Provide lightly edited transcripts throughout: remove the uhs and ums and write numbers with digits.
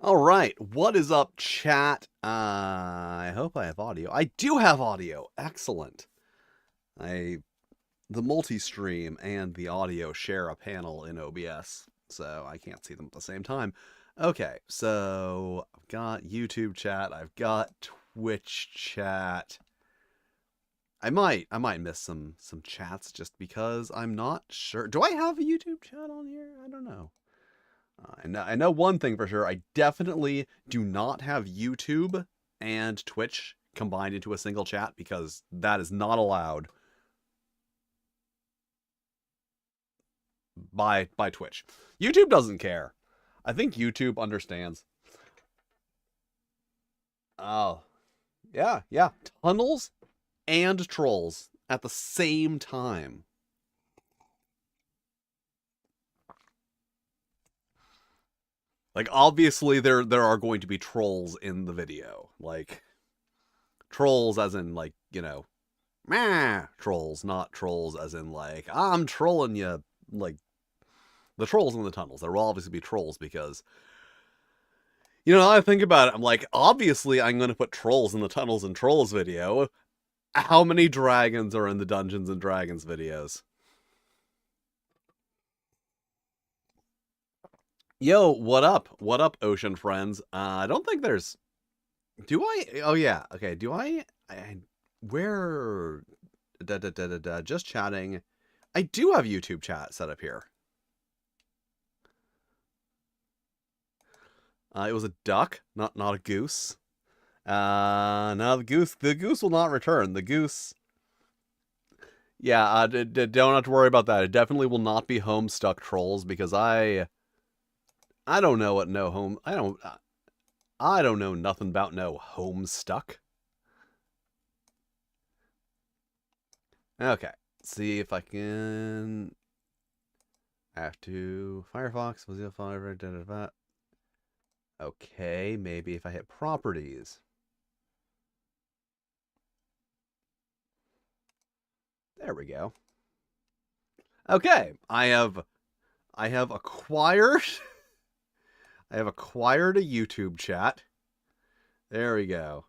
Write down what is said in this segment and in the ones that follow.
All right, what is up, chat? I hope I have audio. I do have audio. Excellent. The multi-stream and the audio share a panel in OBS, so I can't see them at the same time. Okay, so I've got YouTube chat. I've got Twitch chat. I might miss some chats just because I'm not sure. Do I have a YouTube chat on here? I don't know. I know one thing for sure. I definitely do not have YouTube and Twitch combined into a single chat because that is not allowed by Twitch. YouTube doesn't care. I think YouTube understands. Oh, yeah. Tunnels and trolls at the same time. Like, obviously, there are going to be trolls in the video. Like, trolls as in, like, you know, meh, trolls, not trolls as in, like, I'm trolling you. Like, the trolls in the tunnels. There will obviously be trolls because, you know, I think about it, I'm like, obviously, I'm going to put trolls in the tunnels and trolls video. How many dragons are in the Dungeons and Dragons videos? Yo, what up? What up, ocean friends? I don't think there's... Do I? Oh, yeah. Okay, do I where... Just chatting. I do have YouTube chat set up here. It was a duck, not a goose. No, the goose will not return. The goose... Yeah, don't have to worry about that. It definitely will not be Homestuck trolls because I don't know what no home... I don't know nothing about no Homestuck. Okay, let's see if I can... I have to... Firefox, Mozilla Firefox, Okay, maybe if I hit properties. There we go. Okay, I have acquired... I have acquired a YouTube chat. There we go.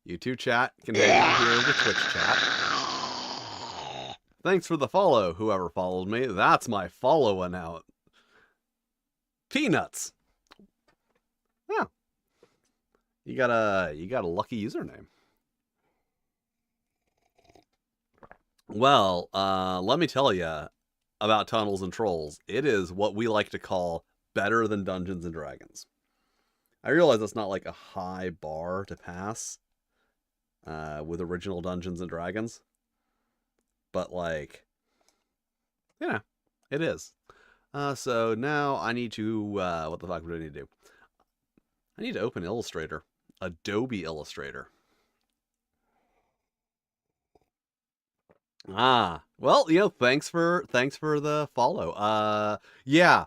YouTube chat can hang out here with Twitch chat. Thanks for the follow, whoever followed me. That's my following out. Peanuts. Yeah. You got a lucky username. Well, let me tell you about Tunnels and Trolls. It is what we like to call better than Dungeons and Dragons. I realize that's not like a high bar to pass with original Dungeons and Dragons, but like, yeah, it is. So now I need to, what the fuck do I need to do? I need to open Illustrator, Adobe Illustrator. Ah, well, thanks for the follow. Yeah.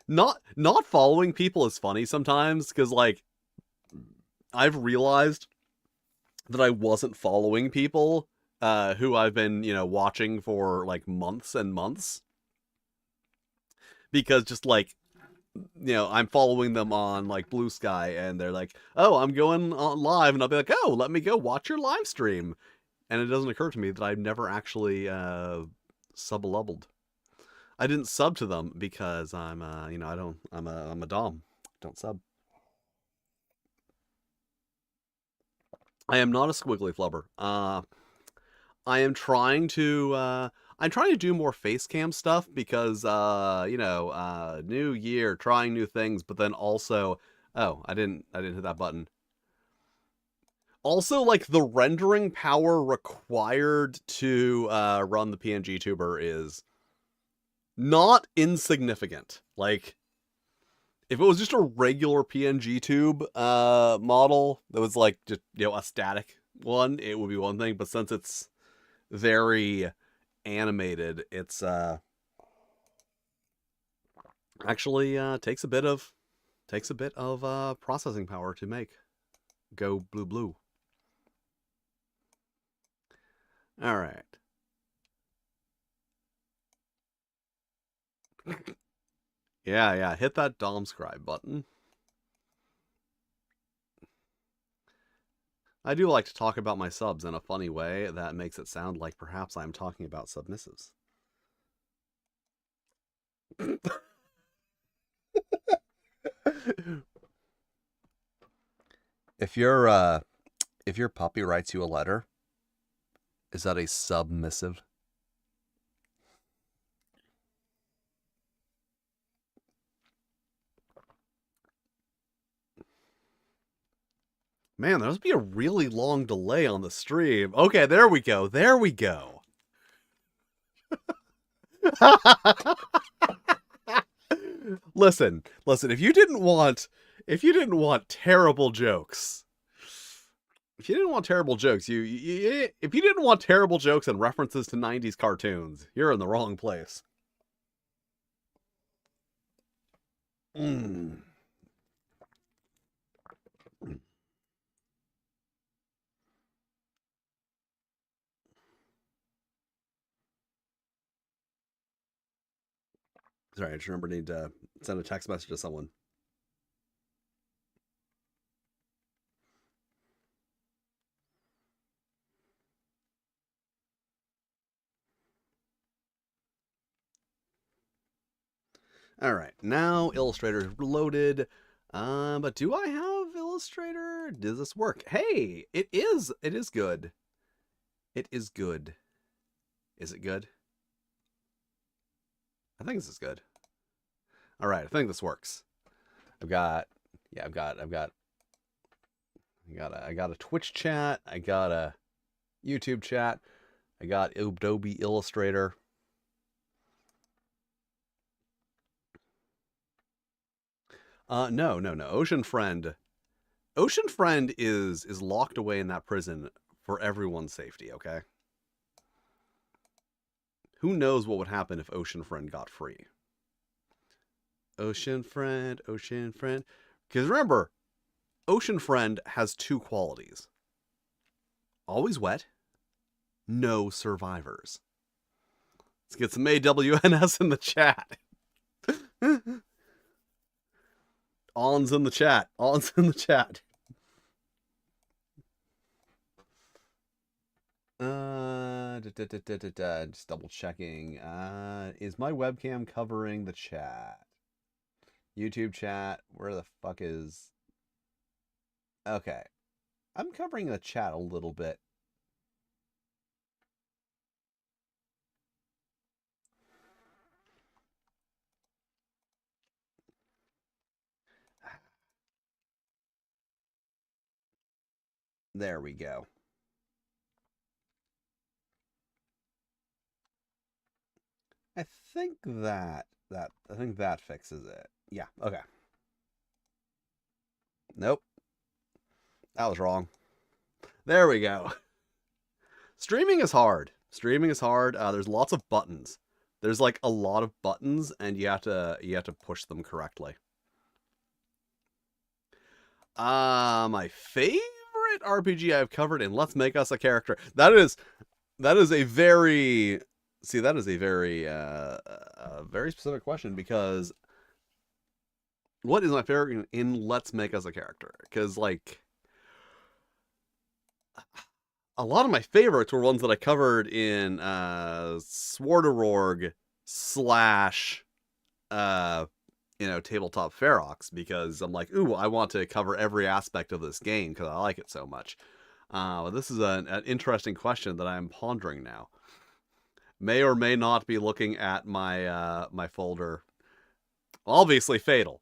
Not following people is funny sometimes because like I've realized that I wasn't following people who I've been, watching for like months and months because just like I'm following them on like Blue Sky and they're like, "Oh, I'm going on live," and I'll be like, "Oh, let me go watch your live stream." And it doesn't occur to me that I've never actually sub-lubbled. I didn't sub to them because I'm I'm a dom. Don't sub. I am not a squiggly flubber. I am trying to do more face cam stuff because new year, trying new things, but then also I didn't hit that button. Also, like the rendering power required to run the PNG tuber is not insignificant. Like if it was just a regular PNG tube model that was like just a static one, it would be one thing. But since it's very animated, it's actually takes a bit of processing power to make. Go blue blue. All right. Yeah, hit that domscribe button. I do like to talk about my subs in a funny way that makes it sound like perhaps I'm talking about submissives. If your puppy writes you a letter, is that a submissive? Man, there must be a really long delay on the stream. Okay, there we go. There we go. Listen. If you didn't want terrible jokes, if you didn't want terrible jokes and references to 90s cartoons, you're in the wrong place. Sorry, I just remember need to send a text message to someone. All right, now Illustrator loaded. But do I have Illustrator? Does this work? Hey, it is. It is good. It is good. Is it good? I think this is good. All right, I think this works. I got a Twitch chat. I got a YouTube chat. I got Adobe Illustrator. No. Ocean Friend is locked away in that prison for everyone's safety, okay? Who knows what would happen if Ocean Friend got free? Ocean Friend. Because remember, Ocean Friend has two qualities. Always wet, no survivors. Let's get some AWNS in the chat. On's in the chat. On's in the chat. Just double checking. Is my webcam covering the chat? YouTube chat. Where the fuck is? Okay, I'm covering the chat a little bit. There we go. I think that fixes it. Yeah, okay. Nope. That was wrong. There we go. Streaming is hard. Streaming is hard. There's lots of buttons. There's like a lot of buttons, and you have to push them correctly. My favorite RPG I've covered in Let's Make Us a Character. That is a very very specific question, because what is my favorite in Let's Make Us a Character? Because like a lot of my favorites were ones that I covered in Sword of Rorg / Tabletop Ferox, because I'm like, ooh, I want to cover every aspect of this game because I like it so much. But this is an interesting question that I'm pondering now. May or may not be looking at my my folder. Obviously, Fatal.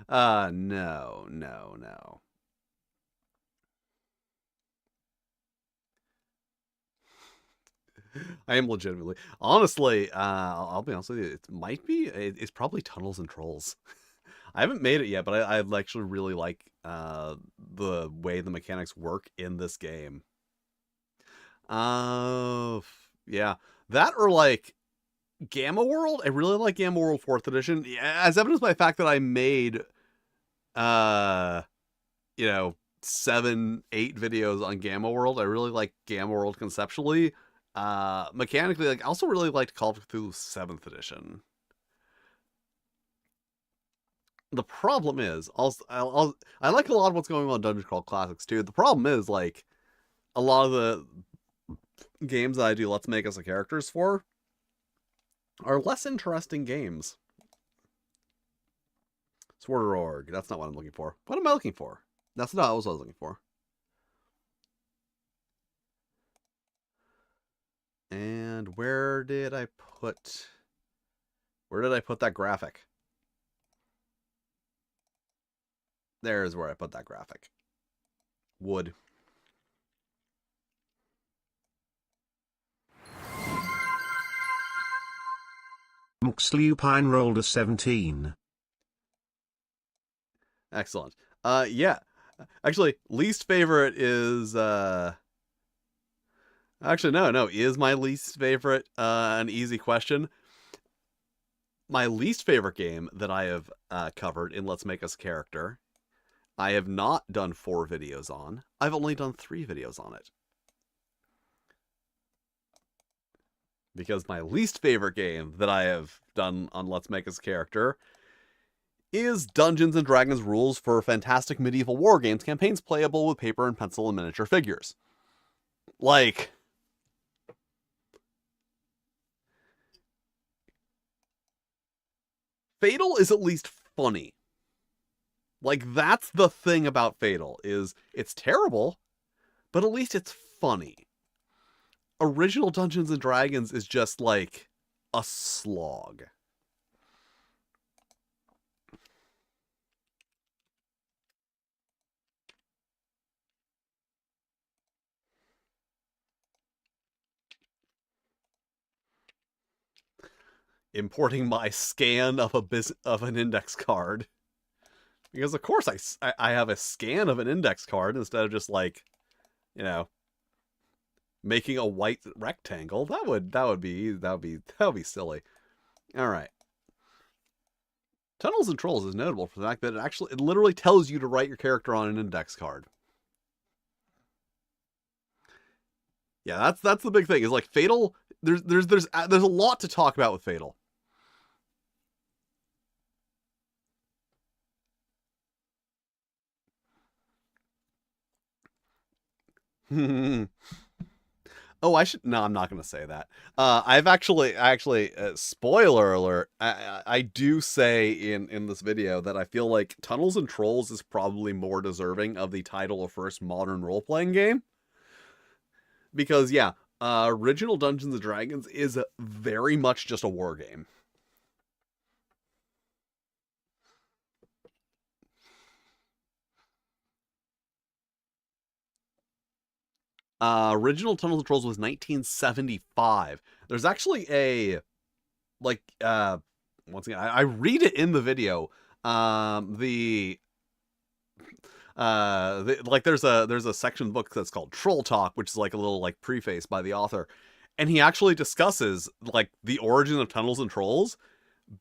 No. I am legitimately, honestly, I'll be honest with you, it's probably Tunnels and Trolls. I haven't made it yet, but I actually really like the way the mechanics work in this game. Yeah, that or like Gamma World. I really like Gamma World 4th edition, as evidenced by the fact that I made 7, 8 videos on Gamma World. I really like Gamma World conceptually. Mechanically, like, I also really liked Call of Cthulhu 7th edition. The problem is, I like a lot of what's going on in Dungeon Crawl Classics too. The problem is, like, a lot of the games that I do Let's Make Us a Characters for are less interesting games. Sword of Rorg, that's not what I'm looking for. What am I looking for? That's not what I was looking for. And where did I put that graphic? There's where I put that graphic. Wood. Mxlupine rolled a 17. Excellent. Yeah. Actually, least favorite is actually no. Is my least favorite an easy question? My least favorite game that I have covered in Let's Make Us a Character, I have not done 4 videos on. I've only done 3 videos on it. Because my least favorite game that I have done on Let's Make Us a Character is Dungeons & Dragons Rules for Fantastic Medieval War Games campaigns playable with paper and pencil and miniature figures. Like, Fatal is at least funny. Like, that's the thing about Fatal, is it's terrible, but at least it's funny. Original Dungeons & Dragons is just like a slog. Importing my scan of an index card, because of course I have a scan of an index card instead of just like, making a white rectangle. That would be silly. All right. Tunnels and Trolls is notable for the fact that it literally tells you to write your character on an index card. Yeah, that's the big thing. Is like Fatal. There's a lot to talk about with Fatal. Oh, I should. No, I'm not going to say that. I've actually, spoiler alert. I do say in this video that I feel like Tunnels and Trolls is probably more deserving of the title of first modern role playing game, because yeah, original Dungeons and Dragons is very much just a war game. Original Tunnels and Trolls was 1975. There's actually a like once again, I read it in the video. Like there's a section book that's called Troll Talk, which is like a little like preface by the author, and he actually discusses like the origin of Tunnels and Trolls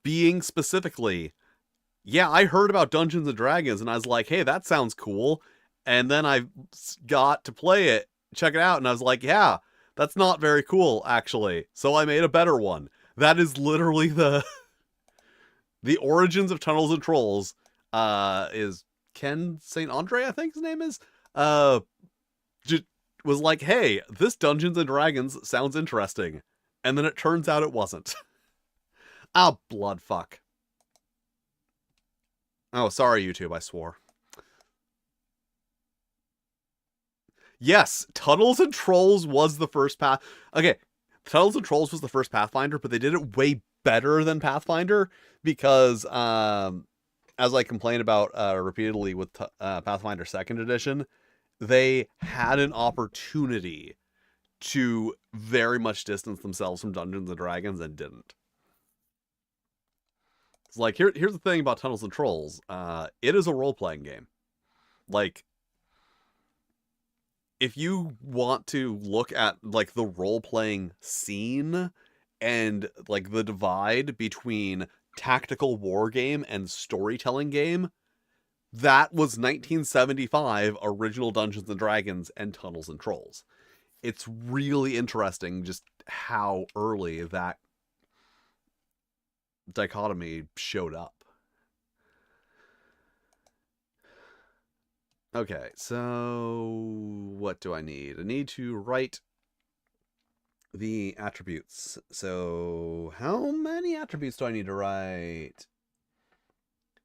being specifically, yeah, I heard about Dungeons and Dragons and I was like, hey, that sounds cool, and then I got to play it, check it out, and I was like, yeah, that's not very cool actually, so I made a better one. That is literally the origins of Tunnels and Trolls. Is Ken St. Andre, I think his name is, just was like, hey, this Dungeons and Dragons sounds interesting. And then it turns out it wasn't. Ah, blood fuck. Oh, sorry, YouTube, I swore. Yes, Tunnels and Trolls was the first path. Okay, Tunnels and Trolls was the first Pathfinder, but they did it way better than Pathfinder because, as I complained about repeatedly with Pathfinder 2nd Edition, they had an opportunity to very much distance themselves from Dungeons and Dragons and didn't. It's like, here's the thing about Tunnels and Trolls. It is a role-playing game. Like, if you want to look at like the role-playing scene and like the divide between tactical war game and storytelling game, that was 1975 original Dungeons and Dragons and Tunnels and Trolls. It's really interesting just how early that dichotomy showed up. Okay, so what do I need? I need to write the attributes. So how many attributes do I need to write?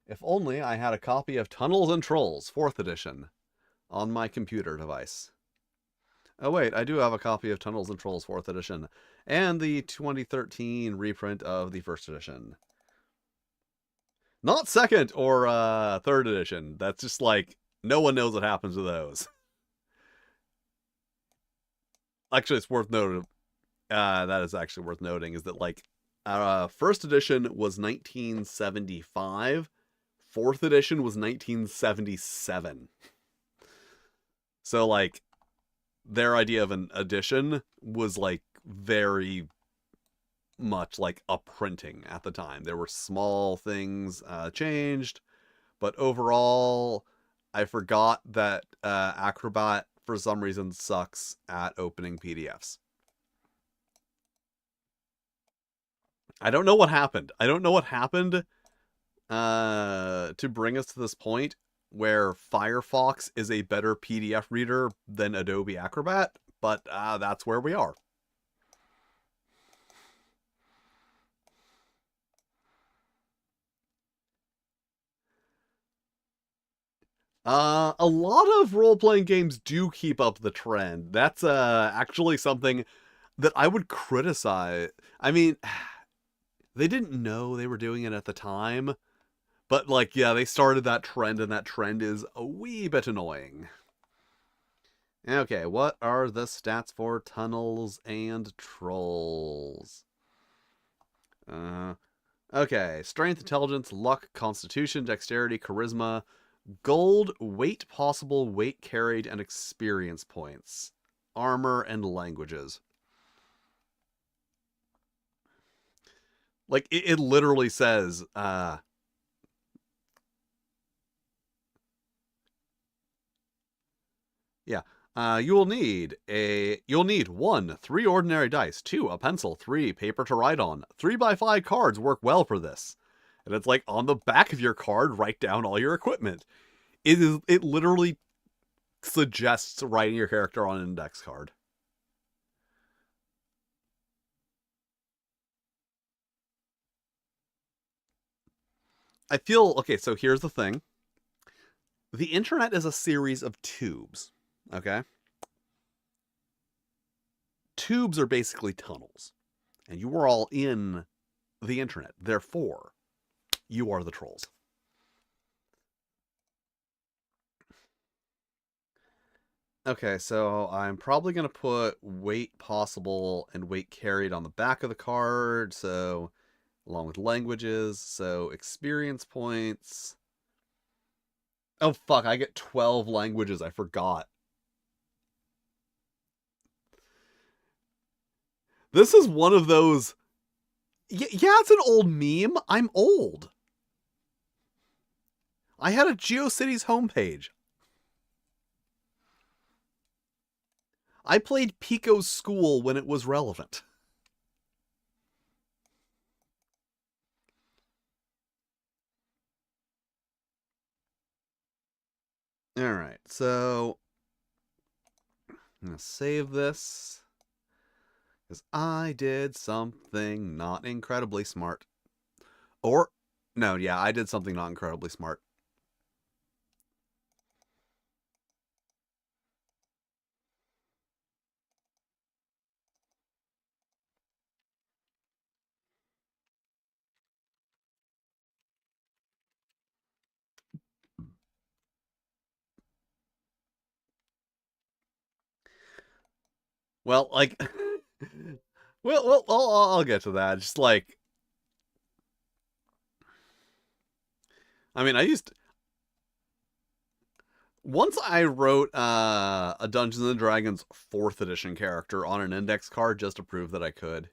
If only I had a copy of Tunnels and Trolls 4th edition on my computer device. Oh wait, I do have a copy of Tunnels and Trolls 4th edition and the 2013 reprint of the 1st edition. Not 2nd or 3rd edition. That's just like, no one knows what happens to those. Actually, it's worth noting. That is actually worth noting is that like, 1st edition was 1975. 4th edition was 1977. So like, their idea of an edition was like very much like a printing at the time. There were small things changed, but overall, I forgot that Acrobat for some reason sucks at opening PDFs. I don't know what happened. I don't know what happened to bring us to this point where Firefox is a better PDF reader than Adobe Acrobat, but that's where we are. A lot of role-playing games do keep up the trend. That's actually something that I would criticize. I mean, they didn't know they were doing it at the time, but like, yeah, they started that trend, and that trend is a wee bit annoying. Okay, what are the stats for Tunnels and Trolls? Okay, strength, intelligence, luck, constitution, dexterity, charisma, gold, weight possible, weight carried, and experience points. Armor and languages. Like, it literally says, yeah. You'll need 1, 3 ordinary dice, 2, a pencil, 3, paper to write on. 3x5 cards work well for this. And it's like, on the back of your card, write down all your equipment. It literally suggests writing your character on an index card. I feel, okay, so here's the thing. The internet is a series of tubes, okay? Tubes are basically tunnels, and you are all in the internet. Therefore, you are the trolls. Okay, so I'm probably going to put weight possible and weight carried on the back of the card, so along with languages, so experience points. Oh, fuck, I get 12 languages. I forgot. This is one of those. Yeah, it's an old meme. I'm old. I had a GeoCities homepage. I played Pico's School when it was relevant. Alright, so I'm going to save this. Because I did something not incredibly smart. Or, no, yeah, I did something not incredibly smart. Well, like, well, I'll get to that. Just like, I mean, once I wrote a Dungeons and Dragons 4th edition character on an index card just to prove that I could.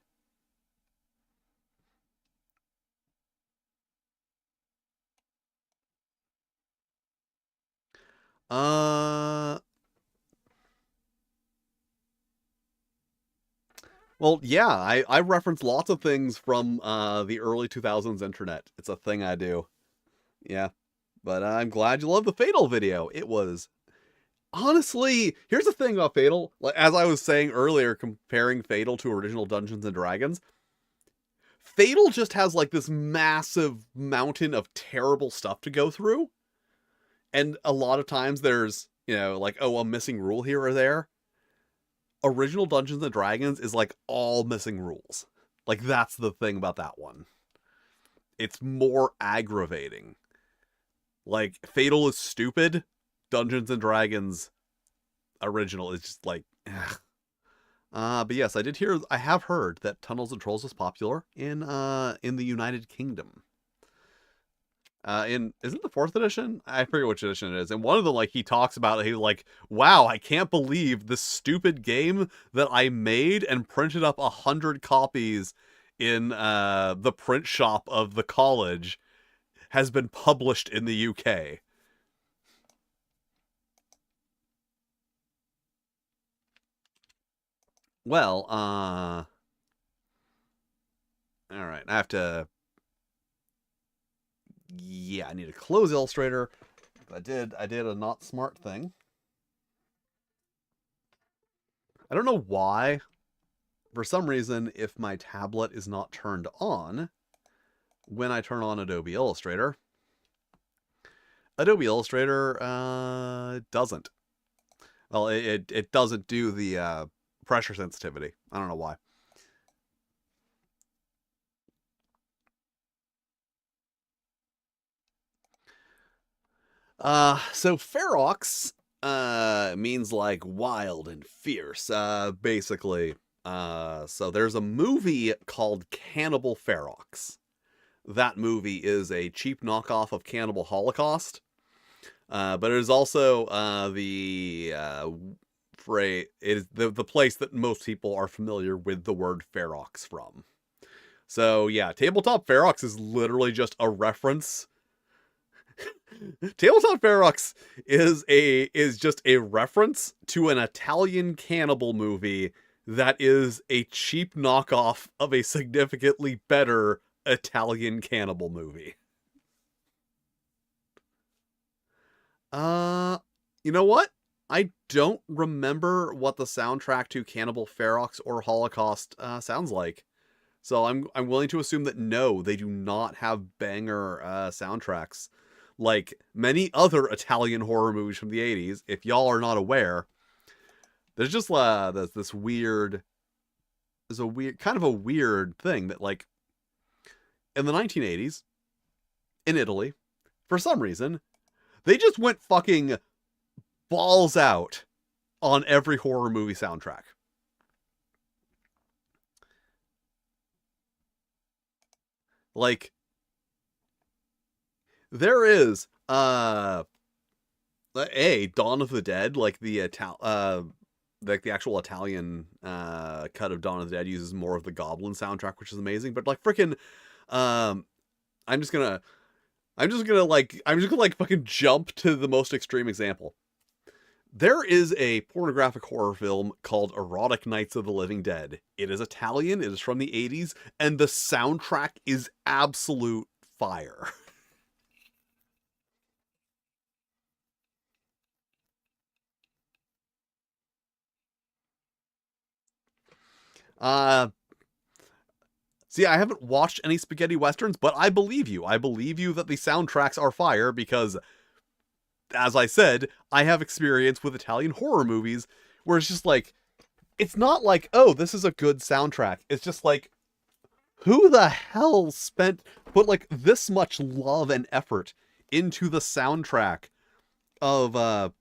Well, yeah, I reference lots of things from the early 2000s internet. It's a thing I do. Yeah. But I'm glad you love the Fatal video. It was honestly, here's the thing about Fatal. Like, as I was saying earlier, comparing Fatal to original Dungeons and Dragons, Fatal just has like this massive mountain of terrible stuff to go through. And a lot of times there's, like, oh, a missing rule here or there. Original Dungeons and Dragons is like all missing rules. Like, that's the thing about that one. It's more aggravating. Like, Fatal is stupid. Dungeons and Dragons original is just like, ugh. But yes, I have heard that Tunnels and Trolls is popular in the United Kingdom. Isn't the 4th edition? I forget which edition it is. And one of them, like, he talks about it. He's like, wow, I can't believe this stupid game that I made and printed up 100 copies in the print shop of the college has been published in the UK. Well, all right, I have to. Yeah, I need to close Illustrator. I did a not smart thing. I don't know why. For some reason, if my tablet is not turned on when I turn on Adobe Illustrator, Adobe Illustrator doesn't. Well, it doesn't do the pressure sensitivity. I don't know why. So Ferox means like wild and fierce, basically. So there's a movie called Cannibal Ferox. That movie is a cheap knockoff of Cannibal Holocaust. But it is also the phrase, it is the place that most people are familiar with the word Ferox from. So yeah, Tabletop Ferox is literally just a reference. Tabletop Ferox is just a reference to an Italian cannibal movie that is a cheap knockoff of a significantly better Italian cannibal movie. Uh, you know what? I don't remember what the soundtrack to Cannibal Ferox or Holocaust sounds like. So I'm willing to assume that no, they do not have banger soundtracks like many other Italian horror movies from the 80s. If y'all are not aware, there's just this weird, there's a weird kind of a weird thing that like in the 1980s in Italy, for some reason, they just went fucking balls out on every horror movie soundtrack. Like there is Dawn of the Dead, like the like the actual Italian cut of Dawn of the Dead uses more of the Goblin soundtrack, which is amazing. But like freaking, I'm just gonna like fucking jump to the most extreme example. There is a pornographic horror film called Erotic Nights of the Living Dead. It is Italian, it is from the 80s, and the soundtrack is absolute fire. See, I haven't watched any spaghetti westerns, but I believe you. I believe you that the soundtracks are fire because, as I said, I have experience with Italian horror movies where it's just like, it's not like, oh, this is a good soundtrack. It's just like, who the hell put like this much love and effort into the soundtrack of,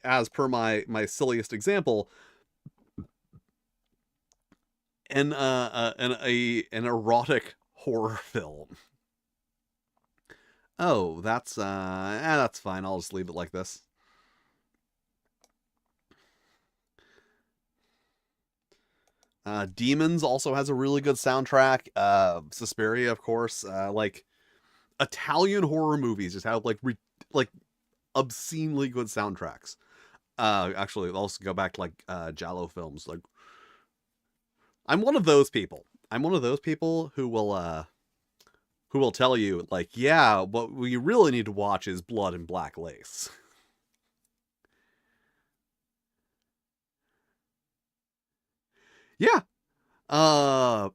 as per my silliest example, an erotic horror film. Oh, that's fine. I'll just leave it like this. Demons also has a really good soundtrack. Suspiria, of course. Like Italian horror movies just have like obscenely good soundtracks. Actually, I'll also go back to like Giallo films. Like, I'm one of those people. I'm one of those people who will tell you like, yeah, what we really need to watch is Blood and Black Lace. Yeah. Uh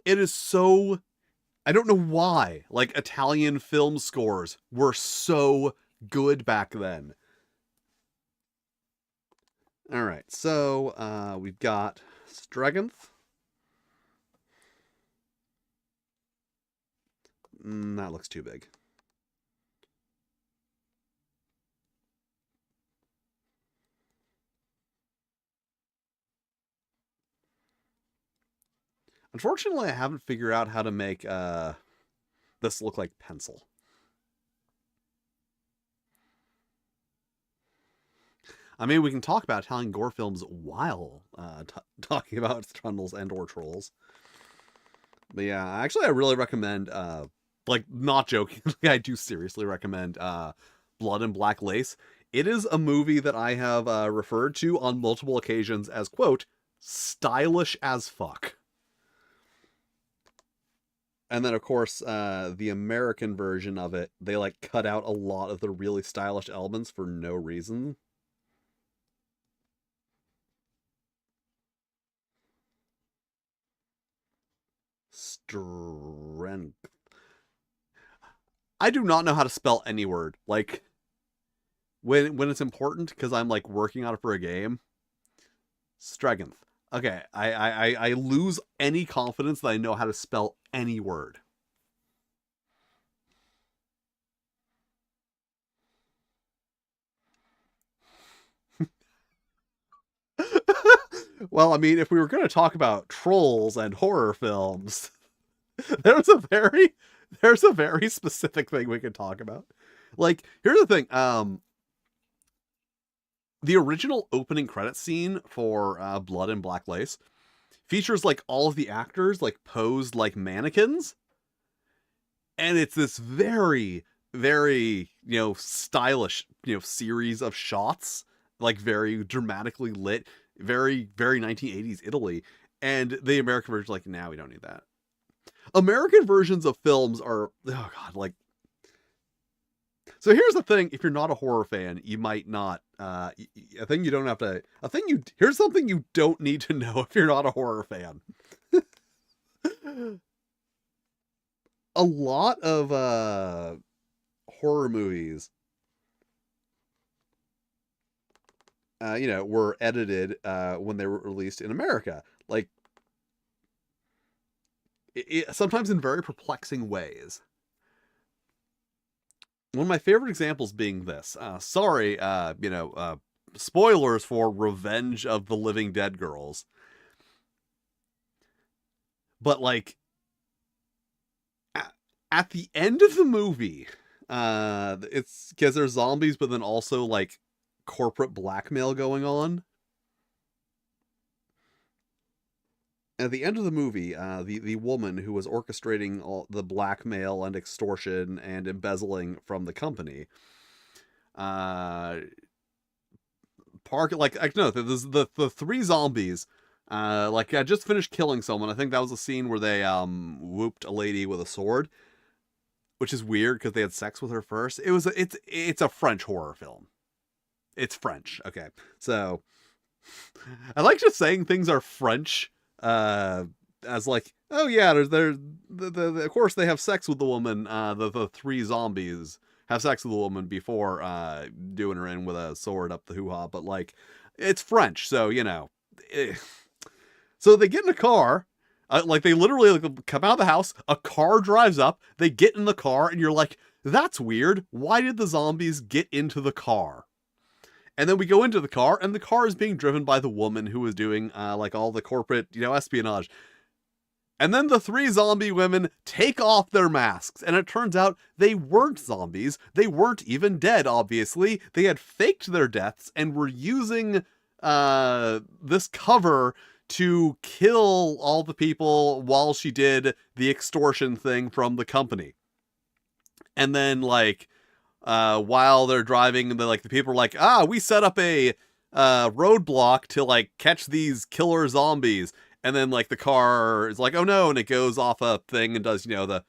it is so, I don't know why, like Italian film scores were so good back then. All right, so we've got Streganth. That looks too big. Unfortunately, I haven't figured out how to make this look like pencil. I mean, we can talk about Italian gore films while talking about Trundles and or Trolls. But yeah, actually, I really recommend, like, not jokingly, I do seriously recommend Blood and Black Lace. It is a movie that I have referred to on multiple occasions as, quote, stylish as fuck. And then, of course, the American version of it, they, like, cut out a lot of the really stylish elements for no reason. Strength. I do not know how to spell any word. Like, when it's important, because I'm, like, working on it for a game. Strength. Okay, I lose any confidence that I know how to spell any word. Well, I mean, if we were going to talk about trolls and horror films, there's a very there's a very specific thing we could talk about. Like, here's the thing. The original opening credit scene for Blood and Black Lace features like all of the actors like posed like mannequins, and it's this very, very stylish series of shots, like very dramatically lit, very, very 1980s Italy. And the American version, like, now we don't need that. American versions of films are, oh god, like, So here's the thing: if you're not a horror fan, you might not. A thing you don't have to. Here's something you don't need to know if you're not a horror fan. A lot of horror movies, were edited when they were released in America. Like, sometimes in very perplexing ways. One of my favorite examples being this. Spoilers for Revenge of the Living Dead Girls. But, like, at the end of the movie, it's because there's zombies, but then also, like, corporate blackmail going on. At the end of the movie, the woman who was orchestrating all the blackmail and extortion and embezzling from the company, the three zombies, I just finished killing someone. I think that was a scene where they whooped a lady with a sword, which is weird because they had sex with her first. It's a French horror film. It's French, okay. So I like just saying things are French. As like, oh yeah, of course they have sex with the woman. The three zombies have sex with the woman before doing her in with a sword up the hoo-ha. But like, it's French, so So they get in a car, they literally come out of the house. A car drives up. They get in the car, and you're like, that's weird. Why did the zombies get into the car? And then we go into the car, and the car is being driven by the woman who was doing, all the corporate, espionage. And then the three zombie women take off their masks, and it turns out they weren't zombies. They weren't even dead, obviously. They had faked their deaths and were using this cover to kill all the people while she did the extortion thing from the company. And then, while they're driving, and the people are like, we set up a roadblock to catch these killer zombies, and then the car is like, oh no, and it goes off a thing and does the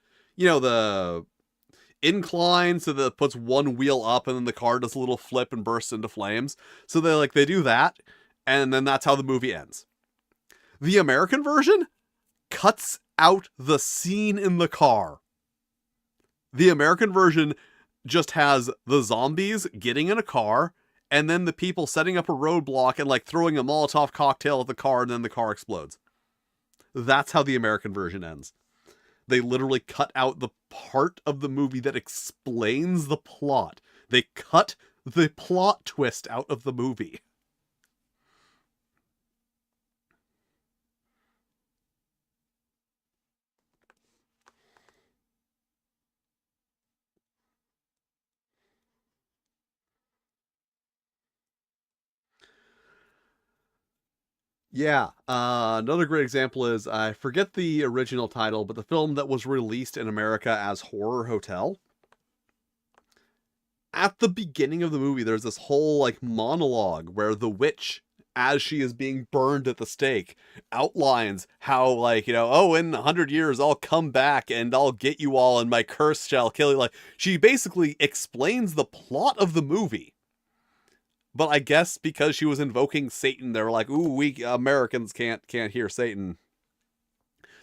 incline, so that it puts one wheel up, and then the car does a little flip and bursts into flames. So they do that, and then that's how the movie ends. The American version cuts out the scene in the car. The American version just has the zombies getting in a car, and then the people setting up a roadblock and throwing a Molotov cocktail at the car, and then the car explodes. That's how the American version ends. They literally cut out the part of the movie that explains the plot. They cut the plot twist out of the movie. Yeah, another great example is, I forget the original title, but the film that was released in America as Horror Hotel. At the beginning of the movie, there's this whole monologue where the witch, as she is being burned at the stake, outlines how in 100 years I'll come back and I'll get you all and my curse shall kill you. She basically explains the plot of the movie. But I guess because she was invoking Satan, they were like, ooh, we Americans can't hear Satan.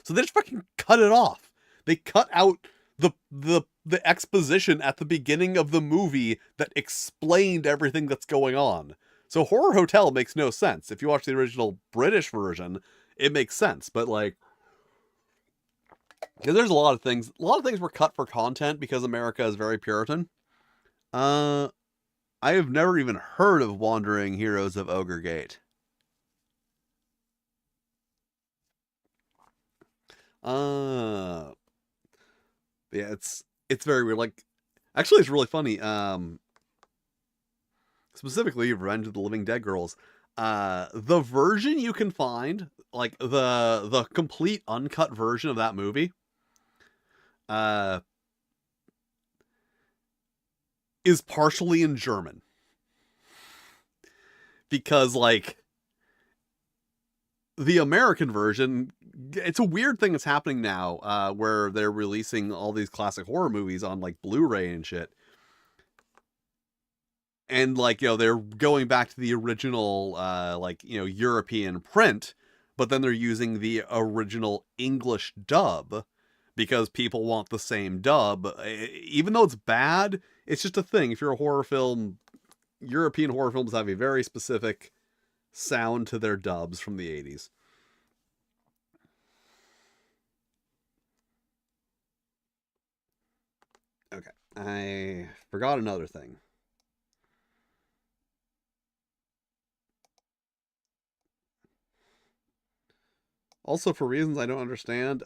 So they just fucking cut it off. They cut out the exposition at the beginning of the movie that explained everything that's going on. So Horror Hotel makes no sense. If you watch the original British version, it makes sense. But because there's a lot of things were cut for content because America is very Puritan. I have never even heard of Wandering Heroes of Ogre Gate. Yeah, it's very weird. Actually, it's really funny. Specifically, Revenge of the Living Dead Girls. The version you can find, the complete uncut version of that movie, is partially in German. Because, the American version, it's a weird thing that's happening now, where they're releasing all these classic horror movies on, Blu-ray and shit. and like, they're going back to the original like, European print, but then they're using the original English dub because people want the same dub. Even though it's bad, it's just a thing. If you're a horror film, European horror films have a very specific sound to their dubs from the 80s. Okay, I forgot another thing. Also, for reasons I don't understand,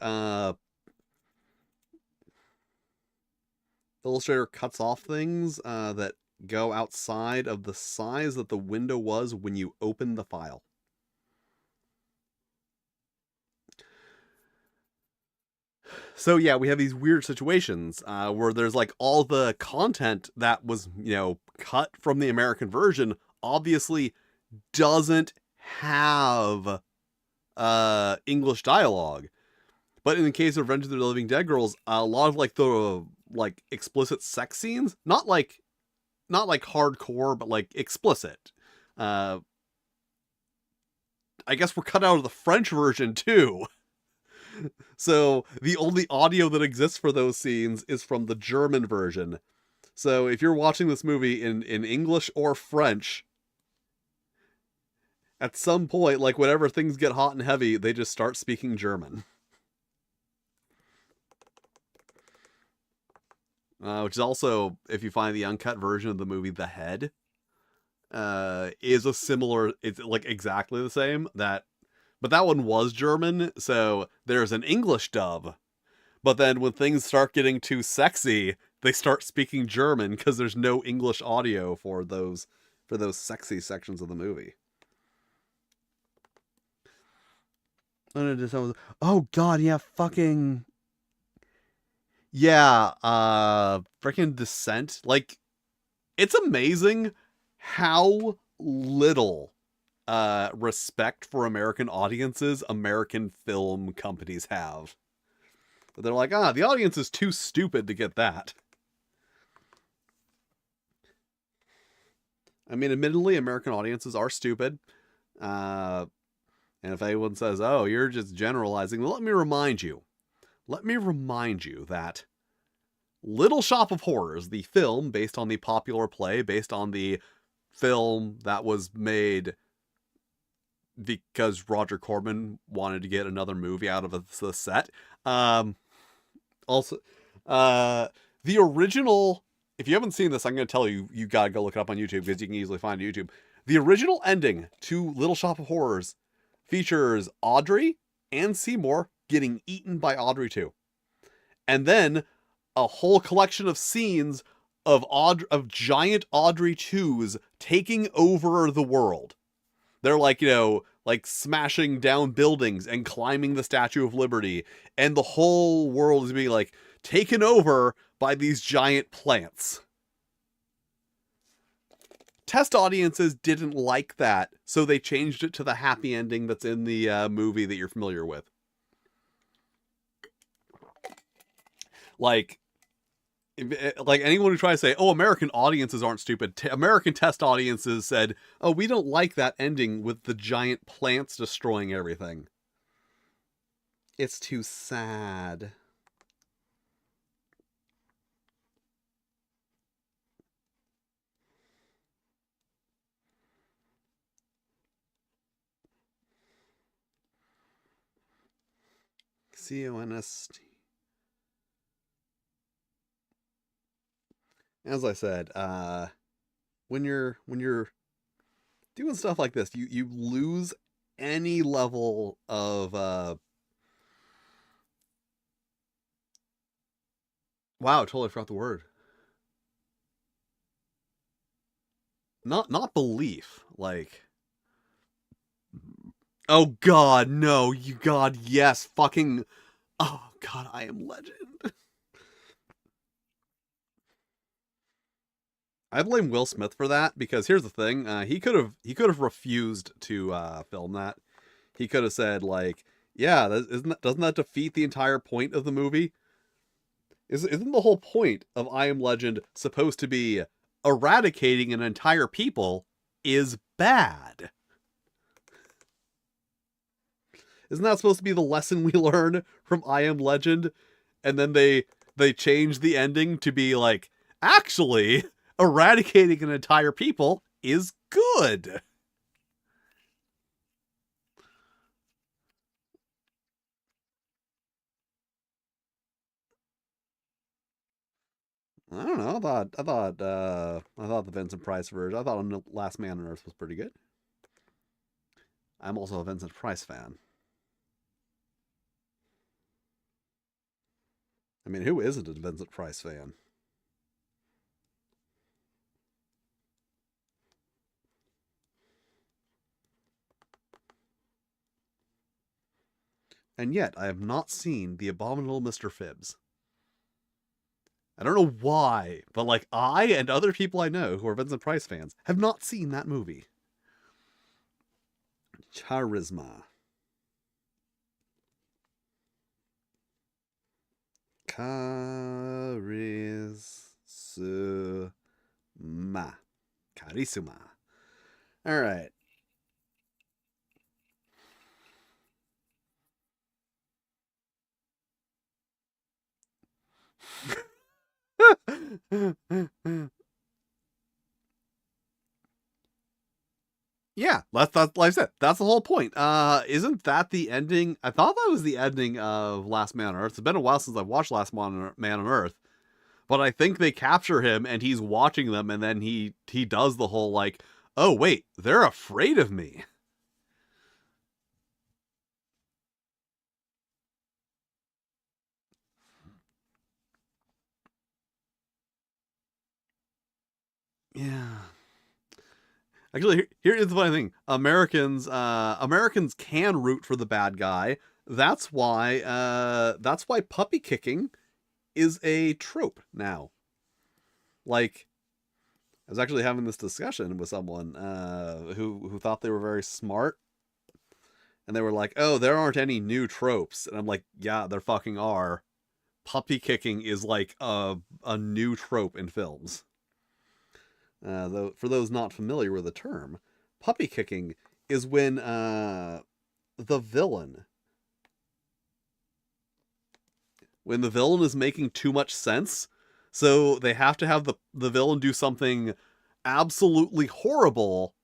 Illustrator cuts off things that go outside of the size that the window was when you open the file. So yeah, we have these weird situations where there's like all the content that was, cut from the American version obviously doesn't have English dialogue. But in the case of Revenge of the Living Dead Girls, a lot of like the like explicit sex scenes, not like hardcore, but like explicit. I guess we're cut out of the French version too. So the only audio that exists for those scenes is from the German version. So if you're watching this movie in English or French, at some point, like whenever things get hot and heavy, they just start speaking German. Which is also, if you find the uncut version of the movie The Head, is a similar, it's like exactly the same, but that one was German, so there's an English dub. But then when things start getting too sexy, they start speaking German because there's no English audio for those sexy sections of the movie. Oh god, yeah, fucking yeah, freaking Descent. Like, it's amazing how little respect for American audiences American film companies have. But they're like, the audience is too stupid to get that. I mean, admittedly, American audiences are stupid. And if anyone says, oh, you're just generalizing, well, let me remind you that Little Shop of Horrors, the film based on the popular play, based on the film that was made because Roger Corman wanted to get another movie out of the set. Also, the original, if you haven't seen this, I'm going to tell you, you got to go look it up on YouTube because you can easily find it on YouTube. The original ending to Little Shop of Horrors features Audrey and Seymour getting eaten by Audrey 2. And then a whole collection of scenes of giant Audrey 2s taking over the world. They're like, like smashing down buildings and climbing the Statue of Liberty. And the whole world is being like taken over by these giant plants. Test audiences didn't like that, so they changed it to the happy ending that's in the movie that you're familiar with. Like anyone who tries to say, oh, American audiences aren't stupid, American test audiences said, oh, we don't like that ending with the giant plants destroying everything. It's too sad. CONST. As I said, when you're doing stuff like this, you lose any level of wow, I totally forgot the word. Not belief, like, oh god, no, you god, yes, fucking, oh god, I Am Legend. I blame Will Smith for that because here's the thing: he could have refused to film that. He could have said like, "Yeah, doesn't that defeat the entire point of the movie? Isn't the whole point of I Am Legend supposed to be eradicating an entire people is bad. Isn't that supposed to be the lesson we learn from I Am Legend? And then they change the ending to be like, actually, eradicating an entire people is good. I don't know. I thought the Vincent Price version. I thought Last Man on Earth was pretty good. I'm also a Vincent Price fan. I mean, who isn't a Vincent Price fan? And yet, I have not seen The Abominable Mr. Phibbs. I don't know why, but like I and other people I know who are Vincent Price fans have not seen that movie. Charisma. Charisma. All right. Yeah, that's like I said. That's the whole point. Isn't that the ending? I thought that was the ending of Last Man on Earth. It's been a while since I've watched Last Man on Earth, but I think they capture him and he's watching them, and then he does the whole like, oh wait, they're afraid of me. Yeah. Actually, here is the funny thing: Americans can root for the bad guy. That's why puppy kicking is a trope now. Like, I was actually having this discussion with someone who thought they were very smart, and they were like, "Oh, there aren't any new tropes," and I'm like, "Yeah, there fucking are. Puppy kicking is like a new trope in films." Though, for those not familiar with the term, puppy kicking is when the villain is making too much sense, so they have to have the villain do something absolutely horrible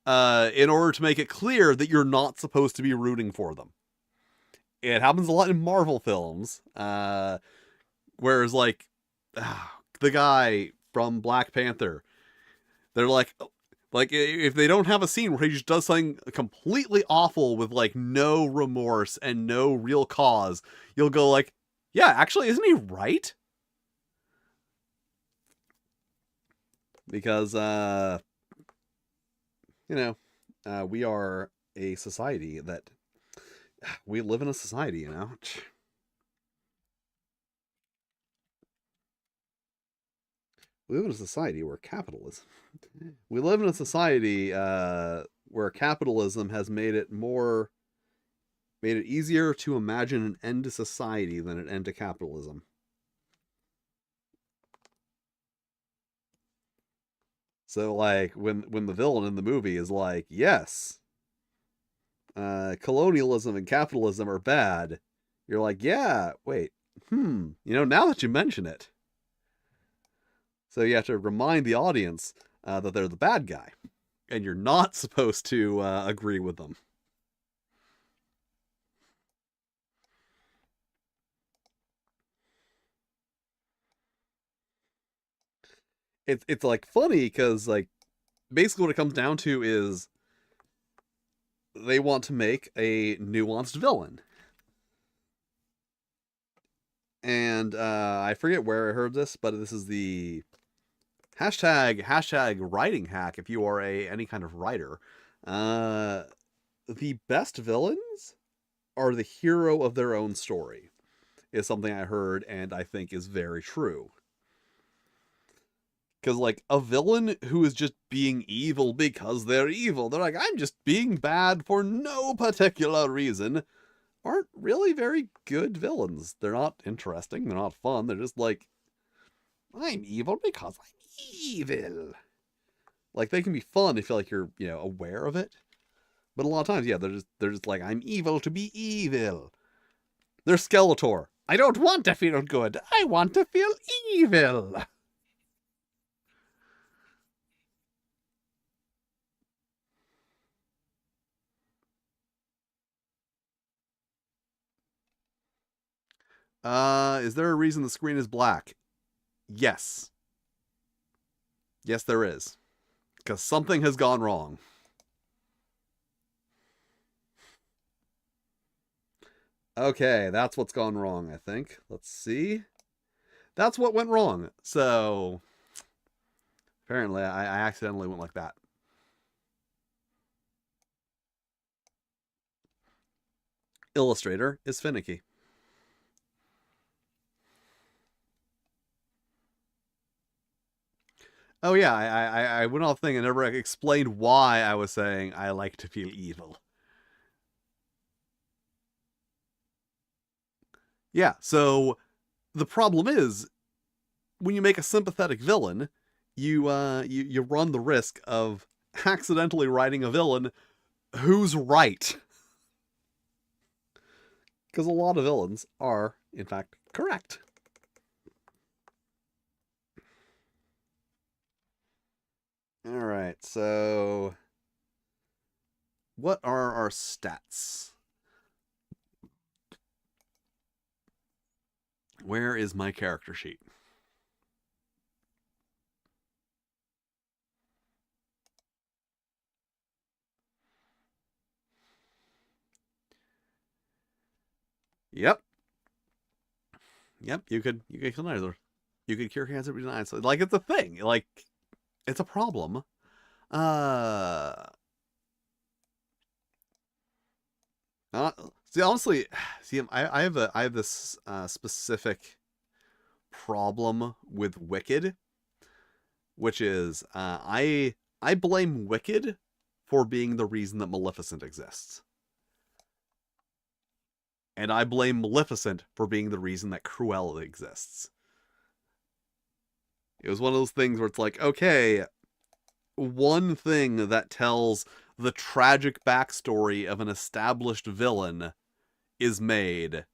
in order to make it clear that you're not supposed to be rooting for them. It happens a lot in Marvel films, whereas like the guy from Black Panther, they're like if they don't have a scene where he just does something completely awful with like no remorse and no real cause, you'll go like, yeah, actually, isn't he right? Because we are a society that we live in a society, you know. We live in a society where capitalism. We live in a society where capitalism has made it easier to imagine an end to society than an end to capitalism. So like when the villain in the movie is like, yes, colonialism and capitalism are bad, you're like, yeah, wait, now that you mention it. So you have to remind the audience that they're the bad guy, and you're not supposed to agree with them. It's like funny because like basically what it comes down to is they want to make a nuanced villain. And I forget where I heard this, but this is the hashtag writing hack if you are any kind of writer. The best villains are the hero of their own story, is something I heard and I think is very true. Because, like, a villain who is just being evil because they're evil, they're like, I'm just being bad for no particular reason, aren't really very good villains. They're not interesting, they're not fun, they're just like, I'm evil because I'm evil. Like, they can be fun if you're like you're aware of it. But a lot of times, yeah, they're just like, I'm evil to be evil. They're Skeletor. I don't want to feel good. I want to feel evil. Is there a reason the screen is black? Yes. Yes, there is. Because something has gone wrong. Okay, that's what's gone wrong, I think. Let's see. That's what went wrong. So, apparently, I accidentally went like that. Illustrator is finicky. Oh yeah, I went off thing and never explained why I was saying I like to feel evil. Yeah, so the problem is when you make a sympathetic villain, you run the risk of accidentally writing a villain who's right. Because a lot of villains are, in fact, correct. All right, so what are our stats? Where is my character sheet? Yep. Yep, you could kill neither. You could cure cancer with denied. So like it's a thing. Like it's a problem. Uh see honestly, see I have this specific problem with Wicked, which is I blame Wicked for being the reason that Maleficent exists. And I blame Maleficent for being the reason that Cruella exists. It was one of those things where it's like, okay, one thing that tells the tragic backstory of an established villain is made.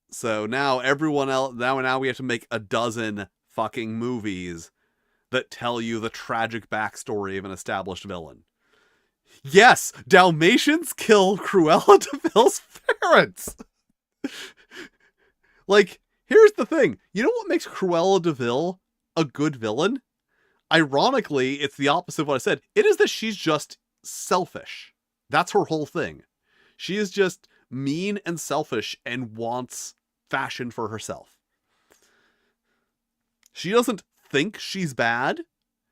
So now everyone else, now we have to make a dozen fucking movies that tell you the tragic backstory of an established villain. Yes, Dalmatians kill Cruella de Vil's parents. Like, here's the thing. You know what makes Cruella de Vil a good villain? Ironically, it's the opposite of what I said. It is that she's just selfish. That's her whole thing. She is just mean and selfish and wants fashion for herself. She doesn't think she's bad.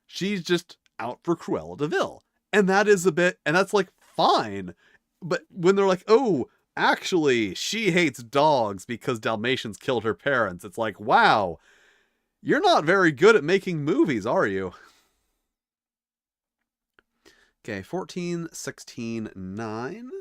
She's just out for Cruella de Vil. And that is a bit, and that's like fine. But when they're like, oh, actually, she hates dogs because Dalmatians killed her parents, it's like, wow, you're not very good at making movies, are you? Okay, 14, 16, 9.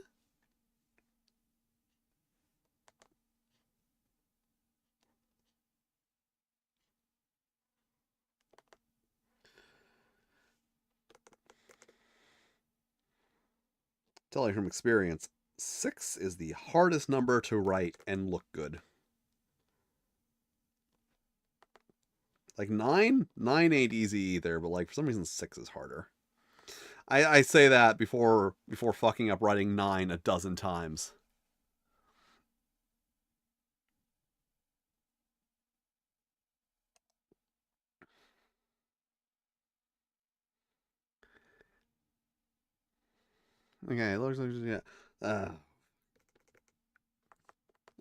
Tell you from experience, 6 is the hardest number to write and look good. Like 9 ain't easy either, but like for some reason 6 is harder. I say that before fucking up writing 9 a dozen times. Okay, looks like yeah. All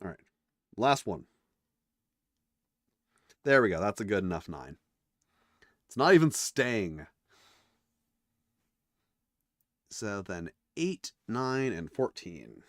right, last one. There we go. That's a good enough 9. It's not even staying. So then 8, 9, and 14.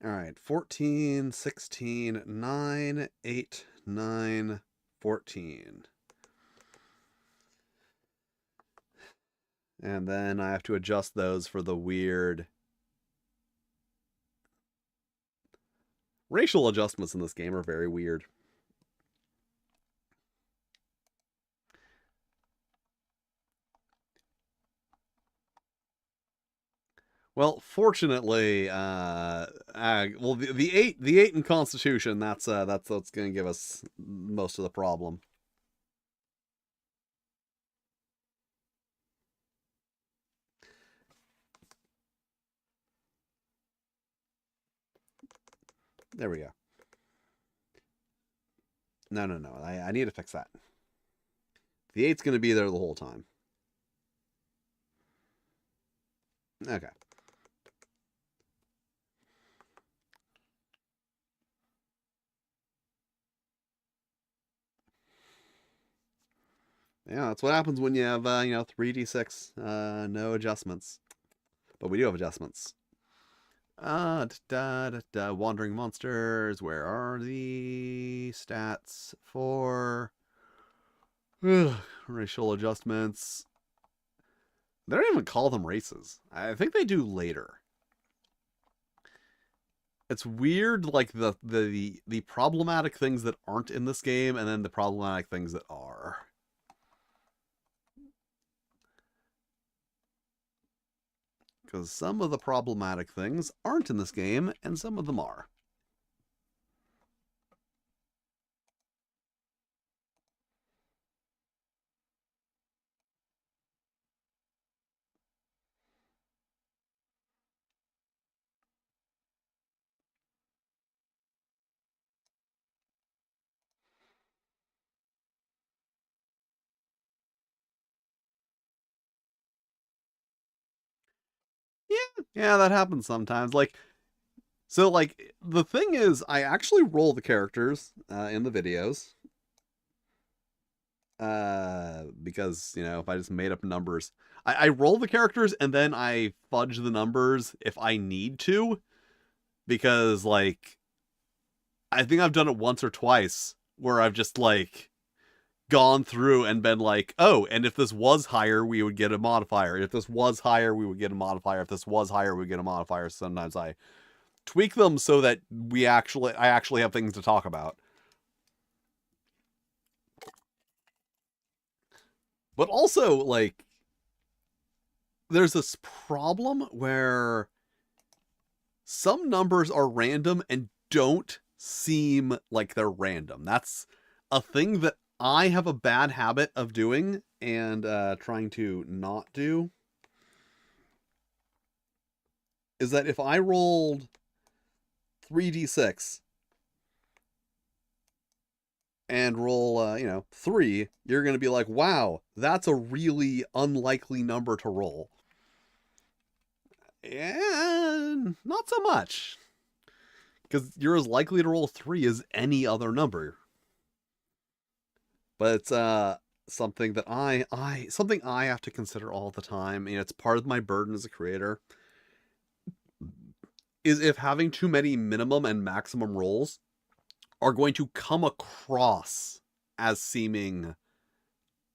All right, 14, 16, 9, 8, 9, 14. And then I have to adjust those for the weird racial adjustments in this game are very weird. Well, fortunately, well, the eight in Constitution, that's what's going to give us most of the problem. There we go. No, no, no. I need to fix that. The 8's going to be there the whole time. Okay. Yeah, that's what happens when you have, 3d6, no adjustments. But we do have adjustments. Wandering monsters. Where are the stats for racial adjustments? They don't even call them races. I think they do later. It's weird, like the problematic things that aren't in this game, and then the problematic things that are. Because some of the problematic things aren't in this game, and some of them are. Yeah, that happens sometimes. So, the thing is, I actually roll the characters in the videos. Because, if I just made up numbers, I roll the characters and then I fudge the numbers if I need to. Because, I think I've done it once or twice where I've just, gone through and been like, oh, and if this was higher, we would get a modifier. If this was higher, we would get a modifier. If this was higher, we would get a modifier. Sometimes I tweak them so that I actually have things to talk about. But also, there's this problem where some numbers are random and don't seem like they're random. That's a thing that I have a bad habit of doing and trying to not do. Is that if I rolled 3d6 and roll, 3, you're going to be like, wow, that's a really unlikely number to roll. And not so much. Because you're as likely to roll 3 as any other number. But it's something that something I have to consider all the time. It's part of my burden as a creator. Is if having too many minimum and maximum rolls are going to come across as seeming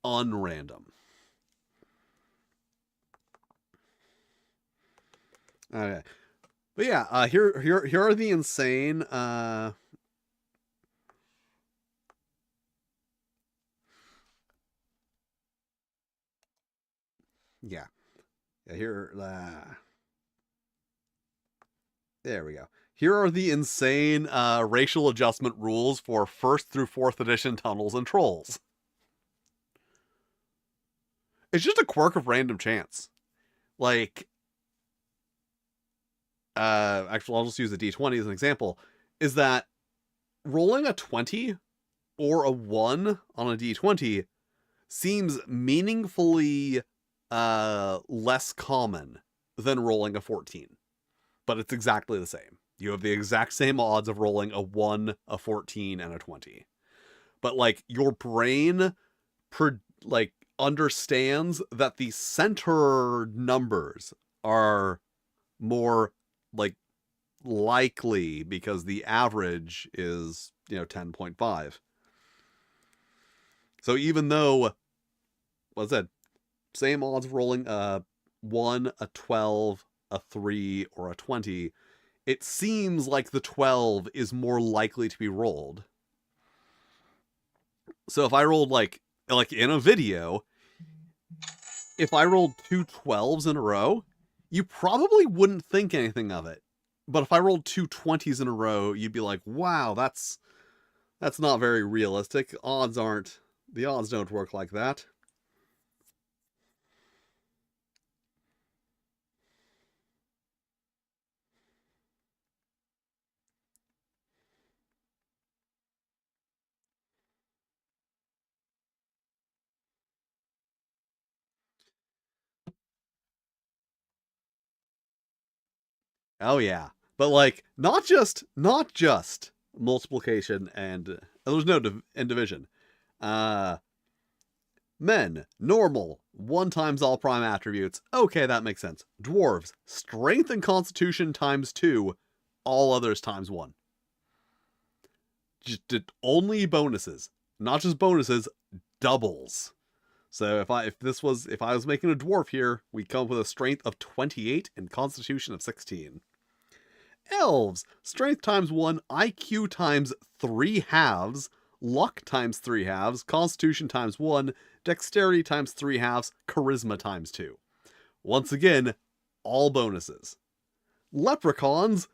unrandom. Okay. But yeah, here are the insane yeah. Here there we go. Here are the insane racial adjustment rules for 1st through 4th edition tunnels and trolls. It's just a quirk of random chance. Actually, I'll just use a d20 as an example, is that rolling a 20 or a 1 on a d20 seems meaningfully less common than rolling a 14. But it's exactly the same. You have the exact same odds of rolling a 1, a 14, and a 20. But, your brain, understands that the center numbers are more, likely because the average is, 10.5. So even though, what's that? same odds of rolling a 1, a 12, a 3, or a 20, it seems like the 12 is more likely to be rolled. So if I rolled like in a video, if I rolled 2 12s in a row, you probably wouldn't think anything of it. But if I rolled 2 20s in a row, you'd be like, wow, that's not very realistic. The odds don't work like that. Oh yeah. But like not just multiplication and there's no and division. Men, normal, 1 times all prime attributes. Okay, that makes sense. Dwarves, strength and constitution times 2, all others times 1. Just only bonuses. Not just bonuses, doubles. So if I was making a dwarf here, we'd come up with a strength of 28 and constitution of 16. Elves, strength times 1, IQ times 3 halves, luck times 3 halves, constitution times 1, dexterity times 3 halves, charisma times 2. Once again, all bonuses. Leprechauns,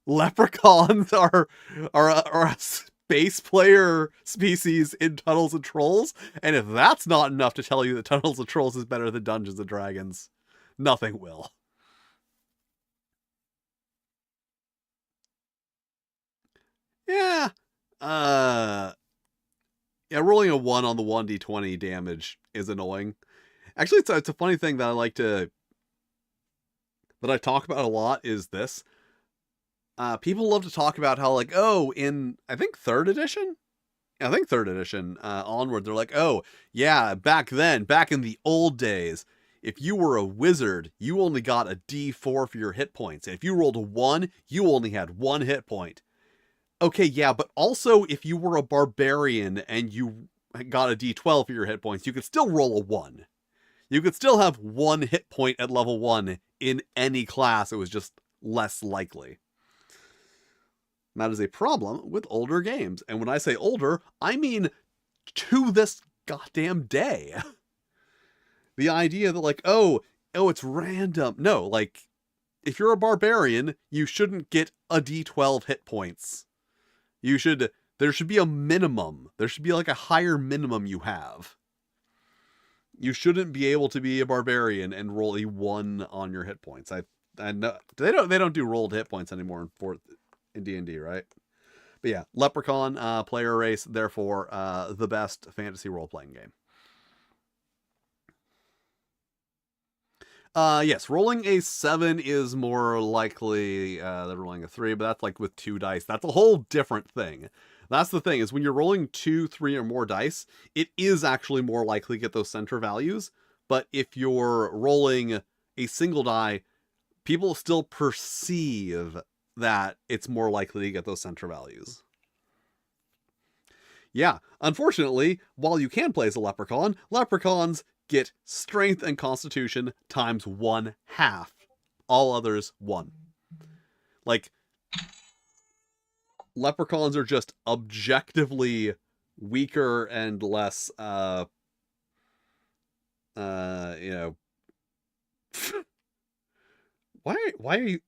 leprechauns are a space player species in Tunnels and Trolls, and if that's not enough to tell you that Tunnels and Trolls is better than Dungeons and Dragons, nothing will. Yeah. Yeah, rolling a 1 on the 1d20 damage is annoying. Actually, it's a funny thing that I talk about a lot is this. People love to talk about how, like, oh, in, I think 3rd edition? I think 3rd edition onward, they're like, oh, yeah, back then, back in the old days, if you were a wizard, you only got a d4 for your hit points. And if you rolled a 1, you only had 1 hit point. Okay, yeah, but also if you were a barbarian and you got a d12 for your hit points, you could still roll a 1. You could still have 1 hit point at level 1 in any class. It was just less likely. That is a problem with older games. And when I say older, I mean to this goddamn day. The idea that, like, oh, it's random. No, like, if you're a barbarian, you shouldn't get a d12 hit points. There should be a minimum. There should be like a higher minimum you have. You shouldn't be able to be a barbarian and roll a 1 on your hit points. I know they don't do rolled hit points anymore in D&D, right? But yeah, Leprechaun player race, therefore the best fantasy role-playing game. Yes, rolling a 7 is more likely than rolling a 3, but that's like with 2 dice. That's a whole different thing. That's the thing, is when you're rolling 2, 3, or more dice, it is actually more likely to get those center values. But if you're rolling a single die, people still perceive that it's more likely to get those center values. Yeah, unfortunately, while you can play as a leprechaun, leprechauns get strength and constitution times 1/2. All others 1. Like, leprechauns are just objectively weaker and less you know why are you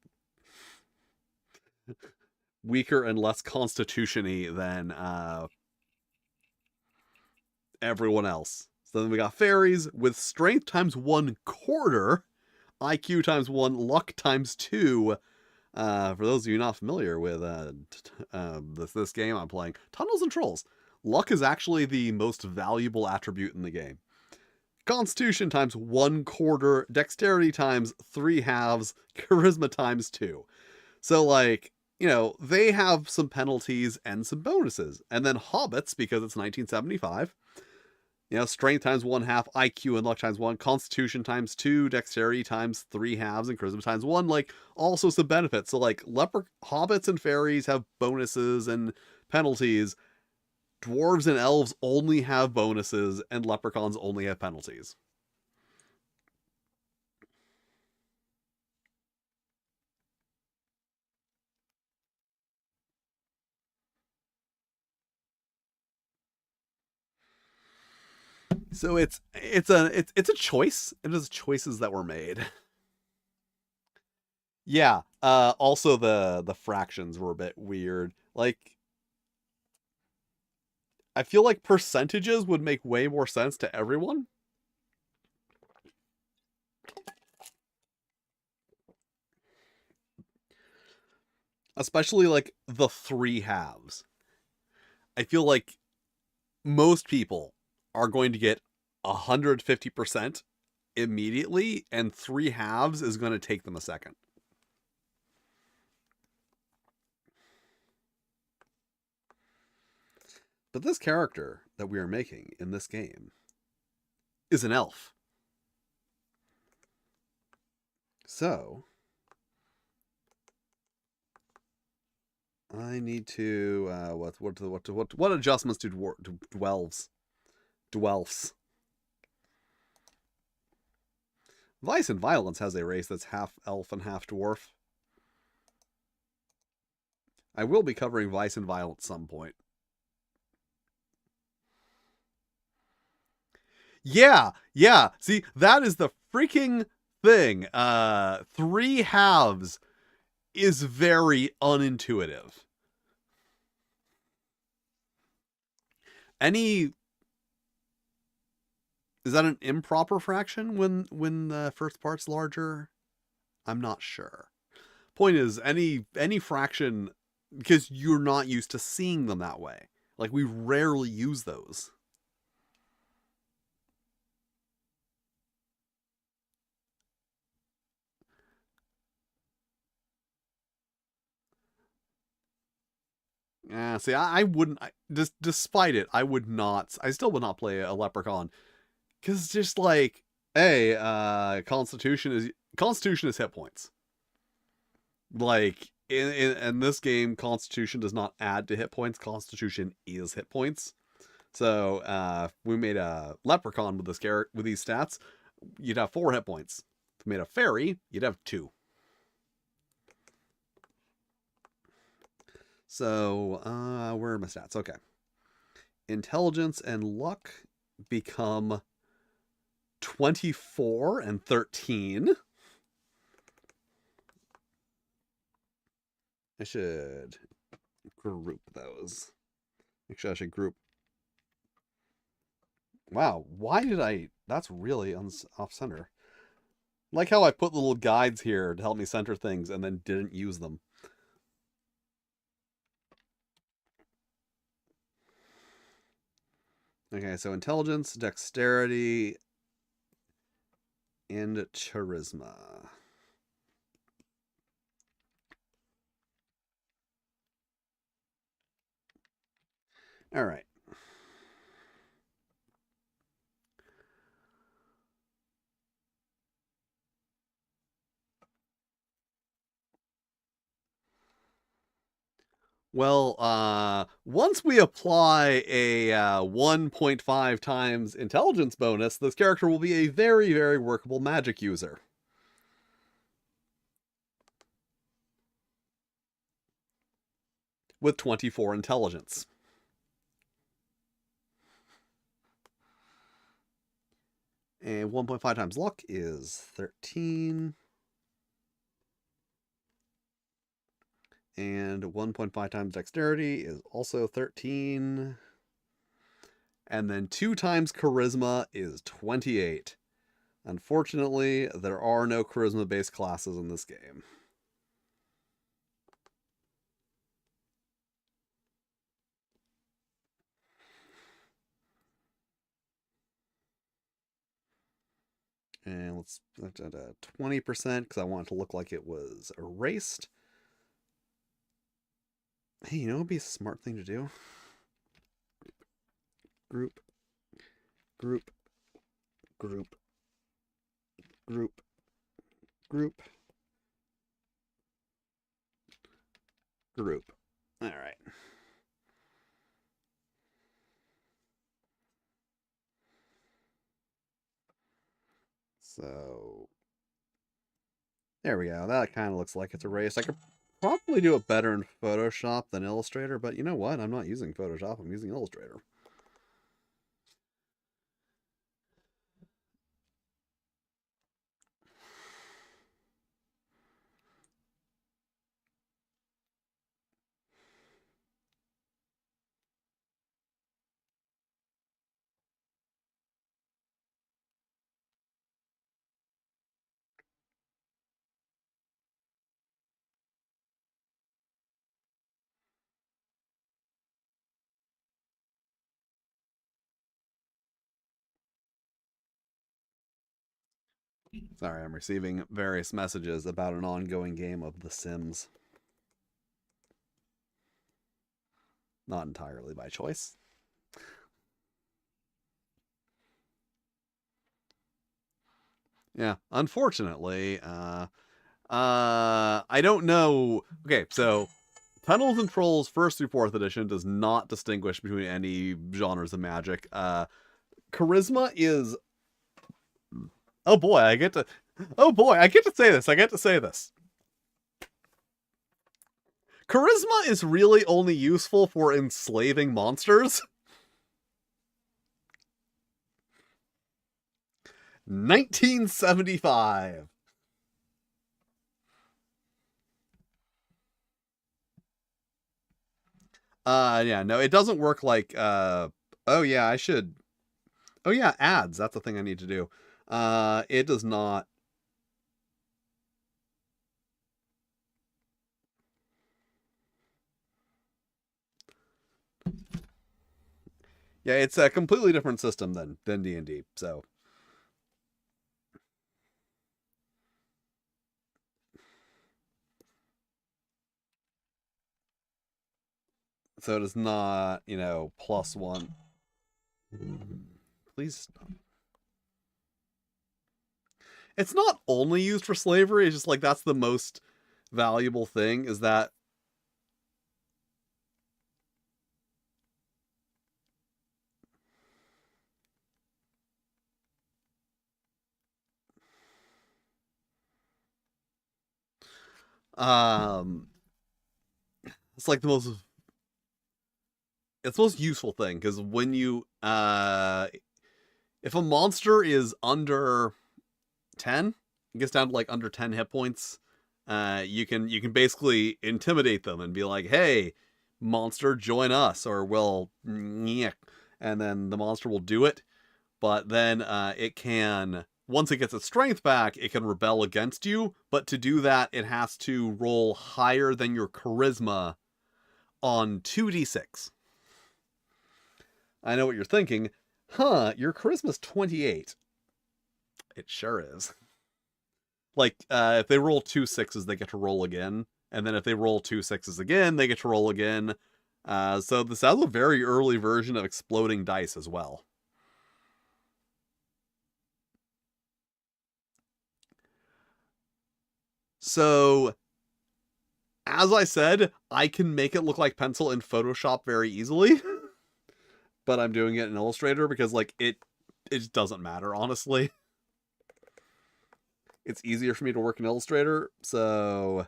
weaker and less constitution-y than everyone else. So then we got fairies with strength times 1/4, IQ times 1, luck times 2. For those of you not familiar with this game I'm playing, Tunnels and Trolls, luck is actually the most valuable attribute in the game. Constitution times 1/4, dexterity times 3 halves, charisma times 2. So, like, you know, they have some penalties and some bonuses. And then hobbits, because it's 1975, you know, strength times 1/2, IQ and luck times 1, constitution times 2, dexterity times 3 halves, and charisma times 1. Like, also some benefits. So, like, hobbits and fairies have bonuses and penalties. dwarves and elves only have bonuses, and leprechauns only have penalties. So it's a choice. It is choices that were made. Yeah. Also the fractions were a bit weird. Like, I feel like percentages would make way more sense to everyone. Especially like the three halves. I feel like most people are going to get 150% immediately, and three halves is going to take them a second. But this character that we are making in this game is an elf. So I need to what adjustments do dwelves? Vice and Violence has a race that's half elf and half dwarf. I will be covering Vice and Violence some point. Yeah. See, that is the freaking thing. Three halves is very unintuitive. Is that an improper fraction when the first part's larger? I'm not sure. Point is, any fraction, because you're not used to seeing them that way. Like, we rarely use those. Yeah, see, I wouldn't. Despite it, I still would not play a leprechaun, because just like, hey, Constitution is hit points. Like in this game, Constitution does not add to hit points. Constitution is hit points. So we made a leprechaun with with these stats, you'd have 4 hit points. If we made a fairy, you'd have 2. So where are my stats? Okay. Intelligence and luck become 24 and 13. I should group those. Actually, I should group. Wow, why did I... That's really off center. Like how I put little guides here to help me center things and then didn't use them. Okay, so intelligence, dexterity, and charisma. All right. Well, once we apply a 1.5 times intelligence bonus, this character will be a very, very workable magic user. With 24 intelligence. And 1.5 times luck is 13. And 1.5 times dexterity is also 13. And then 2 times charisma is 28. Unfortunately, there are no charisma-based classes in this game. And let's put it at 20% because I want it to look like it was erased. Hey, you know what would be a smart thing to do? Group, group, group, group, group, group. All right. So there we go. That kind of looks like it's erased. I could probably do it better in Photoshop than Illustrator, but you know what? I'm not using Photoshop. I'm using Illustrator. Sorry, I'm receiving various messages about an ongoing game of The Sims. Not entirely by choice. Yeah, unfortunately, I don't know. Okay, so Tunnels and Trolls First through Fourth Edition does not distinguish between any genres of Magic. Charisma is. Oh boy, I get to. Oh boy, I get to say this. I get to say this. Charisma is really only useful for enslaving monsters. 1975. Yeah, no, it doesn't work like oh yeah, I should. Oh yeah, ads. That's the thing I need to do. It does not. Yeah, it's a completely different system than D&D. So it is not, +1. Please stop. It's not only used for slavery, it's just like that's the most valuable thing is that um it's like the most useful thing because when you if a monster is under 10, it gets down to like under 10 hit points, you can basically intimidate them and be like, hey, monster, join us, or we'll, and then the monster will do it. But then it can, once it gets its strength back, it can rebel against you. But to do that, it has to roll higher than your charisma on 2d6. I know what you're thinking. Your charisma's 28. It sure is. Like, if they roll 2 6s, they get to roll again. And then if they roll 2 6s again, they get to roll again. So this has a very early version of exploding dice as well. So, as I said, I can make it look like pencil in Photoshop very easily. But I'm doing it in Illustrator because, like, it just doesn't matter, honestly. It's easier for me to work in Illustrator, so...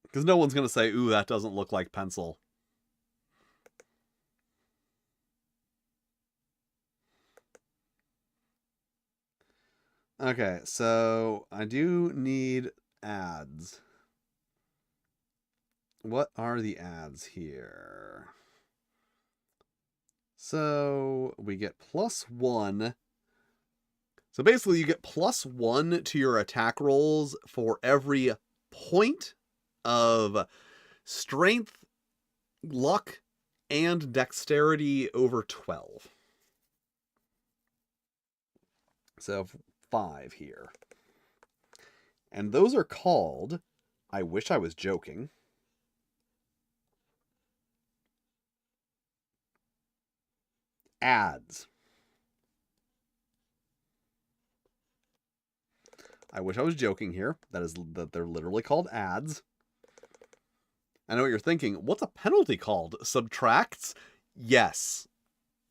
Because no one's going to say, ooh, that doesn't look like pencil. Okay, so I do need ads. What are the ads here? So we get +1. So basically you get +1 to your attack rolls for every point of strength, luck, and dexterity over 12. So 5 here. And those are called, I wish I was joking, ads. I wish I was joking here. That they're literally called ads. I know what you're thinking. What's a penalty called? Subtracts? Yes.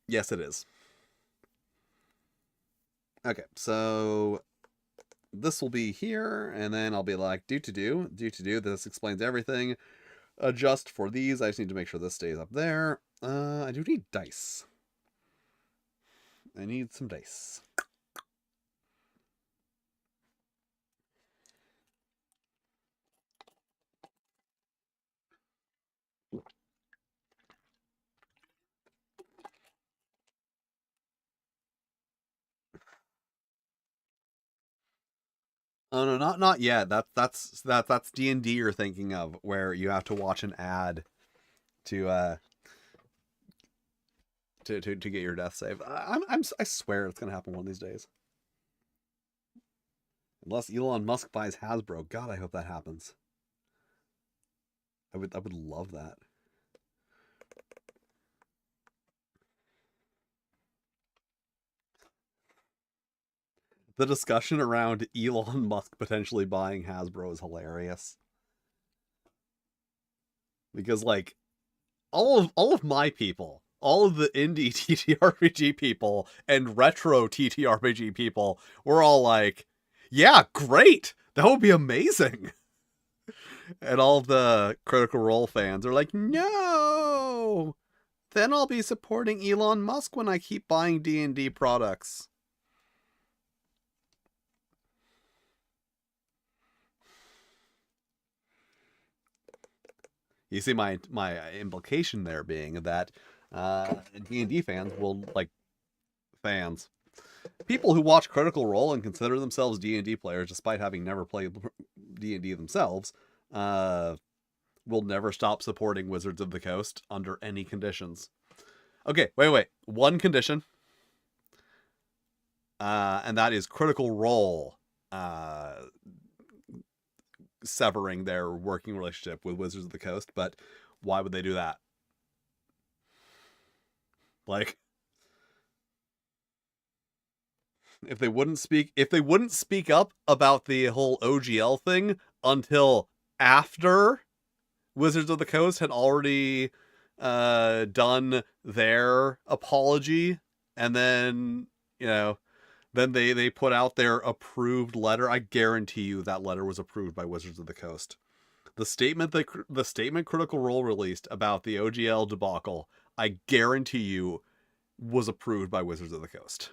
Yes, it is. Okay, so this will be here, and then I'll be like, do to do. This explains everything. Adjust for these. I just need to make sure this stays up there. I do need dice. I need some dice. Oh no, not yet. That's D&D you're thinking of, where you have to watch an ad to get your death save. I swear it's gonna happen one of these days. Unless Elon Musk buys Hasbro. God, I hope that happens. I would love that. The discussion around Elon Musk potentially buying Hasbro is hilarious. Because like all of my people, all of the indie TTRPG people and retro TTRPG people were all like, yeah, great. That would be amazing. And all of the Critical Role fans are like, no. Then I'll be supporting Elon Musk when I keep buying D&D products. You see my implication there being that D&D fans will, like, fans, people who watch Critical Role and consider themselves D&D players despite having never played D&D themselves, will never stop supporting Wizards of the Coast under any conditions. Okay, wait. One condition. And that is Critical Role severing their working relationship with Wizards of the Coast. But why would they do that? Like, if they wouldn't speak up about the whole OGL thing until after Wizards of the Coast had already done their apology, and then, you know, then they put out their approved letter. I guarantee you that letter was approved by Wizards of the Coast. The statement Critical Role released about the OGL debacle, I guarantee you, was approved by Wizards of the Coast.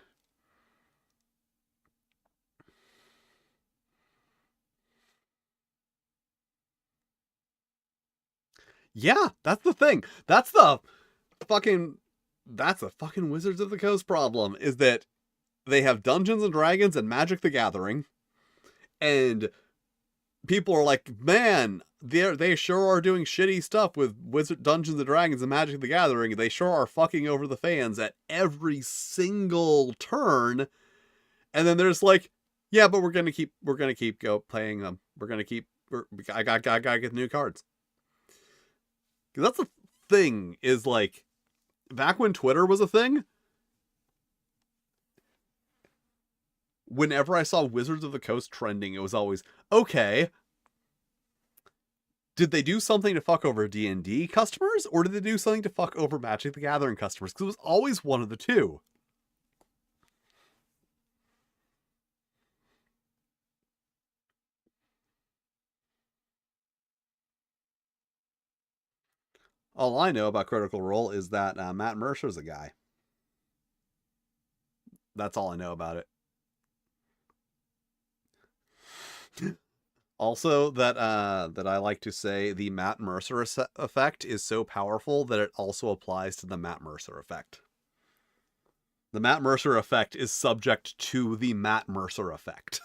Yeah, that's the thing. That's the fucking Wizards of the Coast problem, is that they have Dungeons and Dragons and Magic the Gathering, and people are like, man, they sure are doing shitty stuff with Dungeons and Dragons and Magic the Gathering. They sure are fucking over the fans at every single turn. And then there's like, yeah, but we're gonna keep playing them. I gotta get new cards. Because that's the thing, is like, back when Twitter was a thing, whenever I saw Wizards of the Coast trending, it was always, okay, did they do something to fuck over D&D customers, or did they do something to fuck over Magic the Gathering customers? Because it was always one of the two. All I know about Critical Role is that Matt Mercer's a guy. That's all I know about it. Also, that I like to say, the Matt Mercer effect is so powerful that it also applies to the Matt Mercer effect. The Matt Mercer effect is subject to the Matt Mercer effect.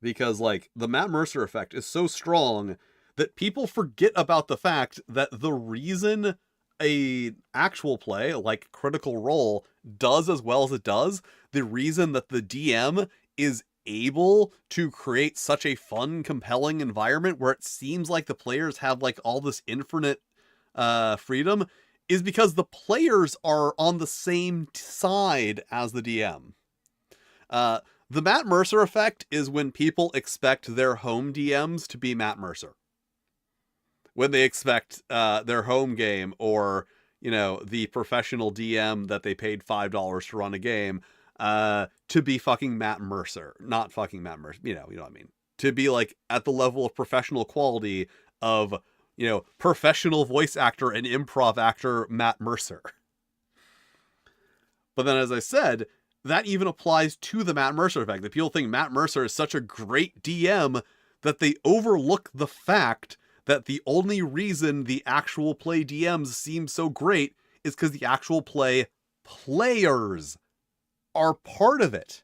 Because, like, the Matt Mercer effect is so strong that people forget about the fact that the reason a actual play like Critical Role does as well as it does, the reason that the DM is able to create such a fun, compelling environment where it seems like the players have like all this infinite freedom, is because the players are on the same side as the DM. The Matt Mercer effect is when people expect their home DMs to be Matt Mercer. When they expect their home game, or, the professional DM that they paid $5 to run a game, to be fucking Matt Mercer. Not fucking Matt Mercer, you know what I mean. To be like at the level of professional quality of, professional voice actor and improv actor Matt Mercer. But then, as I said, that even applies to the Matt Mercer effect. That people think Matt Mercer is such a great DM that they overlook the fact that the only reason the actual play DMs seem so great is because the actual play players are part of it.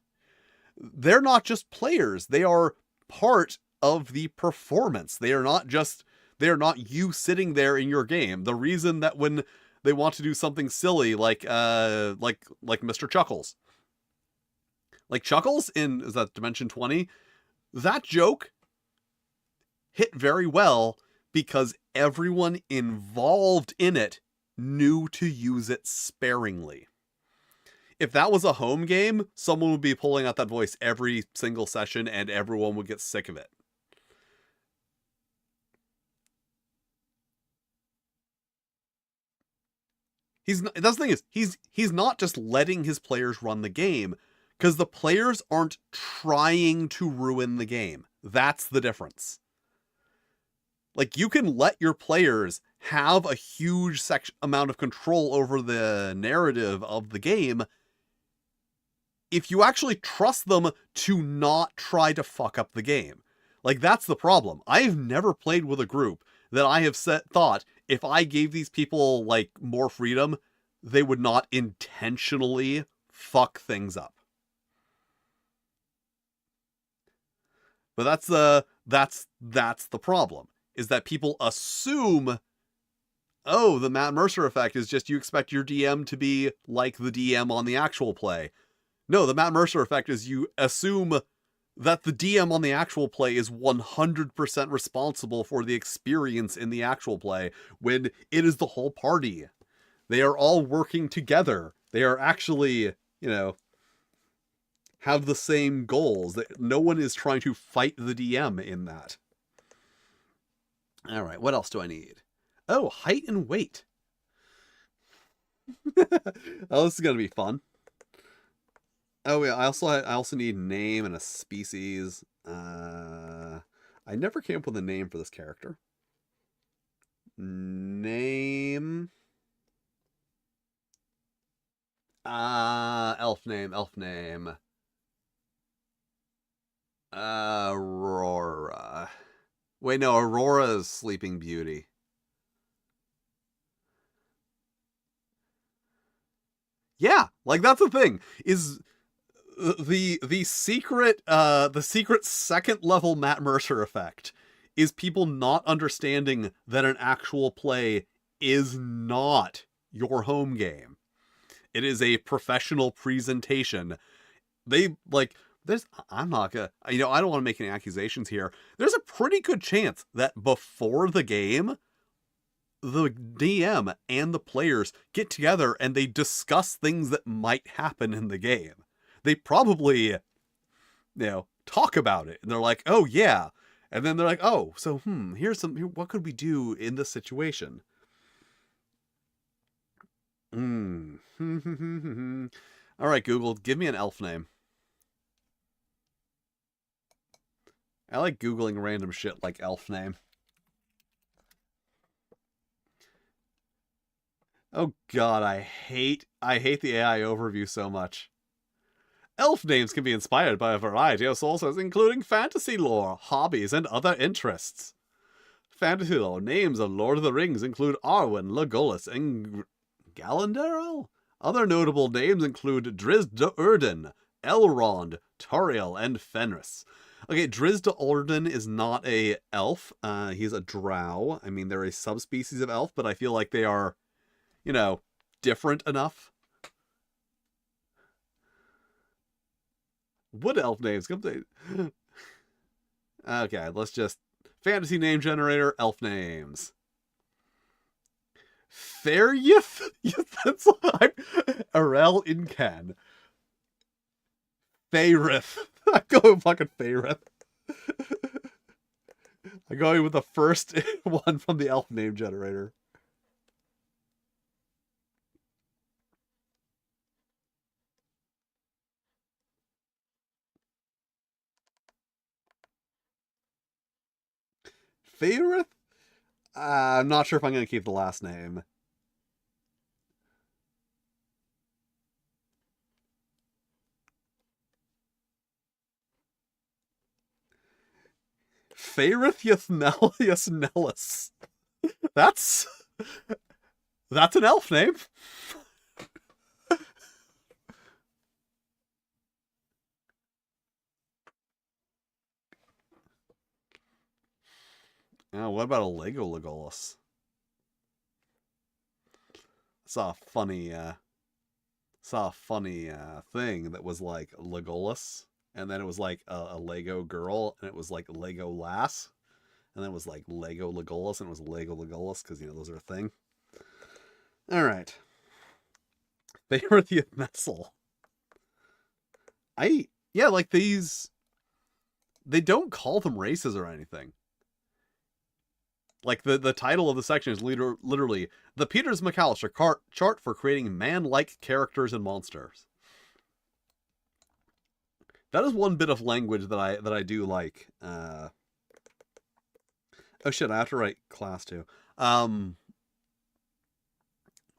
They're not just players. They are part of the performance. They are not you sitting there in your game. The reason that when they want to do something silly like Mr. Chuckles. Like Chuckles in, is that Dimension 20? That joke hit very well because everyone involved in it knew to use it sparingly. If that was a home game, someone would be pulling out that voice every single session and everyone would get sick of it. That's the thing is, he's not just letting his players run the game, because the players aren't trying to ruin the game. That's the difference. Like, you can let your players have a huge amount of control over the narrative of the game if you actually trust them to not try to fuck up the game. Like, that's the problem. I have never played with a group that I have thought, if I gave these people, like, more freedom, they would not intentionally fuck things up. But that's the problem, is that people assume, oh, the Matt Mercer effect is just you expect your DM to be like the DM on the actual play. No, the Matt Mercer effect is you assume that the DM on the actual play is 100% responsible for the experience in the actual play, when it is the whole party. They are all working together. They are actually, have the same goals. No one is trying to fight the DM in that. All right, what else do I need? Oh, height and weight. Oh, this is going to be fun. Oh yeah, I also need name and a species. I never came up with a name for this character. Name. Elf name. Aurora. Wait, no, Aurora is Sleeping Beauty. Yeah, like that's the thing, is the secret second level Matt Mercer effect is people not understanding that an actual play is not your home game. It is a professional presentation. I'm not gonna, I don't want to make any accusations here. There's a pretty good chance that before the game, the DM and the players get together and they discuss things that might happen in the game. They probably, talk about it. And they're like, oh yeah. And then they're like, oh, so, what could we do in this situation? All right, Google, give me an elf name. I like Googling random shit like elf name. Oh god, I hate the AI overview so much. Elf names can be inspired by a variety of sources, including fantasy lore, hobbies, and other interests. Fantasy lore names of Lord of the Rings include Arwen, Legolas, and Galandrel. Other notable names include Drizzt Do'Urden, Elrond, Tauriel, and Fenris. Okay, Drizzt Do'Urden is not a elf. He's a drow. I mean, they're a subspecies of elf, but I feel like they are, different enough. Wood elf names. Okay, let's just fantasy name generator, elf names. Faryth? That's like Arel Incan. Faerith. I'm going with fucking Faerith. I'm going with the first one from the elf name generator. Favorith? I'm not sure if I'm going to keep the last name. Fairith Yasnellis. That's an elf name. What about a Lego Legolas? Saw a funny thing that was like Legolas, and then it was like a Lego girl, and it was like Lego Lass, and then it was like Lego Legolas, and it was Lego Legolas because those are a thing. All right, Favorith Messel. Like these. They don't call them races or anything. Like the title of the section is literally the Peters McAllister chart for creating man-like characters and monsters. That is one bit of language that I do like. Oh shit, I have to write class too. One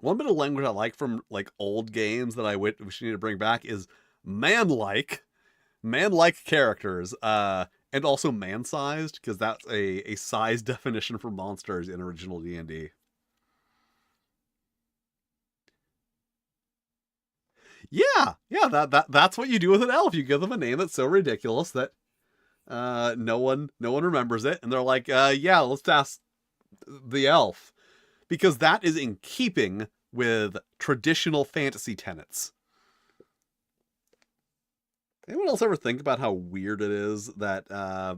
bit of language I like from like old games that I wish we need to bring back is man-like characters. And also man-sized, because that's a size definition for monsters in original D&D. Yeah, that's what you do with an elf. You give them a name that's so ridiculous that no one remembers it, and they're like, yeah, let's ask the elf, because that is in keeping with traditional fantasy tenets. Anyone else ever think about how weird it is that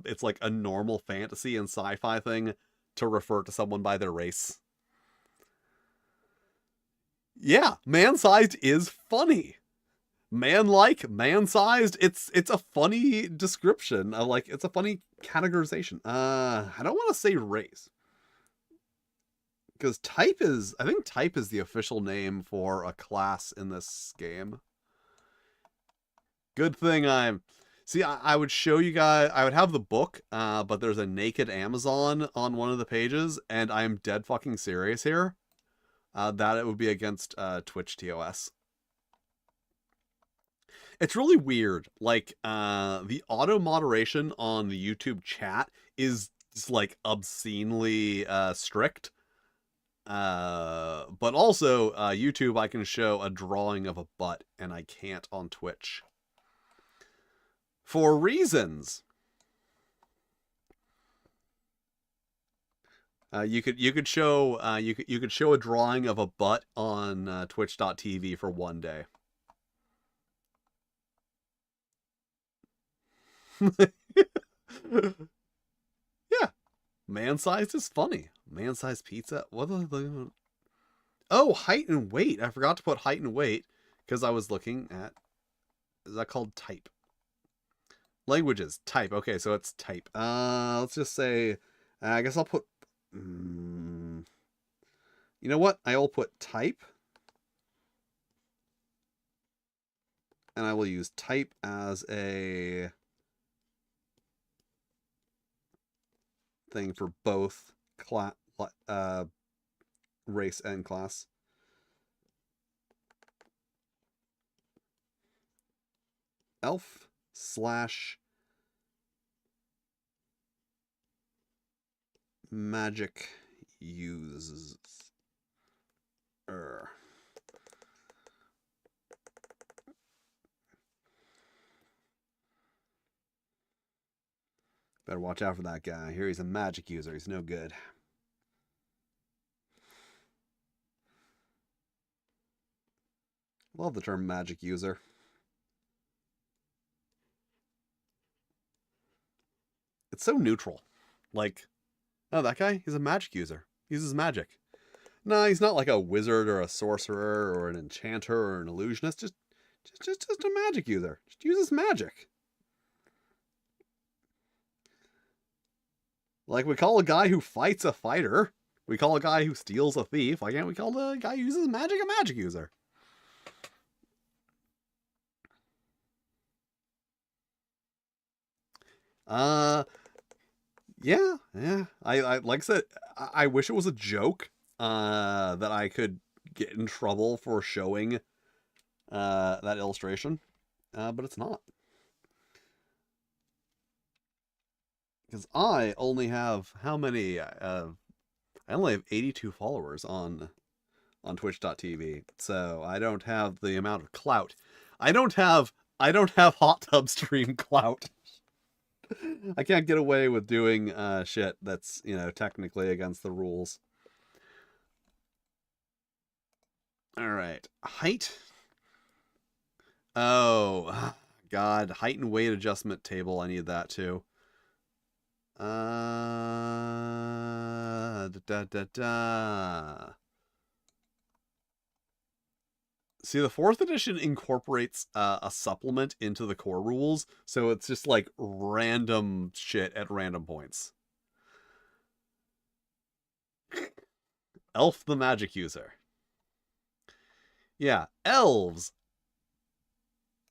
it's like a normal fantasy and sci-fi thing to refer to someone by their race? Yeah, man-sized is funny. Man-like, man-sized, it's a funny description. It's a funny categorization. I don't want to say race. Because I think type is the official name for a class in this game. Good thing I would show you guys, I would have the book, but there's a naked Amazon on one of the pages, and I'm dead fucking serious here, that it would be against Twitch TOS. It's really weird. Like, the auto moderation on the YouTube chat is just like obscenely strict. But also, YouTube, I can show a drawing of a butt, and I can't on Twitch. For reasons. You could show a drawing of a butt on Twitch.tv for one day. Yeah, man-sized is funny. Man-sized pizza. What the? Oh, height and weight. I forgot to put height and weight because I was looking at. Is that called type? Languages, type. Okay, so it's type. Let's just say, I guess I'll put, you know what? I'll put type. And I will use type as a thing for both race and class. Elf / magic uses. Better watch out for that guy. Here he's a magic user. He's no good. Love the term magic user. It's so neutral. Like, oh, that guy? He's a magic user. He uses magic. No, he's not like a wizard or a sorcerer or an enchanter or an illusionist. Just a magic user. Just uses magic. Like, we call a guy who fights a fighter. We call a guy who steals a thief. Why can't we call the guy who uses magic a magic user? Yeah, yeah. I like I said, I wish it was a joke that I could get in trouble for showing that illustration, but it's not. Because I only have how many? I only have 82 followers on Twitch.tv, so I don't have the amount of clout. I don't have hot tub stream clout. I can't get away with doing shit that's technically against the rules. All right, height. Oh God, height and weight adjustment table. I need that too. Da, da, da. See, the fourth edition incorporates a supplement into the core rules, so it's just like random shit at random points. Elf the magic user. Yeah, elves.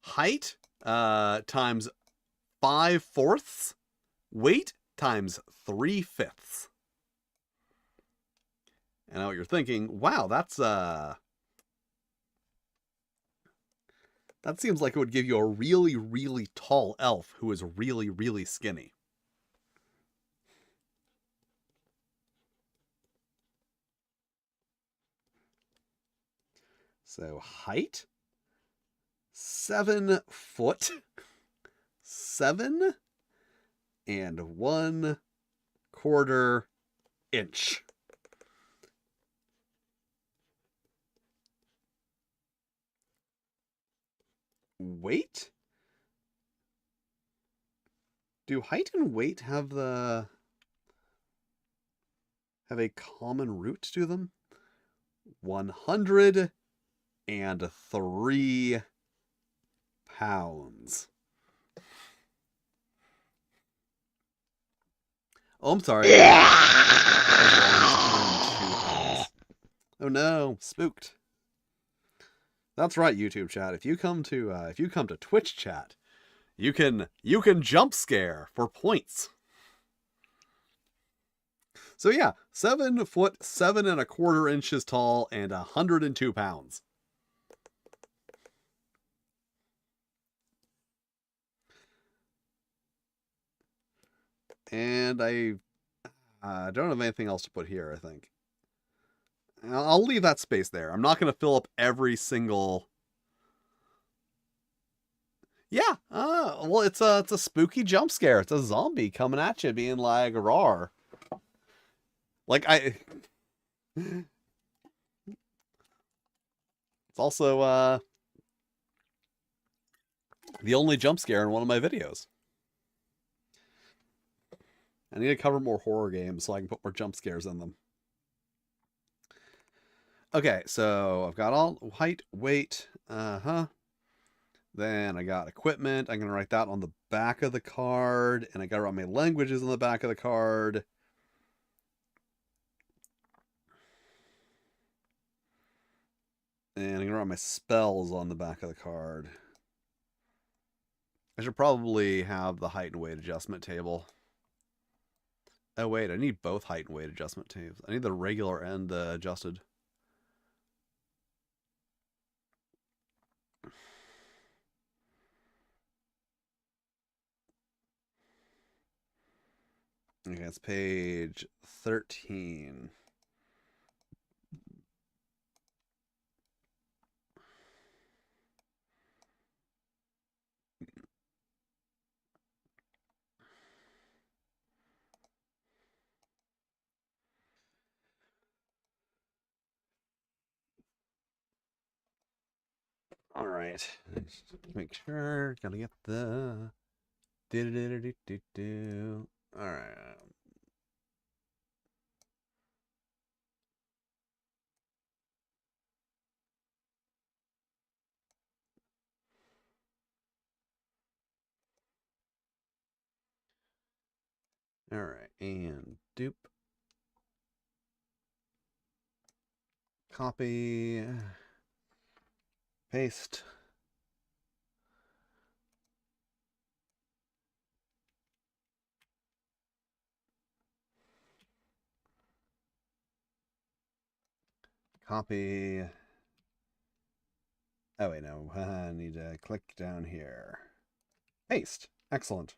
Height times 5/4. Weight times 3/5. And I know what you're thinking. Wow, that seems like it would give you a really, really tall elf who is really, really skinny. So height, 7 foot, 7 and 1/4 inch. Weight? Do height and weight have a common root to them? 103 pounds. Oh, I'm sorry. Oh no, spooked. That's right, YouTube chat. If you come to Twitch chat, you can jump scare for points. So yeah, 7 foot 7 1/4 inches tall and 102 pounds. And I don't have anything else to put here, I think. I'll leave that space there. I'm not going to fill up every single. Yeah, well, it's a spooky jump scare. It's a zombie coming at you, being like "rawr." Like it's also the only jump scare in one of my videos. I need to cover more horror games so I can put more jump scares in them. Okay, so I've got all height, weight, Then I got equipment. I'm going to write that on the back of the card. And I got to write my languages on the back of the card. And I'm going to write my spells on the back of the card. I should probably have the height and weight adjustment table. Oh, wait. I need both height and weight adjustment tables. I need the regular and the adjusted. Okay, it's page 13. All right. Make sure. Gotta get the. All right. All right. And dupe. Copy. Paste. Copy. Oh, wait, no. I need to click down here. Paste. Excellent.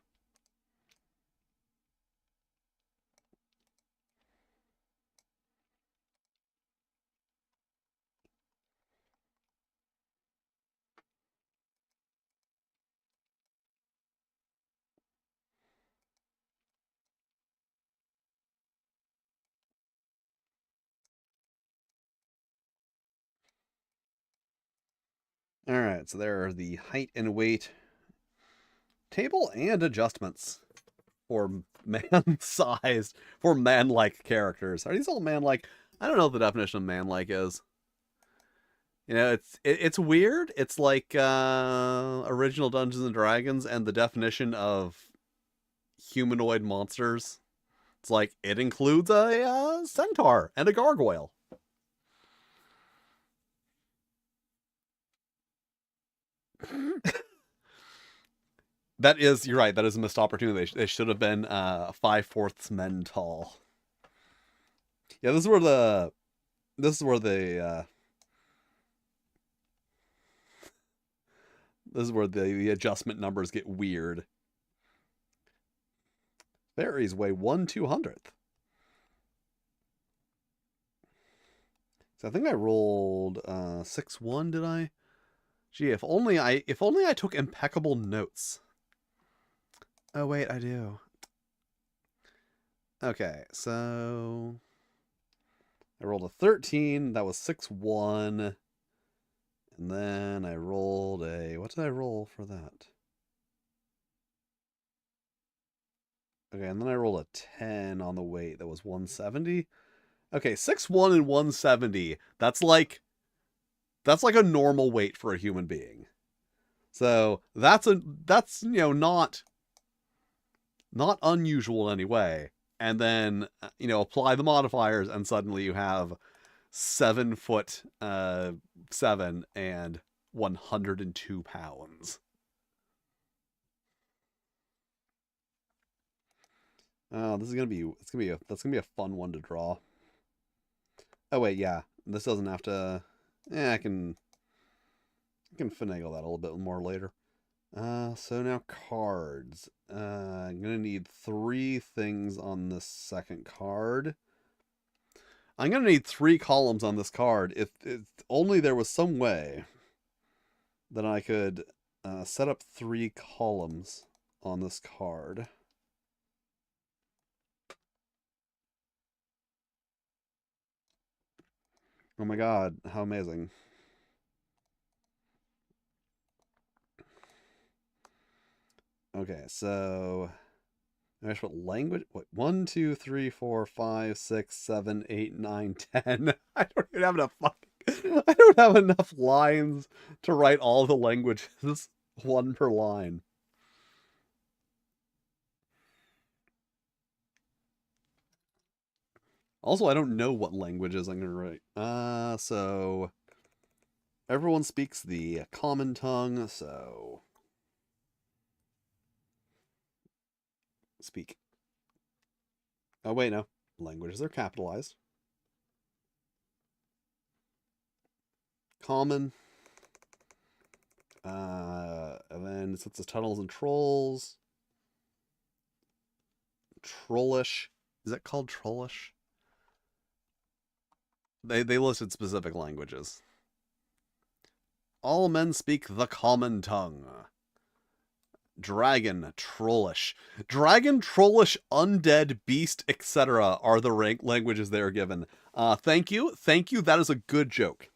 All right, so there are the height and weight table and adjustments for man-sized, for man-like characters. Are these all man-like? I don't know what the definition of man-like is. You know, it's weird. It's like original Dungeons and Dragons and the definition of humanoid monsters. It's like it includes a centaur and a gargoyle. That is, you're right. That is a missed opportunity. They should have been 5/4 men tall. Yeah, this is where the this is where the adjustment numbers get weird. Fairies weigh 1/200th. So I think I rolled 6-1. Did I? Gee, if only I took impeccable notes. Oh wait, I do. Okay, so I rolled a 13. That was 6-1. And then I rolled a... What did I roll for that? Okay, and then I rolled a 10 on the weight. That was 170. Okay, 6'1" and 170. That's like a normal weight for a human being. So that's not unusual in any way. And then apply the modifiers, and suddenly you have 7'7" and 102 pounds. Oh, that's gonna be a fun one to draw. Oh wait, yeah, this doesn't have to. I can finagle that a little bit more later. So now cards. I'm gonna need 3 things on this second card. I'm gonna need 3 columns on this card. If only there was some way that I could set up 3 columns on this card. Oh my god, how amazing. Okay, so I should put language. What? 1, 2, 3, 4, 5, 6, 7, 8, 9, 10. I don't even have enough I don't have enough lines to write all the languages, one per line. Also, I don't know what languages I'm gonna write. So everyone speaks the common tongue, so speak. Oh wait, no. Languages are capitalized. Common. And then since it's tunnels and trolls. Trollish. Is that called Trollish? They listed specific languages. All men speak the common tongue. Dragon, Trollish. Dragon, Trollish, Undead, Beast, etc. are the languages they are given. Thank you. Thank you. That is a good joke.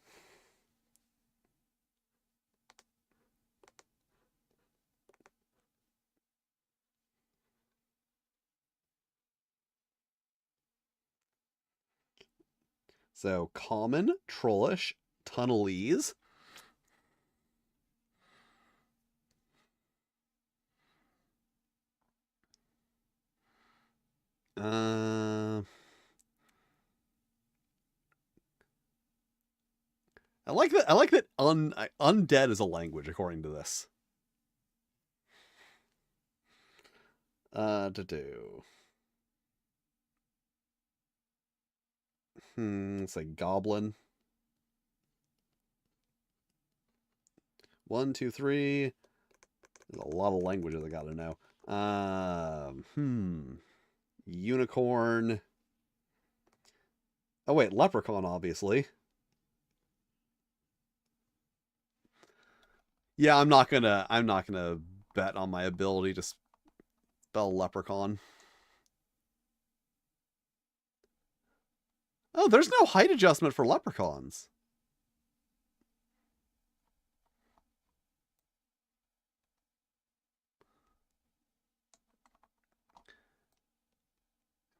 So, common, Trollish, Tunnelese. I like that undead is a language according to this. To do. Let's say goblin. 1, 2, 3. There's a lot of languages I gotta know. Unicorn. Oh wait, leprechaun, obviously. Yeah, I'm not gonna bet on my ability to spell leprechaun. Oh, there's no height adjustment for leprechauns.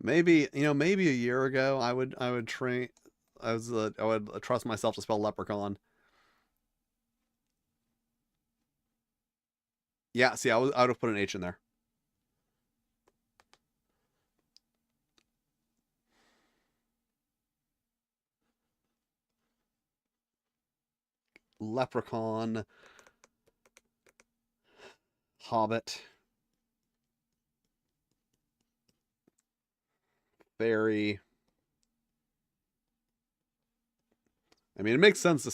Maybe, maybe a year ago I would train I would trust myself to spell leprechaun. Yeah, see, I would have put an H in there. Leprechaun, Hobbit, Fairy. I mean, it makes sense to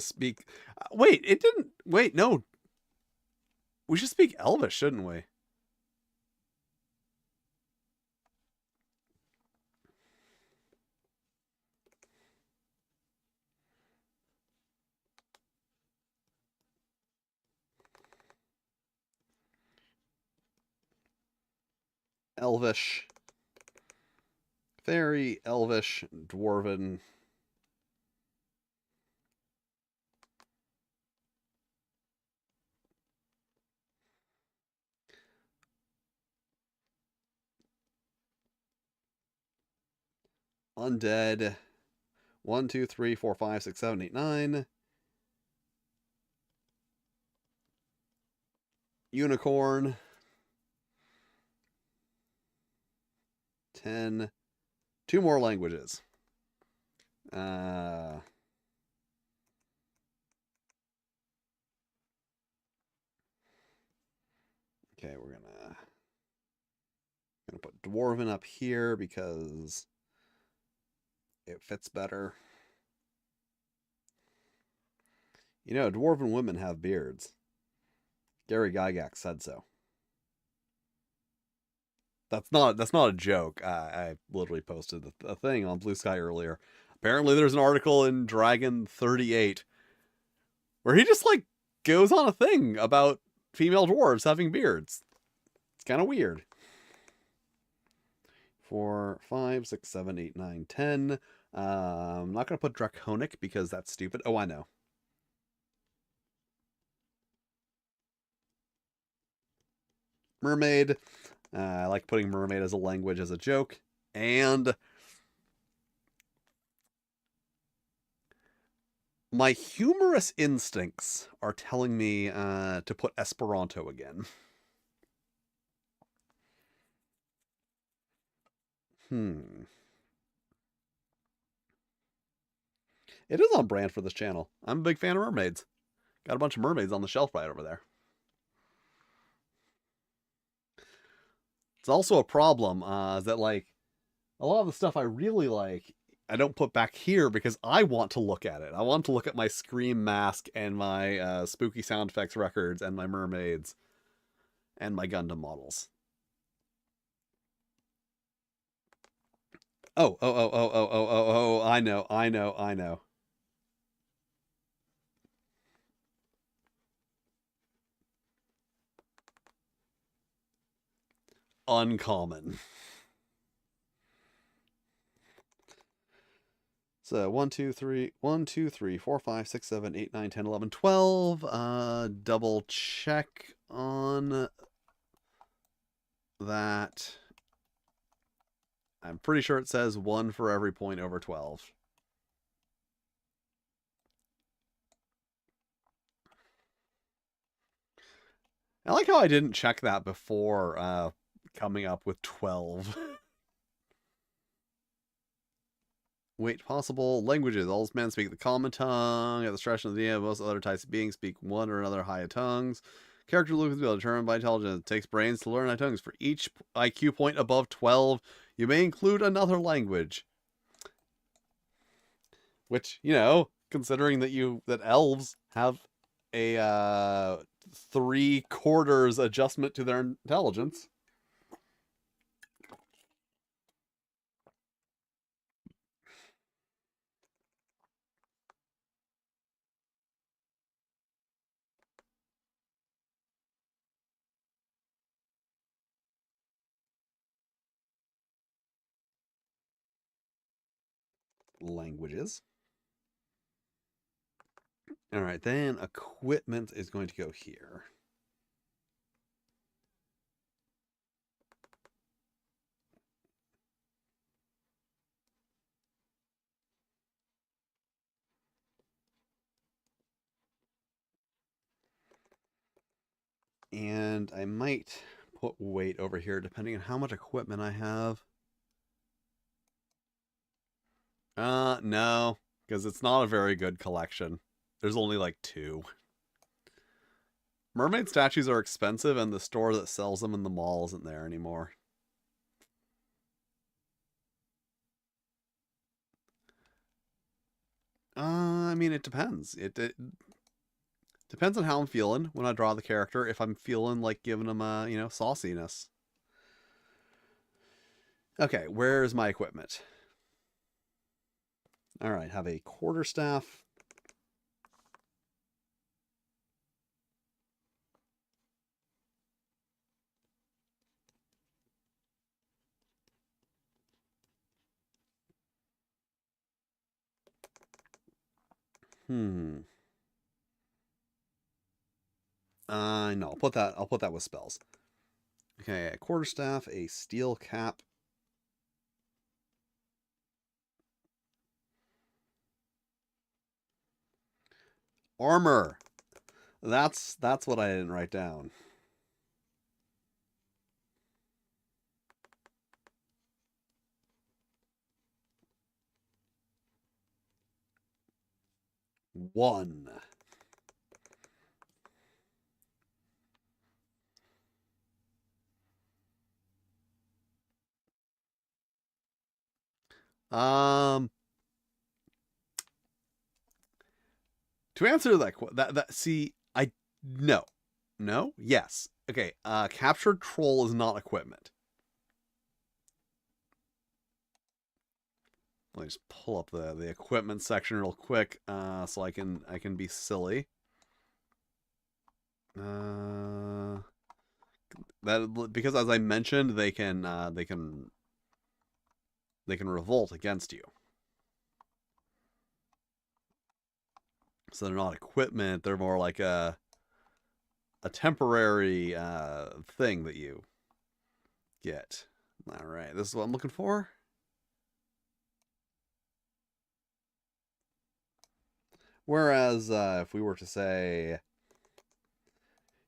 speak. Wait, it didn't. Wait, no. We should speak Elvish, shouldn't we? Elvish, Fairy, Elvish, Dwarven. Undead. 1, 2, 3, 4, 5, 6, 7, 8, 9. Unicorn. 10. 2 more languages. Okay, we're gonna put Dwarven up here because it fits better. Dwarven women have beards. Gary Gygax said so. That's not a joke. I literally posted a thing on Blue Sky earlier. Apparently, there's an article in Dragon 38 where he just goes on a thing about female dwarves having beards. It's kind of weird. 4, 5, 6, 7, 8, 9, 10. I'm not gonna put Draconic because that's stupid. Oh, I know. Mermaid. I like putting mermaid as a language as a joke. And my humorous instincts are telling me to put Esperanto again. It is on brand for this channel. I'm a big fan of mermaids. Got a bunch of mermaids on the shelf right over there. It's also a problem that a lot of the stuff I really like, I don't put back here because I want to look at it. I want to look at my Scream mask and my spooky sound effects records and my mermaids and my Gundam models. Oh, I know. Uncommon. So 1, 2, 3, 4, 5, 6, 7, 8, 9, 10, 11, 12. Double check on that. I'm pretty sure it says 1 for every point over 12. I like how I didn't check that before coming up with 12. Wait, possible languages. All men speak the common tongue. At the stretch of the end, most other types of beings speak one or another high tongues. Character look will determined by intelligence. It takes brains to learn high tongues. For each IQ point above 12, you may include another language. Which, considering that elves have a 3/4 adjustment to their intelligence. Languages. All right, then equipment is going to go here. And I might put weight over here depending on how much equipment I have. No, because it's not a very good collection. There's only like 2. Mermaid statues are expensive, and the store that sells them in the mall isn't there anymore. I mean, it depends. It depends on how I'm feeling when I draw the character. If I'm feeling like giving him a, sauciness. Okay, where's my equipment? All right, have a quarterstaff. No, I'll put that with spells. Okay, a quarterstaff, a steel cap. Armor. That's what I didn't write down. One. To answer that see, no, yes. Okay, captured troll is not equipment. Let me just pull up the equipment section real quick, so I can be silly. That because as I mentioned, they can revolt against you. So they're not equipment; they're more like a temporary thing that you get. All right, this is what I'm looking for. Whereas if we were to say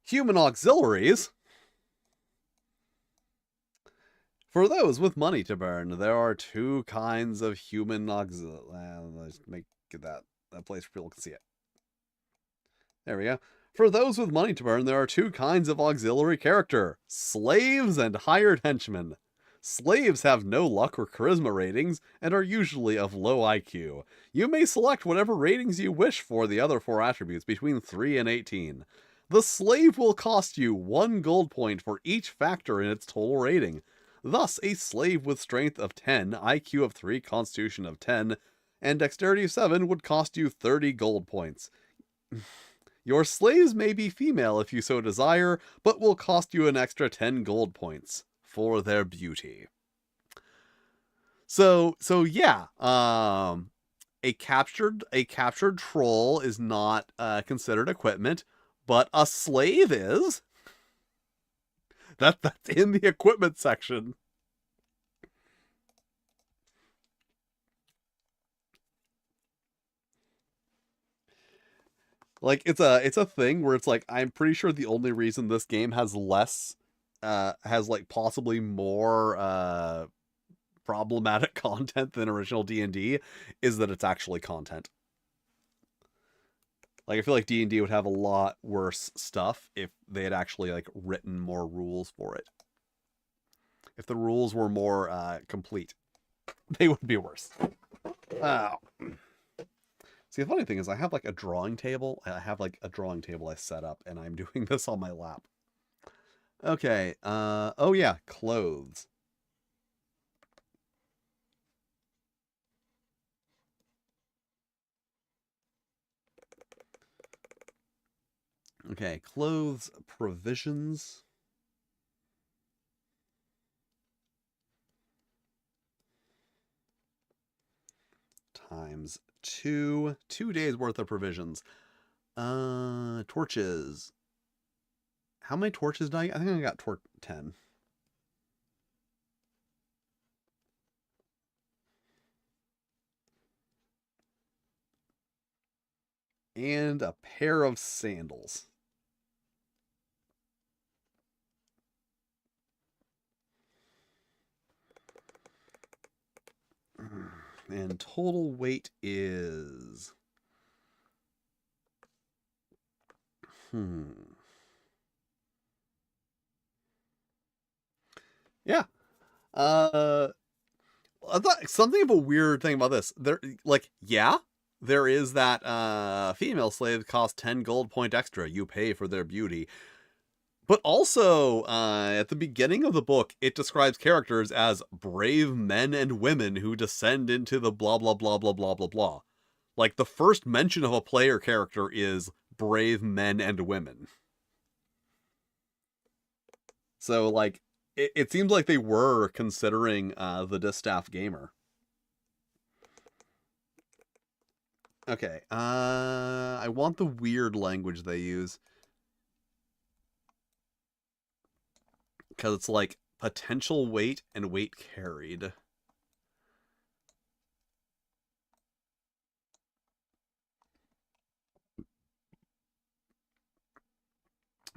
human auxiliaries, for those with money to burn, there are 2 kinds of human auxiliaries. Let's make that place where people can see it. There we go. For those with money to burn, there are 2 kinds of auxiliary character: slaves and hired henchmen. Slaves have no luck or charisma ratings and are usually of low IQ. You may select whatever ratings you wish for the other 4 attributes between 3 and 18. The slave will cost you 1 gold point for each factor in its total rating. Thus, a slave with strength of 10, IQ of 3, constitution of 10, and dexterity of 7 would cost you 30 gold points. Your slaves may be female if you so desire, but will cost you an extra 10 gold points for their beauty. So yeah, a captured troll is not considered equipment, but a slave is. That's in the equipment section. Like it's a thing where it's like I'm pretty sure the only reason this game has less has like possibly more problematic content than original D&D is that it's actually content. Like I feel like D&D would have a lot worse stuff if they had actually like written more rules for it. If the rules were more complete, they would be worse. Oh. See, the funny thing is I have like a drawing table. I have like a drawing table I set up, and I'm doing this on my lap. Okay, oh yeah, clothes. Okay, clothes, provisions. Times 2. 2 days worth of provisions. Torches. How many torches did I get? I think I got 10. And a pair of sandals. And total weight is... Yeah. I thought something of a weird thing about this. There is that female slave cost 10 gold point extra. You pay for their beauty. But also, at the beginning of the book, it describes characters as brave men and women who descend into the blah, blah, blah, blah, blah, blah, blah. Like, the first mention of a player character is brave men and women. So, like, it seems like they were considering the Distaff gamer. Okay, I want the weird language they use. Because it's like potential weight and weight carried.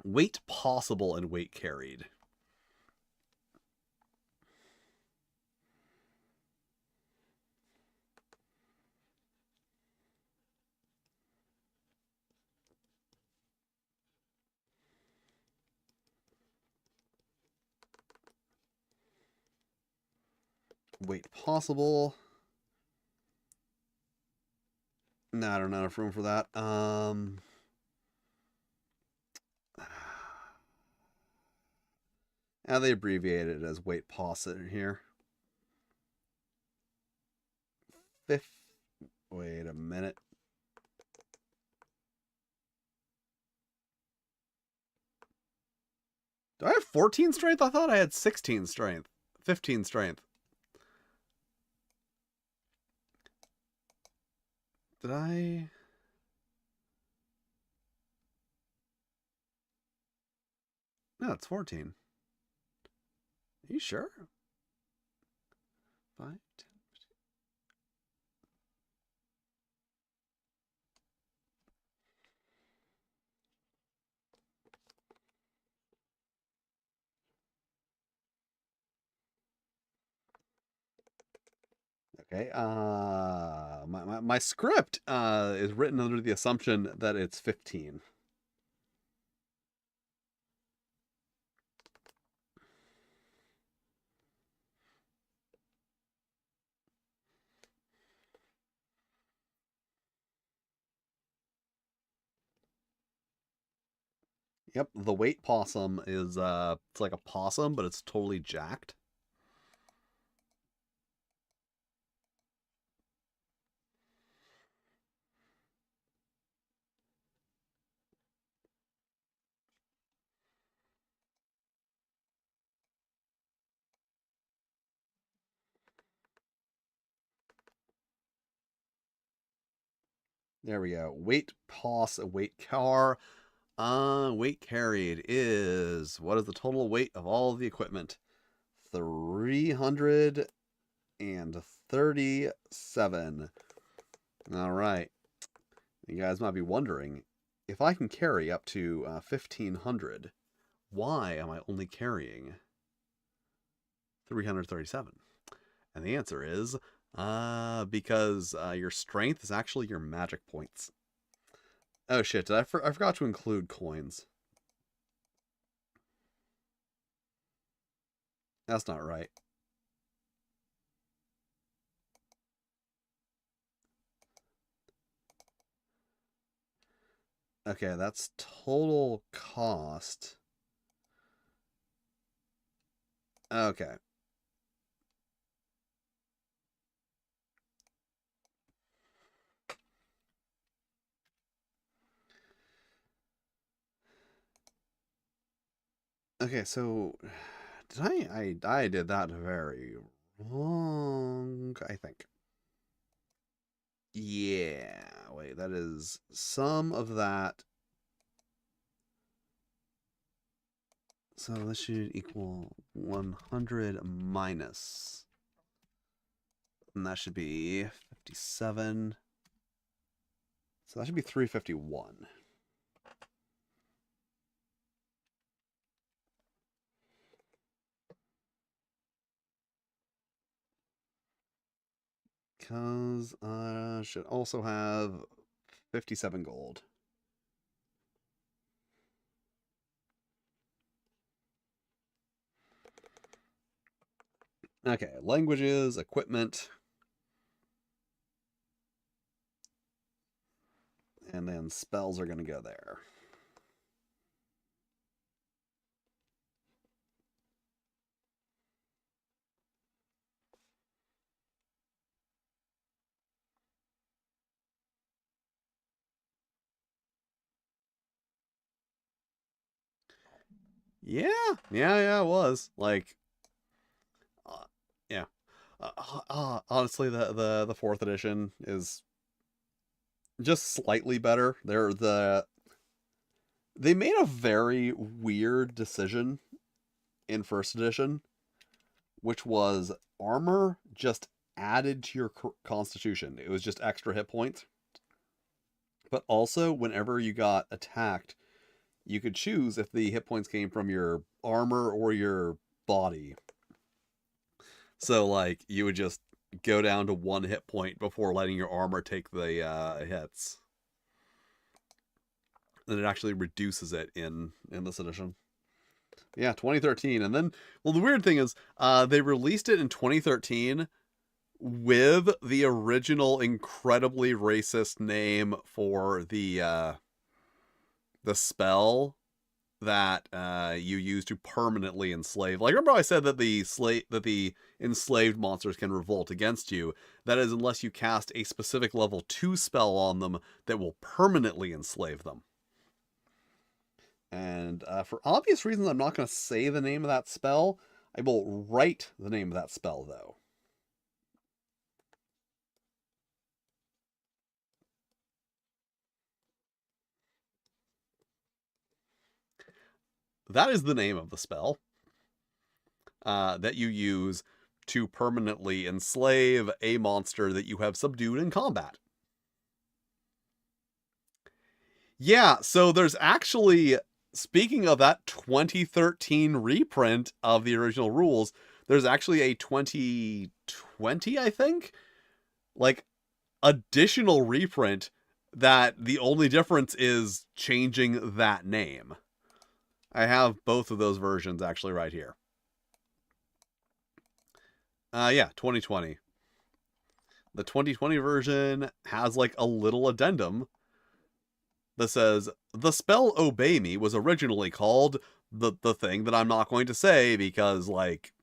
Weight possible and weight carried. Weight possible. No, I don't have enough room for that. Now they abbreviated it as weight possible here. Wait a minute. Do I have 14 strength? I thought I had 16 strength. 15 strength. Did I... No, it's 14. Are you sure? 5, 10. Okay, my script is written under the assumption that it's 15. Yep, the weight possum is it's like a possum, but it's totally jacked. There we go. Weight poss, weight car. Weight carried is, what is the total weight of all of the equipment? 337. All right. You guys might be wondering, if I can carry up to 1,500, why am I only carrying 337? And the answer is, because your strength is actually your magic points. Oh shit, I forgot to include coins. That's not right. Okay, that's total cost. Okay. Okay, so did I did that very wrong, I think. Yeah, wait, that is some of that. So this should equal 100 minus. And that should be 57. So that should be 351. Because I should also have 57 gold. Okay, languages, equipment. And then spells are going to go there. Yeah, it was. Like, yeah. Honestly, the fourth edition is just slightly better. They made a very weird decision in first edition, which was armor just added to your constitution. It was just extra hit points. But also, whenever you got attacked, you could choose if the hit points came from your armor or your body. So, like, you would just go down to 1 hit point before letting your armor take the hits. And it actually reduces it in this edition. Yeah, 2013. And then, well, the weird thing is, they released it in 2013 with the original incredibly racist name for the spell that you use to permanently enslave. Like, remember I said that the enslaved monsters can revolt against you. That is, unless you cast a specific level 2 spell on them that will permanently enslave them. And for obvious reasons, I'm not going to say the name of that spell. I will write the name of that spell, though. That is the name of the spell that you use to permanently enslave a monster that you have subdued in combat. Yeah, so there's actually, speaking of that 2013 reprint of the original rules, there's actually a 2020, I think, like, additional reprint that the only difference is changing that name. I have both of those versions actually right here. Yeah, 2020. The 2020 version has like a little addendum that says, the spell Obey Me was originally called the thing that I'm not going to say because, like,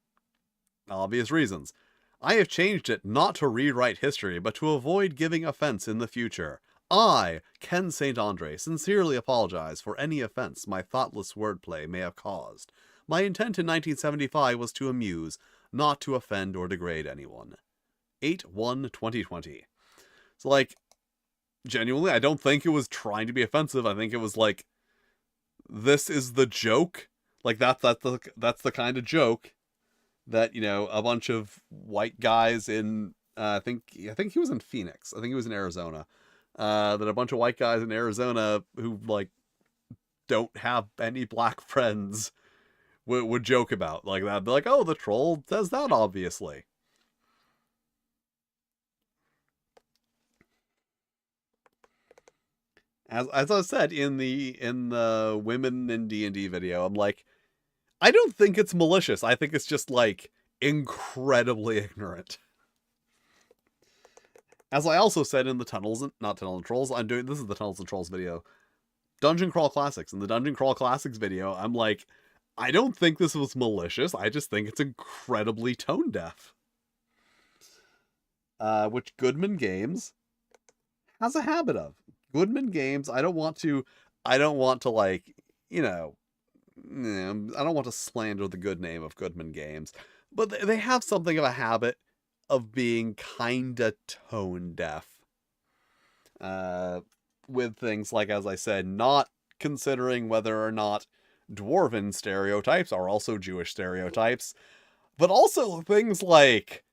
obvious reasons. I have changed it not to rewrite history, but to avoid giving offense in the future. I, Ken St. Andre, sincerely apologize for any offense my thoughtless wordplay may have caused. My intent in 1975 was to amuse, not to offend or degrade anyone. 8/1/2020. So, like, genuinely, I don't think it was trying to be offensive. I think it was like, this is the joke. Like, that's the kind of joke that, you know, a bunch of white guys in I think he was in Phoenix. I think he was in Arizona. That a bunch of white guys in Arizona who, like, don't have any black friends would joke about like that. Be like, oh, the troll says that, obviously. As I said in the women in D&D video, I'm like, I don't think it's malicious. I think it's just, like, incredibly ignorant. As I also said in the Tunnels, not Tunnels and Trolls, this is the Tunnels and Trolls video. Dungeon Crawl Classics. In the Dungeon Crawl Classics video, I'm like, I don't think this was malicious. I just think it's incredibly tone deaf. Which Goodman Games has a habit of. Goodman Games, I don't want to like, I don't want to slander the good name of Goodman Games, but they have something of a habit of being kinda tone deaf. With things like, as I said, not considering whether or not dwarven stereotypes are also Jewish stereotypes, but also things like,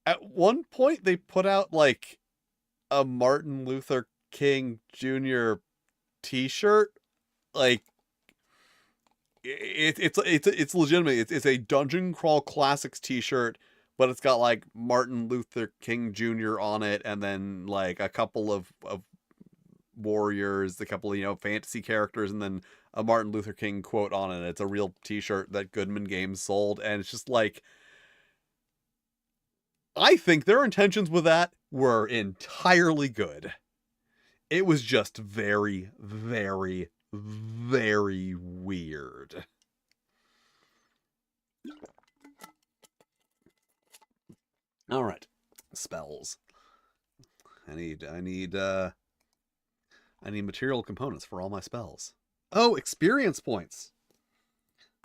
at one point they put out like a Martin Luther King Jr. t-shirt. Like, it's legitimate. It's a Dungeon Crawl Classics t-shirt, but it's got like Martin Luther King Jr. on it, and then like a couple of warriors, a couple of, fantasy characters, and then a Martin Luther King quote on it. It's a real t-shirt that Goodman Games sold, and it's just like, I think their intentions with that were entirely good. It was just very, very, very weird. All right, spells. I need material components for all my spells. Oh, experience points.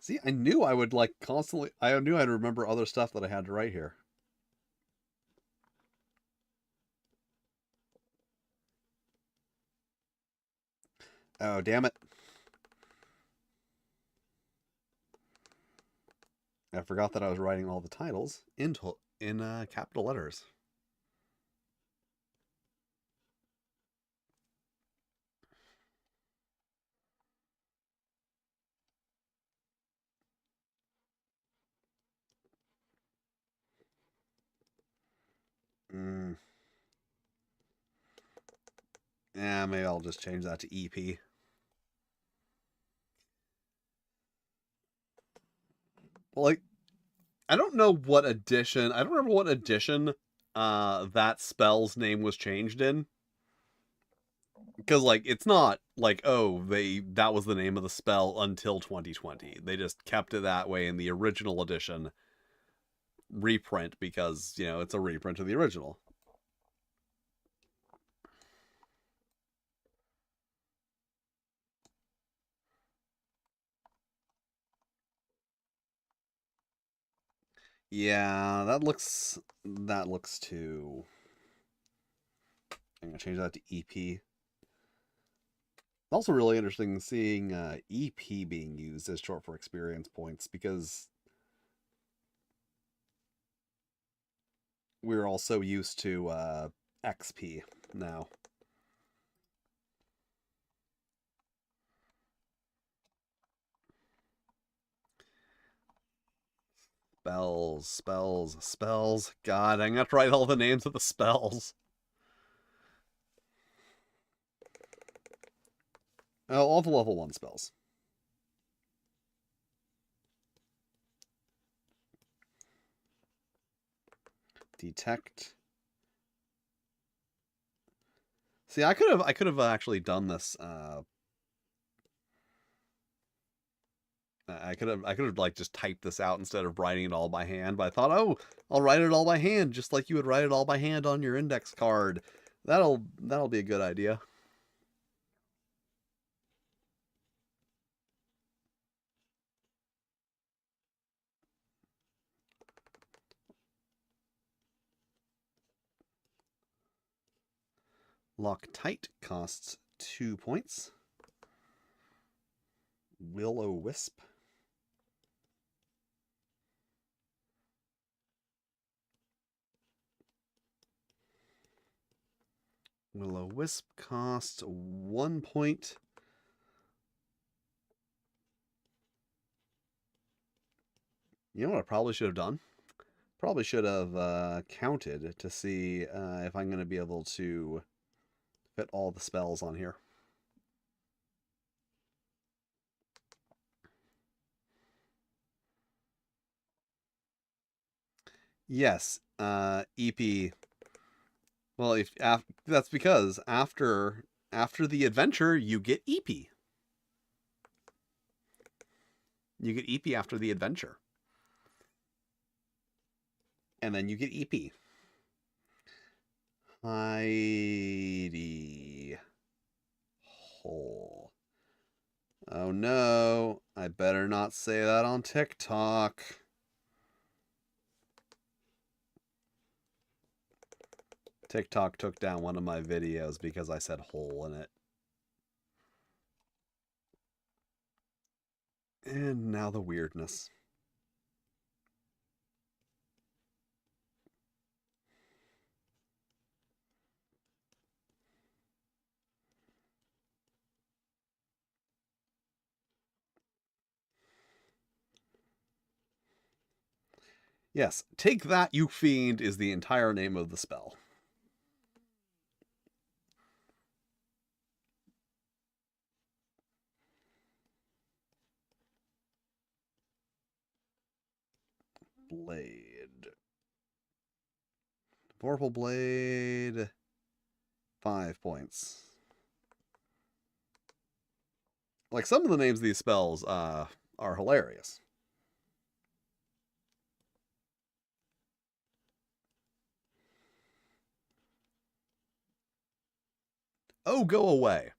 See, I knew I would like constantly. I knew I'd remember other stuff that I had to write here. Oh, damn it. I forgot that I was writing all the titles in capital letters. Yeah, maybe I'll just change that to EP. Like, I don't know what edition. I don't remember what edition that spell's name was changed in. Because, like, it's not like, oh, that was the name of the spell until 2020. They just kept it that way in the original edition reprint because, it's a reprint of the original. Yeah, that looks too... I'm going to change that to EP. It's also really interesting seeing EP being used as short for experience points, because we're all so used to XP now. Spells. God, I'm going to write all the names of the spells. Oh, all the level 1 spells. Detect. See, I could have actually done this. I could have like just typed this out instead of writing it all by hand. But I thought, oh, I'll write it all by hand, just like you would write it all by hand on your index card. That'll be a good idea. Loctite costs 2 points. Will-o-wisp. Will-o-wisp costs 1 point. You know what I probably should have done? Probably should have counted to see if I'm going to be able to fit all the spells on here. Yes, EP. Well, that's because after after the adventure, you get EP. You get EP after the adventure. And then you get EP. Hidey hole. Oh no, I better not say that on TikTok. TikTok took down one of my videos because I said hole in it. And now the weirdness. Yes, take that, you fiend, is the entire name of the spell. Blade. Vorpal Blade. 5 points. Like, some of the names of these spells are hilarious. Oh, go away.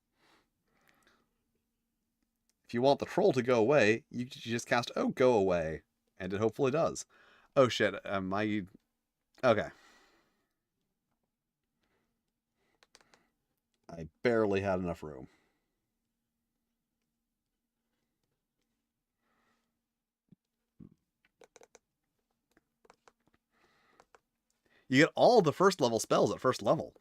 If you want the troll to go away, you just cast Oh, go away. And it hopefully does. Oh shit, okay. I barely had enough room. You get all the first level spells at first level.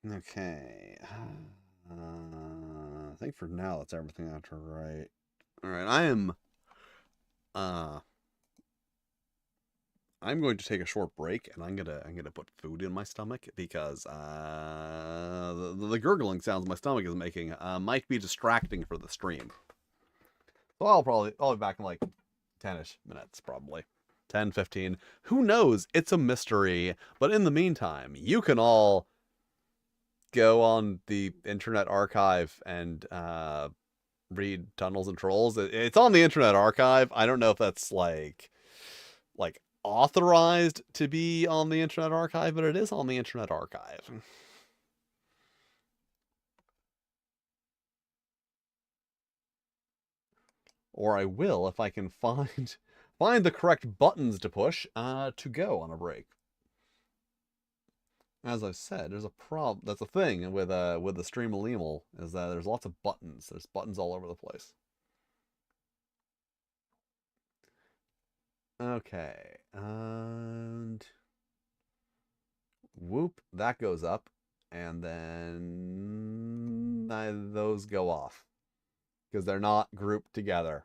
Okay. I think for now that's everything I have to write. All right, I'm going to take a short break, and I'm gonna put food in my stomach because the gurgling sounds my stomach is making might be distracting for the stream. So I'll be back in like 10ish minutes probably. 10, 15. Who knows? It's a mystery. But in the meantime, you can all go on the Internet Archive and read Tunnels and Trolls. It's on the Internet Archive. I don't know if that's like authorized to be on the Internet Archive, but it is on the Internet Archive. Or I will if I can find the correct buttons to push to go on a break. As I've said, there's a problem. That's a thing with the Streamalimal is that there's lots of buttons. There's buttons all over the place. Okay, and whoop, that goes up, and then those go off because they're not grouped together.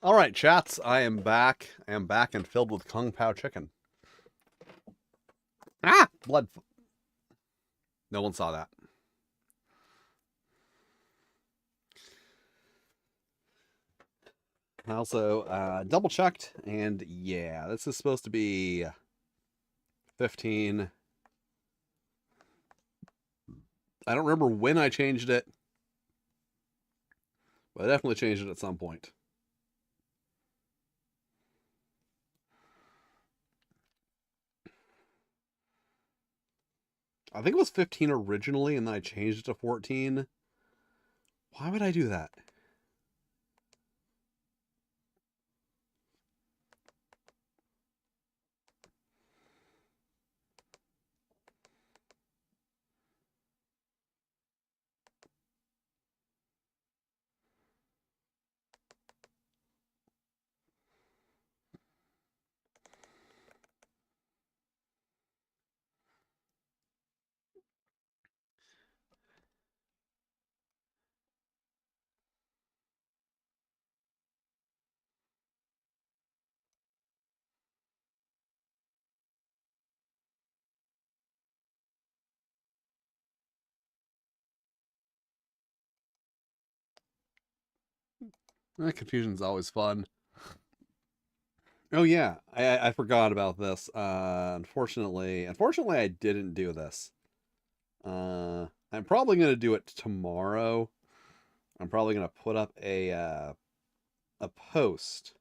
All right, chats. I am back. I am back and filled with Kung Pao chicken. Ah! Blood. No one saw that. I also double checked, and yeah, this is supposed to be 15. I don't remember when I changed it, but I definitely changed it at some point. I think it was 15 originally, and then I changed it to 14. Why would I do that? Confusion's always fun. Oh yeah, I forgot about this. Unfortunately, I didn't do this. I'm probably gonna do it tomorrow. I'm probably gonna put up a post,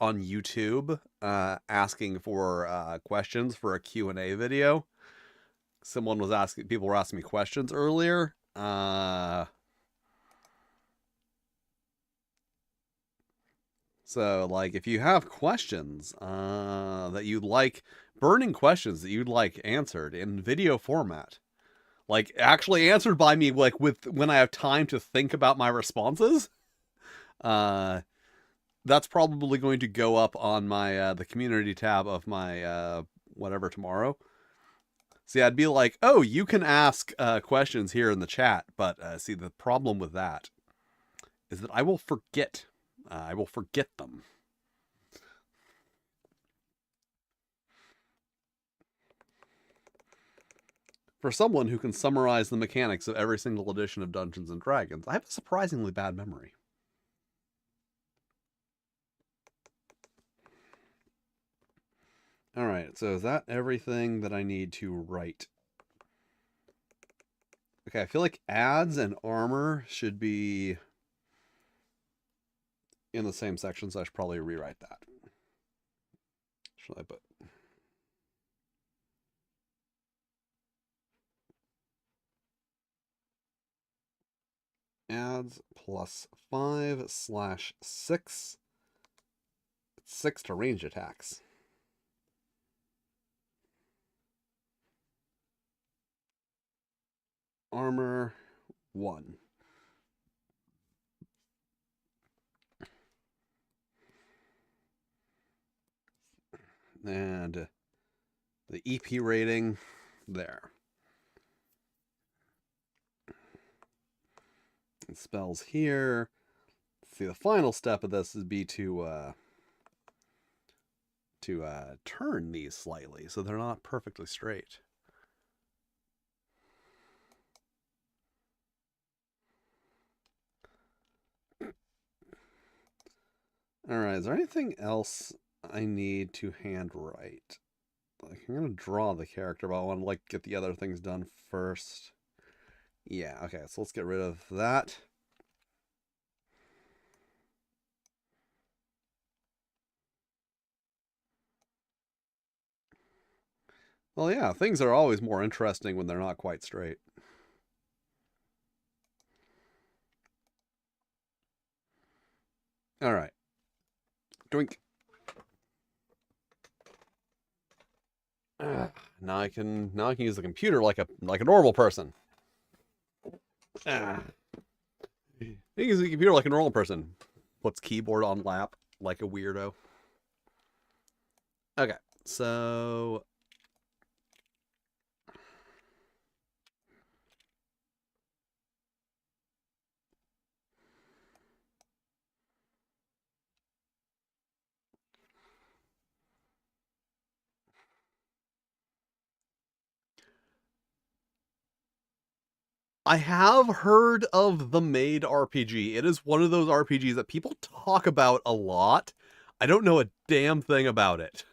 on YouTube, asking for questions for a Q&A video. People were asking me questions earlier. So, like, if you have questions that you'd like, burning questions that you'd like answered in video format, like actually answered by me, like with when I have time to think about my responses, uh, that's probably going to go up on my the community tab of my whatever tomorrow. See, I'd be like, oh, you can ask questions here in the chat, but see, the problem with that is that I will forget. I will forget them. For someone who can summarize the mechanics of every single edition of Dungeons and Dragons, I have a surprisingly bad memory. All right, so is that everything that I need to write? Okay, I feel like ads and armor should be in the same section, so I should probably rewrite that. Should I put ads plus 5/6? It's 6 to range attacks. Armor 1. And the EP rating there. And spells here. Let's see, the final step of this would be to turn these slightly so they're not perfectly straight. All right, is there anything else I need to handwrite? Like, I'm gonna draw the character, but I want to like get the other things done first. Yeah, okay, so let's get rid of that. Well, yeah, things are always more interesting when they're not quite straight. All right. Drink. Now I can use the computer like a normal person. You can use the computer like a normal person. Puts keyboard on lap like a weirdo. Okay, so I have heard of the Made RPG. It is one of those RPGs that people talk about a lot. I don't know a damn thing about it.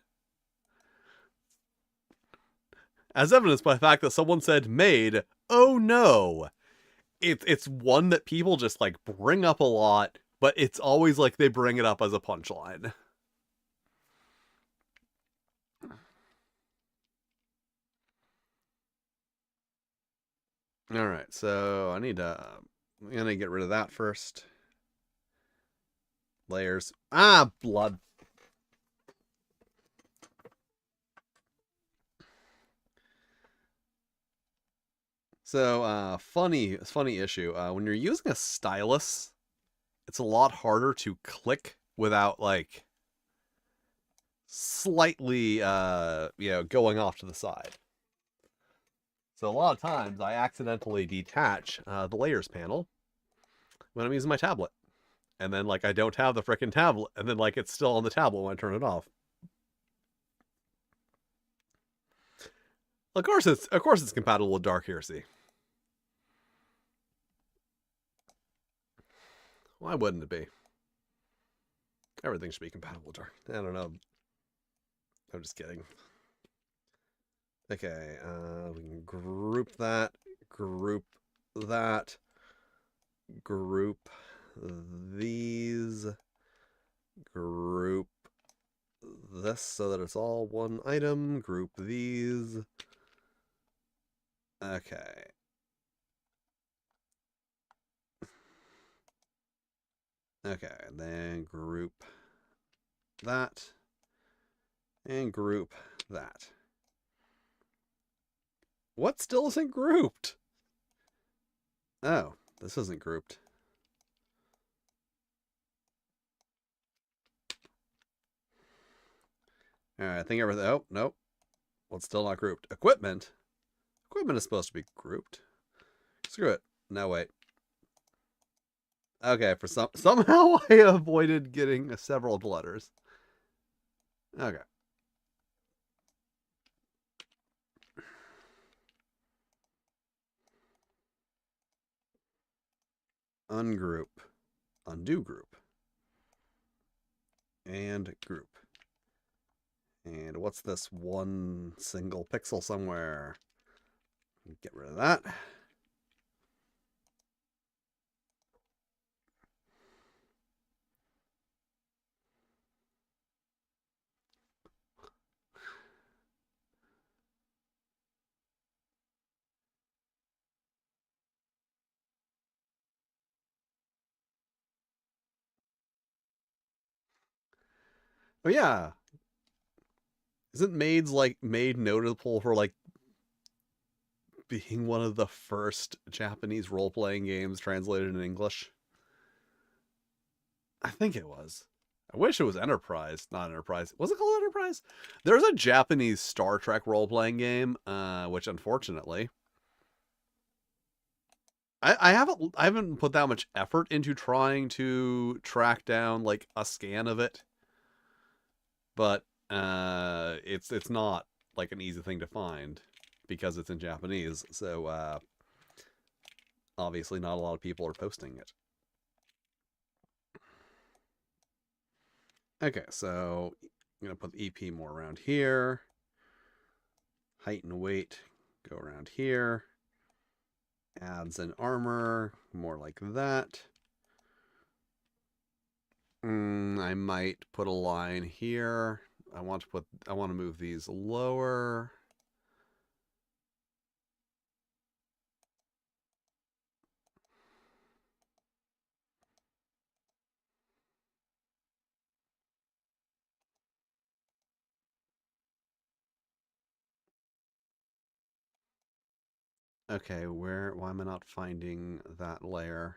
As evidenced by the fact that someone said Made. Oh no. It's one that people just like bring up a lot, but it's always like they bring it up as a punchline. All right, so I'm gonna get rid of that first. Layers. Ah, blood. So, funny issue. When you're using a stylus, it's a lot harder to click without like slightly, going off to the side. So a lot of times I accidentally detach the layers panel when I'm using my tablet. And then like I don't have the frickin' tablet, and then like it's still on the tablet when I turn it off. Of course it's compatible with Dark Heresy. Why wouldn't it be? Everything should be compatible with Dark. I don't know. I'm just kidding. Okay, we can group that, group these, group this so that it's all one item, group these. Okay. Okay, and then group that, and group that. What still isn't grouped? Oh, this isn't grouped. Alright, I think everything... Oh, nope. What's still not grouped? Equipment? Equipment is supposed to be grouped. Screw it. No, wait. Okay, somehow I avoided getting several letters. Okay. Ungroup. Undo group. And group. And what's this one single pixel somewhere? Get rid of that. Oh yeah. Isn't Made notable for like being one of the first Japanese role-playing games translated in English? I think it was. I wish it was Enterprise, not Enterprise. Was it called Enterprise? There's a Japanese Star Trek role-playing game, which unfortunately I haven't put that much effort into trying to track down like a scan of it, but it's not like an easy thing to find because it's in Japanese. So obviously not a lot of people are posting it. Okay, so I'm gonna put the EP more around here. Height and weight go around here. Adds an armor, more like that. I might put a line here. I want to move these lower. Okay, why am I not finding that layer?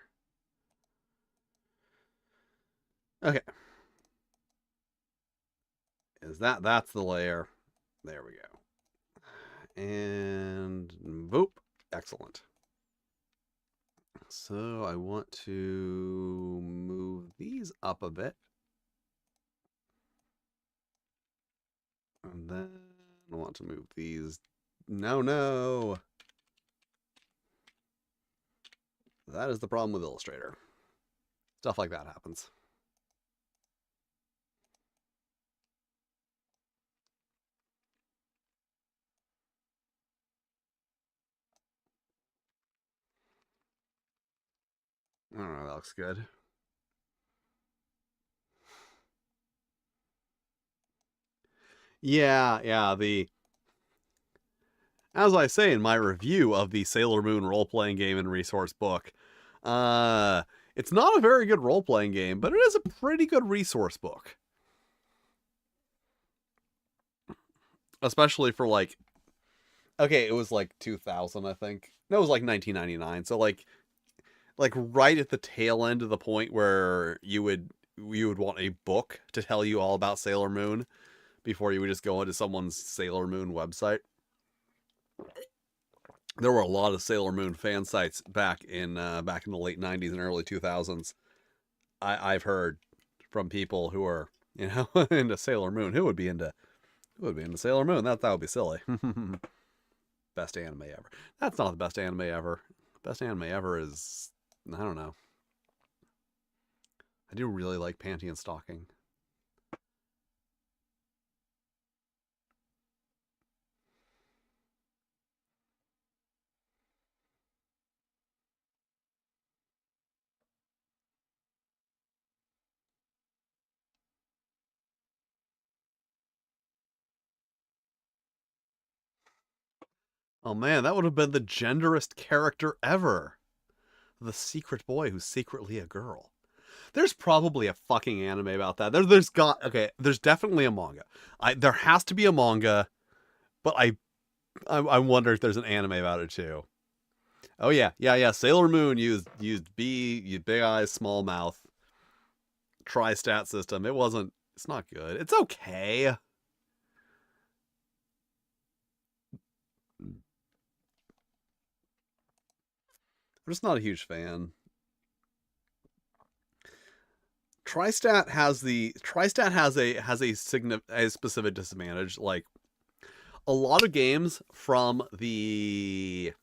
Okay. That's the layer. There we go. And boop. Excellent. So I want to move these up a bit. And then I want to move these. No. That is the problem with Illustrator. Stuff like that happens. I don't know, that looks good. Yeah, as I say in my review of the Sailor Moon role-playing game and resource book, it's not a very good role-playing game, but it is a pretty good resource book. Especially for like, okay, it was like 2000, I think. No, it was like 1999. So like right at the tail end of the point where you would want a book to tell you all about Sailor Moon before you would just go into someone's Sailor Moon website. There were a lot of Sailor Moon fan sites back in the late 90s and early 2000s. I've heard from people who are, into Sailor Moon. Who would be into Sailor Moon? That would be silly. Best anime ever. That's not the best anime ever. Best anime ever is, I don't know. I do really like Panty and Stocking. Oh man, that would have been the genderest character ever. The secret boy who's secretly a girl. There's probably a fucking anime about that. There's definitely a manga. There has to be a manga, but I wonder if there's an anime about it too. Oh yeah. Sailor Moon used big eyes, small mouth, tri-stat system. It's not good. It's okay. I'm just not a huge fan. Tri-stat has a specific disadvantage. Like a lot of games from the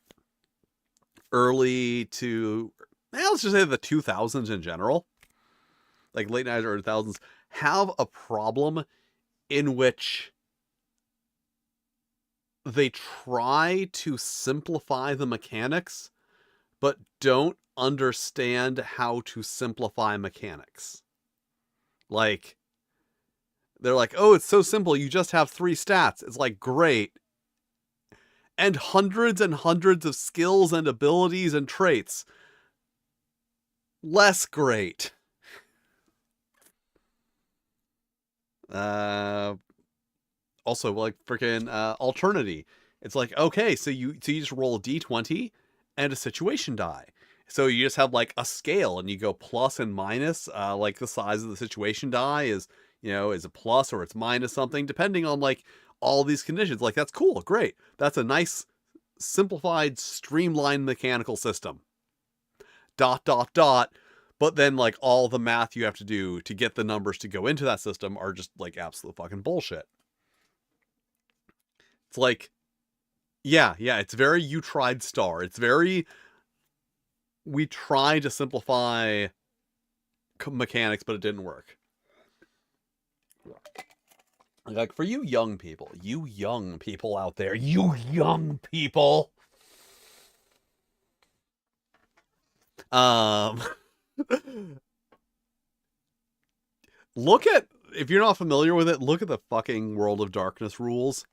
early to let's just say the 2000s in general, like late 90s or early 2000s, have a problem in which they try to simplify the mechanics but don't understand how to simplify mechanics. Like, they're like, oh, it's so simple, you just have 3 stats. It's like, great. And hundreds of skills and abilities and traits. Less great. Also, like freaking Alternity. It's like, okay, so you just roll a d20 and a situation die. So you just have like a scale and you go plus and minus, like the size of the situation die is a plus or it's minus something, depending on like all these conditions. Like, that's cool, great. That's a nice, simplified, streamlined mechanical system. ... But then like all the math you have to do to get the numbers to go into that system are just like absolute fucking bullshit. It's like, yeah, it's very you tried star. It's very, we tried to simplify mechanics, but it didn't work. Like, for you young people out there, look at, if you're not familiar with it, look at the fucking World of Darkness rules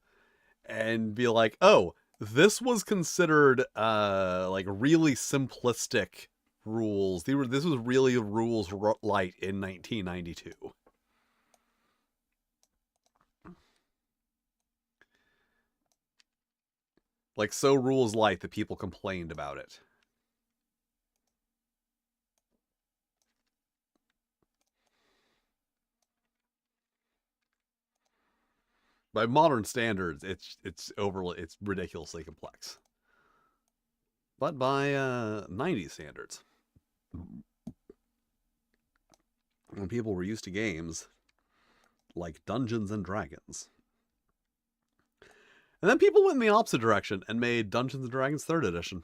and be like, oh, this was considered like really simplistic rules. This was really rules light in 1992. Like, so rules light that people complained about it. By modern standards, it's ridiculously complex. But by 90s standards, when people were used to games like Dungeons and Dragons. And then people went in the opposite direction and made Dungeons and Dragons 3rd edition.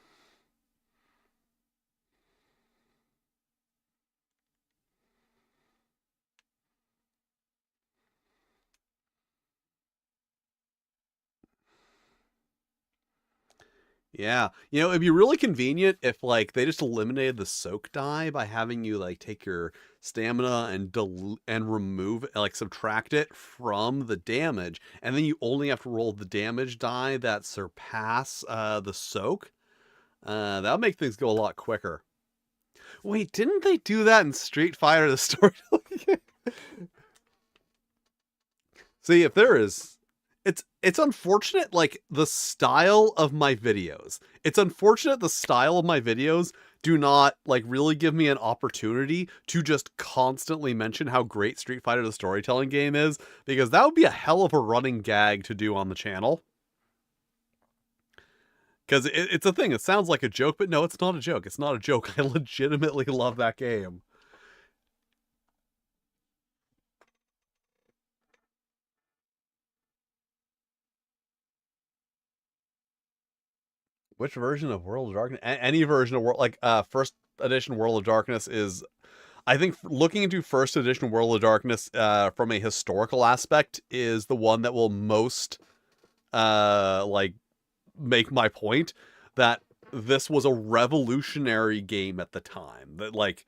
Yeah. You know, it'd be really convenient if like they just eliminated the soak die by having you like take your stamina and and remove like subtract it from the damage, and then you only have to roll the damage die that surpass the soak. That would make things go a lot quicker. Wait, didn't they do that in Street Fighter the storytelling? See, if there is, it's unfortunate, like the style of my videos. It's unfortunate the style of my videos do not like really give me an opportunity to just constantly mention how great Street Fighter the storytelling game is, because that would be a hell of a running gag to do on the channel. Because it's a thing. It sounds like a joke, but no, it's not a joke. It's not a joke. I legitimately love that game. Which version of World of Darkness? Any version of World, like first edition World of Darkness is, I think, looking into first edition World of Darkness from a historical aspect is the one that will most like make my point that this was a revolutionary game at the time. That like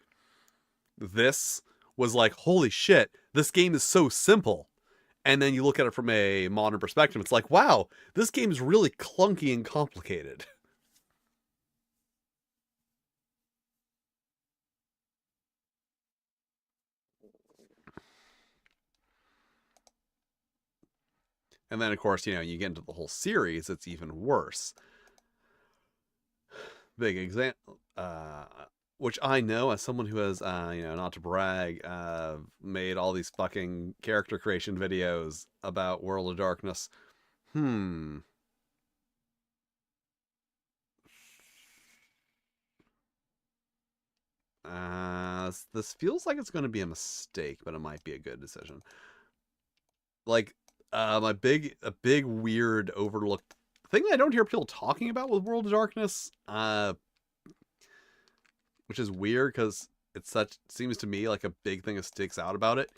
this was like, holy shit, this game is so simple. And then you look at it from a modern perspective, it's like, wow, this game is really clunky and complicated. And then, of course, you know, you get into the whole series, it's even worse. Big example, which I know as someone who has, you know, not to brag, made all these fucking character creation videos about World of Darkness. This feels like it's going to be a mistake, but it might be a good decision. Like, a big weird overlooked thing that I don't hear people talking about with World of Darkness, which is weird because it's such, seems to me like a big thing that sticks out about it,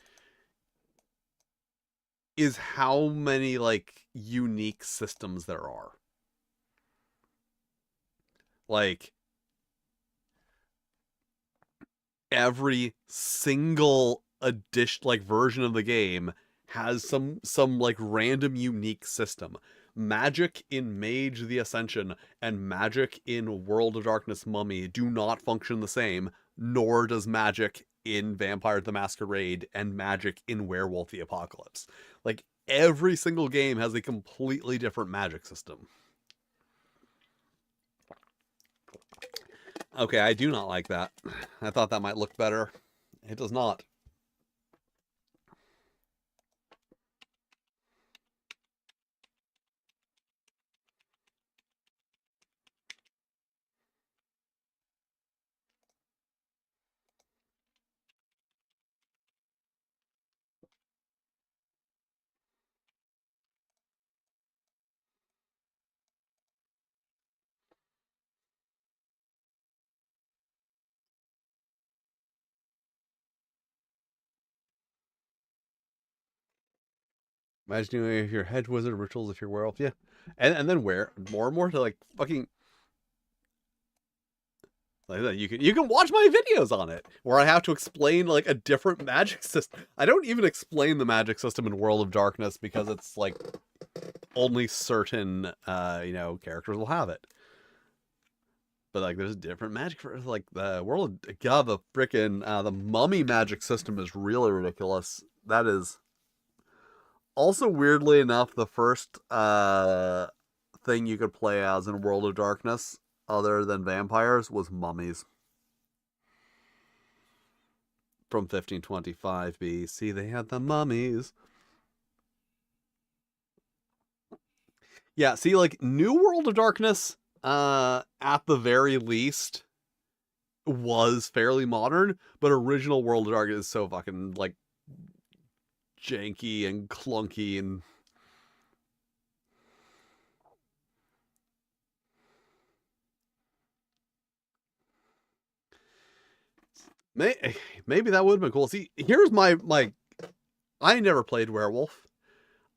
is how many like unique systems there are. Like every single edition, like version of the game has some like random unique system. Magic in Mage the Ascension and magic in World of Darkness Mummy do not function the same, nor does magic in Vampire the Masquerade and magic in Werewolf the Apocalypse. Like every single game has a completely different magic system. Okay, I do not like that. I thought that might look better. It does not. Imagine if you're hedge wizard, rituals if you're werewolf, yeah. And then where more and more to like fucking like that. You can watch my videos on it where I have to explain like a different magic system. I don't even explain the magic system in World of Darkness because it's like only certain you know, characters will have it. But like there's different magic for like the world of God, the frickin' the mummy magic system is really ridiculous. That is also weirdly enough the first thing you could play as in World of Darkness other than vampires was mummies. From 1525 BC, they had the mummies. Yeah, see, like, New World of Darkness, at the very least, was fairly modern, but original World of Darkness is so fucking, like, janky and clunky and... Maybe that would have been cool. See, here's my... I never played Werewolf.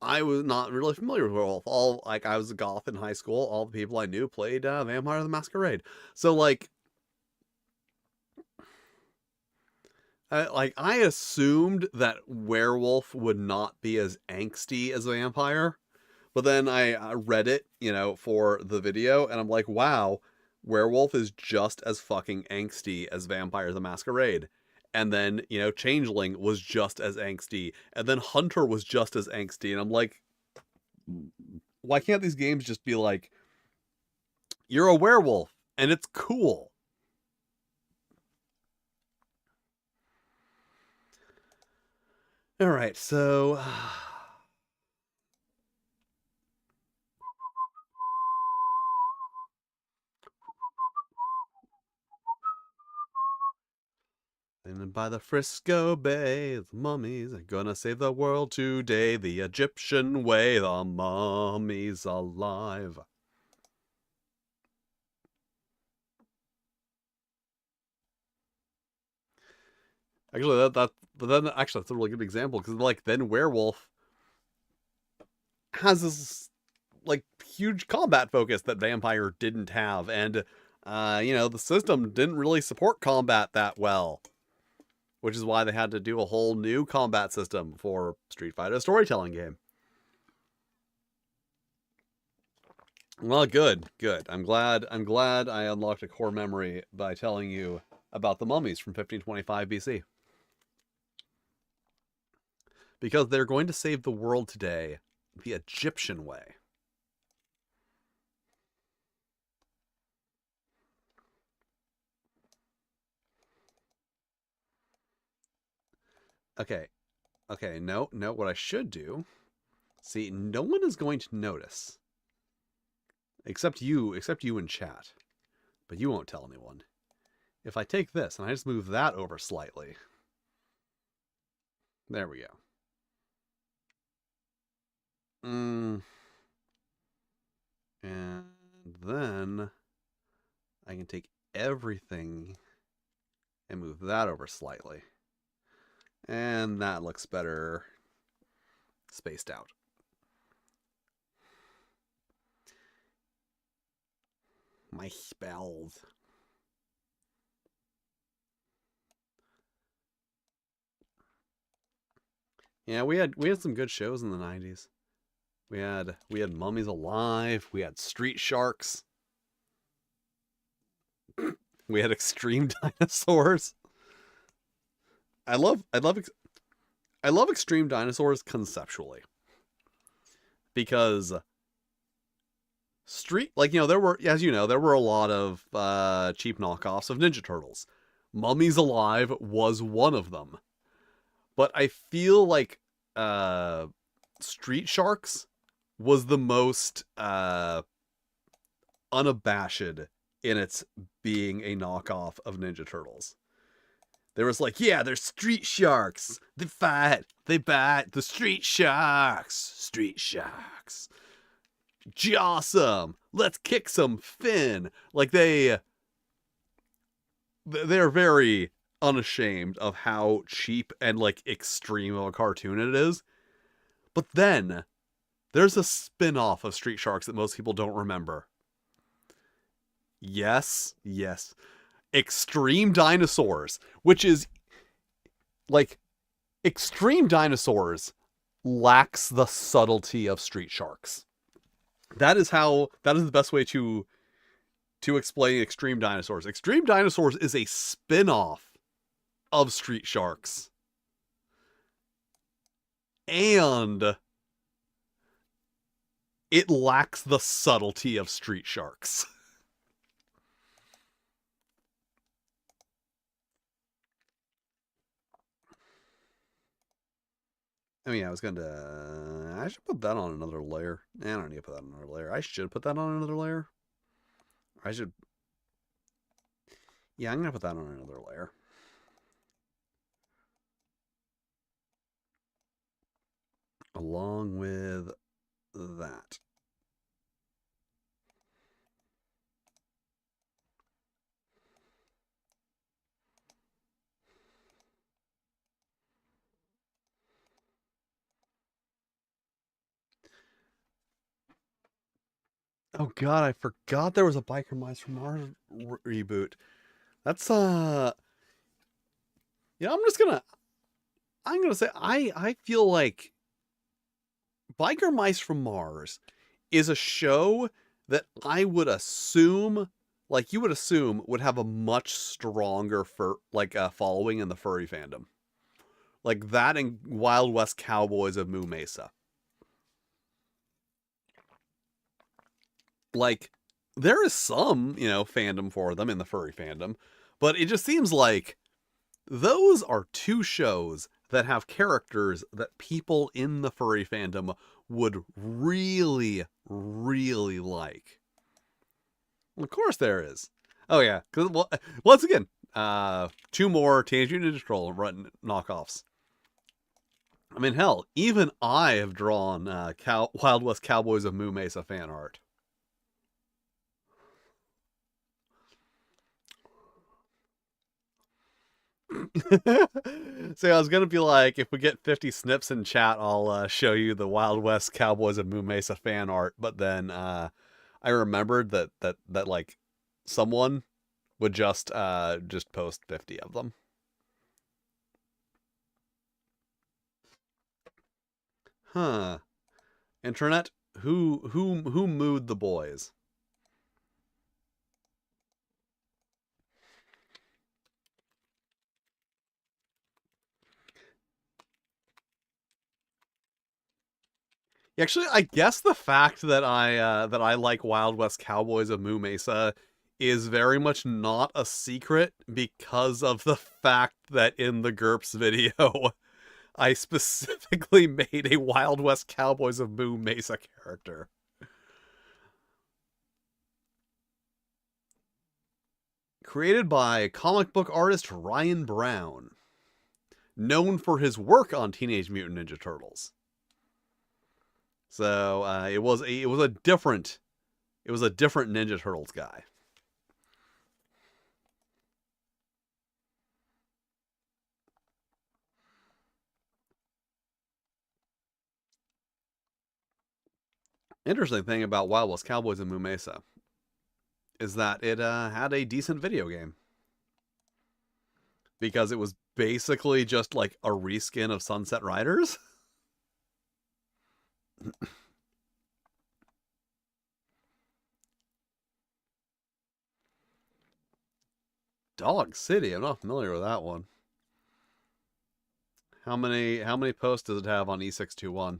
I was not really familiar with Werewolf. I was a goth in high school. All the people I knew played Vampire the Masquerade. So like, I assumed that Werewolf would not be as angsty as Vampire, but then I read it, for the video, and I'm like, wow, Werewolf is just as fucking angsty as Vampire the Masquerade. And then, Changeling was just as angsty, and then Hunter was just as angsty, and I'm like, why can't these games just be like, you're a werewolf, and it's cool? All right, so and by the Frisco Bay, the mummies are gonna save the world today, the Egyptian way, the mummy's alive. Actually, that's a really good example, because like then Werewolf has this like huge combat focus that Vampire didn't have, and the system didn't really support combat that well, which is why they had to do a whole new combat system for Street Fighter storytelling game. Well, good. I'm glad I unlocked a core memory by telling you about the mummies from 1525 BC. Because they're going to save the world today the Egyptian way. Okay. No, what I should do. See, no one is going to notice. Except you in chat. But you won't tell anyone. If I take this and I just move that over slightly. There we go. And then I can take everything and move that over slightly. And that looks better spaced out. My spells. Yeah, we had some good shows in the 90s. We had Mummies Alive, we had Street Sharks. We had Extreme Dinosaurs. I love Extreme Dinosaurs conceptually. Because there were a lot of cheap knockoffs of Ninja Turtles. Mummies Alive was one of them. But I feel like Street Sharks was the most unabashed in its being a knockoff of Ninja Turtles. There was like, yeah, they're Street Sharks. They fight, they bite, the Street Sharks. Street Sharks. Jawsome. Let's kick some Finn. Like they're very unashamed of how cheap and like extreme of a cartoon it is. But then there's a spin-off of Street Sharks that most people don't remember. Yes. Extreme Dinosaurs, which is like Extreme Dinosaurs lacks the subtlety of Street Sharks. That is the best way to explain Extreme Dinosaurs. Extreme Dinosaurs is a spin-off of Street Sharks. And it lacks the subtlety of Street Sharks. I mean, I should put that on another layer. I don't need to put that on another layer. I should put that on another layer. Yeah, I'm going to put that on another layer. Along with that. Oh god, I forgot there was a Biker Mice from Mars reboot. That's yeah, I'm gonna say I feel like Biker Mice from Mars is a show that I would assume, like you would assume, would have a much stronger following in the furry fandom, like that and Wild West Cowboys of Moo Mesa. Like there is some, fandom for them in the furry fandom, but it just seems like those are two shows that have characters that people in the furry fandom would really, really like. Well, of course there is. Oh yeah, because once again, two more Teenage Mutant Ninja Turtle run knockoffs. I mean, hell, even I have drawn Wild West Cowboys of Moo Mesa fan art. So I was gonna be like, if we get 50 snips in chat, I'll show you the Wild West Cowboys of Moo Mesa fan art. But then I remembered that like someone would just post 50 of them. Huh. Internet, who mooed the boys? Actually, I guess the fact that I like Wild West Cowboys of Moo Mesa is very much not a secret because of the fact that in the GURPS video, I specifically made a Wild West Cowboys of Moo Mesa character. Created by comic book artist Ryan Brown, known for his work on Teenage Mutant Ninja Turtles. So it was a different Ninja Turtles guy. Interesting thing about Wild West Cowboys and Moo Mesa is that it had a decent video game because it was basically just like a reskin of Sunset Riders. Dog City, I'm not familiar with that one. How many posts does it have on E621?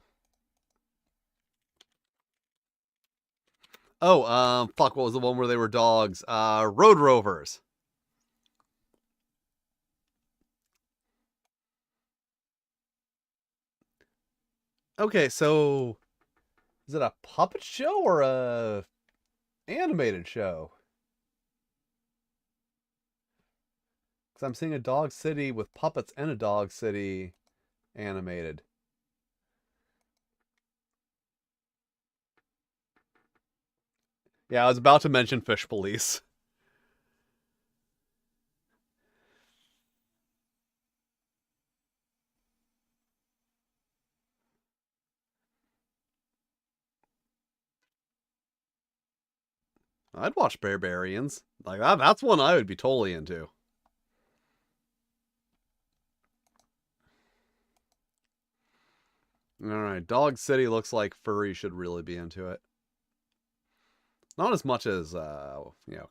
Oh, fuck, what was the one where they were dogs? Road Rovers. Okay, so is it a puppet show or a animated show? Because I'm seeing a Dog City with puppets and a Dog City animated. Yeah, I was about to mention Fish Police. I'd watch Barbarians. Like that's one I would be totally into. All right, Dog City looks like furry should really be into it. Not as much as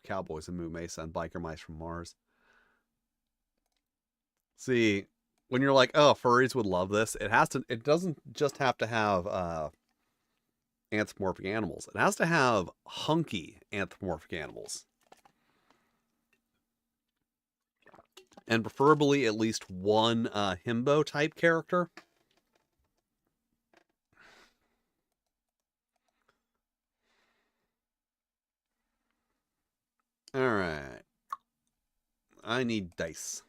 Cowboys and Moo Mesa and Biker Mice from Mars. See, when you're like, oh, furries would love this, it doesn't just have to have anthropomorphic animals. It has to have hunky anthropomorphic animals. And preferably at least one himbo type character. Alright. I need dice.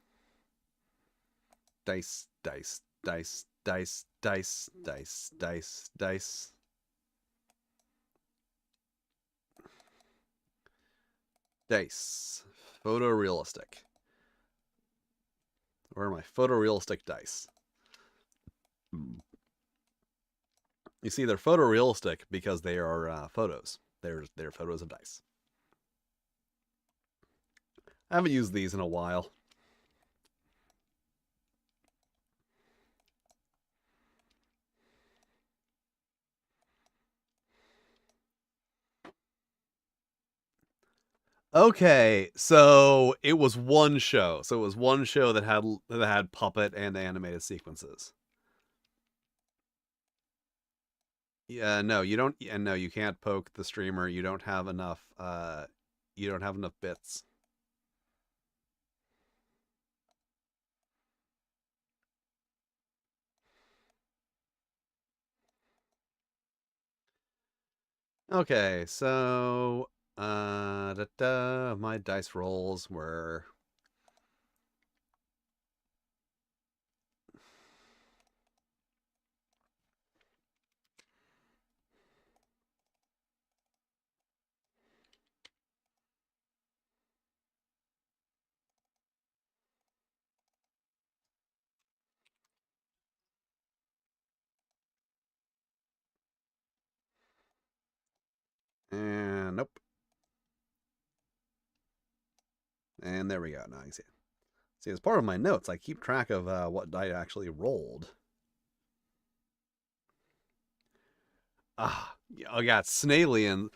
Dice, dice, dice, dice, dice, dice, dice, dice. Dice. Photorealistic. Where are my photorealistic dice? You see, they're photorealistic because they are photos. They're photos of dice. I haven't used these in a while. Okay, so it was one show. So it was one show that had puppet and animated sequences. Yeah, no, you don't. And no, you can't poke the streamer. You don't have enough. You don't have enough bits. Okay, so my dice rolls were and nope. And there we go. Now you can see it. See, as part of my notes, I keep track of what I actually rolled. I got Snailians,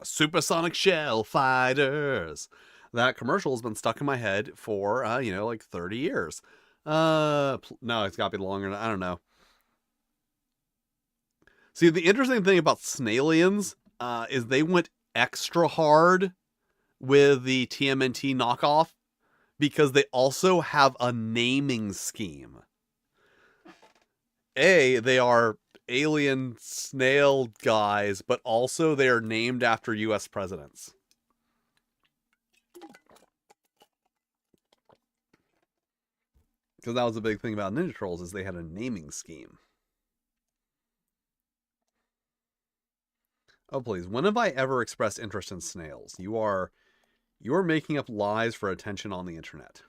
supersonic shell fighters. That commercial has been stuck in my head for like 30 years. No, it's got to be longer. I don't know. See, the interesting thing about Snailians is they went extra hard with the TMNT knockoff because they also have a naming scheme. They are alien snail guys, but also they are named after U.S. presidents. Because that was a big thing about Ninja Trolls is they had a naming scheme. Oh please, when have I ever expressed interest in snails? You are making up lies for attention on the internet.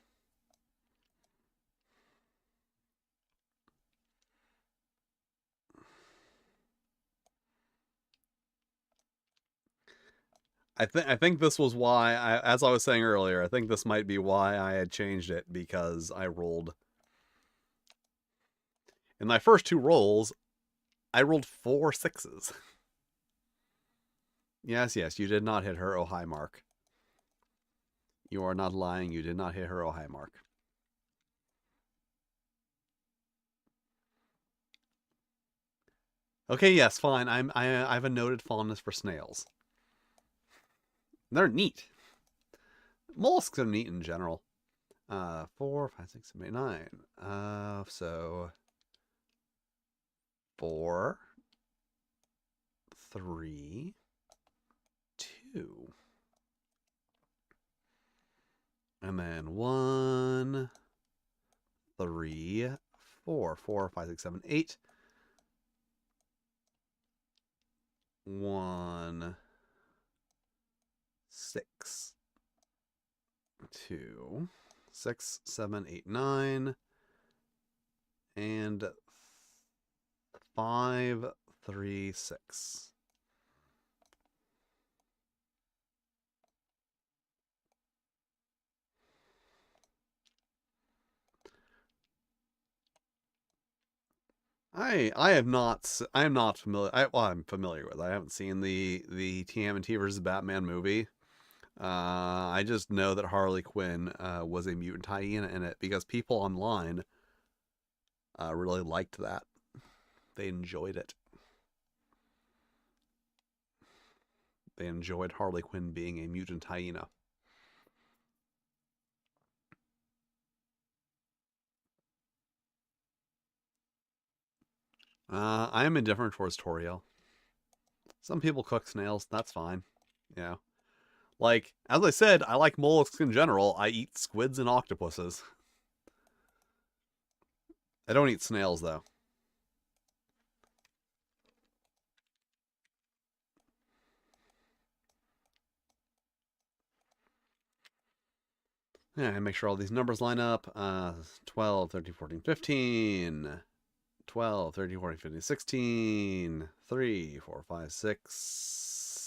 I think this was why as I was saying earlier, I think this might be why I had changed it, because I rolled in my first two rolls, I rolled 4 6s. Yes, you did not hit her oh high mark. You are not lying. You did not hit her oh high mark. Okay, yes, fine. I have a noted fondness for snails. They're neat. Mollusks are neat in general. 4, 5, 6, 7, 8, 9. So 4, 3, 2, and then 1, 3, 4, 4, 5, 6, 7, 8. 1, 6, 2, 6, 7, 8, 9, and 5, 3, 6. I am not familiar. I'm familiar with. I haven't seen the TMNT versus Batman movie. I just know that Harley Quinn was a mutant hyena in it because people online really liked that. They enjoyed it. They enjoyed Harley Quinn being a mutant hyena. I am indifferent towards Toriel. Some people cook snails. That's fine. Yeah. Like, as I said, I like mollusks in general. I eat squids and octopuses. I don't eat snails, though. Yeah, make sure all these numbers line up. 12, 13, 14, 15. 12, 13, 14, 15, 16, 3, 4, 5, 6,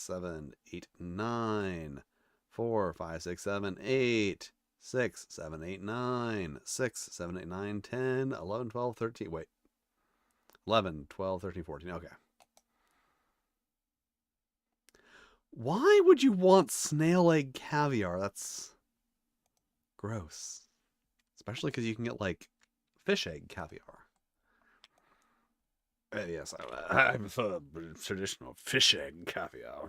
7, 8, 9, 4, 5, 6, 7, 8, 6, 7, 8, 9, 6, 7, 8, 9, 10, 11, 12, 13. Wait. 11, 12, 13, 14. Okay. Why would you want snail egg caviar? That's gross. Especially because you can get, like, fish egg caviar. Yes, I prefer traditional fish egg caviar.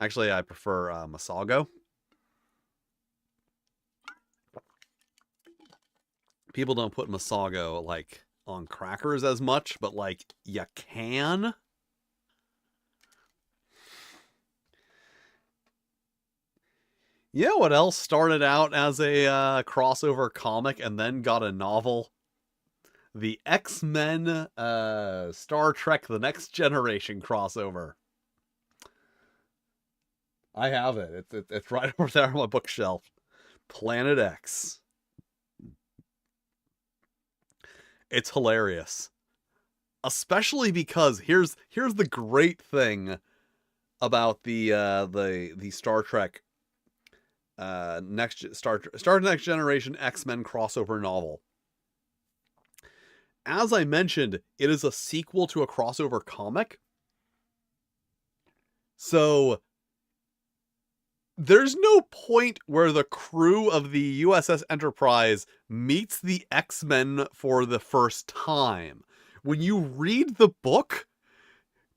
Actually, I prefer Masago. People don't put Masago, like, on crackers as much, but, like, you can. You know what else started out as a crossover comic and then got a novel? The X-Men Star Trek The Next Generation crossover. I have it. It's right over there on my bookshelf. Planet X. It's hilarious. Especially because here's the great thing about the Star Trek Star Next Generation X-Men crossover novel. As I mentioned, it is a sequel to a crossover comic. So there's no point where the crew of the USS Enterprise meets the X-Men for the first time. When you read the book,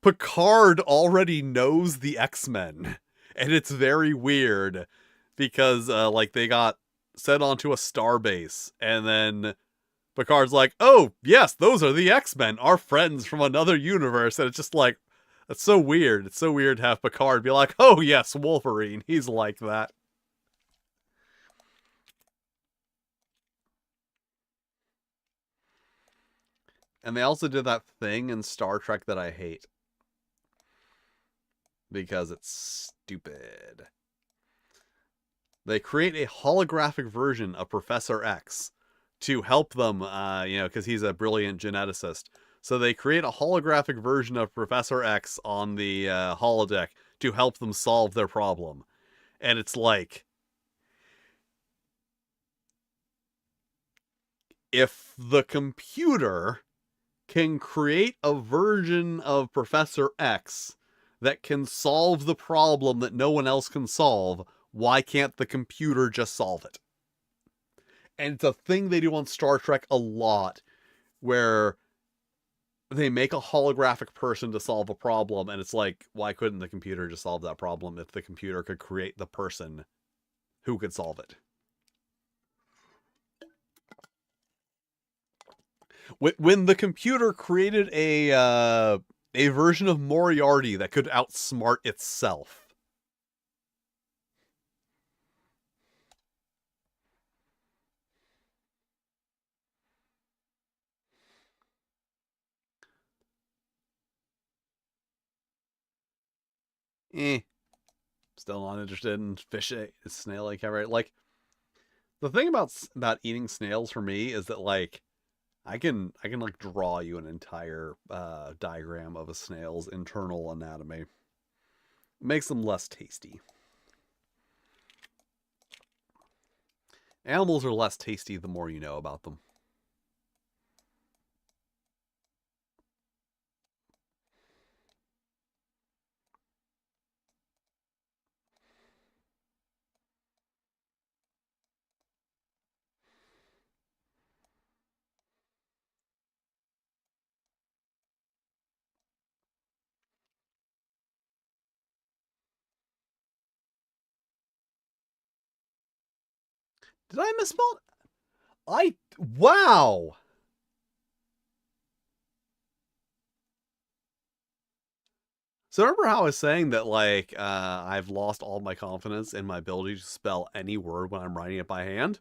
Picard already knows the X-Men. And it's very weird because like they got sent onto a starbase and then Picard's like, "Oh, yes, those are the X-Men, our friends from another universe." And it's just like, that's so weird. It's so weird to have Picard be like, "Oh, yes, Wolverine. He's like that." And they also did that thing in Star Trek that I hate. Because it's stupid. They create a holographic version of Professor X to help them, because he's a brilliant geneticist. So they create a holographic version of Professor X on the holodeck to help them solve their problem. And it's like, if the computer can create a version of Professor X that can solve the problem that no one else can solve, why can't the computer just solve it? And it's a thing they do on Star Trek a lot, where they make a holographic person to solve a problem, and it's like, why couldn't the computer just solve that problem if the computer could create the person who could solve it? When the computer created a version of Moriarty that could outsmart itself. Still not interested in fish egg, snail egg caviar. Like, the thing about eating snails for me is that, like, I can like draw you an entire diagram of a snail's internal anatomy. It makes them less tasty. Animals are less tasty the more you know about them. Did I misspell it? Wow! So remember how I was saying that, like, I've lost all my confidence in my ability to spell any word when I'm writing it by hand?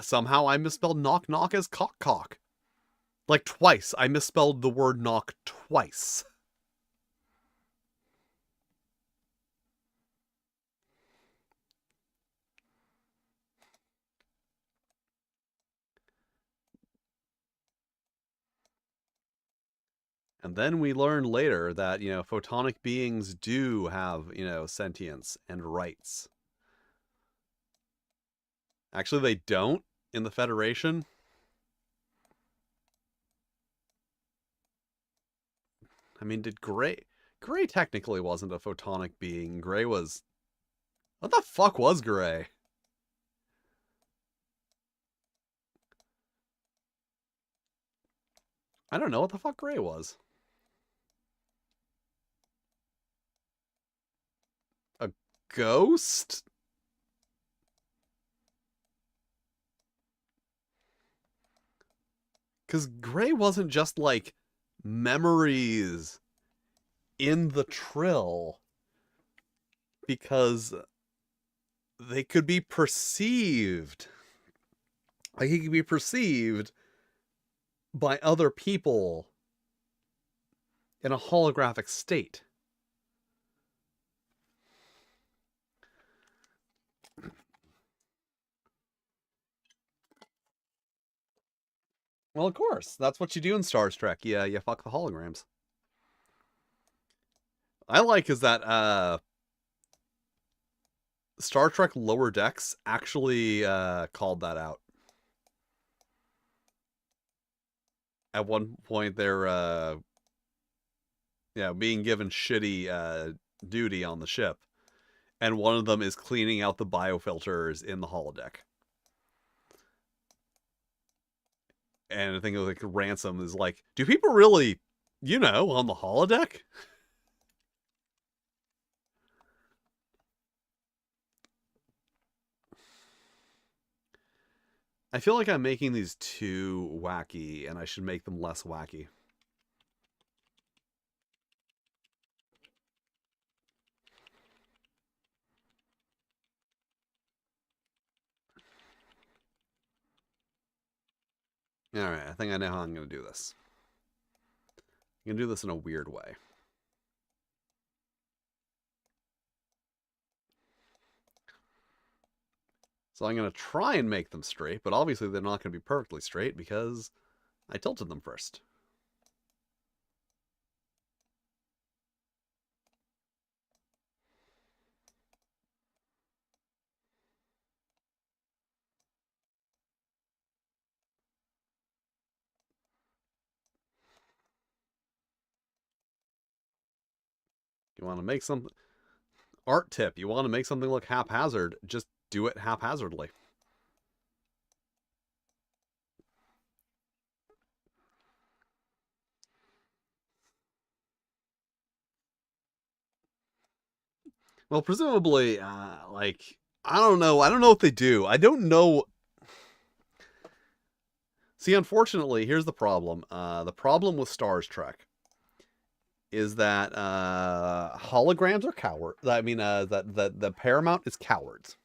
Somehow I misspelled knock knock as cock cock. Like, twice. I misspelled the word knock twice. And then we learned later that, photonic beings do have, sentience and rights. Actually, they don't in the Federation. I mean, did Gray... Gray technically wasn't a photonic being. Gray was... What the fuck was Gray? I don't know what the fuck Gray was. A ghost? Because Gray wasn't just like memories in the Trill, because they could be perceived. Like, he could be perceived by other people in a holographic state. Well, of course. That's what you do in Star Trek. Yeah, you fuck the holograms. I like is that Star Trek Lower Decks actually called that out. At one point, they're being given shitty duty on the ship, and one of them is cleaning out the biofilters in the holodeck. And I think like Ransom is like, do people really, on the holodeck? I feel like I'm making these too wacky, and I should make them less wacky. Alright, I think I know how I'm going to do this. I'm going to do this in a weird way. So I'm going to try and make them straight, but obviously they're not going to be perfectly straight because I tilted them first. You want to make something... Art tip, you want to make something look haphazard, just do it haphazardly. Well, presumably, I don't know. I don't know what they do. I don't know. See, unfortunately, here's the problem. The problem with Star Trek is that holograms are cowards. I mean, that the Paramount is cowards.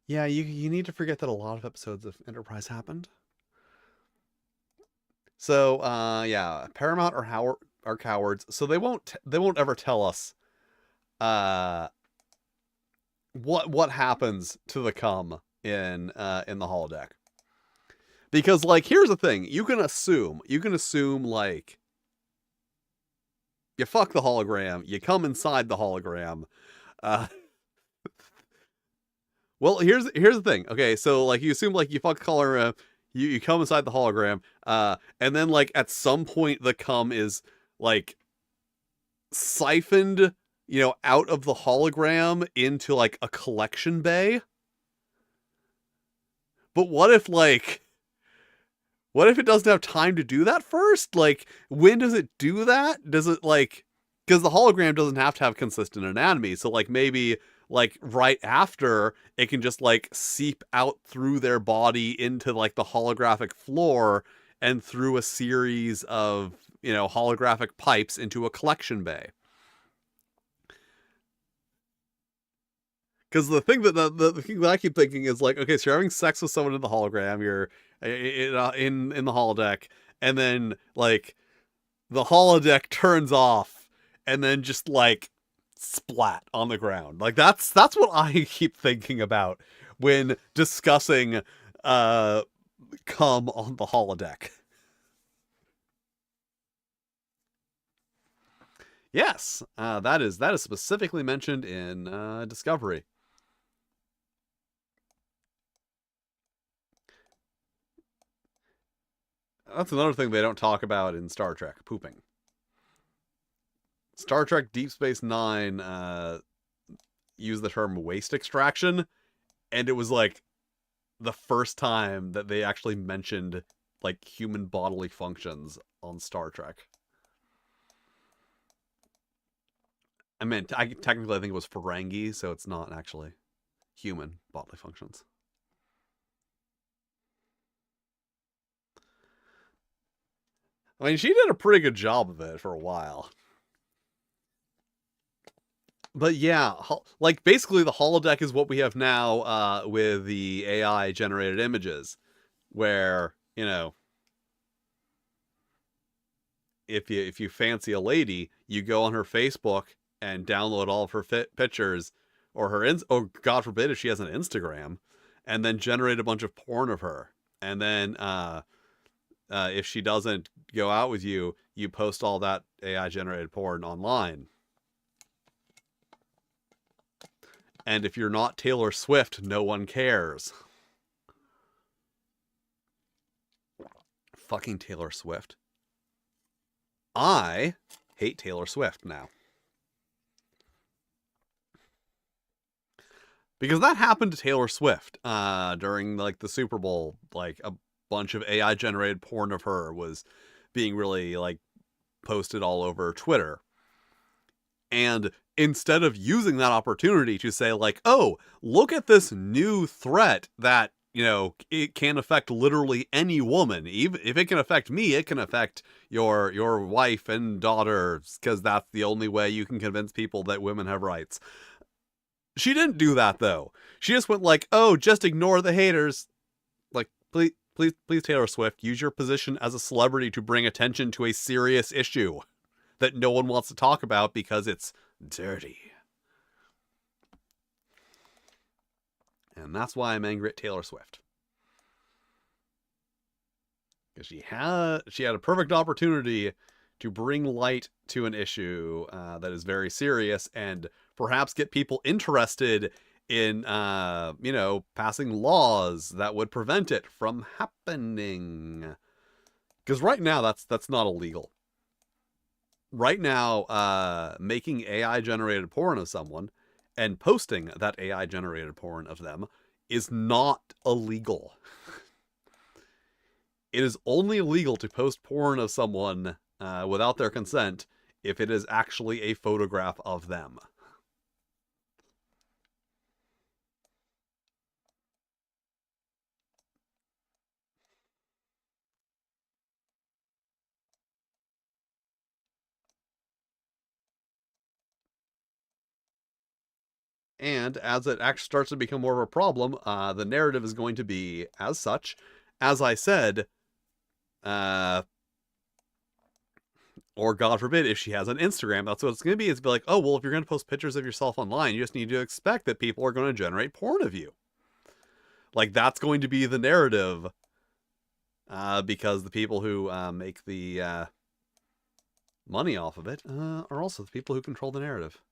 Yeah, you need to forget that a lot of episodes of Enterprise happened. So, yeah, Paramount are cowards. So they won't ever tell us what happens to the cum in the holodeck. Because like here's the thing, you can assume like you fuck the hologram, you come inside the hologram. Well, here's the thing. Okay, so like you assume like you fuck the hologram, you come inside the hologram, and then like at some point the cum is like siphoned, out of the hologram into like a collection bay. But what if it doesn't have time to do that first? Like, when does it do that? Does it like, because the hologram doesn't have to have consistent anatomy. So like maybe like right after it can just like seep out through their body into like the holographic floor and through a series of, holographic pipes into a collection bay. Because the thing the thing that I keep thinking is like, okay, so you're having sex with someone in the hologram, you're in the holodeck, and then like the holodeck turns off, and then just like splat on the ground. Like that's what I keep thinking about when discussing cum on the holodeck. Yes, that is specifically mentioned in Discovery. That's another thing they don't talk about in Star Trek: pooping. Star Trek Deep Space Nine used the term waste extraction, and it was like the first time that they actually mentioned like human bodily functions on Star Trek. I mean, technically, I think it was Ferengi, so it's not actually human bodily functions. I mean, she did a pretty good job of it for a while. But yeah, like basically the holodeck is what we have now with the AI generated images, where if you fancy a lady, you go on her Facebook and download all of her pictures, or or God forbid if she has an Instagram, and then generate a bunch of porn of her, and then if she doesn't go out with you, you post all that AI generated porn online. And if you're not Taylor Swift, no one cares. Fucking Taylor Swift. I hate Taylor Swift now. Because that happened to Taylor Swift during like the Super Bowl. Like a bunch of AI generated porn of her was being really like posted all over Twitter. And instead of using that opportunity to say like, oh, look at this new threat that, it can affect literally any woman. Even if it can affect me, it can affect your wife and daughters, because that's the only way you can convince people that women have rights. She didn't do that though. She just went like, oh, just ignore the haters. Like, please, Taylor Swift, use your position as a celebrity to bring attention to a serious issue that no one wants to talk about because it's dirty. And that's why I'm angry at Taylor Swift. Because she had a perfect opportunity to bring light to an issue that is very serious and perhaps get people interested in, passing laws that would prevent it from happening. Because right now, that's not illegal. Right now, making AI-generated porn of someone and posting that AI-generated porn of them is not illegal. It is only illegal to post porn of someone without their consent if it is actually a photograph of them. And as it actually starts to become more of a problem, the narrative is going to be as such. As I said, or God forbid, if she has an Instagram, that's what it's going to be. It's be like, oh, well, if you're going to post pictures of yourself online, you just need to expect that people are going to generate porn of you. Like, that's going to be the narrative. Because the people who make the money off of it are also the people who control the narrative.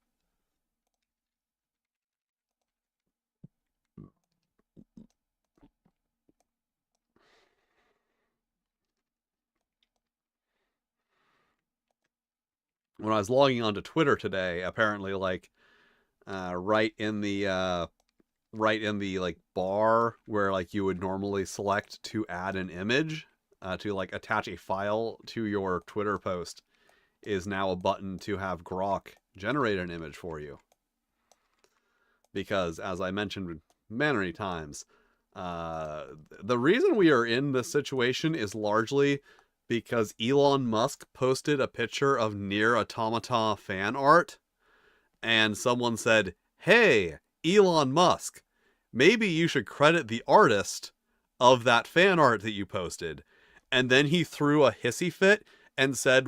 When I was logging onto Twitter today, apparently, like, right in the like bar where like you would normally select to add an image, to like attach a file to your Twitter post, is now a button to have Grok generate an image for you. Because as I mentioned many times, the reason we are in this situation is largely because Elon Musk posted a picture of Nier Automata fan art, and someone said, hey, Elon Musk, maybe you should credit the artist of that fan art that you posted. And then he threw a hissy fit and said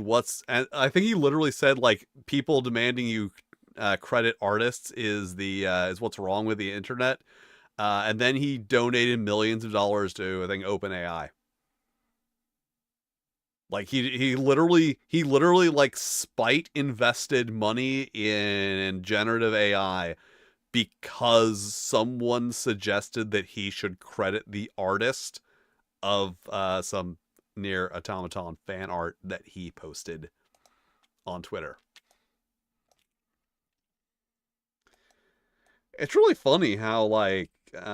and I think he literally said like people demanding you credit artists is what's wrong with the internet. And then he donated millions of dollars to, I think, OpenAI. Like he literally like spite invested money in generative AI because someone suggested that he should credit the artist of some Nier Automaton fan art that he posted on Twitter. It's really funny how like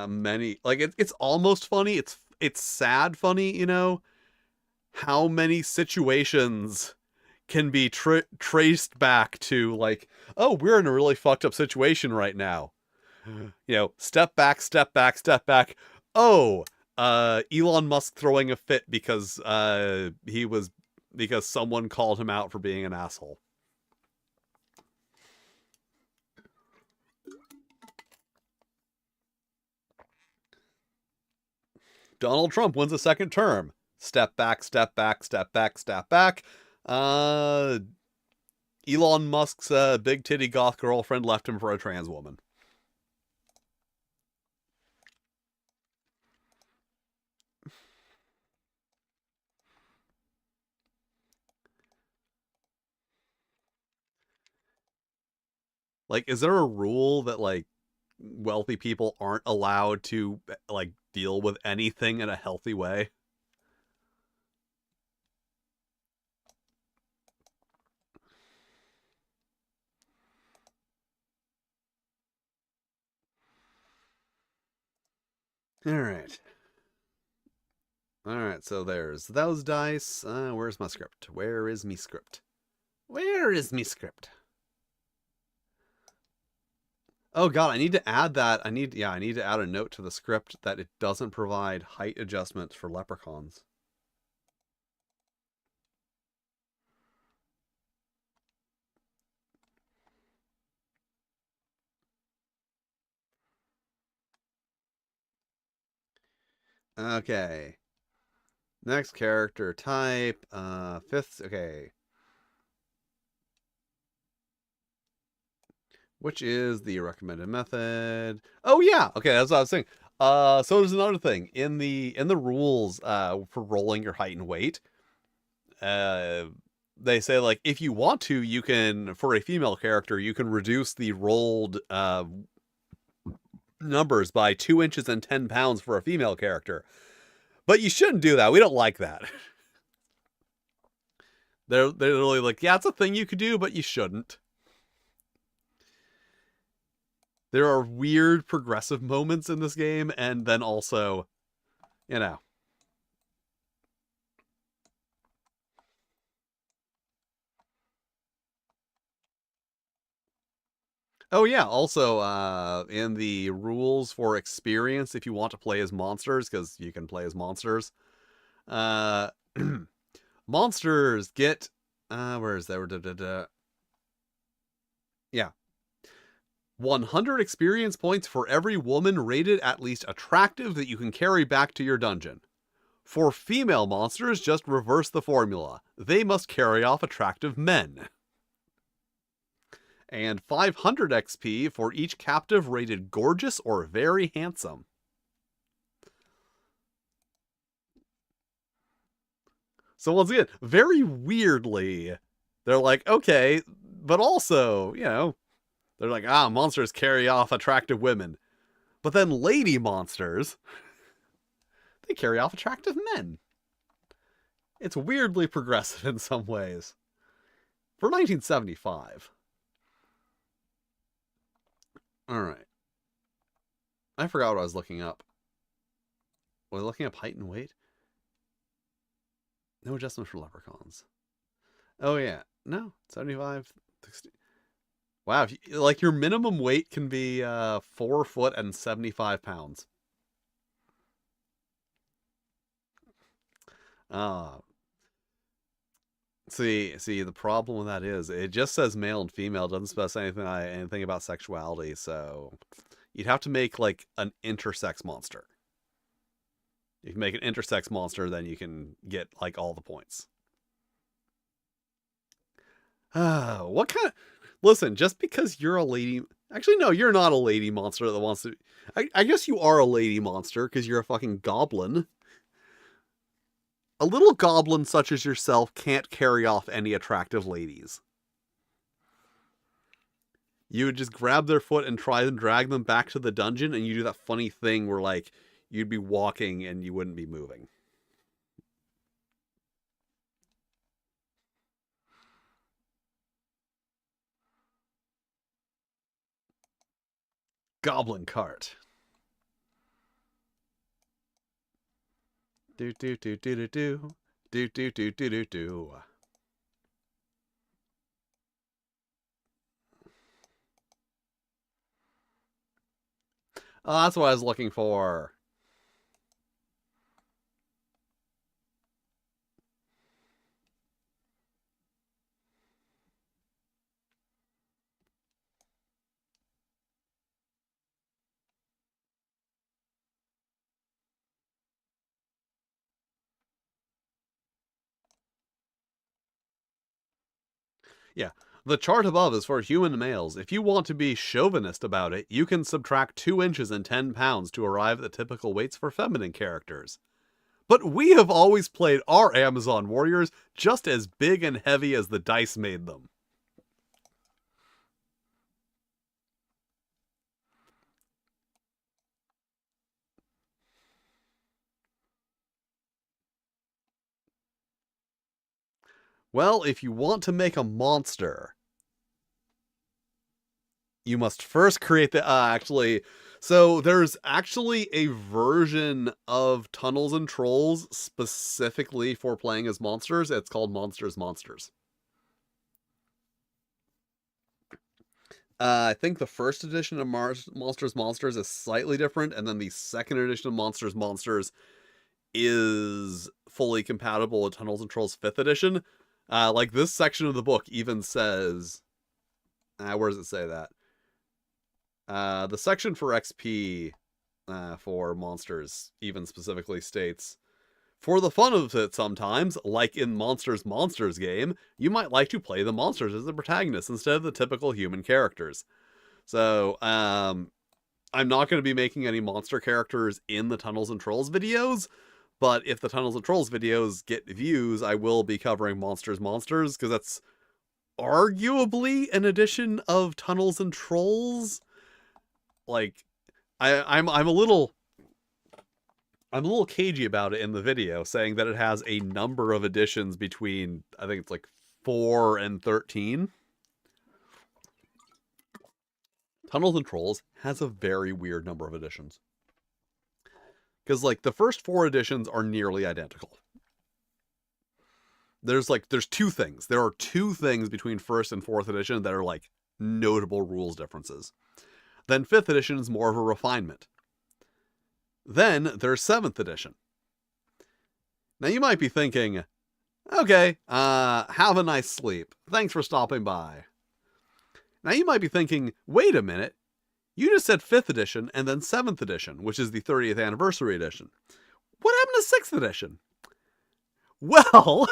many like it's almost funny. It's sad funny, you know, how many situations can be traced back to like, oh, we're in a really fucked up situation right now. You know, step back, step back, step back. Oh, Elon Musk throwing a fit because because someone called him out for being an asshole. Donald Trump wins a second term. Step back, step back, step back, step back. Elon Musk's big titty goth girlfriend left him for a trans woman. Like, is there a rule that like wealthy people aren't allowed to like deal with anything in a healthy way? All right. All right, so there's those dice. Where's my script? Where is me script? Where is me script? Oh god, I need to add that. I need to add a note to the script that it doesn't provide height adjustments for leprechauns. Okay. Next character type. Fifth. Okay. Which is the recommended method? Oh yeah. Okay, that's what I was saying. So there's another thing in the rules for rolling your height and weight. They say like if you want to, you can, for a female character, you can reduce the rolled numbers by 2 inches and 10 pounds for a female character. But you shouldn't do that. We don't like that. They're really like, yeah, it's a thing you could do, but you shouldn't. There are weird progressive moments in this game, and then also, you know. Oh yeah, also in the rules for experience, if you want to play as monsters, because you can play as monsters, uh, monsters get, where is that? Yeah. 100 experience points for every woman rated at least attractive that you can carry back to your dungeon. For female monsters, just reverse the formula. They must carry off attractive men. And 500 XP for each captive rated gorgeous or very handsome. So once again, very weirdly, they're like, okay, but also, you know, they're like, monsters carry off attractive women. But then lady monsters, they carry off attractive men. It's weirdly progressive in some ways. For 1975. Alright. I forgot what I was looking up. Was I looking up height and weight? No adjustment for leprechauns. Oh yeah. No, 75, 60. Wow, if you, like your minimum weight can be 4 foot and 75 pounds. Uh, see, the problem with that is it just says male and female, it doesn't specify anything about sexuality, so you'd have to make like an intersex monster. If you make an intersex monster, then you can get like all the points. What kind of... Listen, just because you're a lady... Actually, no, you're not a lady monster that wants to... I guess you are a lady monster because you're a fucking goblin. A little goblin such as yourself can't carry off any attractive ladies. You would just grab their foot and try and drag them back to the dungeon, and you do that funny thing where, like, you'd be walking and you wouldn't be moving. Goblin cart. Do do do do do do do do do do do do. Oh, that's what I was looking for. Yeah. The chart above is for human males. If you want to be chauvinist about it, you can subtract 2 inches and 10 pounds to arrive at the typical weights for feminine characters. But we have always played our Amazon warriors just as big and heavy as the dice made them. Well, if you want to make a monster, you must first create the... So there's actually a version of Tunnels and Trolls specifically for playing as monsters. It's called Monsters Monsters. I think the first edition of Monsters Monsters is slightly different, and then the second edition of Monsters Monsters is fully compatible with Tunnels and Trolls 5th edition. Like, this section of the book even says... where does it say that? The section for XP for monsters even specifically states, for the fun of it sometimes, like in Monsters Monsters game, you might like to play the monsters as the protagonists instead of the typical human characters. So, I'm not going to be making any monster characters in the Tunnels and Trolls videos, but if the Tunnels and Trolls videos get views, I will be covering Monsters Monsters, because that's arguably an edition of Tunnels and Trolls. Like, I'm a little cagey about it in the video, saying that it has a number of editions between, I think it's like 4 and 13. Tunnels and Trolls has a very weird number of editions. Because, like, the first 4 editions are nearly identical. There's 2 things. There are 2 things between 1st and 4th edition that are, like, notable rules differences. Then 5th edition is more of a refinement. Then there's 7th edition. Now you might be thinking, okay, have a nice sleep. Thanks for stopping by. Now you might be thinking, wait a minute. You just said 5th edition and then 7th edition, which is the 30th anniversary edition. What happened to 6th edition? Well...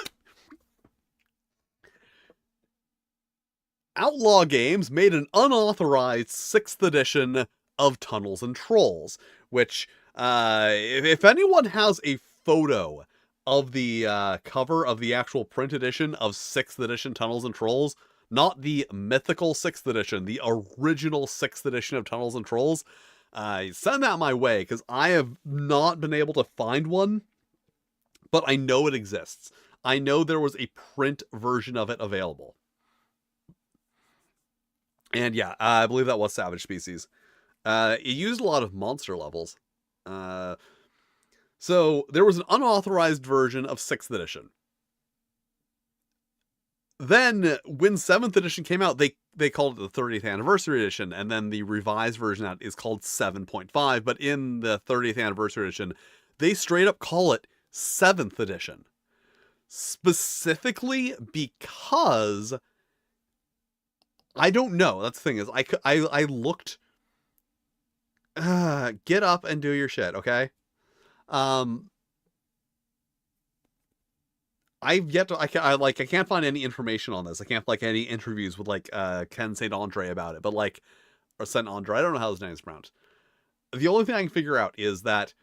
Outlaw Games made an unauthorized 6th edition of Tunnels and Trolls, which, if anyone has a photo of the cover of the actual print edition of 6th edition Tunnels and Trolls, not the mythical 6th edition, the original 6th edition of Tunnels and Trolls, send that my way, because I have not been able to find one, but I know it exists. I know there was a print version of it available. And yeah, I believe that was Savage Species. It used a lot of monster levels. So there was an unauthorized version of 6th edition. Then, when 7th edition came out, they called it the 30th anniversary edition, and then the revised version out is called 7.5, but in the 30th anniversary edition, they straight up call it 7th edition. Specifically because... I don't know. That's the thing is, I looked... get up and do your shit, okay? I've yet to, I can't find any information on this. I can't, like, any interviews with, like, Ken St. Andre about it, but, like, or St. Andre, I don't know how his name is pronounced. The only thing I can figure out is that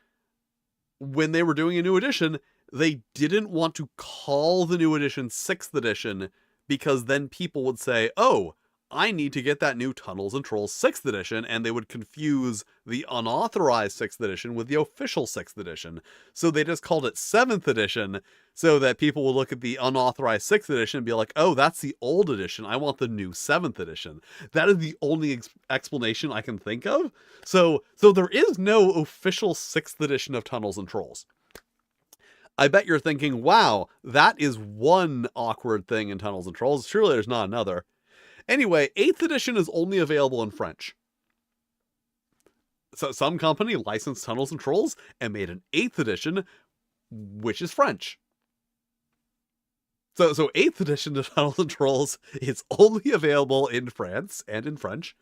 when they were doing a new edition, they didn't want to call the new edition 6th edition, because then people would say, oh, I need to get that new Tunnels and Trolls 6th edition, and they would confuse the unauthorized 6th edition with the official 6th edition. So they just called it 7th edition, so that people will look at the unauthorized 6th edition and be like, oh, that's the old edition, I want the new 7th edition. That is the only explanation I can think of. So there is no official 6th edition of Tunnels and Trolls. I bet you're thinking, wow, that is one awkward thing in Tunnels and Trolls. Surely there's not another. Anyway, 8th edition is only available in French. So some company licensed Tunnels and Trolls and made an 8th edition, which is French. So 8th edition of Tunnels and Trolls is only available in France and in French.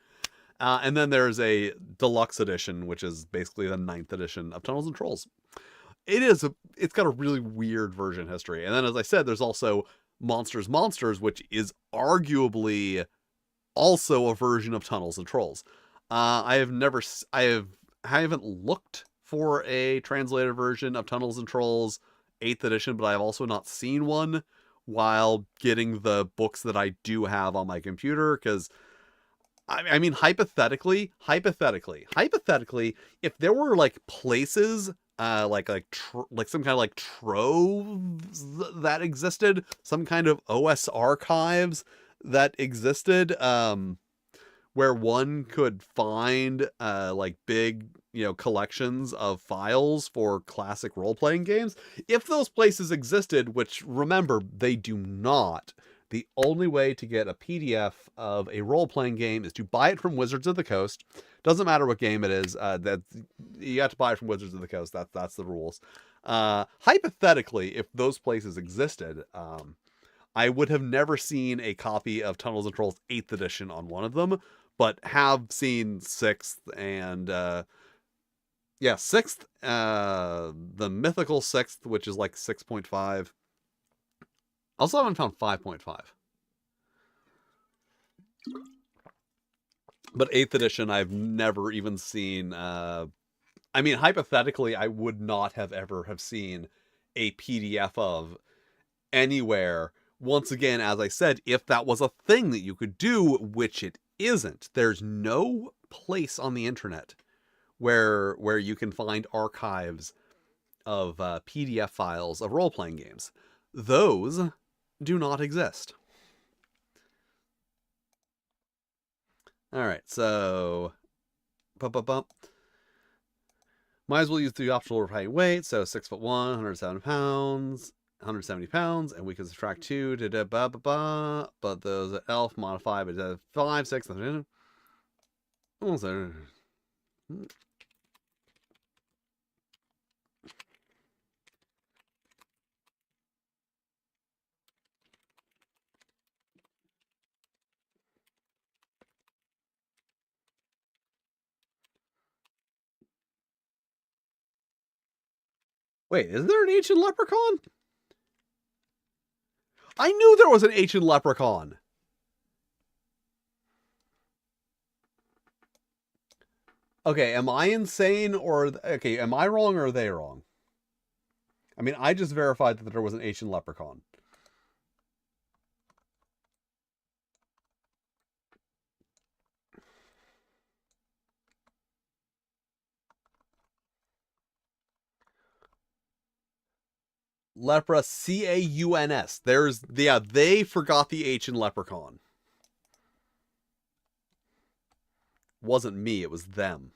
And then there's a deluxe edition, which is basically the 9th edition of Tunnels and Trolls. It's got a really weird version history. And then, as I said, there's also Monsters, which is arguably also a version of Tunnels and Trolls. I haven't looked for a translated version of Tunnels and Trolls 8th edition, but I've also not seen one while getting the books that I do have on my computer, because I mean, hypothetically, if there were, like, places, like some kind of, like, troves that existed, some kind of OS archives that existed, where one could find, like, big, collections of files for classic role-playing games. If those places existed, which, remember, they do not, the only way to get a PDF of a role-playing game is to buy it from Wizards of the Coast. Doesn't matter what game it is. That you have to buy it from Wizards of the Coast. That's the rules. Hypothetically, if those places existed, I would have never seen a copy of Tunnels and Trolls 8th edition on one of them, but have seen 6th and 6th, the mythical 6th, which is like 6.5. Also haven't found 5.5. But 8th edition, I've never even seen. I mean, hypothetically, I would not have ever have seen a PDF of anywhere. Once again, as I said, if that was a thing that you could do, which it isn't. There's no place on the internet where you can find archives of PDF files of role-playing games. Those do not exist. All right, so might as well use the optional height weight. So 6'1", 107 pounds, 170 pounds, and we can subtract 2 to but those elf modify by 5, 6. Also, wait, is there an ancient leprechaun? I knew there was an ancient leprechaun. Okay, am I insane or... Okay, am I wrong or are they wrong? I mean, I just verified that there was an ancient leprechaun. Lepra, C-A-U-N-S. There's... Yeah, they forgot the H in leprechaun. Wasn't me, it was them.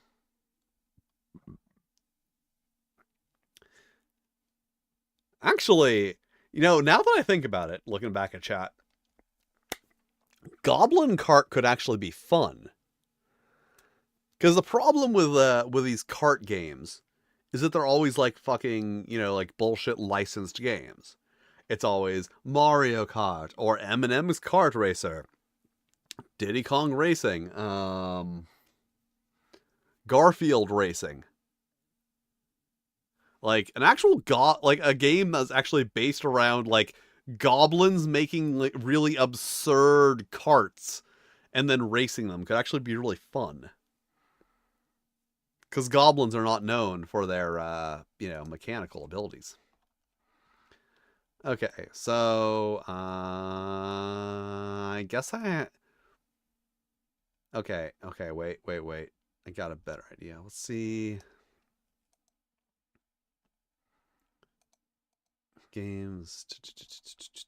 Actually, now that I think about it, looking back at chat, Goblin Cart could actually be fun. Because the problem with these cart games is that they're always like fucking, like bullshit licensed games. It's always Mario Kart or Eminem's Kart Racer, Diddy Kong Racing, Garfield Racing. Like an actual a game that's actually based around like goblins making like really absurd carts and then racing them could actually be really fun. Because goblins are not known for their, mechanical abilities. Okay, so, I guess Okay, wait. I got a better idea. Let's see. Games,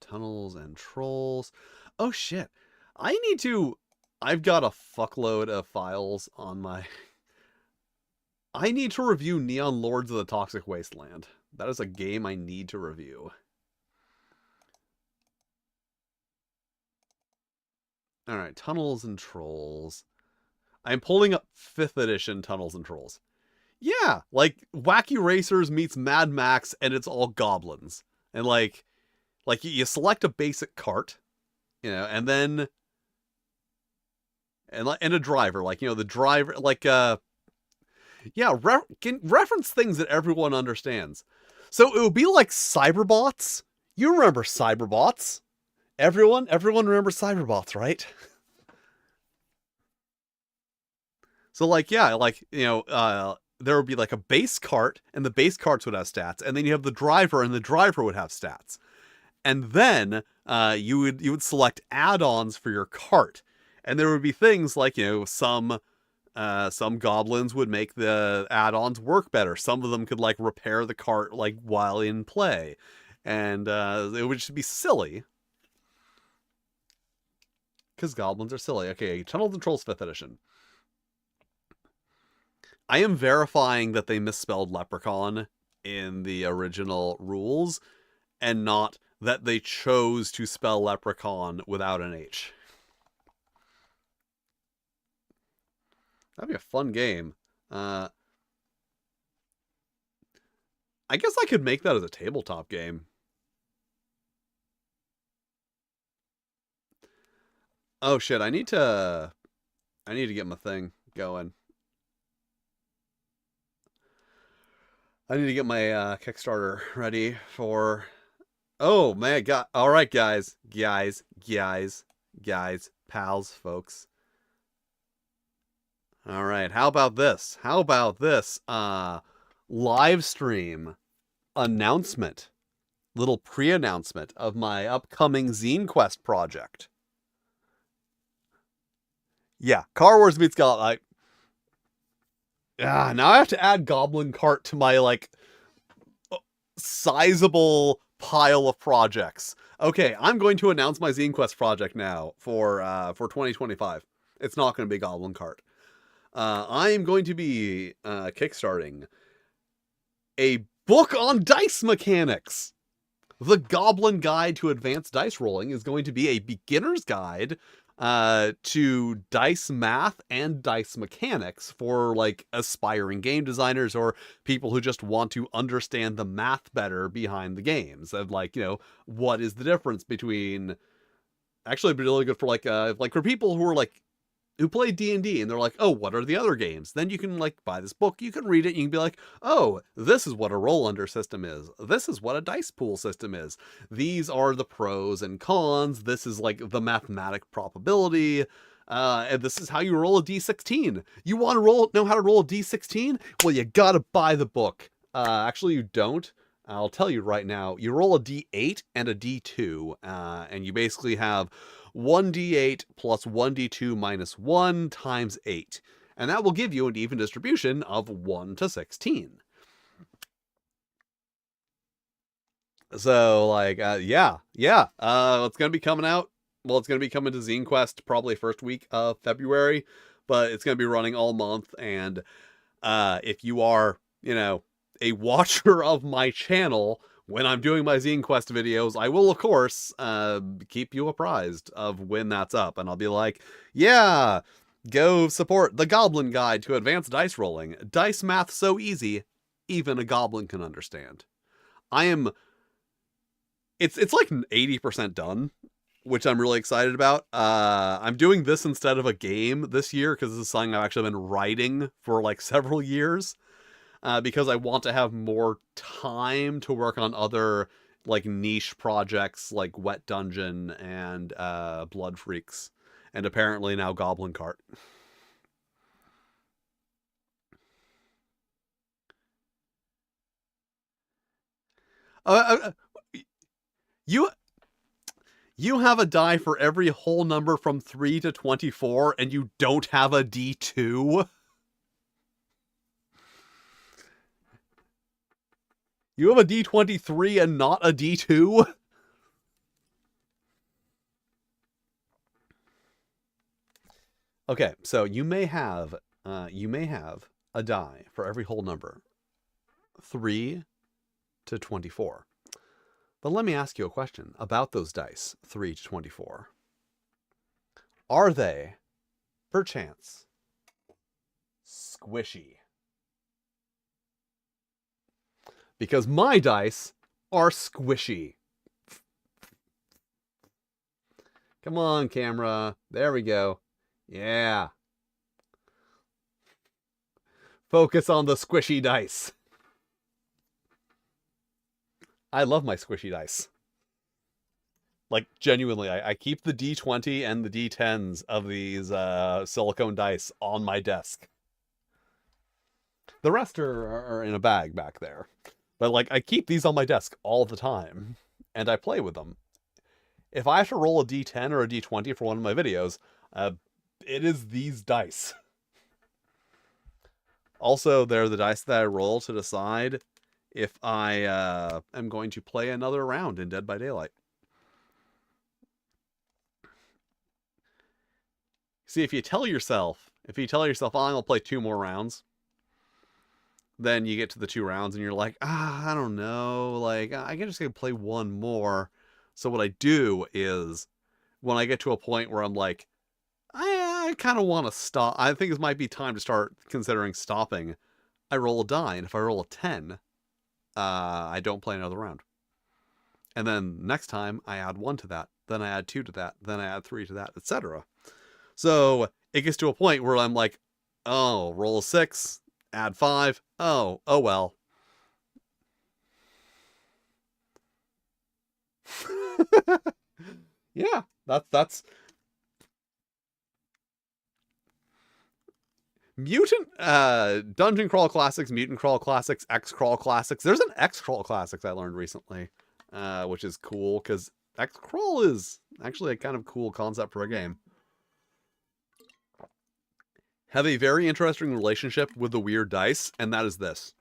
tunnels and trolls. Oh shit. I've got a fuckload of files on my... I need to review Neon Lords of the Toxic Wasteland. That is a game I need to review. Alright, Tunnels and Trolls. I'm pulling up 5th edition Tunnels and Trolls. Yeah, like Wacky Racers meets Mad Max and it's all goblins. And like you select a basic cart, and then and a driver, the driver, reference things that everyone understands. So it would be like Cyberbots. You remember Cyberbots? Everyone remembers Cyberbots, right? So there would be like a base cart, and the base carts would have stats, and then you have the driver, and the driver would have stats. And then you would select add-ons for your cart. And there would be things like, some goblins would make the add-ons work better. Some of them could like repair the cart like while in play. And it would just be silly. Because goblins are silly. Okay, Tunnels and Trolls 5th edition. I am verifying that they misspelled leprechaun in the original rules, and not that they chose to spell leprechaun without an H. That'd be a fun game. I guess I could make that as a tabletop game. Oh shit, I need to get my thing going. I need to get my Kickstarter ready for... Oh, man, all right, guys, pals, folks. All right, how about this? Live stream announcement, little pre-announcement of my upcoming Zine Quest project. Yeah, Car Wars meets Goblin. Now I have to add Goblin Cart to my sizable pile of projects. Okay, I'm going to announce my Zine Quest project now for 2025. It's not going to be Goblin Cart. I am going to be kickstarting a book on dice mechanics. The Goblin Guide to Advanced Dice Rolling is going to be a beginner's guide to dice math and dice mechanics for aspiring game designers or people who just want to understand the math better behind the games, of what is the difference between... Actually it'd be really good for for people who are who play D&D and they're like, oh, what are the other games? Then you can buy this book, you can read it, you can be like, oh, this is what a roll under system is. This is what a dice pool system is. These are the pros and cons. This is the mathematic probability. And this is how you roll a D16. You want to know how to roll a D16? Well, you gotta buy the book. Actually, you don't. I'll tell you right now, you roll a D8 and a D2, and you basically have 1d8 plus 1d2 minus 1 times 8. And that will give you an even distribution of 1 to 16. So, it's going to be coming out. Well, it's going to be coming to Zine Quest probably first week of February, but it's going to be running all month. And if you are, a watcher of my channel, when I'm doing my Zine Quest videos, I will, of course, keep you apprised of when that's up. And I'll be like, yeah, go support the Goblin Guide to Advanced Dice Rolling. Dice math so easy, even a goblin can understand. It's 80% done, which I'm really excited about. I'm doing this instead of a game this year, because this is something I've actually been writing for several years. Because I want to have more time to work on other like niche projects like Wet Dungeon and Blood Freaks, and apparently now Goblin Cart. Uh, you you have a die for every whole number from 3 to 24, and you don't have a D2? You have a D23 and not a D2? Okay, so you may have a die for every whole number 3 to 24. But let me ask you a question about those dice 3 to 24. Are they, perchance, squishy? Because my dice are squishy. Come on, camera. There we go. Yeah. Focus on the squishy dice. I love my squishy dice. Like, genuinely, I keep the D20 and the D10s of these silicone dice on my desk. The rest are in a bag back there. But, like, I keep these on my desk all the time, and I play with them. If I have to roll a D10 or a D20 for one of my videos, it is these dice. Also, they're the dice that I roll to decide if I am going to play another round in Dead by Daylight. See, if you tell yourself, oh, I'm going to play 2 more rounds, then you get to the 2 rounds and you're like, I don't know, like, I can just play 1 more. So what I do is, when I get to a point where I'm like, I kind of want to stop, I think this might be time to start considering stopping, I roll a die, and if I roll a 10, I don't play another round. And then next time, I add 1 to that, then I add 2 to that, then I add 3 to that, etc. So it gets to a point where I'm like, oh, roll a 6, add 5, oh well. Yeah, that's Mutant Dungeon Crawl Classics, Mutant Crawl Classics, X Crawl Classics. There's an X Crawl Classics I learned recently, which is cool because X Crawl is actually a kind of cool concept for a game. Have a very interesting relationship with the weird dice, and that is this.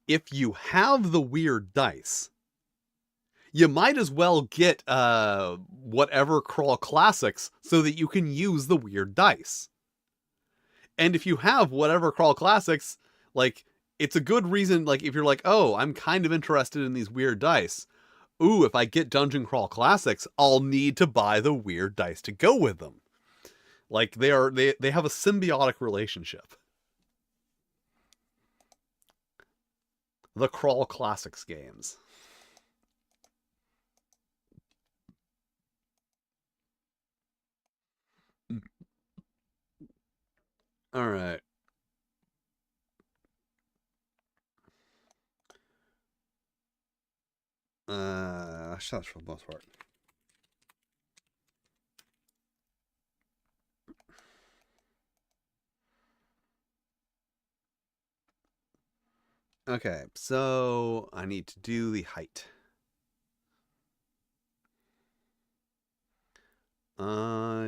If you have the weird dice, you might as well get whatever Crawl Classics so that you can use the weird dice. And if you have whatever Crawl Classics, like, it's a good reason, like, if you're like, oh, I'm kind of interested in these weird dice. Ooh, if I get Dungeon Crawl Classics, I'll need to buy the weird dice to go with them. Like, they have a symbiotic relationship. The Crawl Classics games. All right. That's for the most part. Okay, so I need to do the height.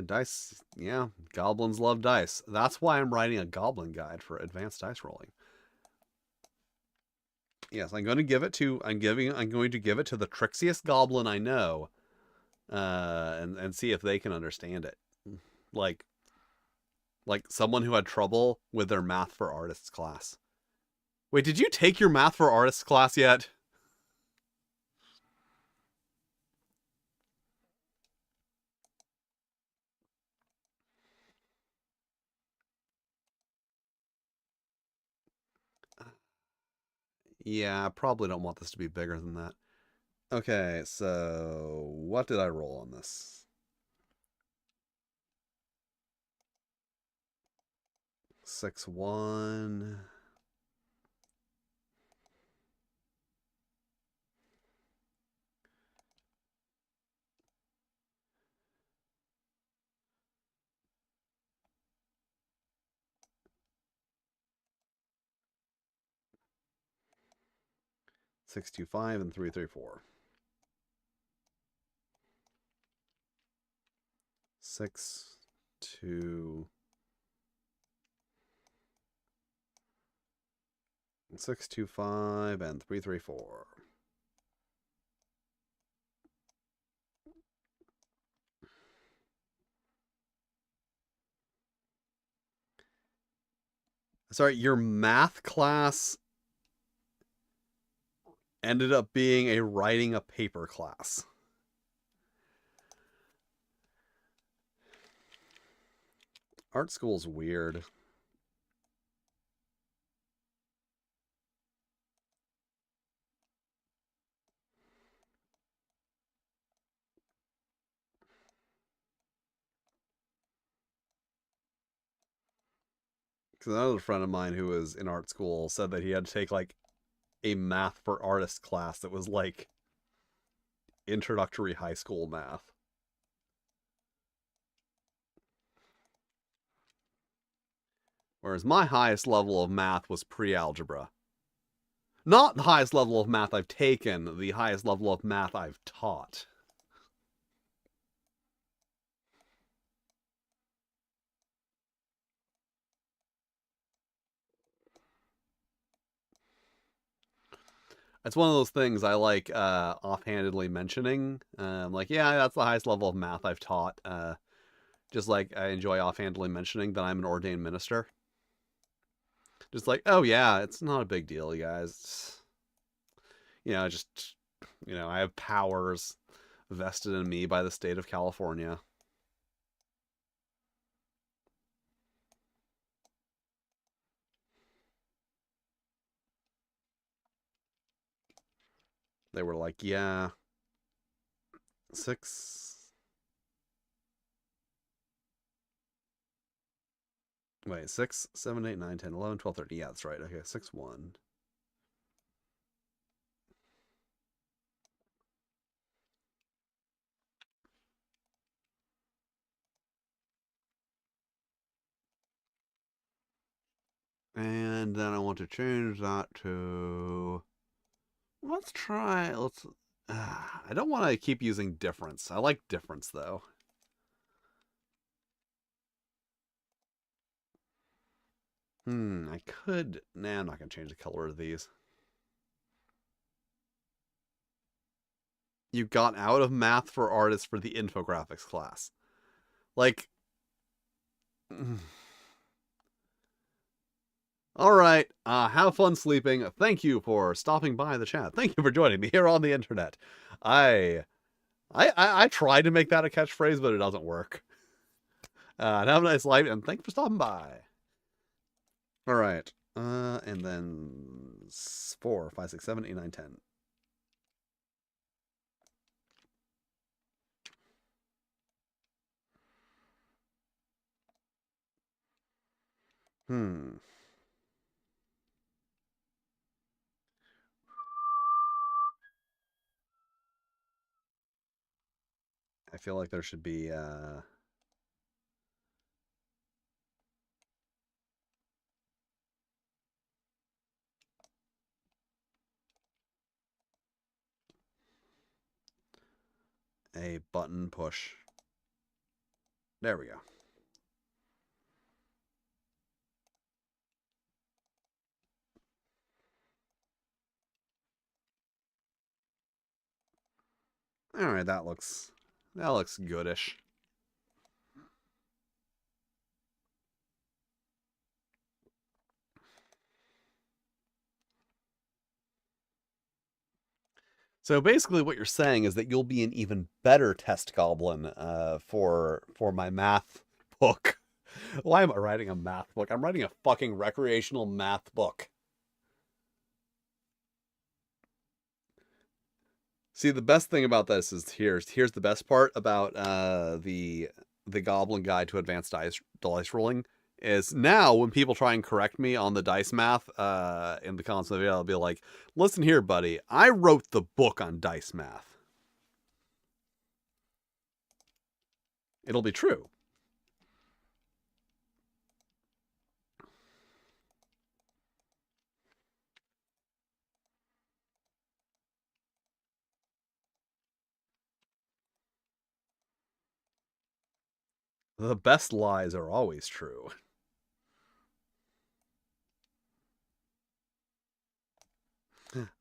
Dice. Yeah, goblins love dice. That's why I'm writing a goblin guide for advanced dice rolling. Yes, I'm going to give it to. I'm going to give it to the trixiest goblin I know, and see if they can understand it. Like someone who had trouble with their math for artists class. Wait, did you take your math for artists class yet? Yeah, I probably don't want this to be bigger than that. Okay, so what did I roll on this? 6-1. 625 and 334. 6, 2, 625 and 334. Sorry, your math class ended up being a writing a paper class. Art school's weird. Because another friend of mine who was in art school said that he had to take like a math for artists class that was like introductory high school math. Whereas my highest level of math was pre-algebra. Not the highest level of math I've taken, the highest level of math I've taught. It's one of those things I like offhandedly mentioning. Like, yeah, that's the highest level of math I've taught. Just like I enjoy offhandedly mentioning that I'm an ordained minister. Just like, oh yeah, it's not a big deal, you guys. Just, I have powers vested in me by the state of California. They were like, yeah, 6. Wait, 6, 7, 8, 9, 10, 11, 12, 13. Yeah, that's right. Okay, 6, 1. And then I want to change that to... Let's try... I don't want to keep using difference. I like difference, though. I could... Nah, I'm not going to change the color of these. You got out of math for artists for the infographics class. Like... All right. Have fun sleeping. Thank you for stopping by the chat. Thank you for joining me here on the internet. I tried to make that a catchphrase, but it doesn't work. And have a nice life, and thanks for stopping by. All right. And then 4, 5, 6, 7, 8, 9, 10. I feel like there should be a button push. There we go. All right, that looks goodish. So basically what you're saying is that you'll be an even better test goblin for my math book. Why am I writing a math book? I'm writing a fucking recreational math book. See, the best thing about this is here's the best part about the Goblin Guide to Advanced Dice Rolling is now when people try and correct me on the dice math in the comments of the video, I'll be like, listen here, buddy, I wrote the book on dice math. It'll be true. The best lies are always true.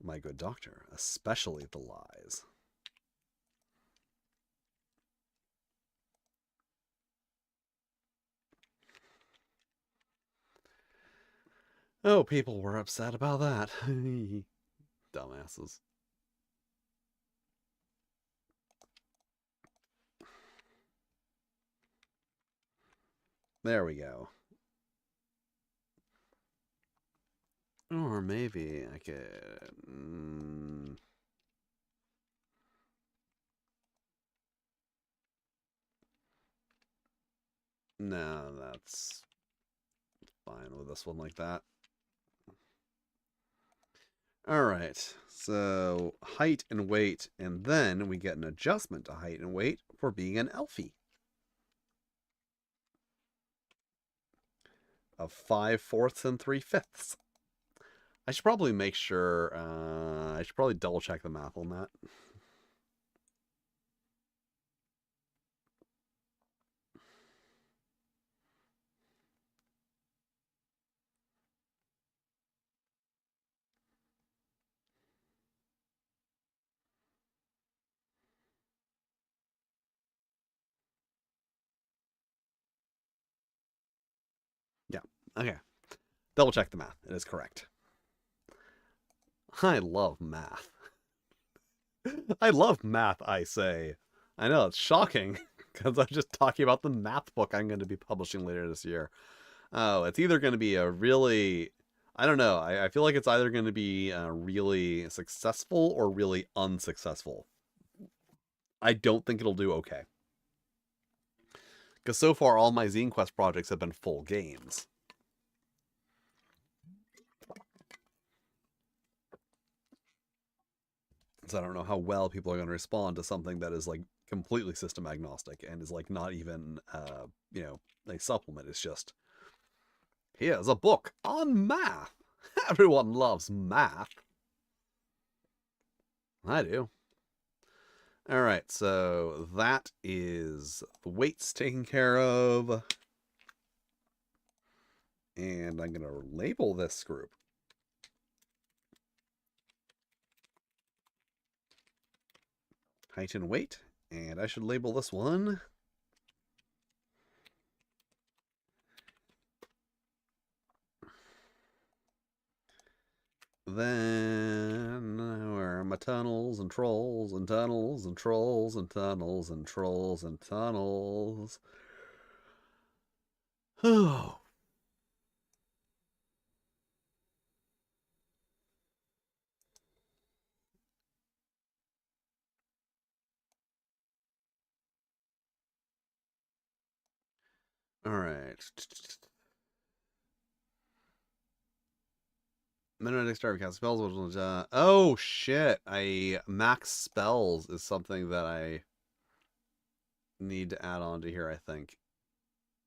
My good doctor, especially the lies. Oh, people were upset about that. Dumbasses. There we go. Or maybe I could... No, that's fine with this one like that. Alright, so height and weight, and then we get an adjustment to height and weight for being an Elfie. Of 5/4 and 3/5. I should probably make sure, I should probably double check the math on that. Yeah, okay. Double check the math. It is correct. I love math. I love math, I say. I know, it's shocking, because I'm just talking about the math book I'm going to be publishing later this year. Oh, it's either going to be a really... I don't know. I feel like it's either going to be really successful or really unsuccessful. I don't think it'll do okay. Because so far, all my Zine Quest projects have been full games. So I don't know how well people are going to respond to something that is like completely system agnostic and is like not even, you know, a supplement. It's just, here's a book on math. Everyone loves math. I do. All right, so that is the weights taken care of. And I'm going to label this group. Height and weight. And I should label this one. Then where are my tunnels and trolls and tunnels and trolls and tunnels and trolls and tunnels? Oh. All right. Minute dexterity cast spells. Oh shit! Max spells is something that I need to add on to here. I think.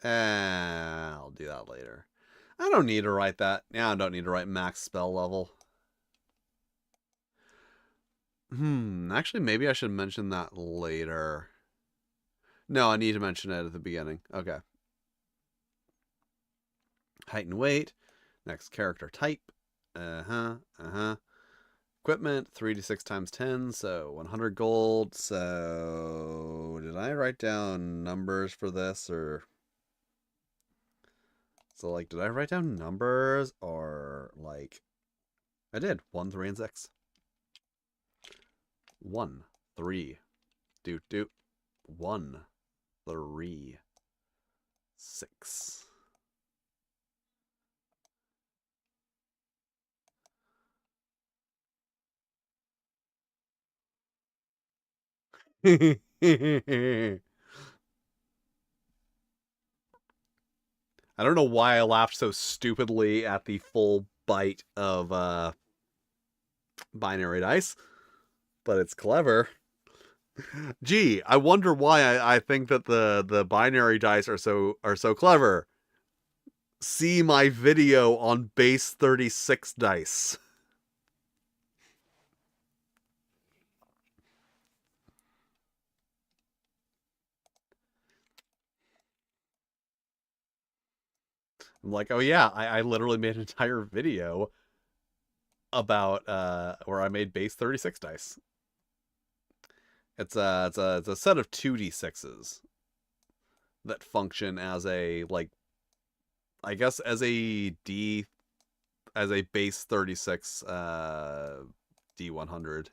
I'll do that later. I don't need to write that. Yeah, I don't need to write max spell level. Actually, maybe I should mention that later. No, I need to mention it at the beginning. Okay. Height and weight. Next character type. Equipment, 3d6 times 10, so 100 gold. So, did I write down numbers for this, or... So, like, did I write down numbers, or, like... I did. 1, 3, and 6. 1, 3. Doot. 1, 3, 6. I don't know why I laughed so stupidly at the full bite of binary dice, but it's clever. Gee, I wonder why I think that the binary dice are so clever. See my video on base 36 dice. I'm like, oh yeah, I literally made an entire video about where I made base 36 dice. It's a set of 2d6s that function as a, like, I guess as a base 36 D100.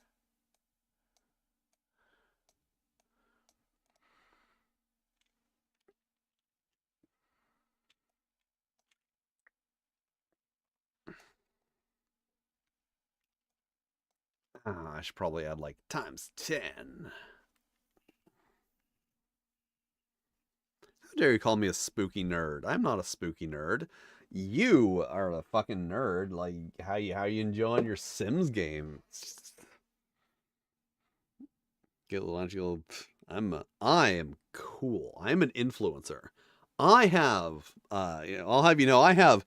I should probably add like times 10. How dare you call me a spooky nerd? I'm not a spooky nerd. You are a fucking nerd. Like, how you enjoying your Sims game? Get a I am cool. I'm an influencer. I have I'll have you know, I have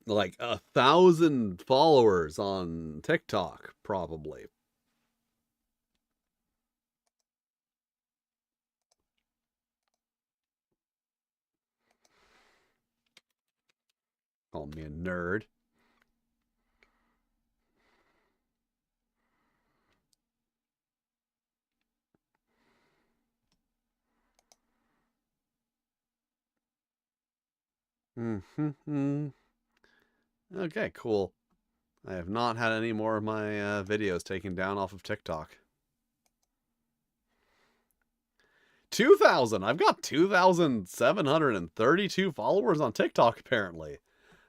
like 1,000 followers on TikTok, probably. Call me a nerd. Okay, cool. I have not had any more of my videos taken down off of TikTok. 2,000! I've got 2,732 followers on TikTok, apparently.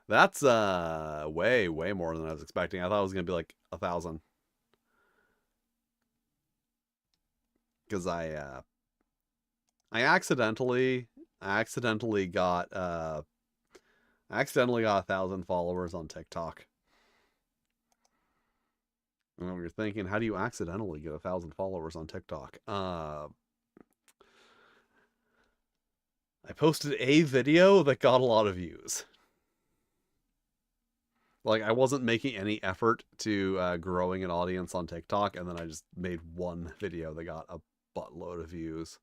That's way more than I was expecting. I thought it was going to be like 1,000. Because I accidentally got 1,000 followers on TikTok. And you're thinking, how do you accidentally get 1,000 followers on TikTok? I posted a video that got a lot of views. Like, I wasn't making any effort to growing an audience on TikTok, and then I just made one video that got a buttload of views.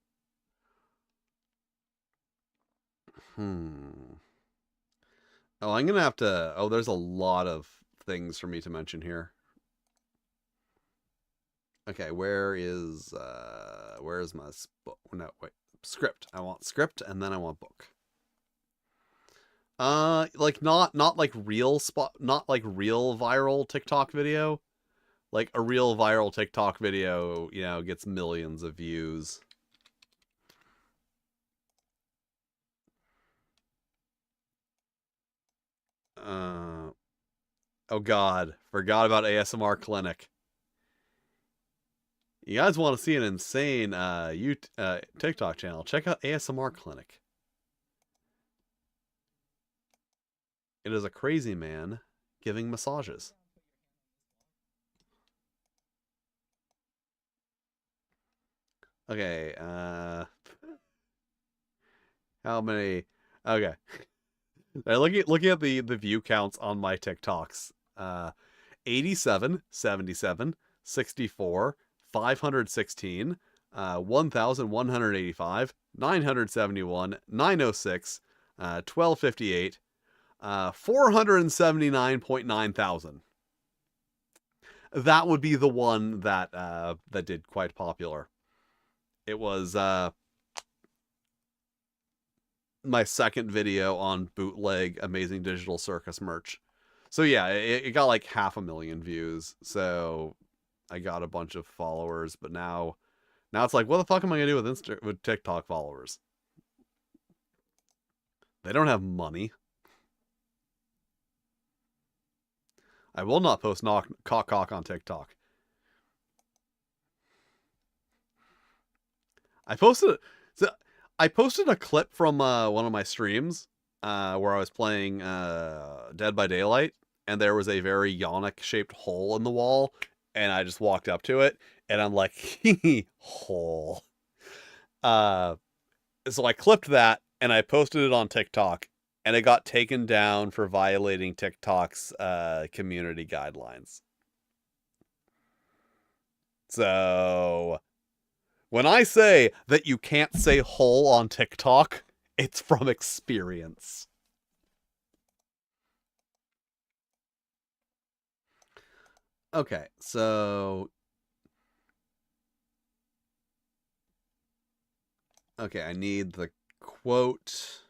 Oh, I'm gonna have to... Oh, there's a lot of things for me to mention here. Okay, where's my... No, wait. Script. I want script, and then I want book. Like not like real viral TikTok video. Like a real viral TikTok video, you know, gets millions of views. Oh god, forgot about ASMR Clinic. You guys want to see an insane TikTok channel? Check out ASMR Clinic. It is a crazy man giving massages. Okay, how many? Okay. Looking at the view counts on my TikToks. 87, 77, 64, 516, 1,185, 971, 906, 1258, 479.9 thousand. That would be the one that that did quite popular. It was my second video on bootleg Amazing Digital Circus merch. So yeah, it got like 500,000 views. So I got a bunch of followers, but now it's like, what the fuck am I gonna do with TikTok followers? They don't have money. I will not post cock on TikTok. I posted a clip from one of my streams where I was playing Dead by Daylight, and there was a very Yonic-shaped hole in the wall, and I just walked up to it, and I'm like, hole. So I clipped that, and I posted it on TikTok, and it got taken down for violating TikTok's community guidelines. So when I say that you can't say hole on TikTok It's from experience. Okay, so... Okay, I need the quote.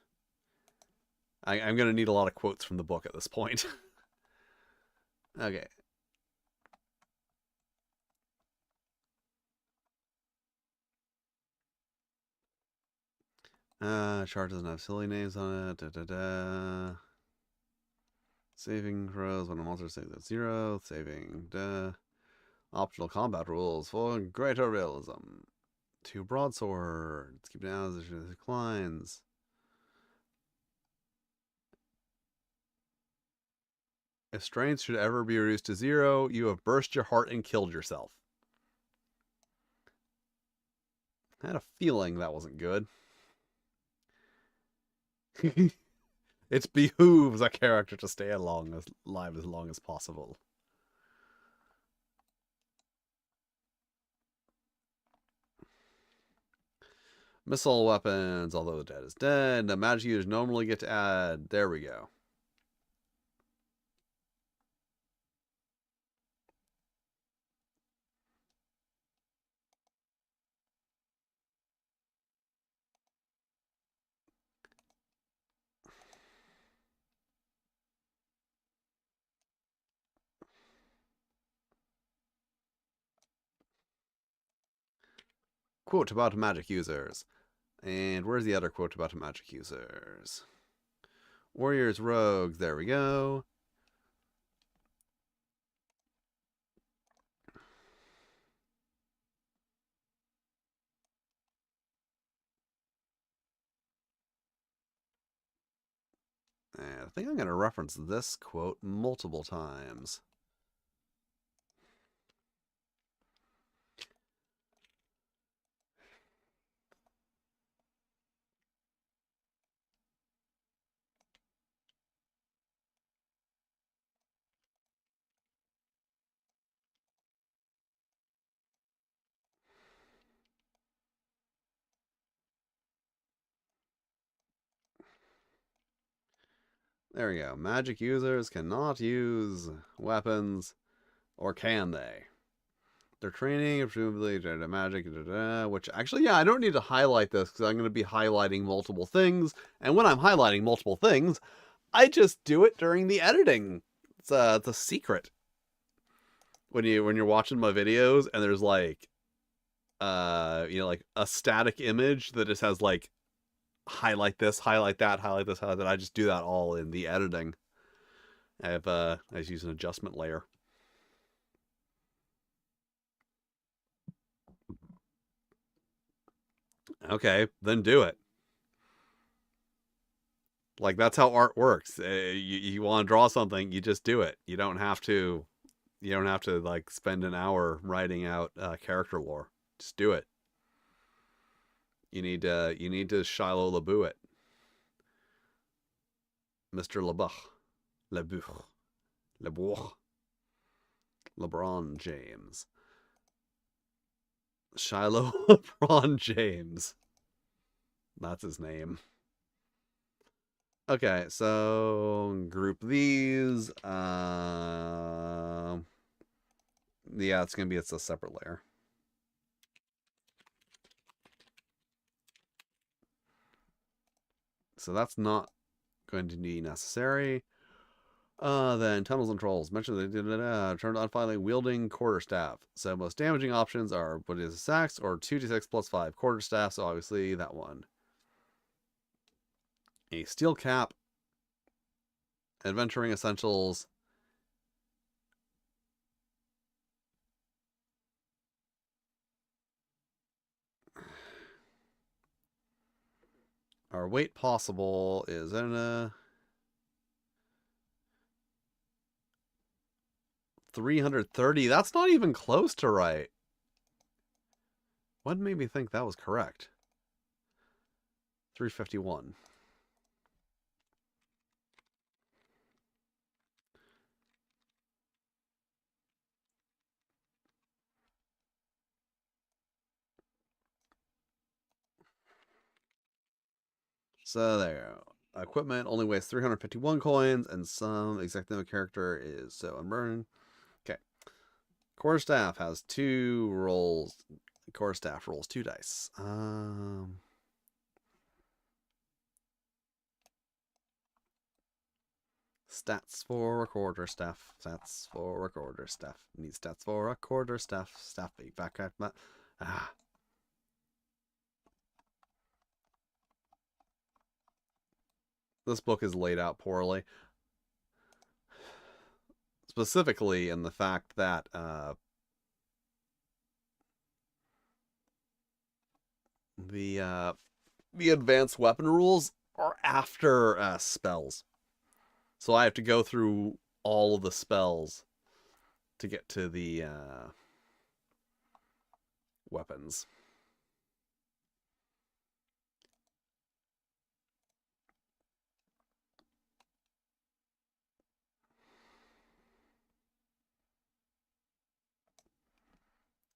I'm going to need a lot of quotes from the book at this point. Okay. Chart doesn't have silly names on it. Da, da, da. Saving throws when a monster saves at 0. Saving. Da. Optional combat rules for greater realism. 2 broadswords. Keep it down as it declines. If strength should ever be reduced to 0, you have burst your heart and killed yourself. I had a feeling that wasn't good. It behooves a character to stay alive as long as possible. Missile weapons, although the dead is dead. The magic users normally get to add. There we go. Quote about magic users. And where's the other quote about magic users? Warriors, rogues, there we go. And I think I'm going to reference this quote multiple times. There we go. Magic users cannot use weapons, or can they? They're training, presumably, magic, which actually, yeah, I don't need to highlight this because I'm going to be highlighting multiple things. And when I'm highlighting multiple things, I just do it during the editing. It's a secret. When you're watching my videos and there's like, like a static image that just has like highlight this, highlight that, highlight this, highlight that. I just do that all in the editing. I just use an adjustment layer. Okay, then do it. Like that's how art works. You want to draw something, you just do it. You don't have to. You don't have to like spend an hour writing out character lore. Just do it. You need to Shiloh LaBeouf it. Mr. LeBeouf, LeBron James, Shiloh LeBron James. That's his name. Okay, so group these. Yeah, it's gonna be a separate layer. So that's not going to be necessary. Then tunnels and trolls. Mention the turned on finally wielding quarterstaff. So most damaging options are what is a sax or 2d6 plus 5 quarterstaff. So obviously that one. A steel cap. Adventuring essentials. Our weight possible is in a 330. That's not even close to right. What made me think that was correct? 351. So there you go. Equipment only weighs 351 coins, and some exact name of character is so unburdened. Okay. Quarterstaff has 2 rolls. Quarterstaff rolls 2 dice. Stats for a quarterstaff. Stats for a quarterstaff. Need stats for a quarterstaff. Staff big back at my. Ah. This book is laid out poorly. Specifically in the fact that the advanced weapon rules are after spells. So I have to go through all of the spells to get to the weapons.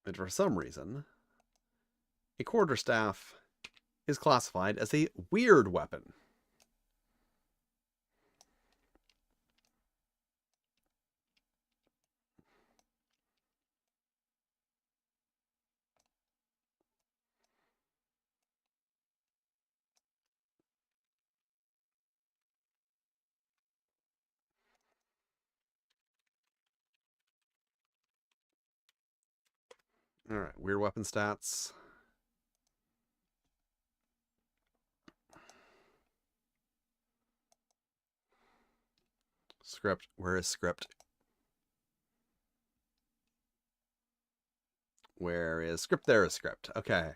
And for some reason, a quarterstaff is classified as a weird weapon. All right, weird weapon stats. Script. Where is script? Where is script? There is script. Okay.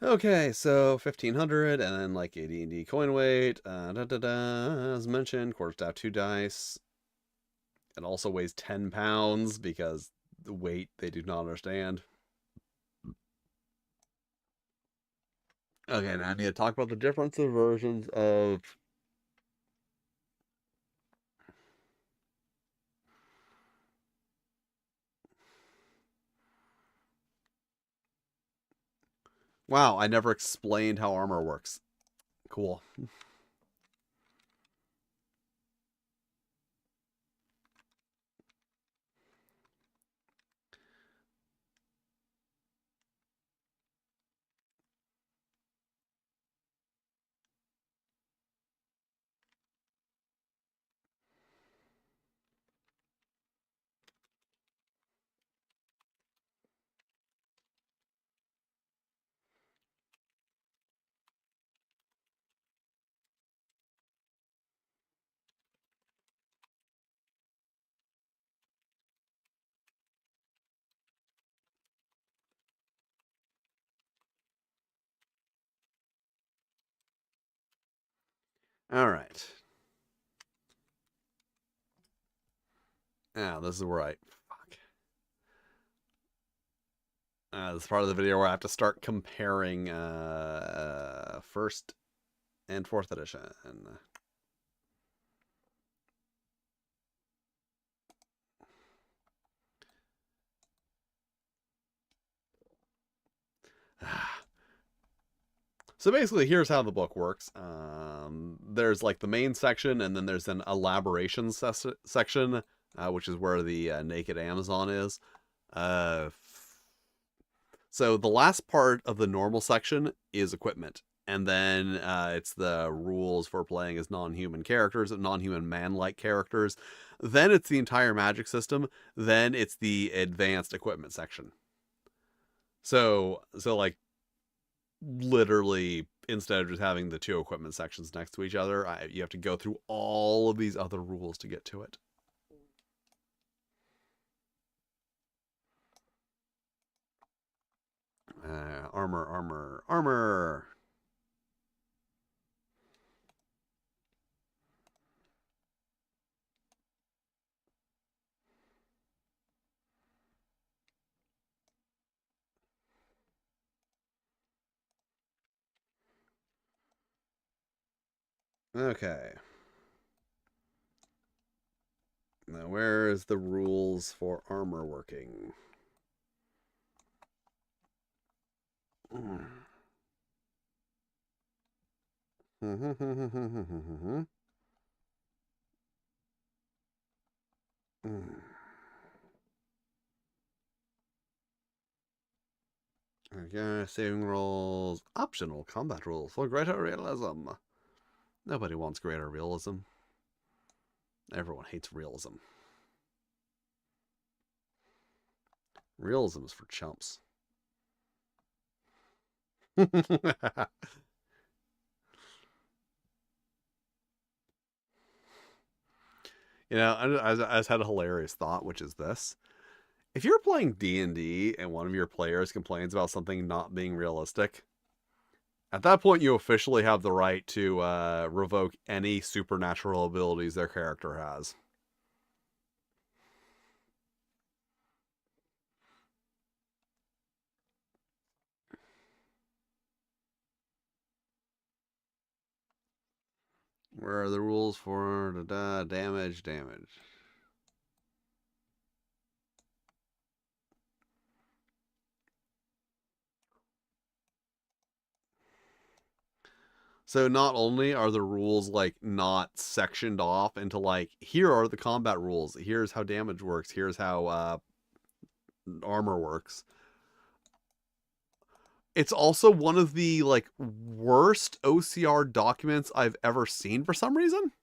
Okay, so 1500 and then like AD&D coin weight. As mentioned, quarterstaff 2 dice. It also weighs 10 pounds because the weight they do not understand. Okay, now I need to talk about the difference of versions of. Wow, I never explained how armor works. Cool. All right. Yeah, this is where I. Fuck. This is part of the video where I have to start comparing first and fourth edition. So basically, here's how the book works. There's like the main section, and then there's an elaboration section, which is where the naked Amazon is. So the last part of the normal section is equipment. And then it's the rules for playing as non-human characters, non-human man-like characters. Then it's the entire magic system. Then it's the advanced equipment section. So like literally instead of just having the 2 equipment sections next to each other, you have to go through all of these other rules to get to it. Armor. Okay. Now, where is the rules for armor working? Okay, saving rolls. Optional combat rules for greater realism. Nobody wants greater realism. Everyone hates realism. Realism is for chumps. You know, I just had a hilarious thought, which is this: if you're playing D&D and one of your players complains about something not being realistic, at that point you officially have the right to revoke any supernatural abilities their character has. Where are the rules for damage? So not only are the rules like not sectioned off into like, here are the combat rules, here's how damage works, here's how armor works. It's also one of the like worst OCR documents I've ever seen for some reason.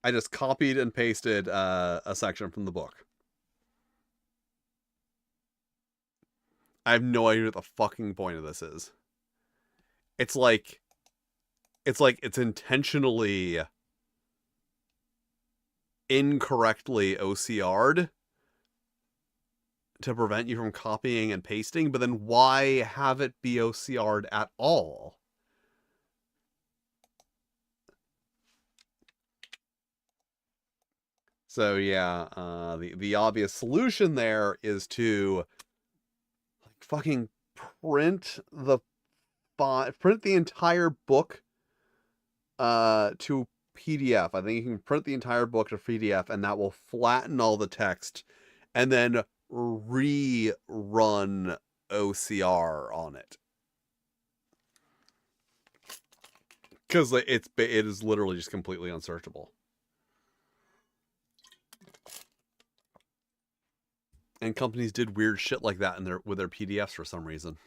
I just copied and pasted a section from the book. I have no idea what the fucking point of this is. It's like it's intentionally incorrectly OCR'd to prevent you from copying and pasting, but then why have it be OCR'd at all? So yeah, the obvious solution there is to like fucking print the print the entire book to PDF. I think you can print the entire book to PDF, and that will flatten all the text, and then rerun OCR on it. Because it is literally just completely unsearchable. And companies did weird shit like that with their PDFs for some reason.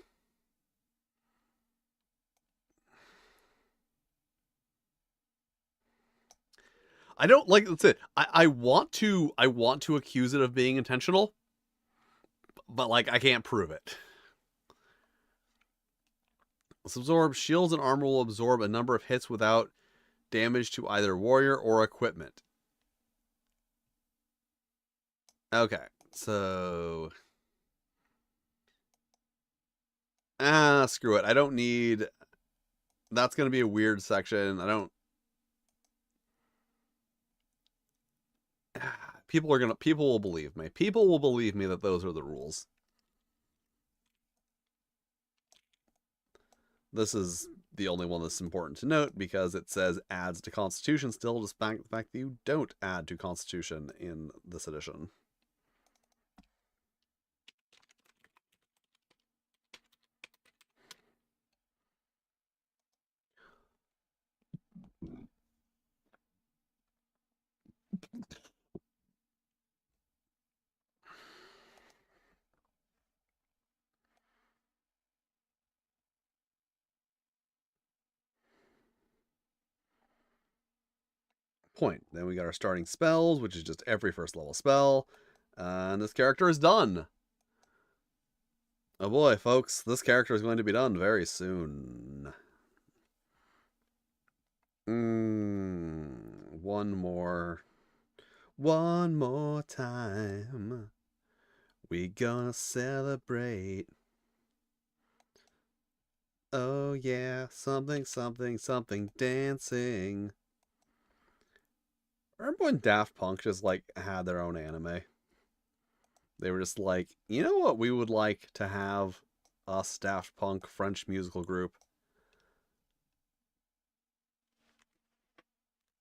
I don't like that's it. I want to accuse it of being intentional, but like I can't prove it. Let's absorb shields and armor will absorb a number of hits without damage to either warrior or equipment. Okay, so screw it. I don't need. That's gonna be a weird section. I don't. People will believe me. People will believe me that those are the rules. This is the only one that's important to note because it says adds to Constitution still, despite the fact that you don't add to Constitution in this edition. Point. Then we got our starting spells, which is just every first level spell. And this character is done. Oh boy, folks, this character is going to be done very soon. One more time. We gonna celebrate. Oh yeah, something dancing. Remember when Daft Punk just like had their own anime? They were just like, you know what we would like to have? Us, Daft Punk, French musical group.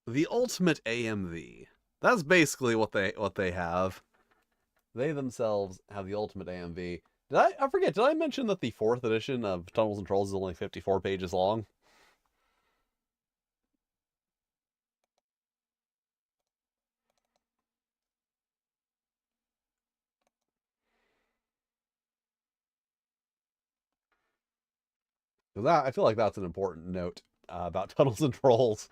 The ultimate AMV. That's basically what they have. They themselves have the ultimate AMV. I forget, did I mention that the 4th edition of Tunnels and Trolls is only 54 pages long? I feel like that's an important note about Tunnels and Trolls.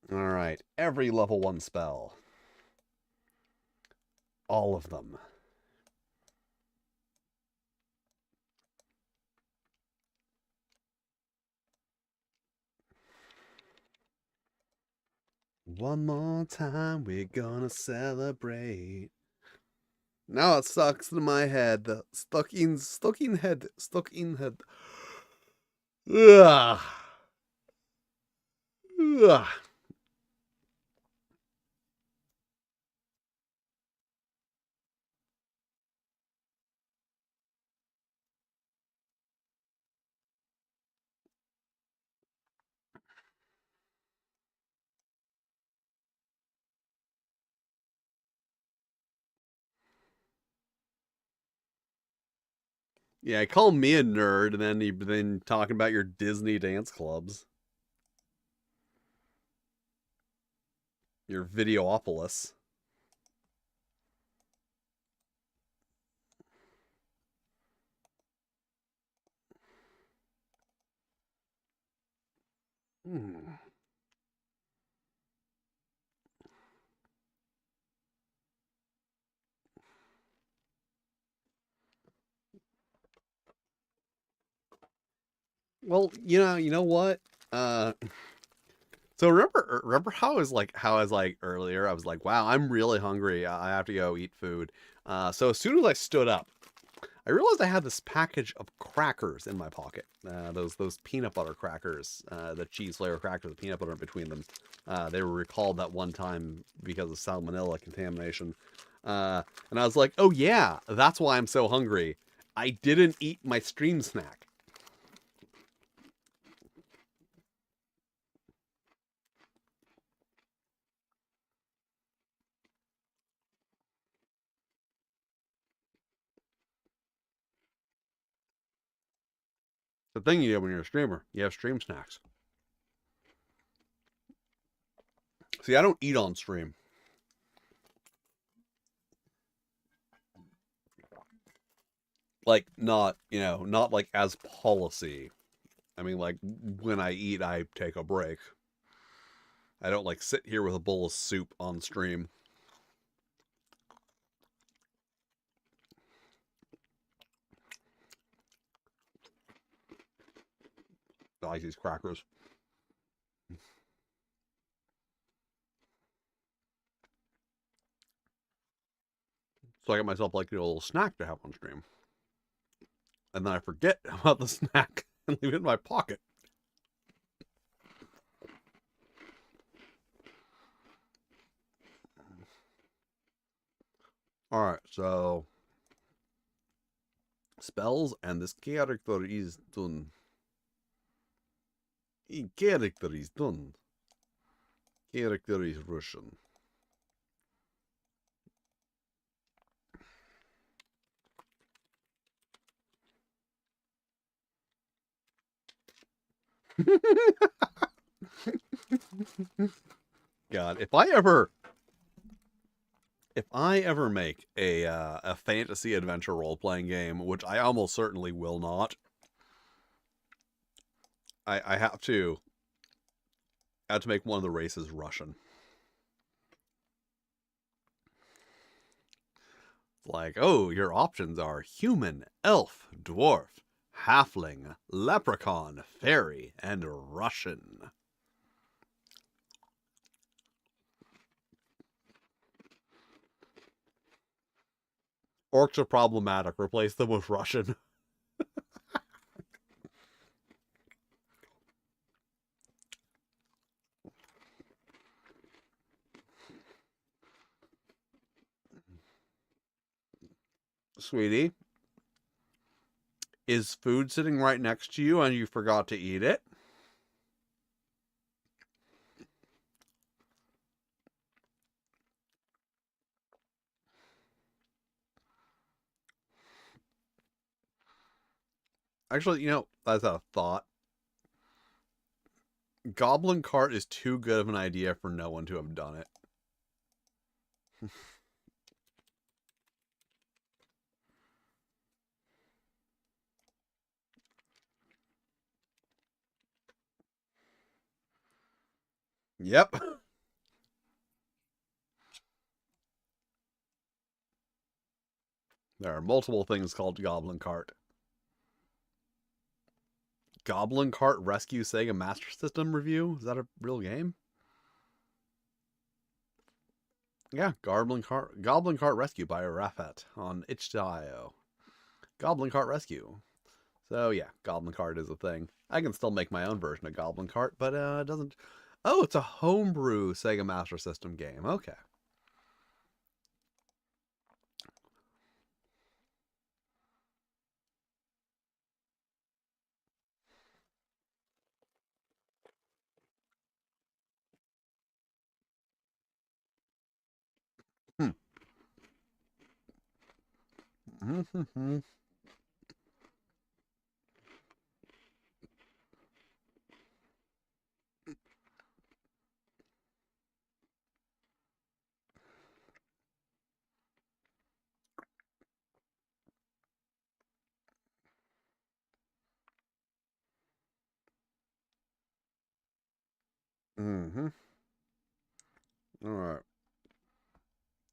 Alright, every level 1 spell. All of them. One more time, we're gonna celebrate. Now it sucks in my head. The stuck in head. Ugh. Ugh. Yeah, call me a nerd, and then talking about your Disney dance clubs, your Videopolis. Hmm. Well, you know what? So remember how I was like earlier. I was like, wow, I'm really hungry. I have to go eat food. So as soon as I stood up, I realized I had this package of crackers in my pocket. Those peanut butter crackers, the cheese flavor crackers with peanut butter in between them. They were recalled that one time because of salmonella contamination. And I was like, oh yeah, that's why I'm so hungry. I didn't eat my stream snack. The thing you do when you're a streamer, you have stream snacks. See, I don't eat on stream. Like, not like as policy. I mean, like, when I eat, I take a break. I don't like sit here with a bowl of soup on stream. I like these crackers. So I got myself like a little snack to have on stream. And then I forget about the snack and leave it in my pocket. Alright, so spells and this character is done. Character is done. Character is Russian. God, if I ever make a fantasy adventure role playing game, which I almost certainly will not, I have to make one of the races Russian. Like, oh, your options are human, elf, dwarf, halfling, leprechaun, fairy, and Russian. Orcs are problematic. Replace them with Russian. Sweetie, is food sitting right next to you and you forgot to eat it? Actually, that's a thought. Goblin cart is too good of an idea for no one to have done it. Yep. There are multiple things called Goblin Cart. Goblin Cart Rescue Sega Master System review? Is that a real game? Yeah, Goblin Cart Rescue by Rafat on itch.io. Goblin Cart Rescue. So yeah, Goblin Cart is a thing. I can still make my own version of Goblin Cart, but it doesn't. Oh, it's a homebrew Sega Master System game. Okay. Hmm. Mm-hmm. Mm-hmm. All right.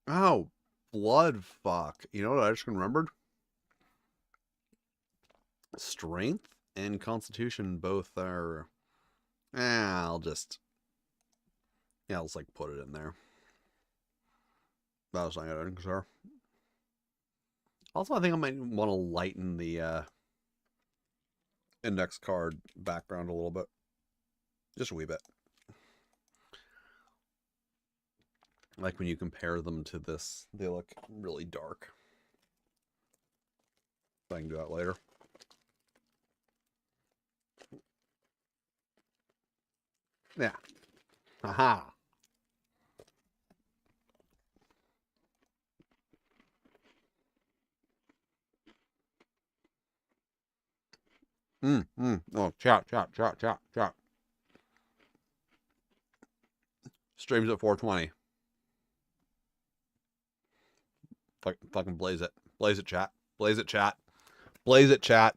Oh, blood fuck. You know what I just remembered? Strength and constitution both are. I'll just. Yeah, I'll just like put it in there. That was not good, sir. Also, I think I might want to lighten the index card background a little bit. Just a wee bit. Like when you compare them to this, they look really dark. I can do that later. Yeah. Haha. Oh, chat. Streams at 420. Fucking blaze it. Blaze it, chat. Blaze it, chat. Blaze it, chat.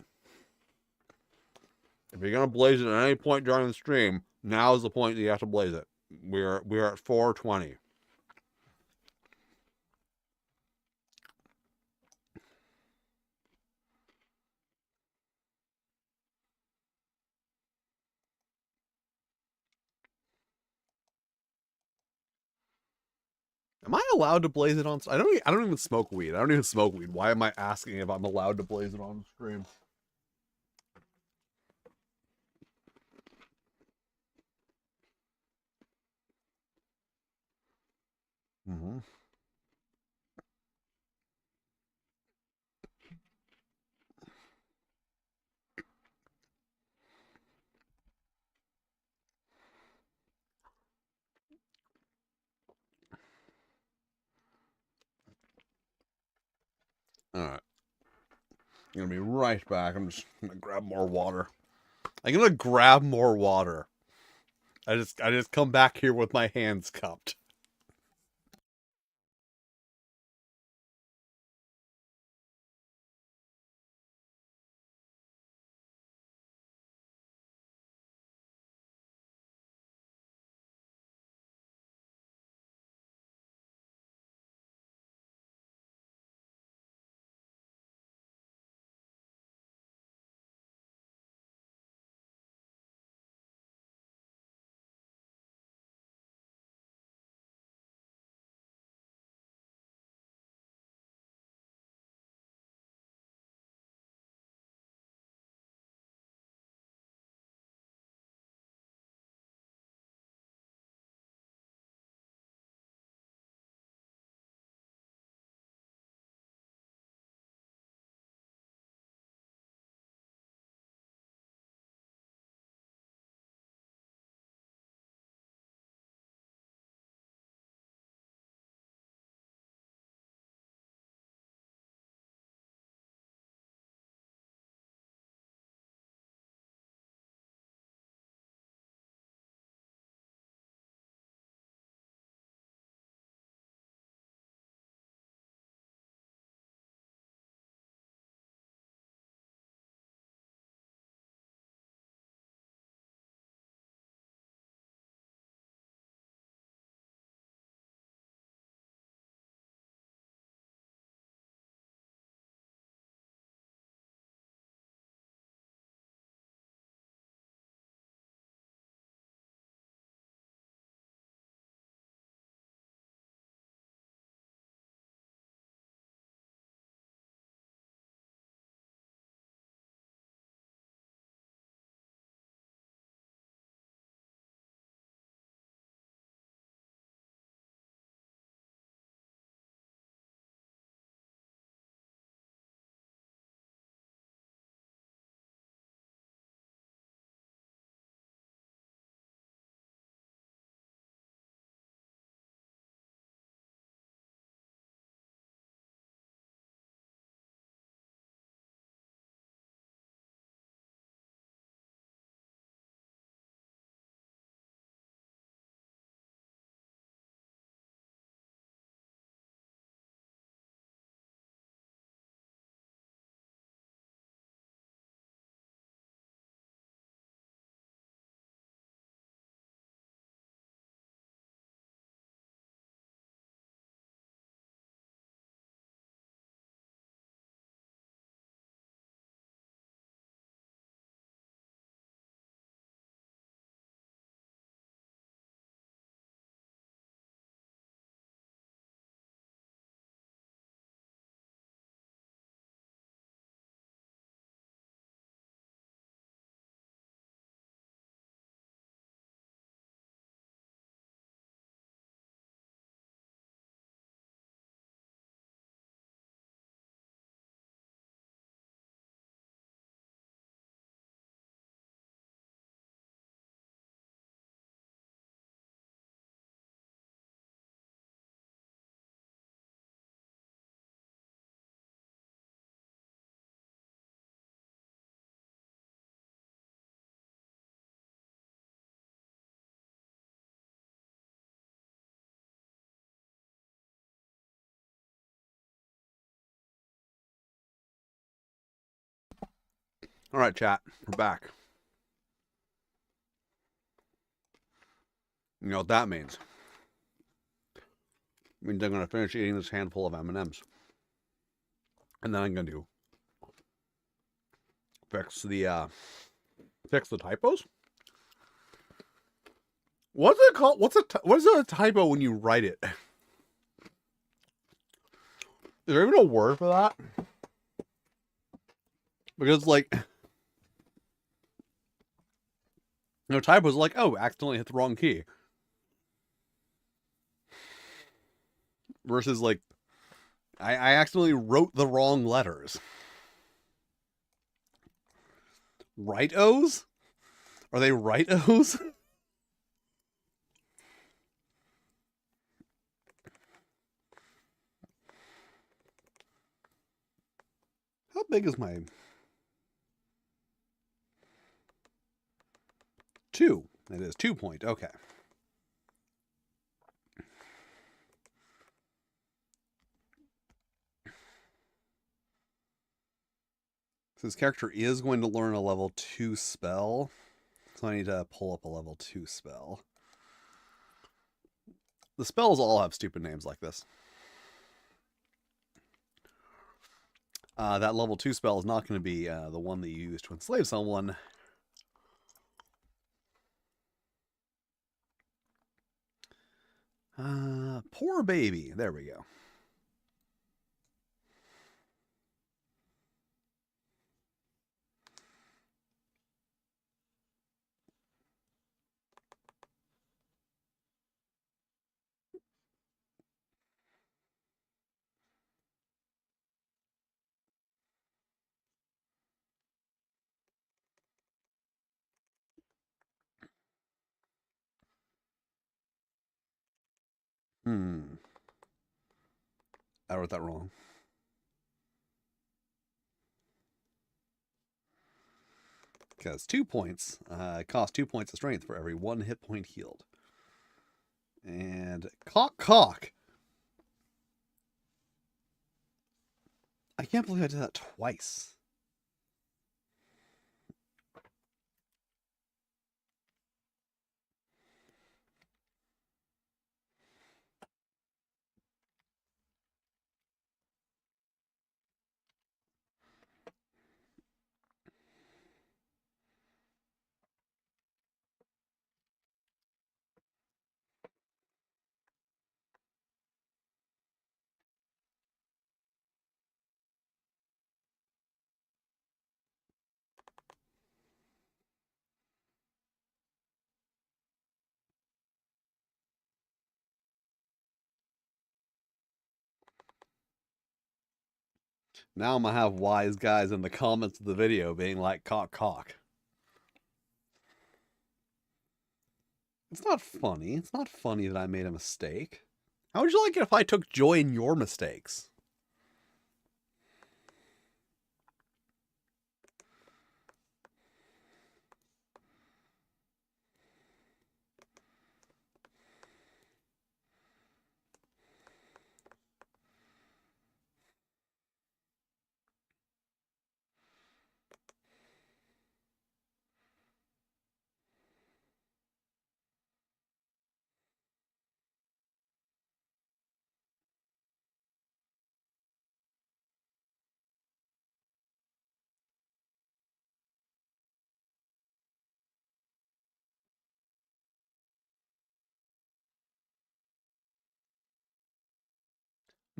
If you're gonna blaze it at any point during the stream, now is the point that you have to blaze it. We're at 420. Am I allowed to blaze it on? I don't even smoke weed. I don't even smoke weed. Why am I asking if I'm allowed to blaze it on stream? Mm-hmm. All right. I'm gonna be right back. I'm just gonna grab more water. I'm gonna grab more water. I just come back here with my hands cupped. All right, chat. We're back. You know what that means? It means I'm going to finish eating this handful of M&Ms. And then I'm going to fix the typos. What's it called? What is a typo when you write it? Is there even a word for that? Because, like, typos like, oh, accidentally hit the wrong key. Versus, like, I accidentally wrote the wrong letters. Right-O's? Are they right-O's? How big is my... 2. It is 2 point. Okay. So this character is going to learn a level 2 spell. So I need to pull up a level 2 spell. The spells all have stupid names like this. That level 2 spell is not going to be the one that you use to enslave someone. Poor baby. There we go. I wrote that wrong. Because 2 points cost 2 points of strength for every 1 hit point healed. And cock. I can't believe I did that twice. Now I'm going to have wise guys in the comments of the video being like, cock. It's not funny. It's not funny that I made a mistake. How would you like it if I took joy in your mistakes?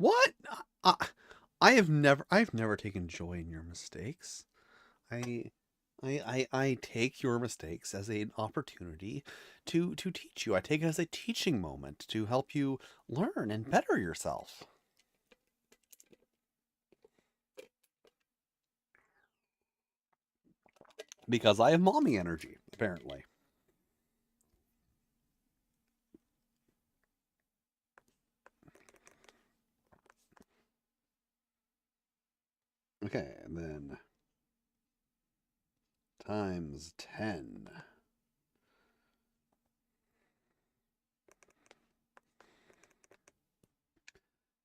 What? I've never taken joy in your mistakes. I take your mistakes as an opportunity to teach you. I take it as a teaching moment to help you learn and better yourself. Because I have mommy energy, apparently. Okay, and then times 10.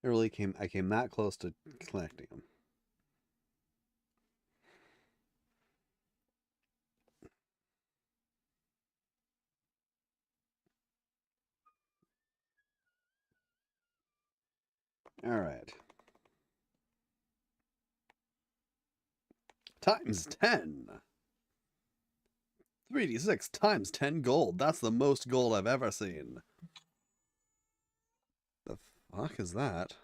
I came that close to connecting them. All right. Times 10. 3d6 times 10 gold. That's the most gold I've ever seen. The fuck is that?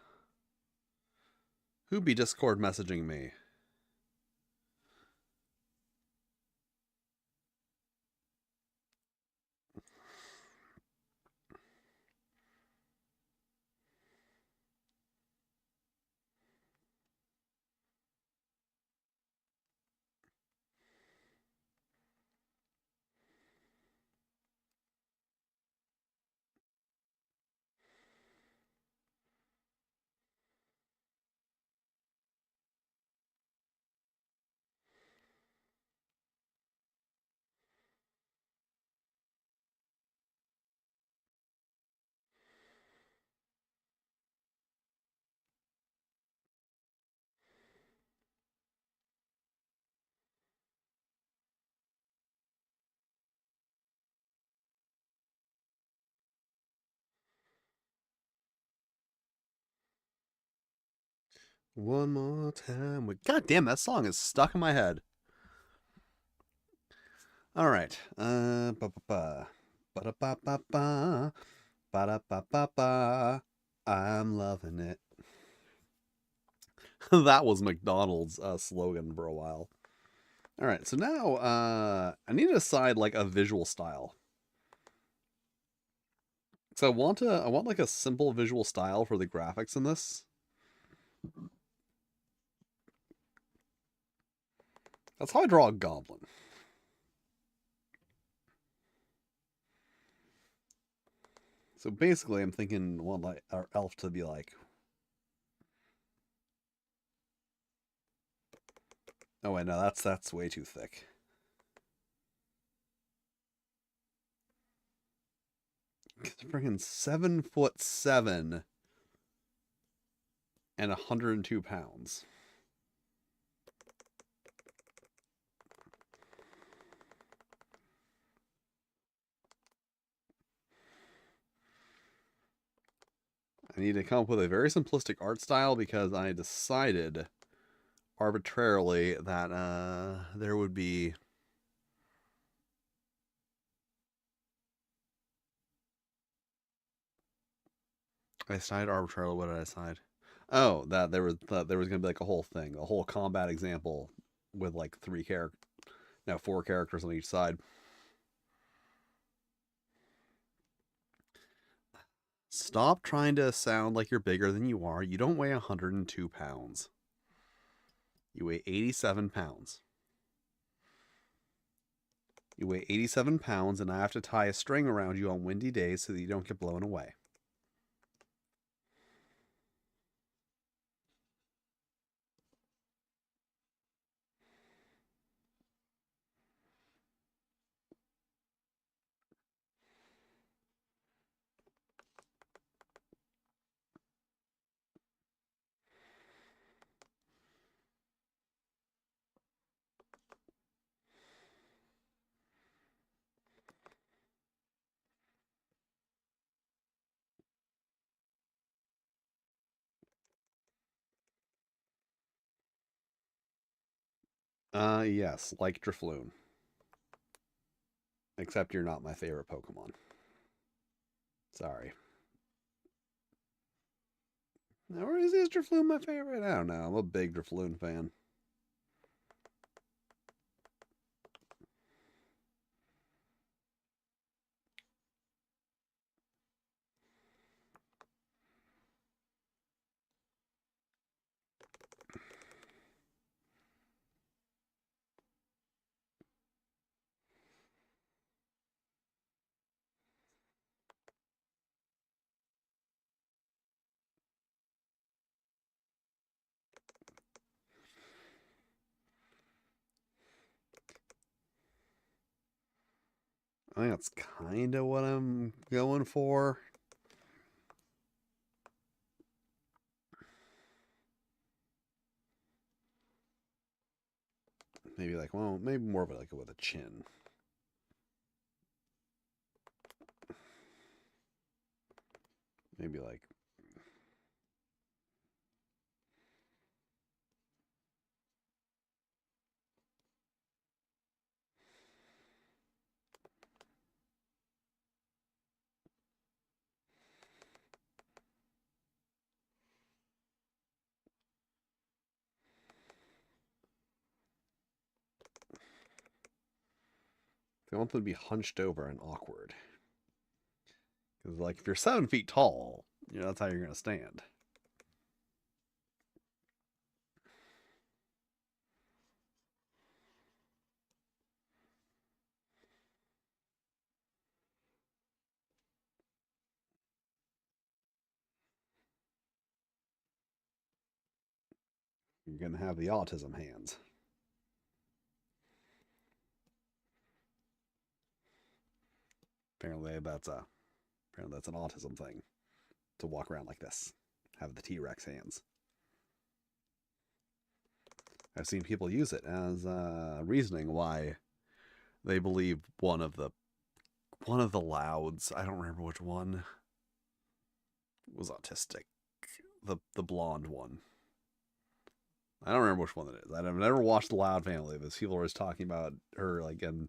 Who be Discord messaging me? One more time. God damn, that song is stuck in my head. All right. Ba-ba-ba. Ba-da-ba-ba-ba. Ba-da-ba-ba-ba. I'm loving it. That was McDonald's slogan for a while. All right, so now I need to decide like a visual style. So I want like a simple visual style for the graphics in this. That's how I draw a goblin. So basically, I'm thinking one like our elf to be like. Oh wait, no, that's way too thick. Freaking 7'7" and 102 pounds. I need to come up with a very simplistic art style because I decided arbitrarily that there would be I decided arbitrarily. What did I decide? Oh, that there was gonna be like a whole thing, a whole combat example with like 4 characters on each side. Stop trying to sound like you're bigger than you are. You don't weigh 102 pounds. You weigh 87 pounds. You weigh 87 pounds, and I have to tie a string around you on windy days so that you don't get blown away. Yes, like Drifloon. Except you're not my favorite Pokemon. Sorry. Or is Drifloon my favorite? I don't know. I'm a big Drifloon fan. I think that's kind of what I'm going for. Maybe like, well, maybe more of it like with a chin. Maybe like They want them to be hunched over and awkward. Because, like, if you're 7 feet tall, you know, that's how you're going to stand. You're going to have the autism hands. Apparently that's an autism thing to walk around like this, have the T-Rex hands. I've seen people use it as reasoning why they believe one of the Louds, I don't remember which one, was autistic. The blonde one. I don't remember which one it is. I've never watched the Loud family, but people are always talking about her like in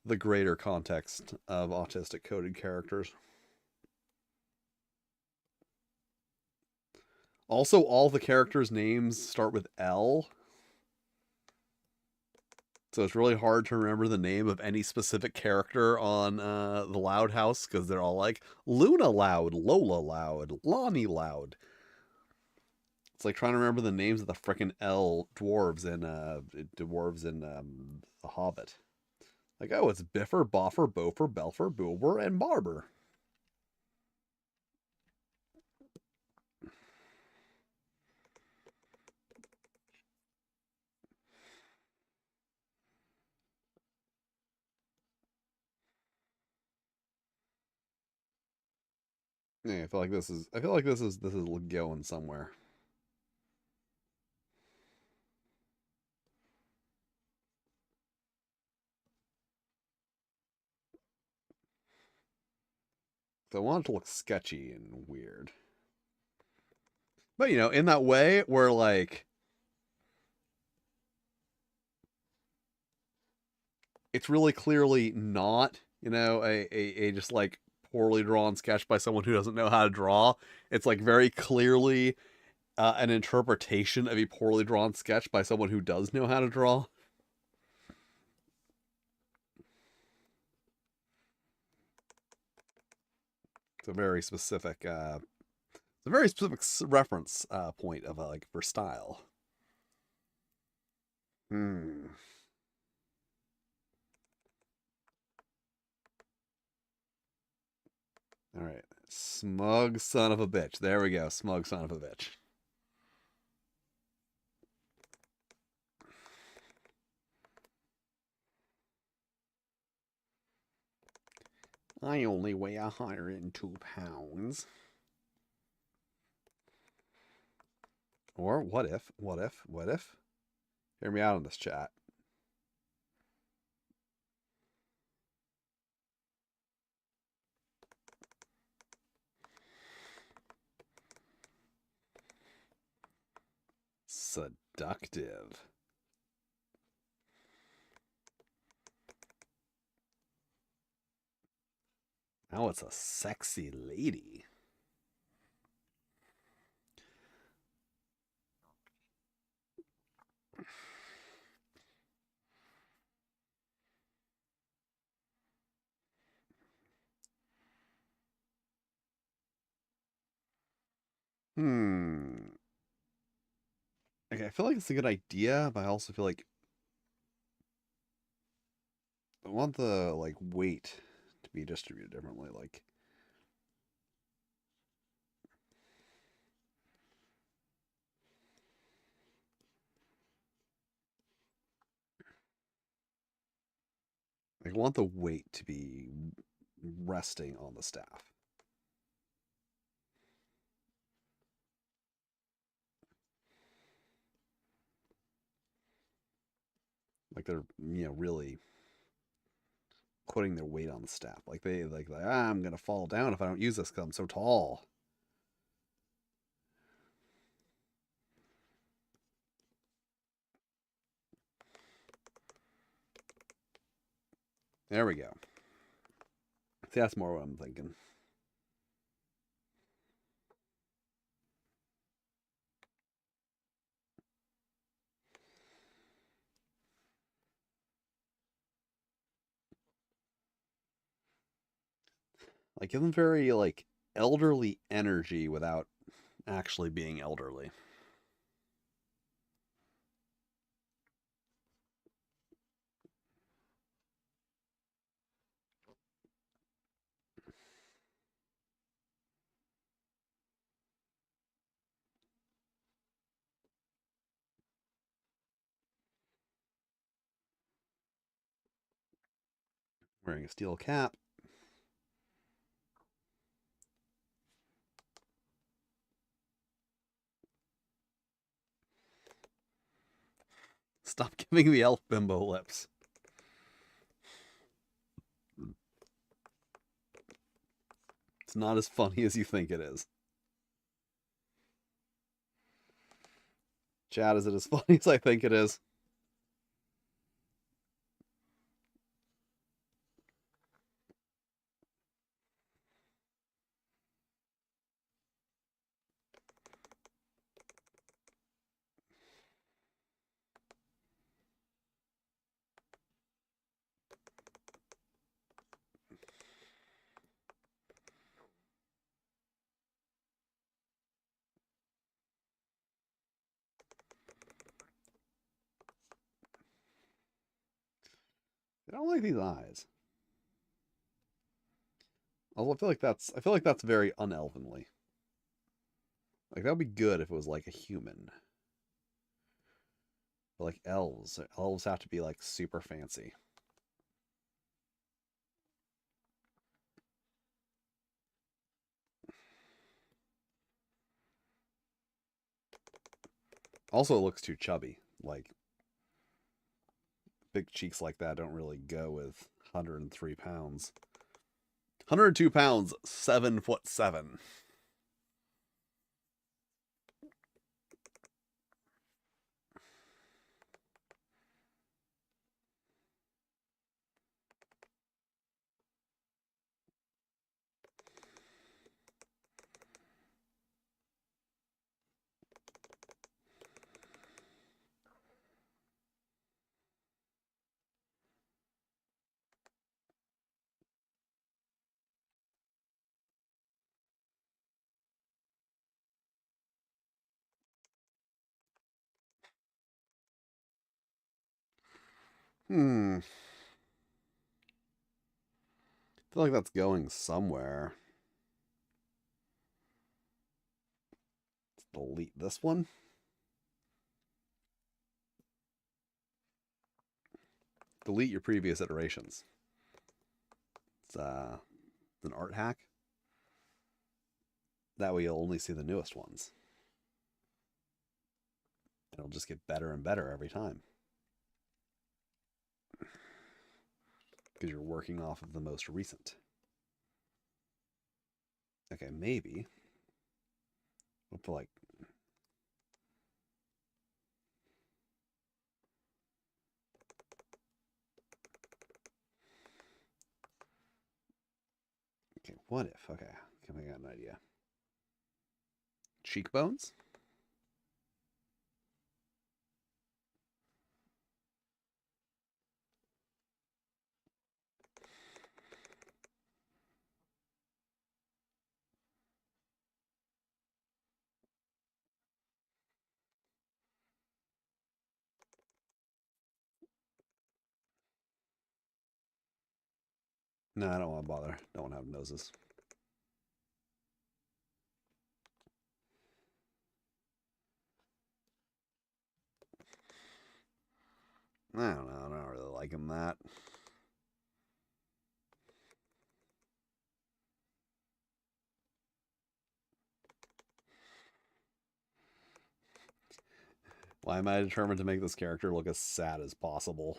the greater context of autistic coded characters. Also, all the characters' names start with L. So it's really hard to remember the name of any specific character on the Loud House because they're all like Luna Loud, Lola Loud, Lonnie Loud. It's like trying to remember the names of the frickin' L dwarves in The Hobbit. Like, oh, it's Biffer, Boffer, Bofer, Belfer, Boolber, and Barber. Yeah, I feel like this is going somewhere. So I want it to look sketchy and weird. But, you know, in that way where, like, it's really clearly not, you know, a just, like, poorly drawn sketch by someone who doesn't know how to draw. It's, like, very clearly an interpretation of a poorly drawn sketch by someone who does know how to draw. It's a very specific reference point of like for style. Hmm. All right, smug son of a bitch. There we go, smug son of a bitch. I only weigh 102 pounds. Or what if? Hear me out on this, chat. Seductive. Now it's a sexy lady. Hmm. Okay, I feel like it's a good idea, but I also feel like I want the like weight to be distributed differently. I want the weight to be resting on the staff. Like they're, you know, really putting their weight on the staff. Like I'm gonna fall down if I don't use this because I'm so tall. There we go. See, that's more what I'm thinking. Like, give them very, like, elderly energy without actually being elderly. Wearing a steel cap. Stop giving the elf bimbo lips. It's not as funny as you think it is. Chad, is it as funny as I think it is? I don't like these eyes. Although I feel like that's very unelvenly. Like that would be good if it was like a human. But like elves have to be like super fancy. Also, it looks too chubby. Like big cheeks like that don't really go with 103 pounds. 102 pounds, 7'7". I feel like that's going somewhere. Let's delete this one. Delete your previous iterations. It's an art hack. That way you'll only see the newest ones. It'll just get better and better every time. Because you're working off of the most recent. Okay, maybe. We'll put like. Okay, what if? Okay, I got an idea. Cheekbones? No, I don't want to bother. Don't want to have noses. I don't know. I don't really like him that. Why am I determined to make this character look as sad as possible?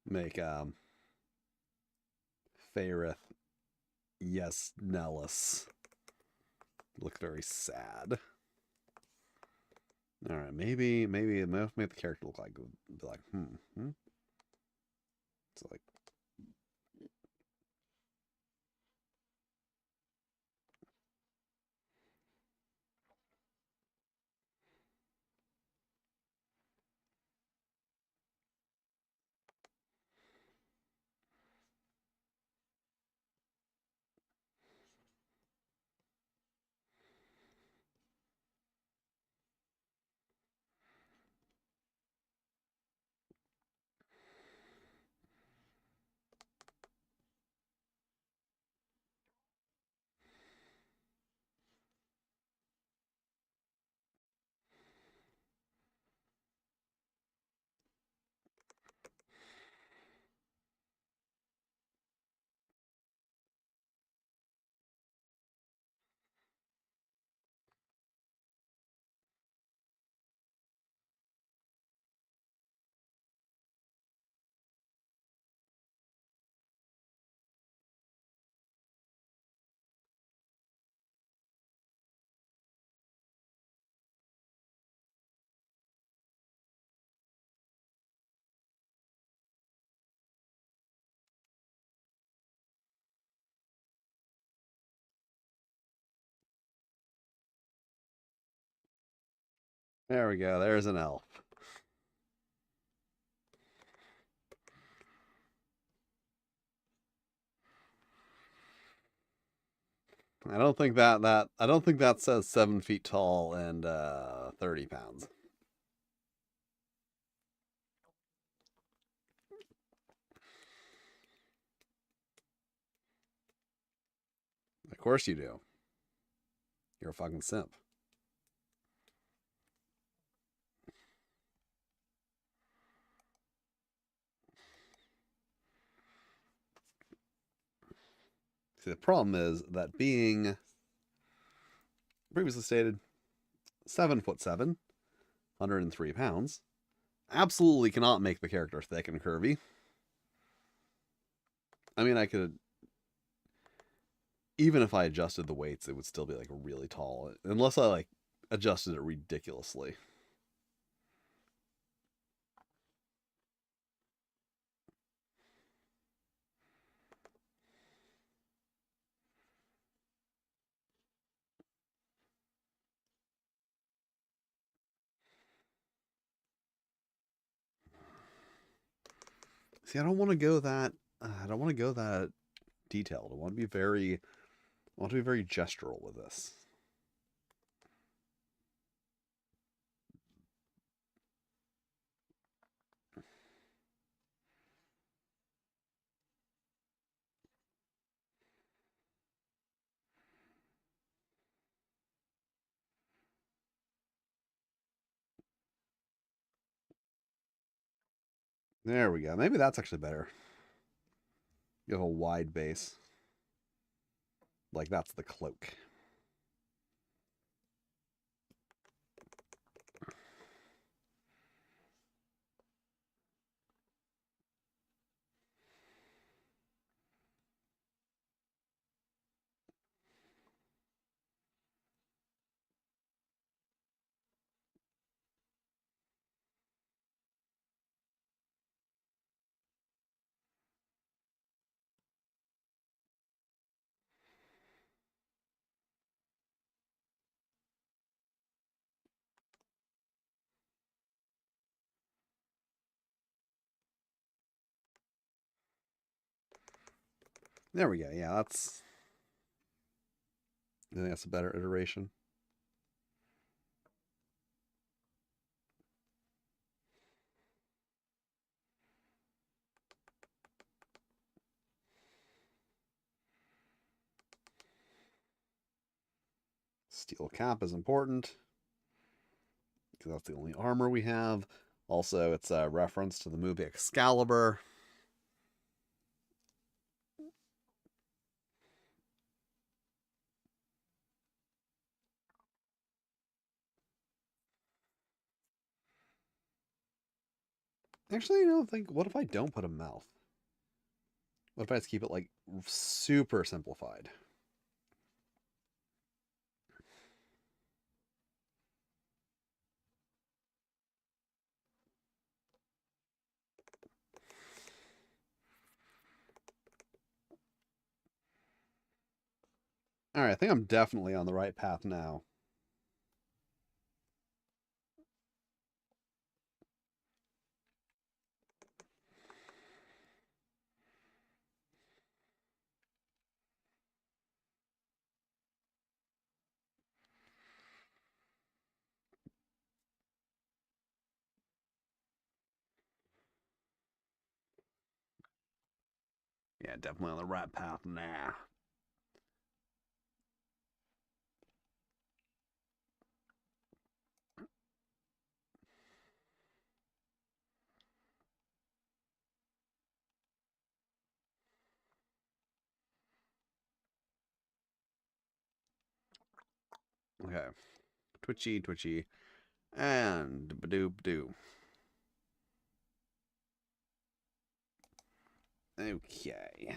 Make Faerith, yes, Nellis look very sad. All right, maybe make the character look like be like So like There we go. There's an elf. I don't think that says 7 feet tall and 30 pounds. Of course you do. You're a fucking simp. See, the problem is that being previously stated 7'7", 103 pounds, absolutely cannot make the character thick and curvy. I mean, I could, even if I adjusted the weights, it would still be like really tall, unless I like adjusted it ridiculously. See, I don't want to go that. I don't want to go that detailed. I want to be very. I want to be very gestural with this. There we go. Maybe that's actually better. You have a wide base. Like that's the cloak. There we go. Yeah, that's. I think that's a better iteration. Steel cap is important because that's the only armor we have. Also, it's a reference to the movie Excalibur. Actually, you know, think what if I don't put a mouth? What if I just keep it like super simplified? All right, I think I'm definitely on the right path now. Yeah, definitely on the right path now. Okay. Twitchy, twitchy. And badoob doo. Okay.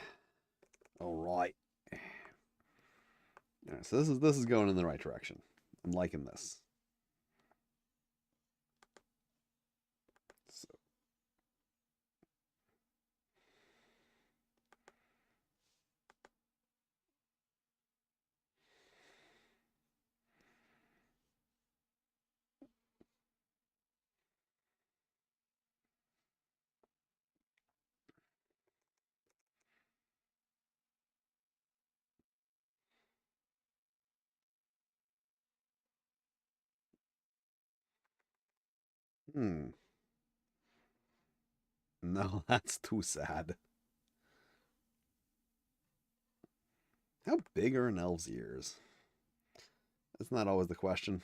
All right. All right. So this is going in the right direction. I'm liking this. So, Hmm. No, that's too sad. How big are an elf's ears? That's not always the question.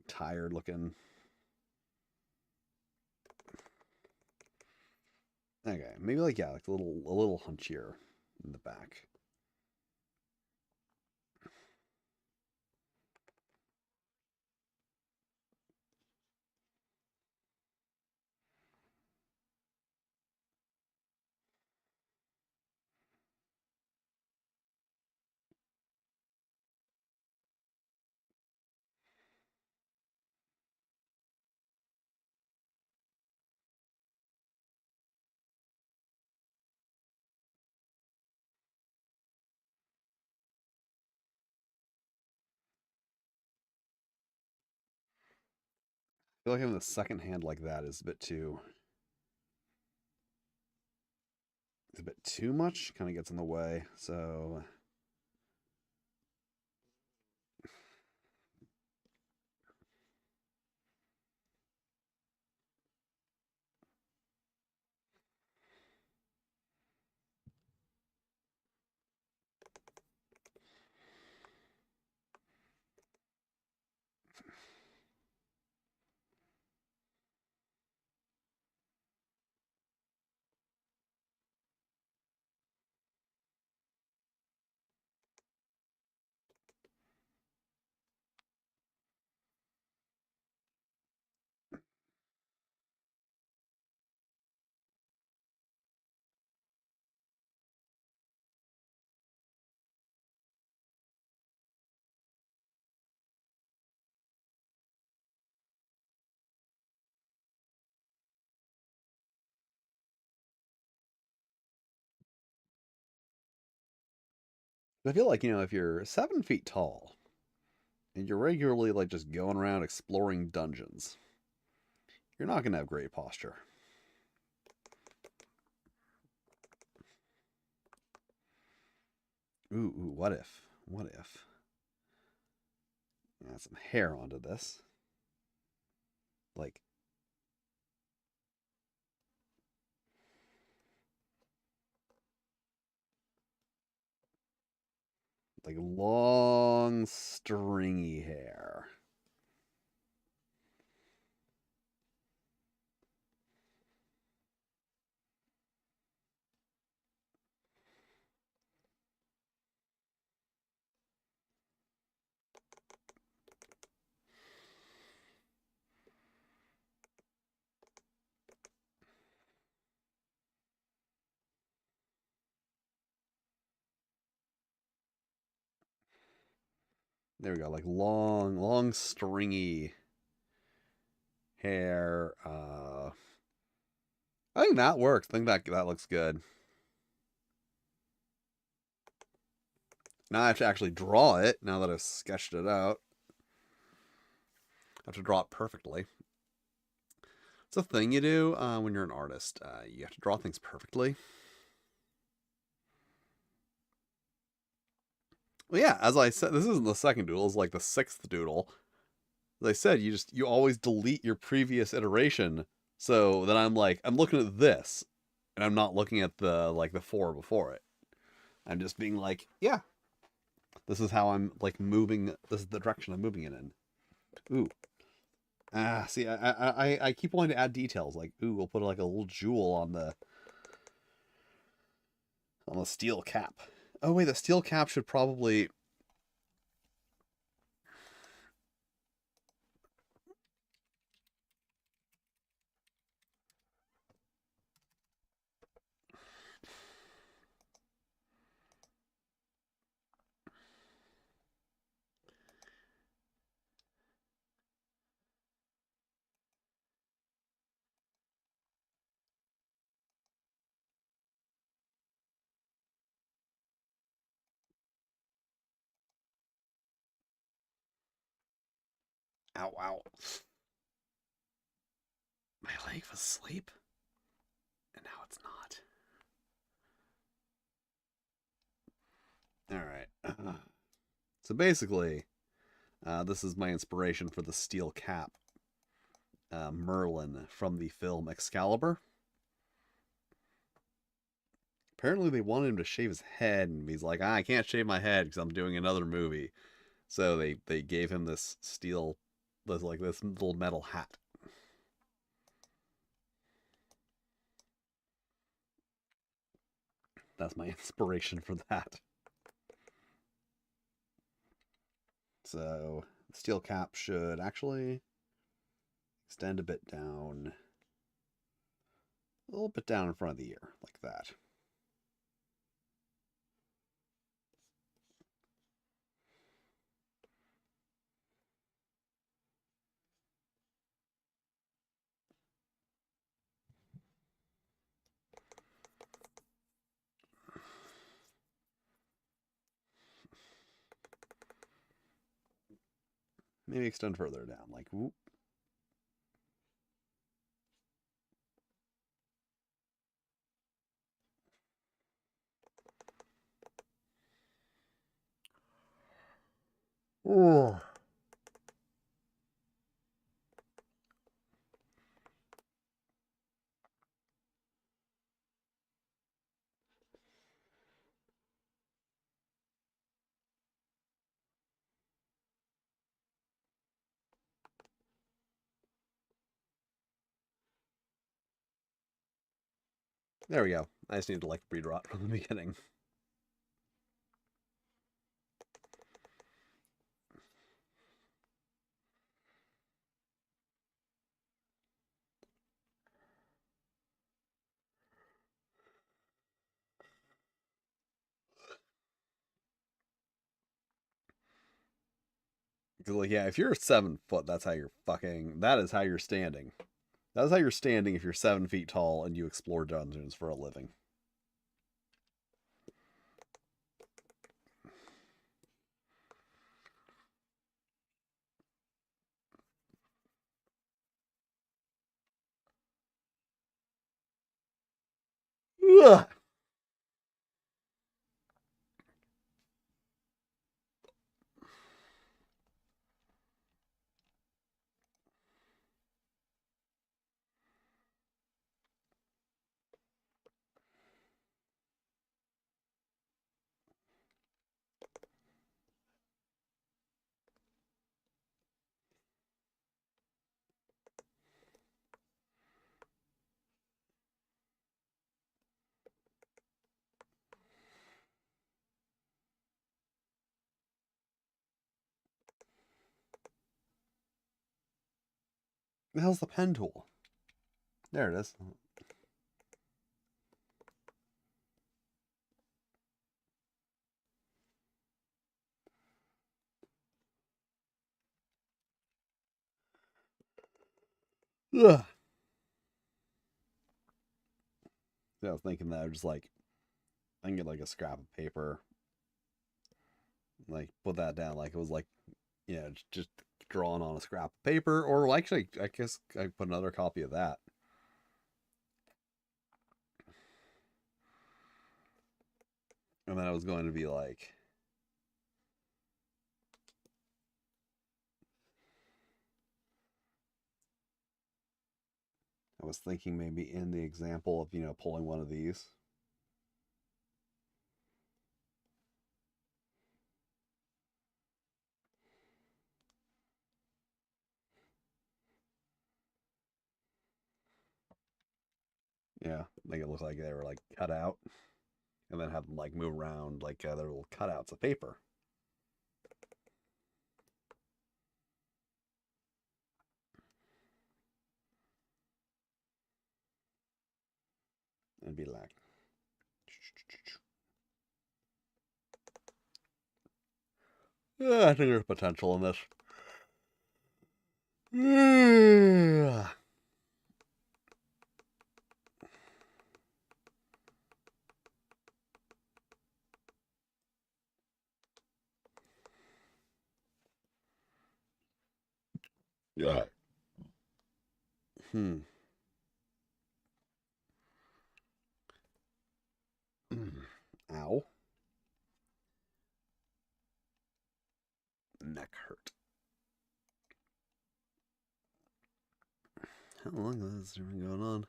Tired looking. Okay, maybe like yeah, like a little hunchier in the back. I feel like having the second hand like that is a bit too. It's a bit too much. Kind of gets in the way. So I feel like if you're 7 feet tall and you're regularly like just going around exploring dungeons, you're not gonna have great posture. Ooh, what if? What if? Add some hair onto this. Like long stringy hair. There we go. Like long stringy hair. I think that works. I think that looks good. Now I have to actually draw it. Now that I've sketched it out, I have to draw it perfectly. It's a thing you do when you're an artist. You have to draw things perfectly. Well, yeah, as I said, this isn't the second doodle. It's like the sixth doodle. As I said, you always delete your previous iteration. So then I'm looking at this, and I'm not looking at the four before it. I'm just being like, yeah, this is how I'm like moving. This is the direction I'm moving it in. Ooh, see, I keep wanting to add details. Like, ooh, we'll put like a little jewel on the steel cap. Oh wait, the steel cap should probably. Ow, ow. My leg was asleep, and now it's not. All right. So basically, this is my inspiration for the steel cap, Merlin from the film Excalibur. Apparently, they wanted him to shave his head, and he's like, I can't shave my head because I'm doing another movie. So they gave him this steel, this little metal hat. That's my inspiration for that. So the steel cap should actually extend a bit down, a little bit down in front of the ear, like that. Maybe extend further down, like whoop. Oh. There we go. I just need to like redraw it from the beginning. Because like yeah, if you're 7 foot, that's how you're fucking. That is how you're standing. That's how you're standing if you're 7 feet tall and you explore dungeons for a living. Ugh. The hell's the pen tool? There it is. Ugh. So I was thinking that I was just like I can get like a scrap of paper, like put that down, like it was like yeah, just drawn on a scrap of paper, or actually I guess I put another copy of that. And then I was going to be like, I was thinking maybe in the example of, pulling one of these. Yeah, make it look like they were like cut out and then have them like move around like their little cutouts of paper. And be like, yeah, I think there's potential in this. Yeah. Hmm. Ow. back hurt. How long has this been going on?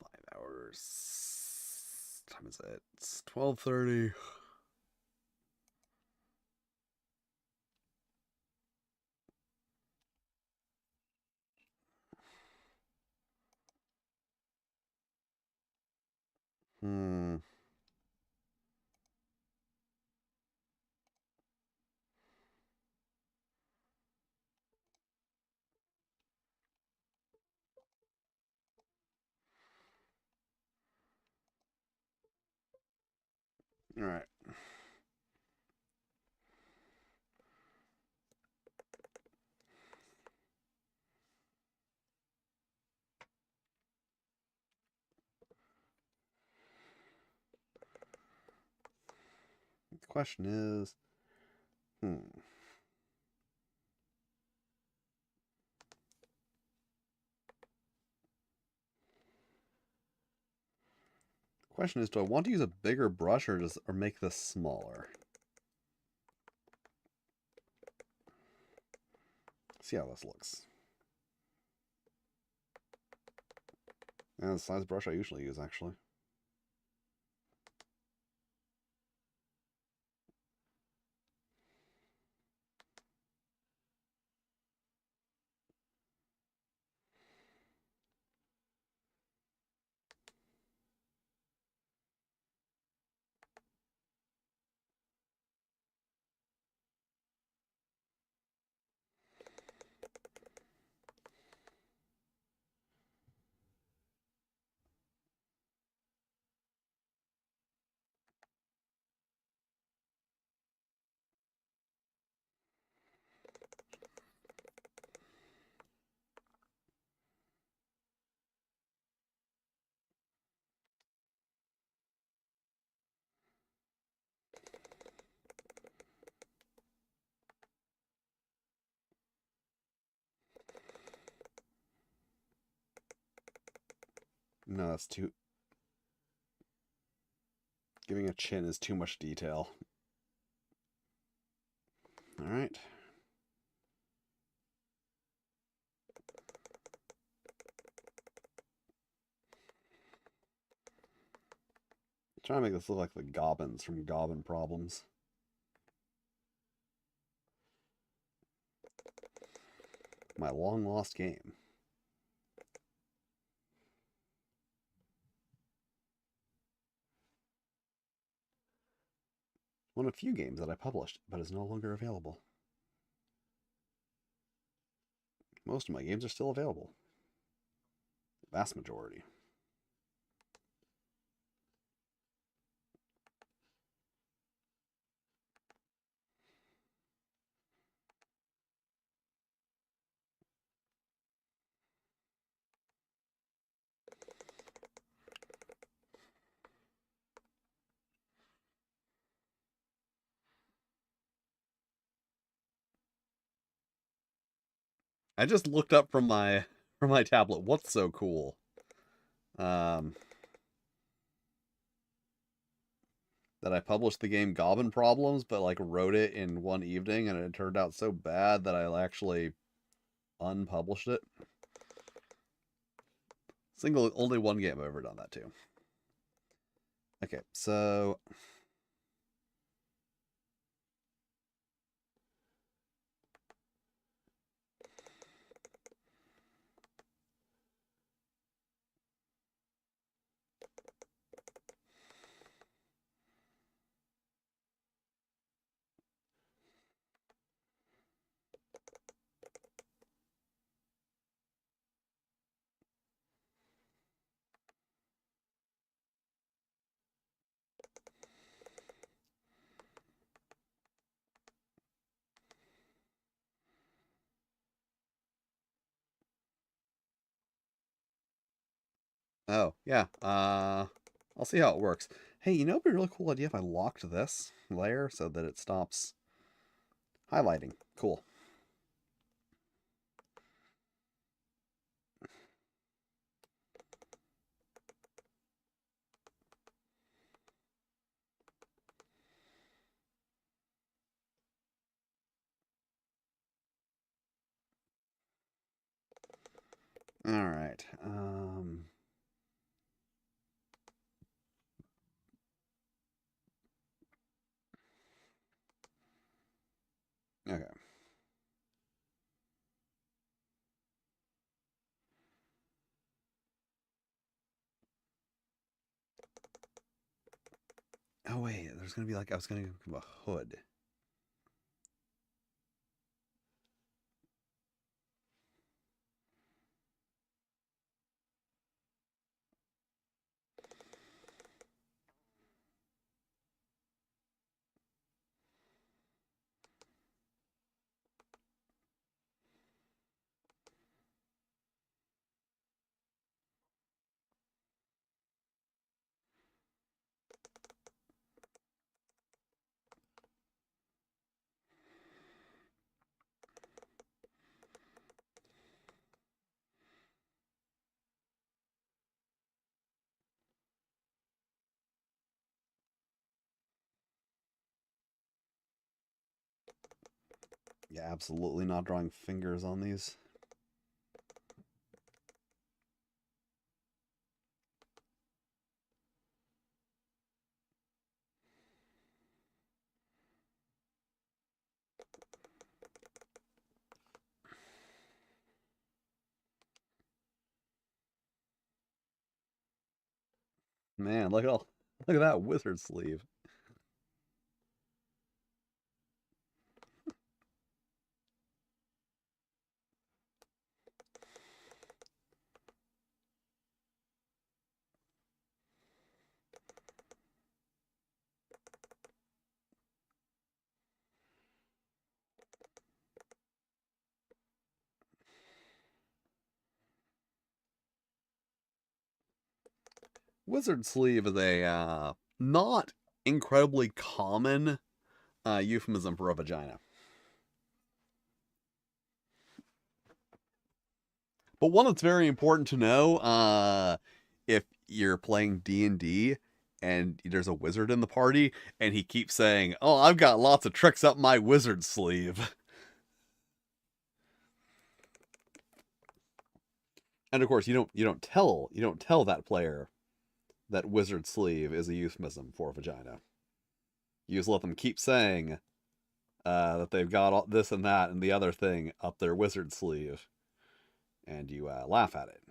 5 hours. What time is it? It's 12:30. Hmm. All right. The question is, Question is, do I want to use a bigger brush or make this smaller? See how this looks. And the size brush I usually use, actually. No, that's too... Giving a chin is too much detail. All right. Trying to make this look like the Gobbins from Gobbin Problems. My long lost game. One of a few games that I published, but is no longer available. Most of my games are still available. Vast majority. I just looked up from my tablet. What's so cool? That I published the game Goblin Problems, but like wrote it in one evening, and it turned out so bad that I actually unpublished it. Only one game I've ever done that to. Okay, so oh yeah, I'll see how it works. Hey, you know, it'd be a really cool idea if I locked this layer so that it stops highlighting. Cool. All right. Okay. Oh wait, there's gonna be like I was gonna give him a hood. Yeah, absolutely not drawing fingers on these. Man, look at that wizard sleeve. Wizard sleeve is a not incredibly common euphemism for a vagina. But one that's very important to know if you're playing D&D and there's a wizard in the party and he keeps saying, "Oh, I've got lots of tricks up my wizard sleeve." And of course, you don't tell that player that wizard sleeve is a euphemism for vagina. You just let them keep saying that they've got all this and that and the other thing up their wizard sleeve, and you laugh at it.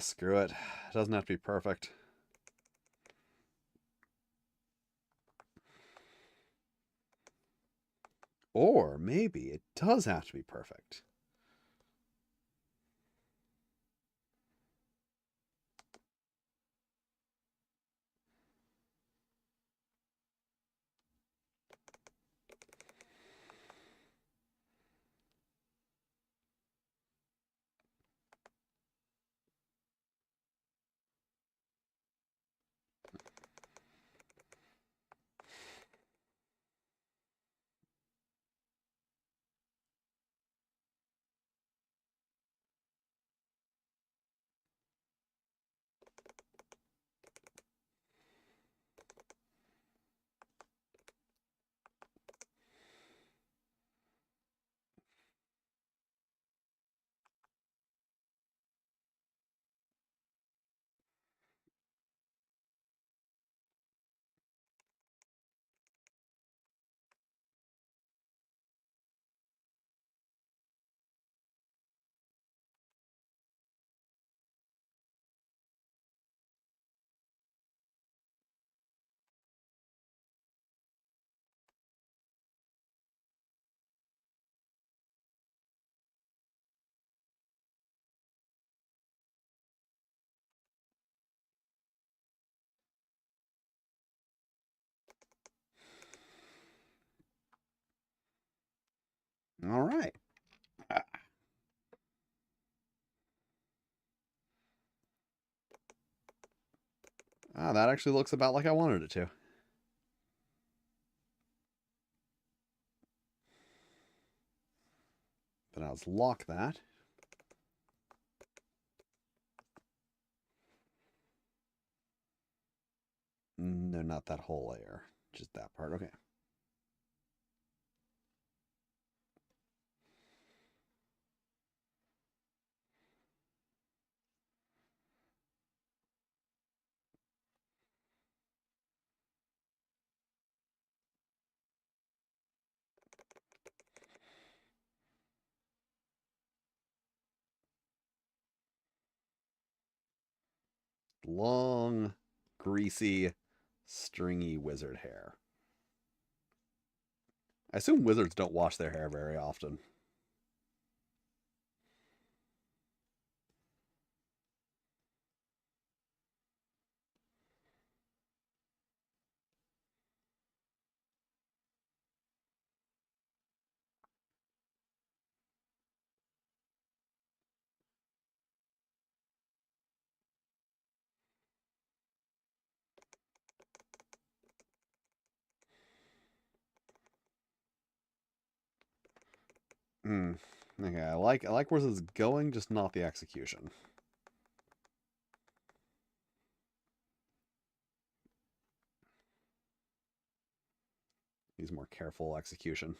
Screw it. It doesn't have to be perfect. Or maybe it does have to be perfect. All right. That actually looks about like I wanted it to. But now let's lock that. No, not that whole layer. Just that part. Okay. Long, greasy, stringy wizard hair. I assume wizards don't wash their hair very often. Hmm. Okay, I like where this is going, just not the execution. Needs more careful execution.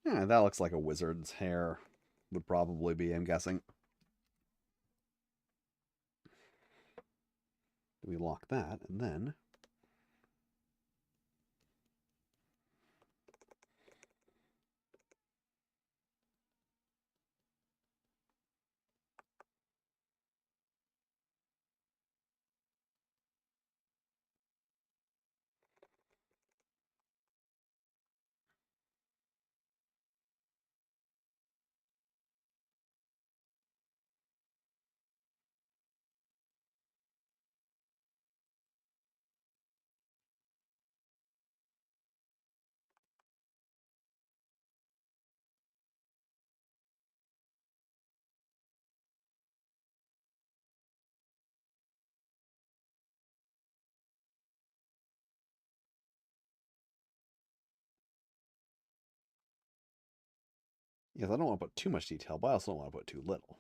Yeah, that looks like a wizard's hair would probably be, I'm guessing. We lock that, and then yes, I don't want to put too much detail, but I also don't want to put too little.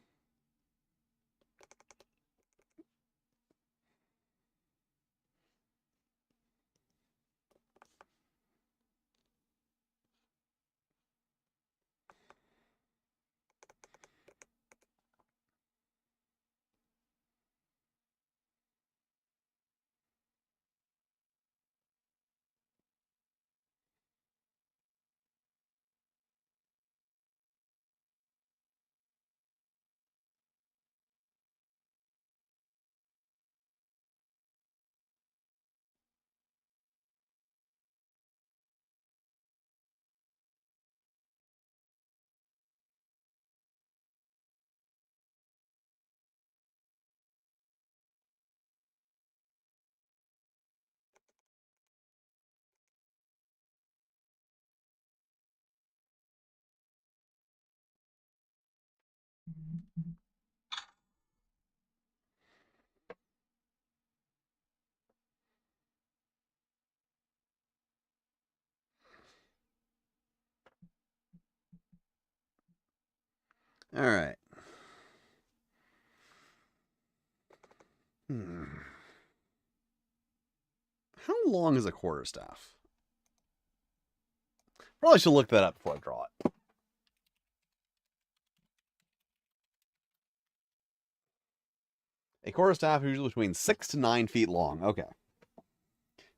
All right. Hmm. How long is a quarterstaff? Probably should look that up before I draw it. A quarterstaff is usually between 6 to 9 feet long. Okay.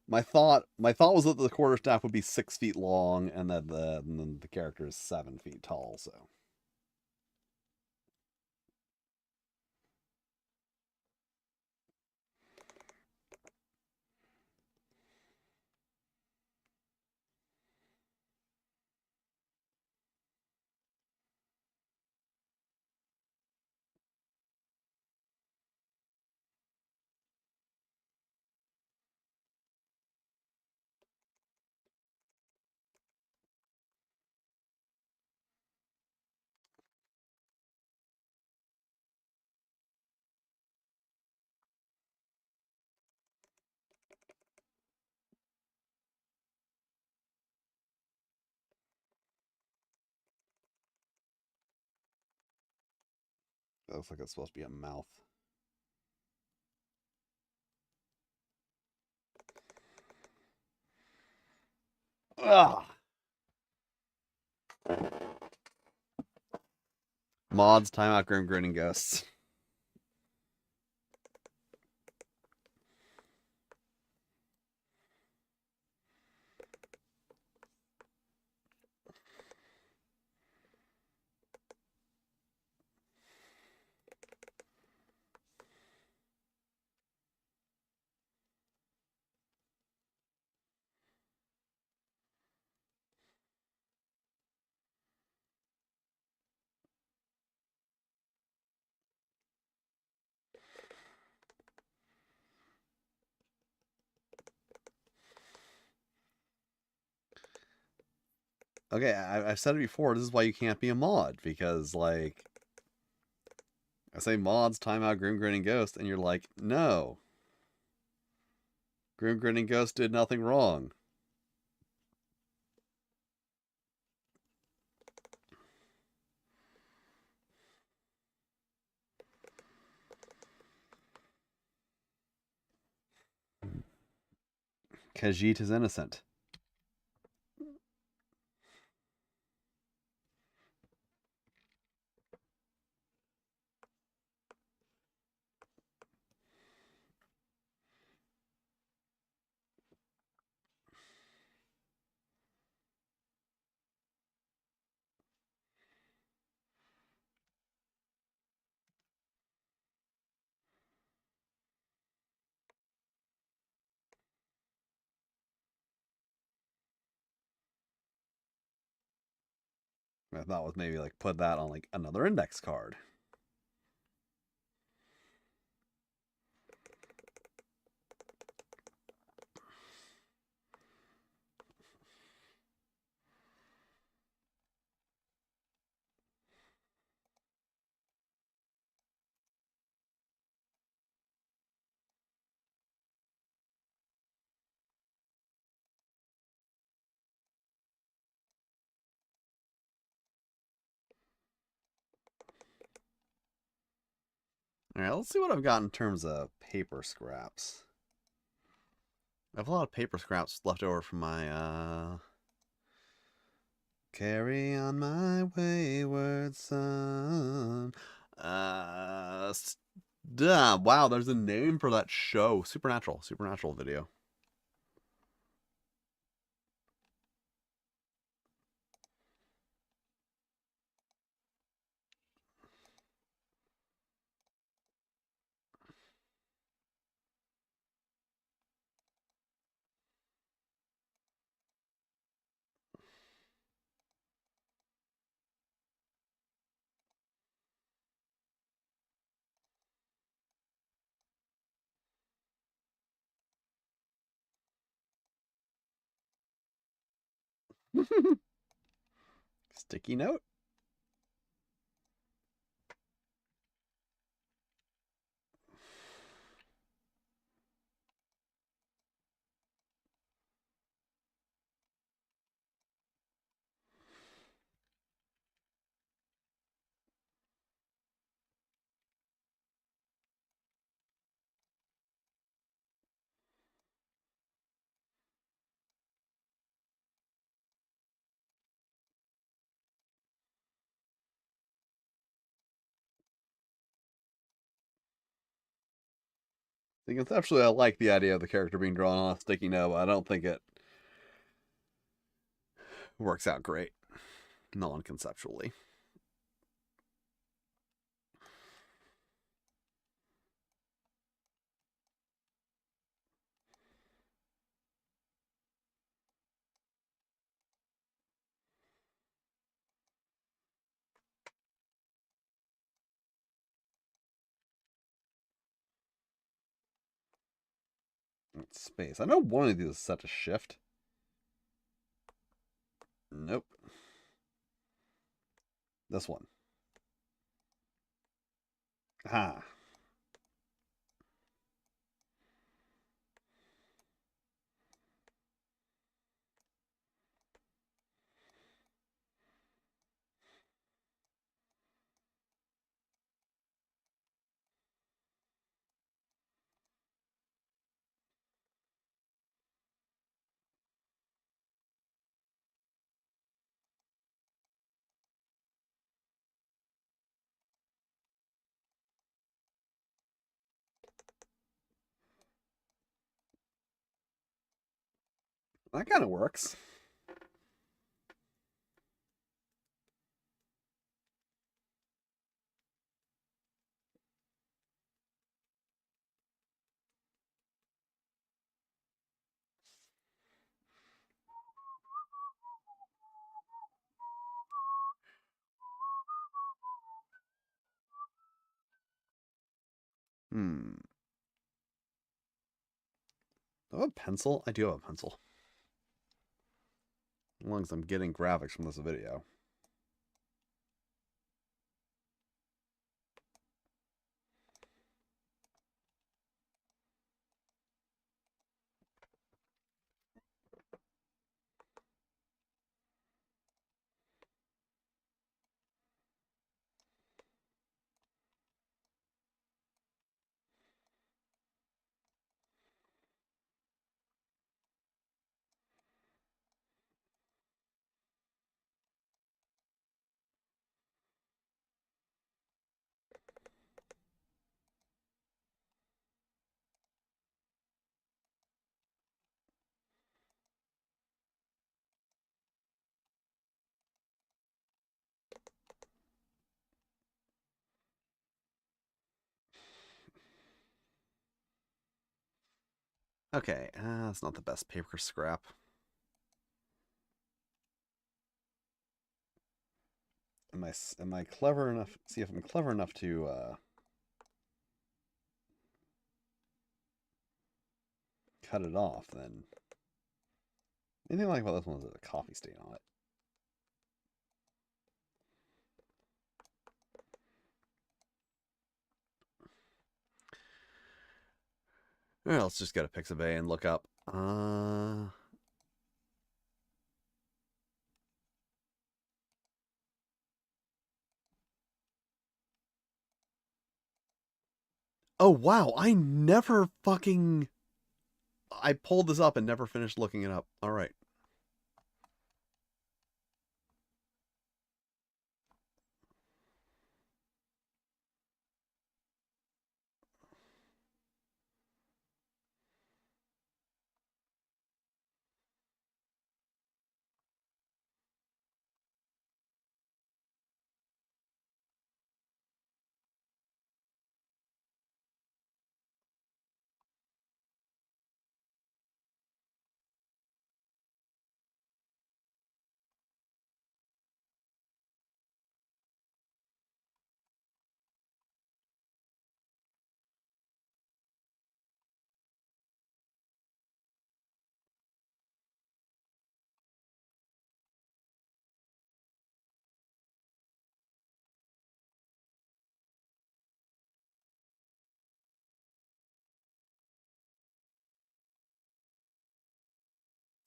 My thought was that the quarterstaff would be 6 feet long, and that the character is 7 feet tall. So That looks like it's supposed to be a mouth. Ugh. Mods, timeout, grim grinning ghosts. Okay, I've said it before. This is why you can't be a mod, because like I say mods, timeout, grim grinning ghost, and you're like, no, grim grinning ghost did nothing wrong. Khajiit is innocent. I thought was maybe like put that on like another index card. All right, let's see what I've got in terms of paper scraps. I have a lot of paper scraps left over from my carry on my wayward son. Wow, there's a name for that show. Supernatural video. Sticky note. I think conceptually, I like the idea of the character being drawn on a sticky note, but I don't think it works out great non-conceptually. Space. I know one of these is set to shift. Nope. This one. Ah. That kind of works. Do I have a pencil? I do have a pencil. As long as I'm getting graphics from this video. Okay, that's not the best paper scrap. Am I clever enough? See if I'm clever enough to cut it off. Then anything like about this one is a coffee stain on it. All right, let's just go to Pixabay and look up. Oh wow, I never fucking. I pulled this up and never finished looking it up. All right.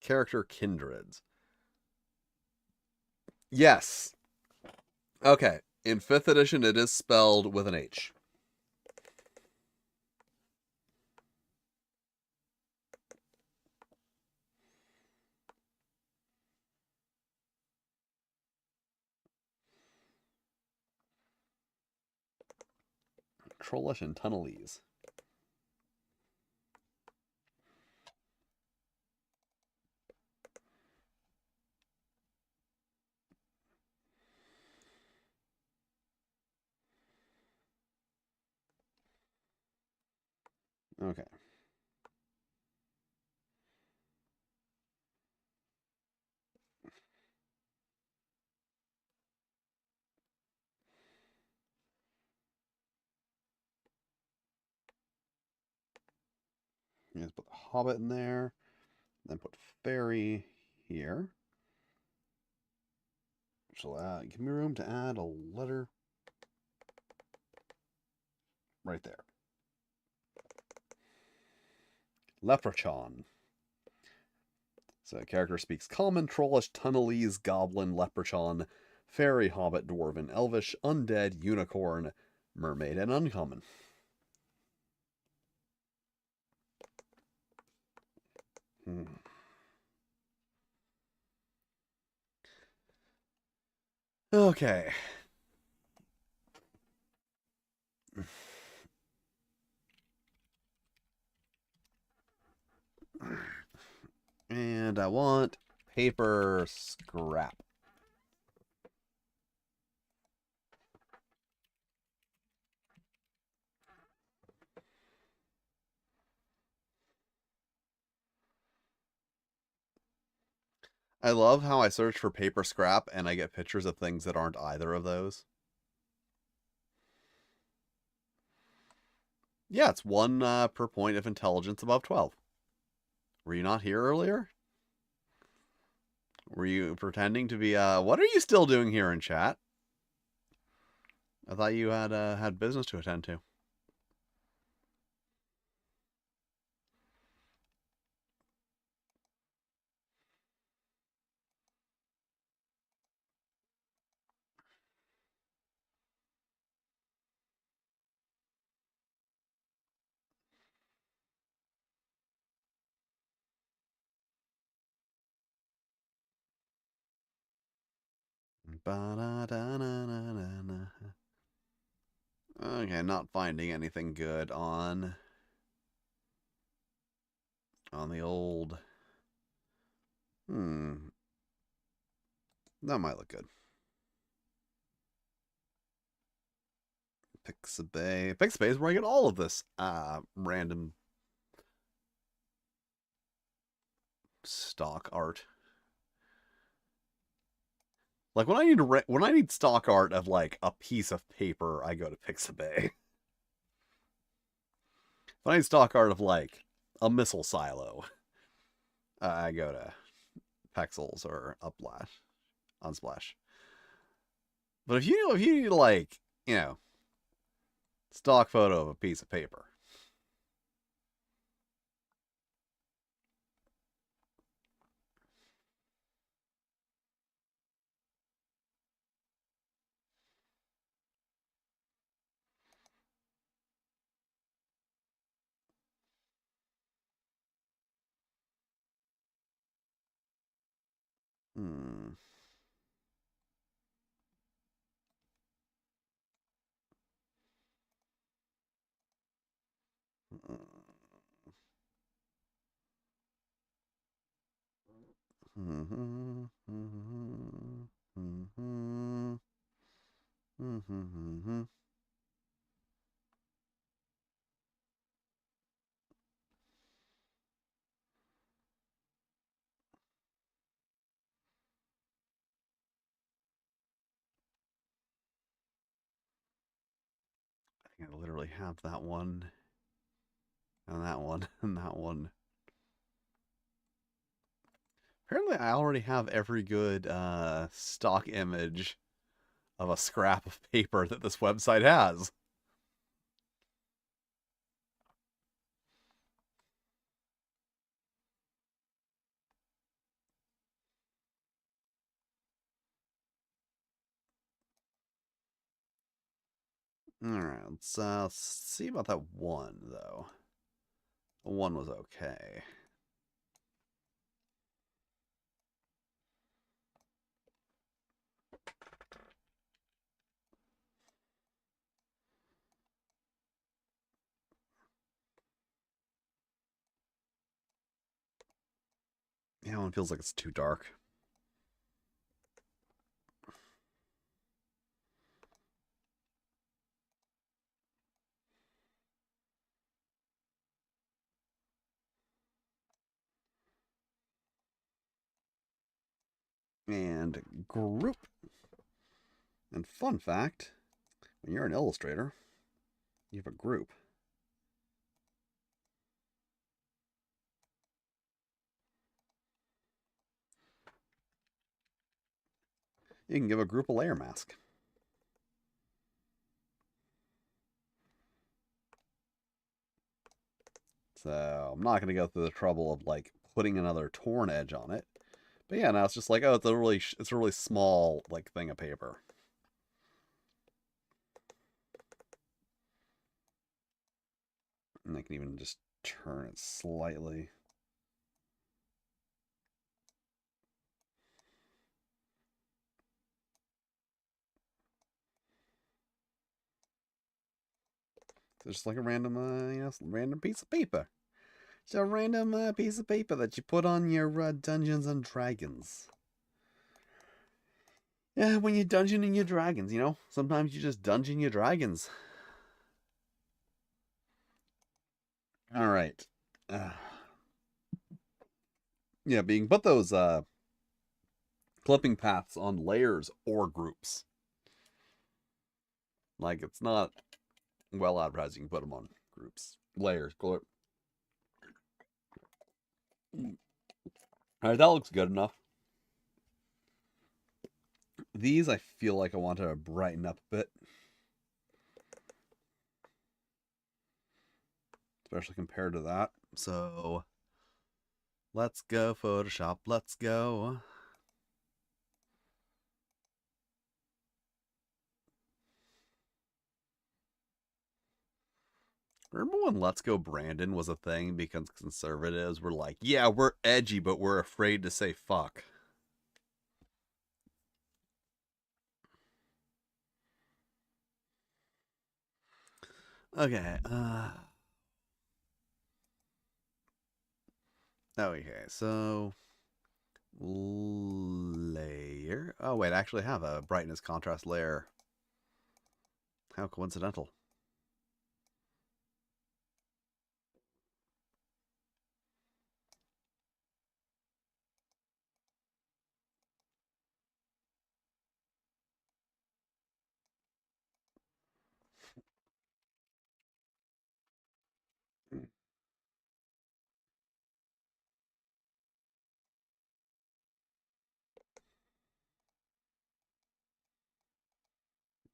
Character kindreds. Yes. Okay. In 5th edition, it is spelled with an H. Trollish and Tunnelese. Okay. Let's put the Hobbit in there. Then put Fairy here. So give me room to add a letter right there. Leprechaun. So character speaks Common, Trollish, Tunnelese, Goblin, Leprechaun, Fairy, Hobbit, Dwarven, Elvish, Undead, Unicorn, Mermaid, and Uncommon. Okay. And I want paper scrap. I love how I search for paper scrap and I get pictures of things that aren't either of those. Yeah, it's 1 per point of intelligence above 12. Were you not here earlier? Were you pretending to be, what are you still doing here in chat? I thought you had business to attend to. Okay, not finding anything good on the old. That might look good. Pixabay. Pixabay is where I get all of this random stock art. Like when I need stock art of like a piece of paper, I go to Pixabay. If I need stock art of like a missile silo, I go to Pexels or Unsplash. But if you need like stock photo of a piece of paper, hmm. I think I literally have that one, and that one, and that one. Apparently, I already have every good stock image of a scrap of paper that this website has. All right, let's see about that one though. The one was okay. Yeah, one feels like it's too dark. And group. And fun fact, when you're an illustrator, you have a group. You can give a group a layer mask. So I'm not going to go through the trouble of like putting another torn edge on it. But yeah, now it's just like, oh, it's a really small like thing of paper. And I can even just turn it slightly. So just like a random, random piece of paper. It's a random piece of paper that you put on your Dungeons and Dragons. Yeah, when you're dungeoning your dragons, you know? Sometimes you just dungeon your dragons. Alright. Yeah, being put those clipping paths on layers or groups. Like, it's not well advertised. You can put them on groups. Layers. Alright, that looks good enough. These, I feel like I want to brighten up a bit. Especially compared to that. So, let's go, Photoshop. Let's go. Remember when Let's Go Brandon was a thing because conservatives were like, yeah, we're edgy, but we're afraid to say fuck. Okay, okay, so layer. Oh wait, I actually have a brightness contrast layer. How coincidental.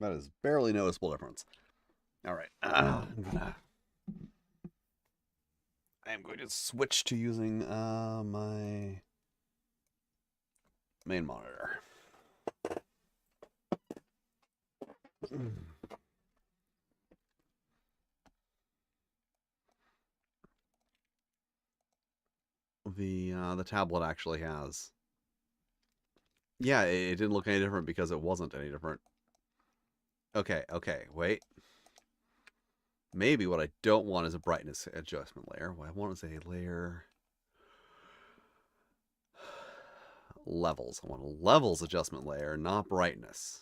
That is barely noticeable difference. All right, I am going to switch to using my main monitor. The tablet actually has. Yeah, it didn't look any different because it wasn't any different. Okay, wait. Maybe what I don't want is a brightness adjustment layer. What I want is a layer levels. I want a levels adjustment layer, not brightness.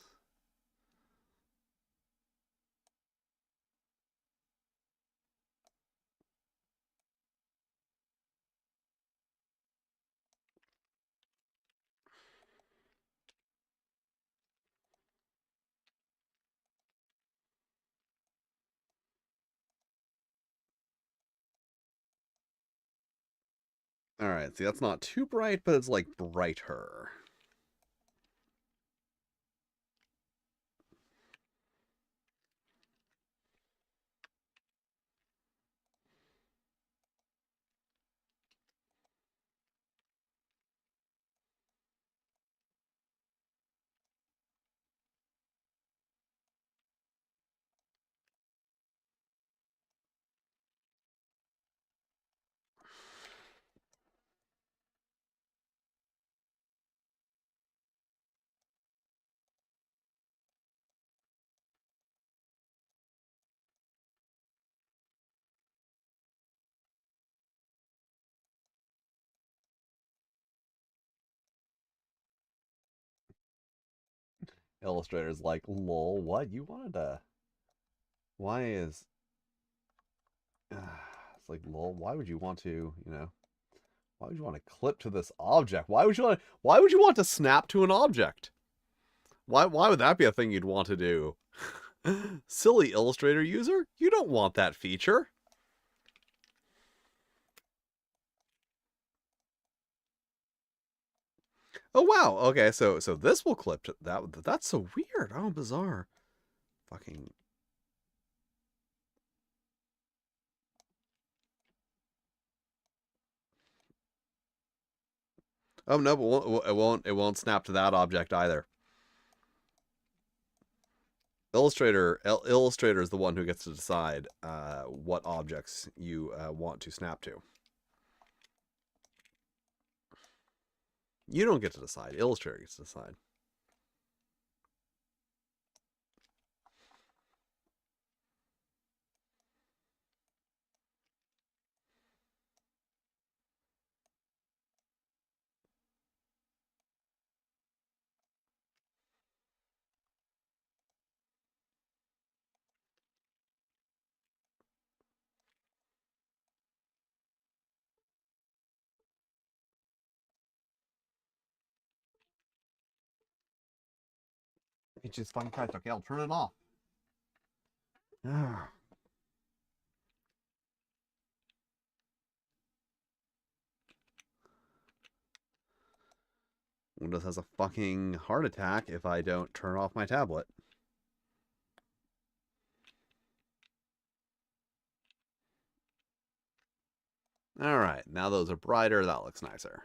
All right, see, that's not too bright, but it's like brighter. Illustrator's like, lol, what? You wanted to. Why is. It's like, lol, why would you want to, why would you want to clip to this object? Why would you want to snap to an object? Why would that be a thing you'd want to do? Silly Illustrator user, you don't want that feature. Oh wow. Okay, so this will clip to that. That's so weird. Oh, bizarre. Fucking. Oh no, but it won't snap to that object either. Illustrator is the one who gets to decide what objects you want to snap to. You don't get to decide. Illustrator gets to decide. It's just fucking Christ. Okay, I'll turn it off. Windows has a fucking heart attack if I don't turn off my tablet. All right, now those are brighter. That looks nicer.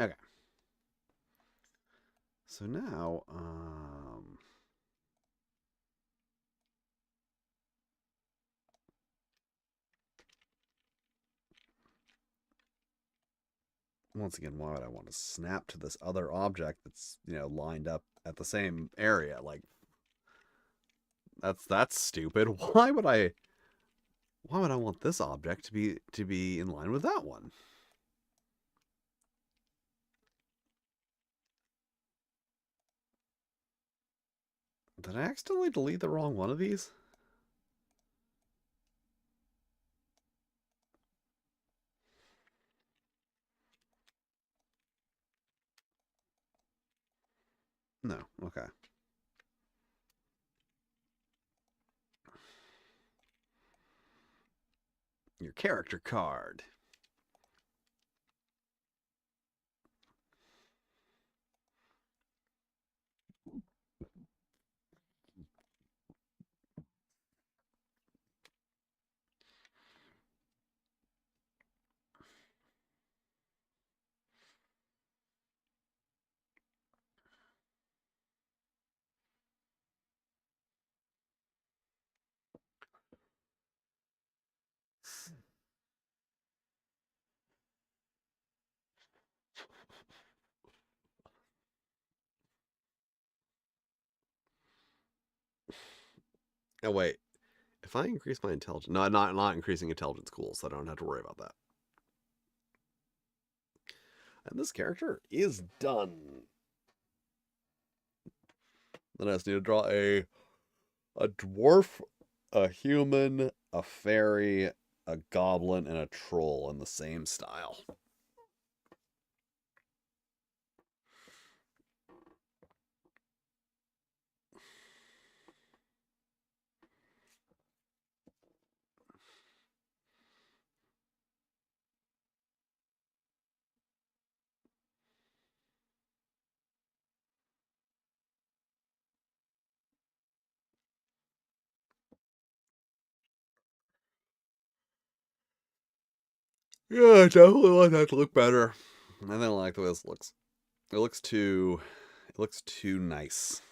Okay. So now, once again, why would I want to snap to this other object that's, lined up at the same area? Like, that's stupid. Why would I want this object to be in line with that one? Did I accidentally delete the wrong one of these? No. Okay. Your character card. Oh wait, if I increase my intelligence, no, not increasing intelligence, cool, so I don't have to worry about that. And this character is done. Then I just need to draw a dwarf, a human, a fairy, a goblin, and a troll in the same style. Yeah, I definitely want that to look better. I don't like the way this looks. It looks too nice.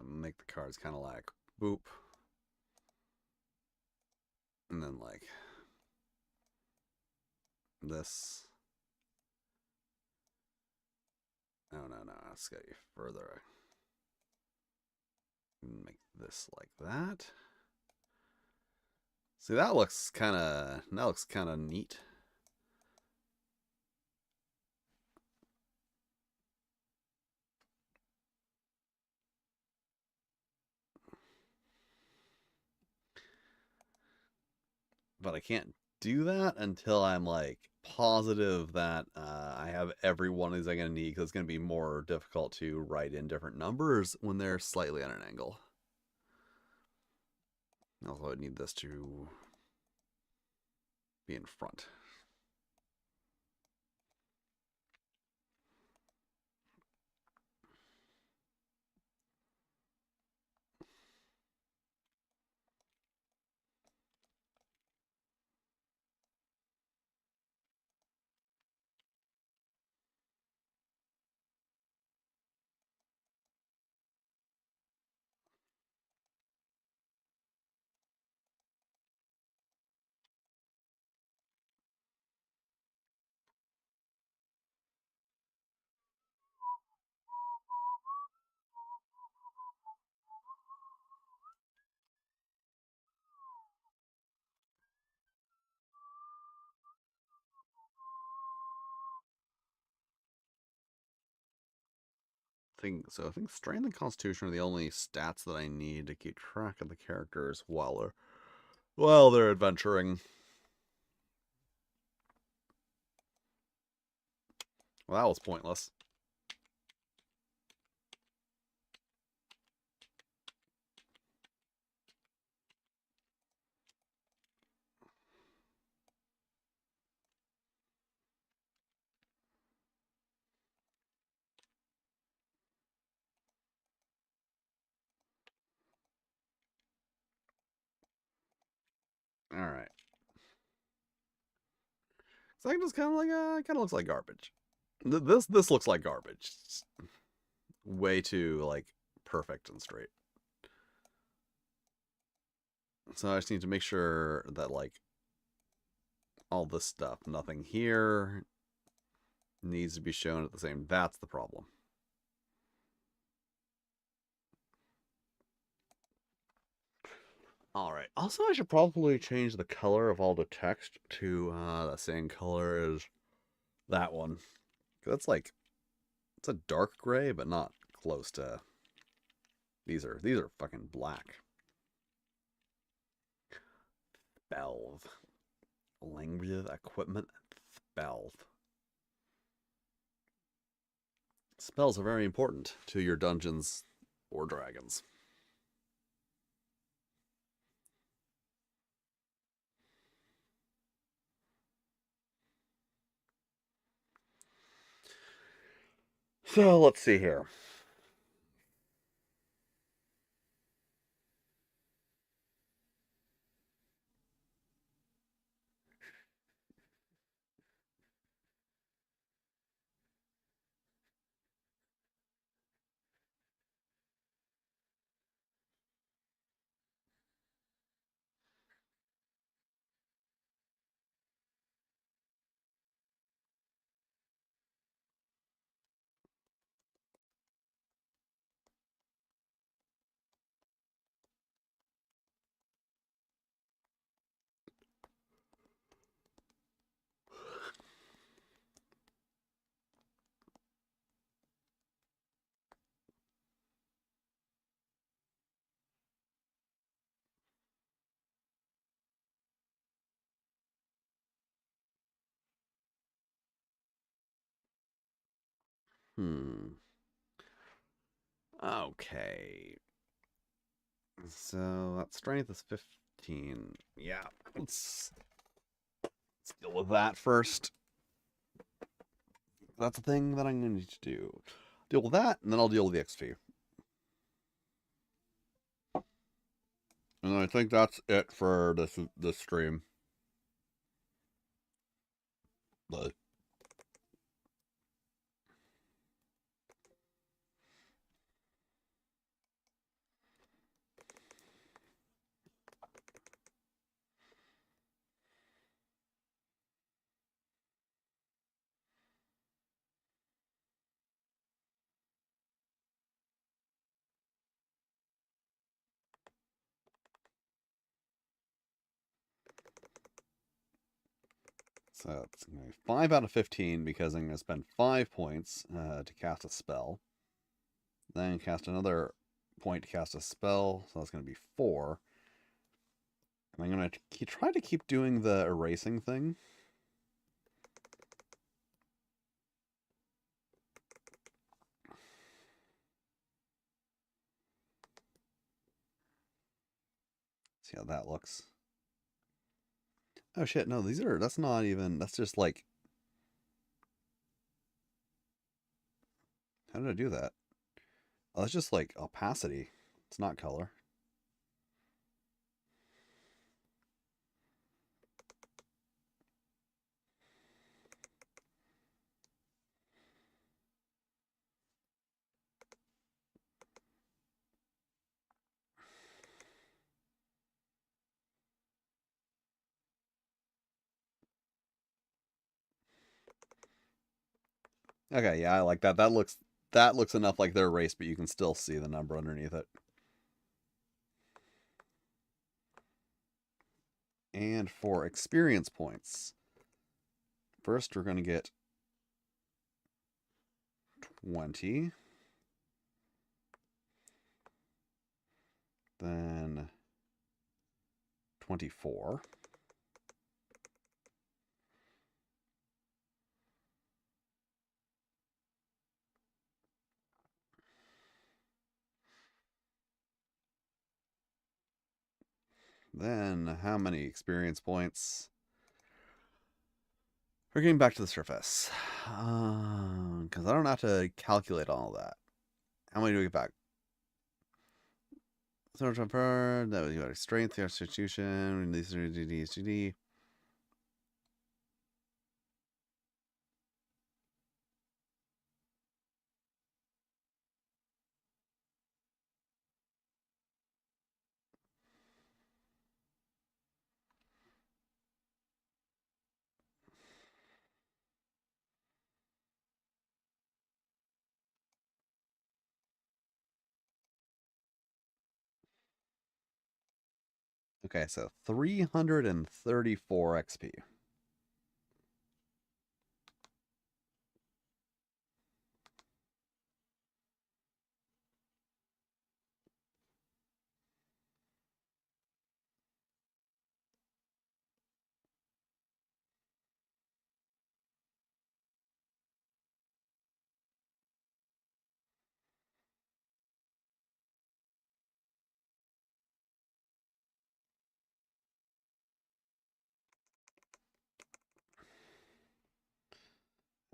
make the cards kind of like boop. And then like this. No, let's get you further. Make this like that. See, that looks kind of neat. But I can't do that until I'm like positive that I have every one of these I'm going to need, because it's going to be more difficult to write in different numbers when they're slightly at an angle. Also, I need this to be in front. So I think strength and constitution are the only stats that I need to keep track of the characters while they're adventuring. Well, that was pointless. All right. So it just kind of looks like garbage. This looks like garbage. It's way too like perfect and straight. So I just need to make sure that like all this stuff, nothing here needs to be shown at the same. That's the problem. All right. Also, I should probably change the color of all the text to the same color as that one. That's like, it's a dark gray, but not close to. These are fucking black. Belv. Language equipment. Belv. Spells are very important to your Dungeons or Dragons. So let's see here. Okay. So that strength is 15. Yeah, let's deal with that first. That's a thing that I'm going to need to do. Deal with that, and then I'll deal with the XP. And I think that's it for this stream. But So it's going to be 5 out of 15 because I'm going to spend 5 points to cast a spell. Then cast another point to cast a spell, so that's going to be 4. And I'm going to try to keep doing the erasing thing. See how that looks. Oh shit, no, that's not even, that's just like, how did I do that? Oh, that's just like opacity. It's not color. Okay, yeah, I like that. That looks enough like they're erased, but you can still see the number underneath it. And for experience points, first we're going to get 20. Then 24. Then how many experience points? We're getting back to the surface. Because I don't have to calculate all that. How many do we get back? So jumper, that was your strength, your constitution, these are GD. Okay, so 334 XP.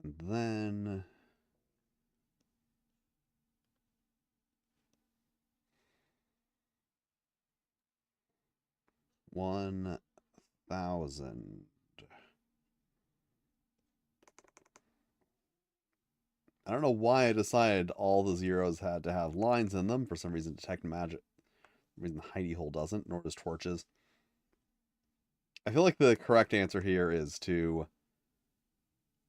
And then 1,000. I don't know why I decided all the zeros had to have lines in them. For some reason, detect magic. For some reason, hidey hole doesn't, nor does torches. I feel like the correct answer here is to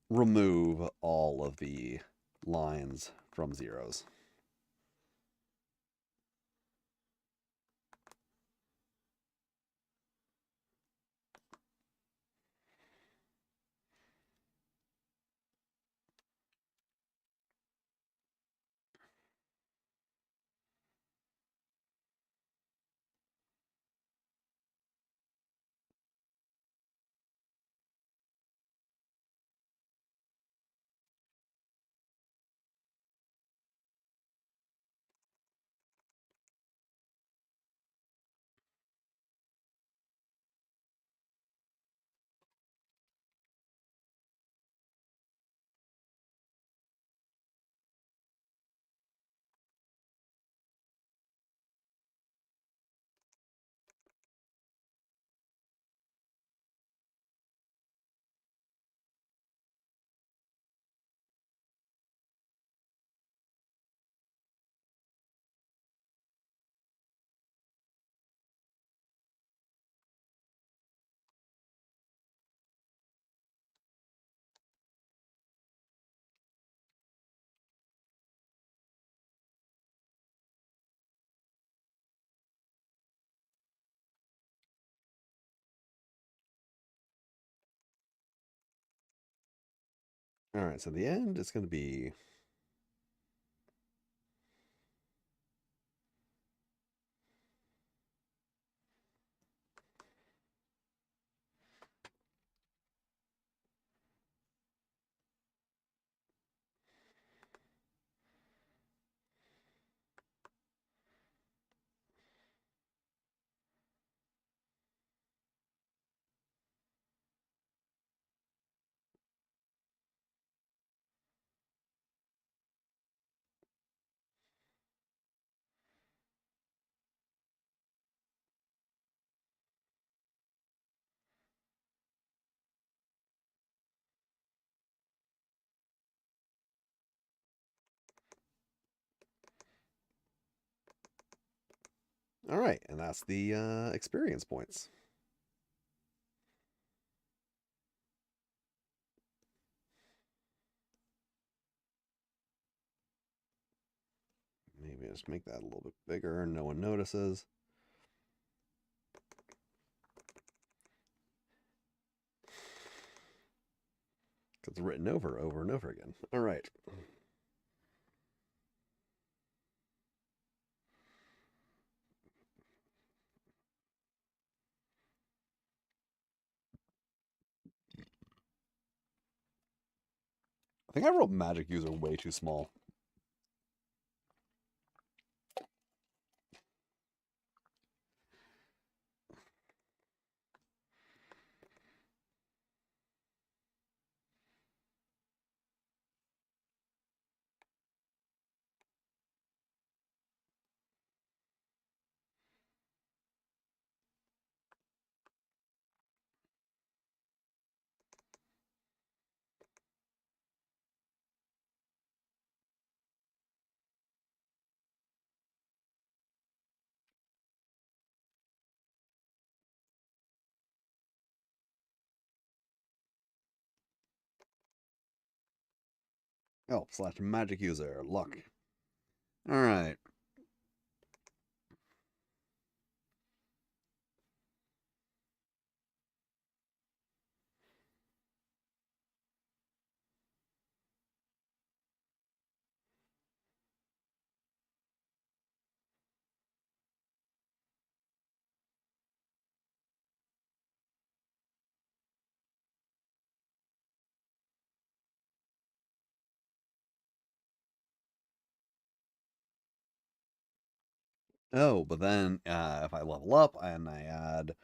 remove all of the lines from zeros. Alright, so the end is going to be... Alright, and that's the experience points. Maybe just make that a little bit bigger, no one notices. It's written over and over again. Alright. I think I wrote magic user way too small. Oh, slash magic user. Luck. Alright. Oh, but then if I level up and I add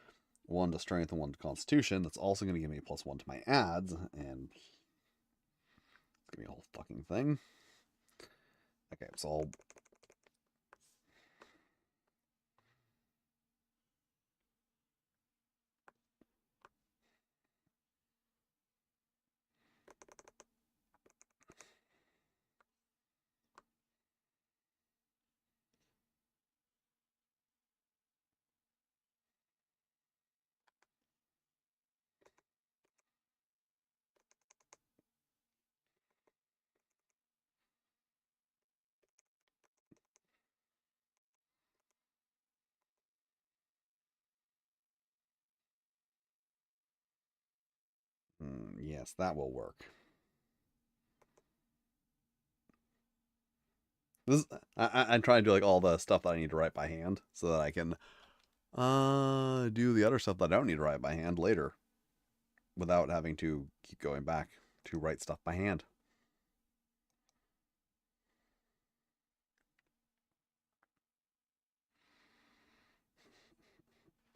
1 to strength and 1 to constitution, that's also going to give me +1 to my adds, and it's going to be a whole fucking thing. Okay, so I'll... yes, that will work. This I'm trying to do like all the stuff that I need to write by hand so that I can do the other stuff that I don't need to write by hand later without having to keep going back to write stuff by hand.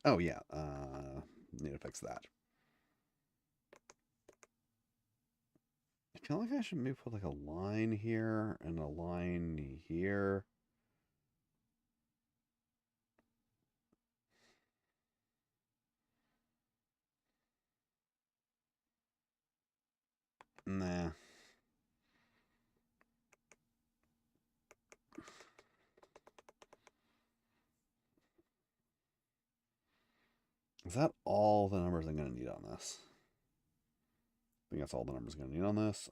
Oh yeah, need to fix that. I feel like I should maybe put like a line here and a line here. Nah. Is that all the numbers I'm going to need on this? I think that's all the numbers I'm going to need on this.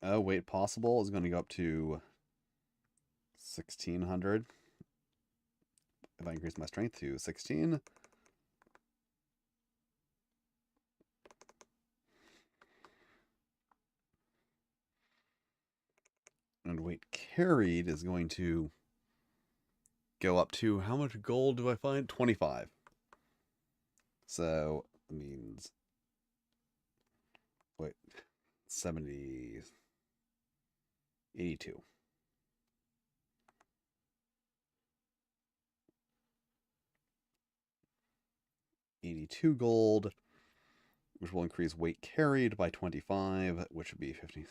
Oh, wait, possible is going to go up to 1600. If I increase my strength to 16. weight carried is going to go up to, how much gold do I find? 25. So it means, wait, 70, 82. 82 gold, which will increase weight carried by 25, which would be 50,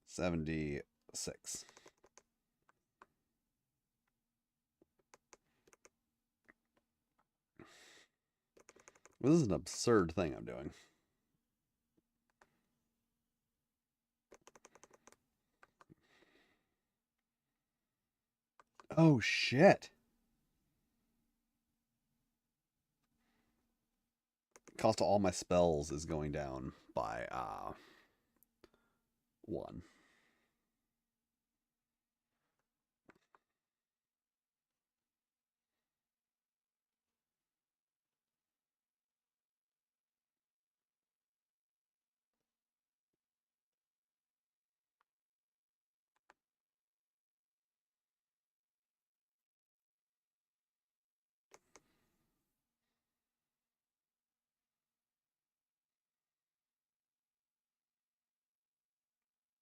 76. This is an absurd thing I'm doing. Oh, shit. Cost of all my spells is going down by 1.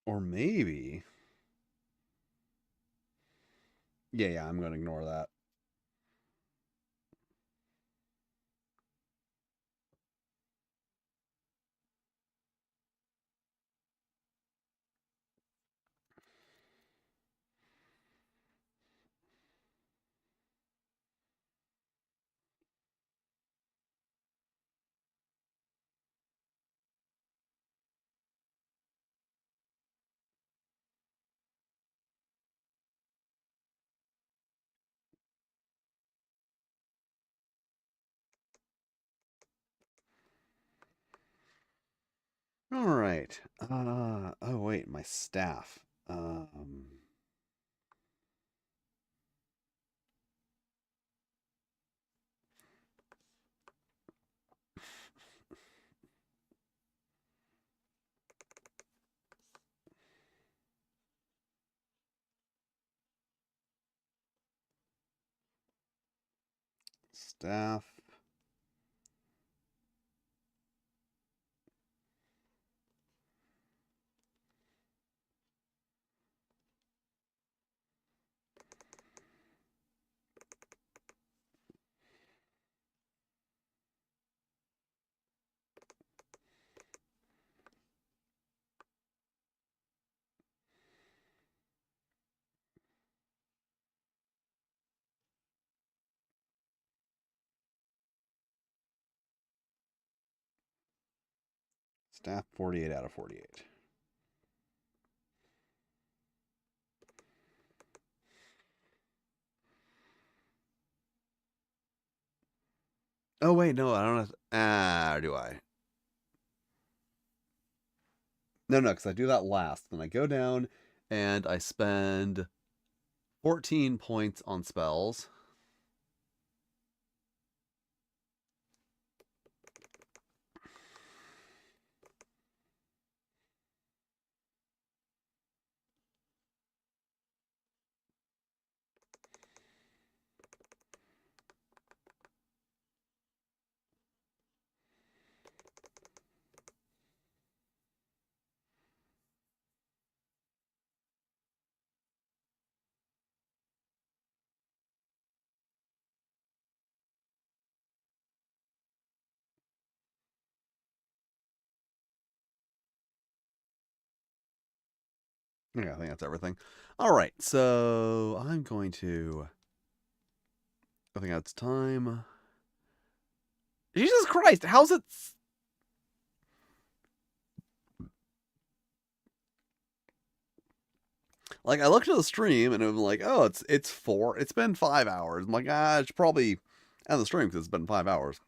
Or maybe... Yeah, I'm going to ignore that. All right. Oh wait, my staff. Staff. Staff 48 out of 48. Oh wait, no, I don't have to, do I? No, because I do that last. Then I go down and I spend 14 points on spells. Yeah, I think that's everything. All right, so I'm going to... I think that's time. Jesus Christ, how's it... Like, I looked at the stream and I'm like, oh, it's been 5 hours. I'm like, I should probably end the stream because it's been 5 hours.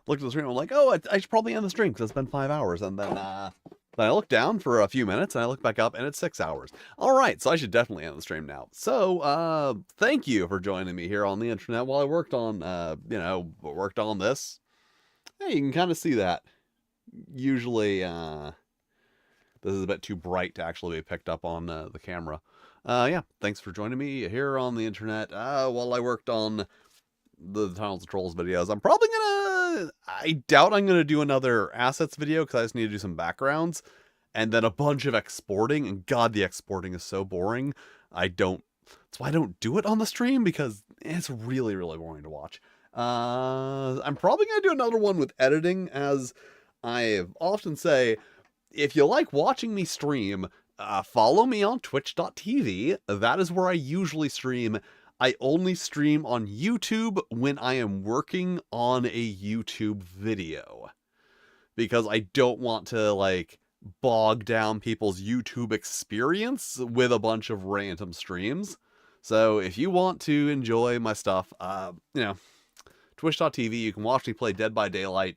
Looked at the stream, I'm like, oh, I should probably end the stream because it's been 5 hours. And then I look down for a few minutes and I look back up and it's 6 hours. All right, so I should definitely end the stream now. So, thank you for joining me here on the internet while I worked on, worked on this. Hey, you can kind of see that. Usually, this is a bit too bright to actually be picked up on the camera. Yeah, thanks for joining me here on the internet while I worked on the Tunnels and Trolls videos. I'm probably gonna, I doubt I'm gonna do another assets video because I just need to do some backgrounds and then a bunch of exporting, and god, the exporting is so boring. That's why I don't do it on the stream, because it's really, really boring to watch. I'm probably gonna do another one with editing, as I often say, if you like watching me stream, follow me on twitch.tv. That is where I usually stream. I only stream on YouTube when I am working on a YouTube video, because I don't want to, like, bog down people's YouTube experience with a bunch of random streams. So if you want to enjoy my stuff, twitch.tv, you can watch me play Dead by Daylight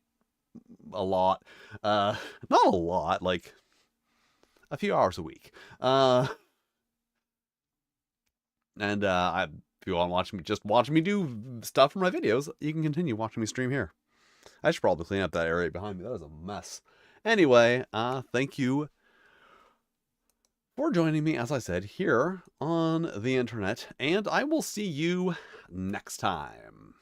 a lot. Not a lot, like a few hours a week. If you want to watch me do stuff for my videos, you can continue watching me stream here. I should probably clean up that area behind me. That is a mess. Anyway, thank you for joining me, as I said, here on the internet, and I will see you next time.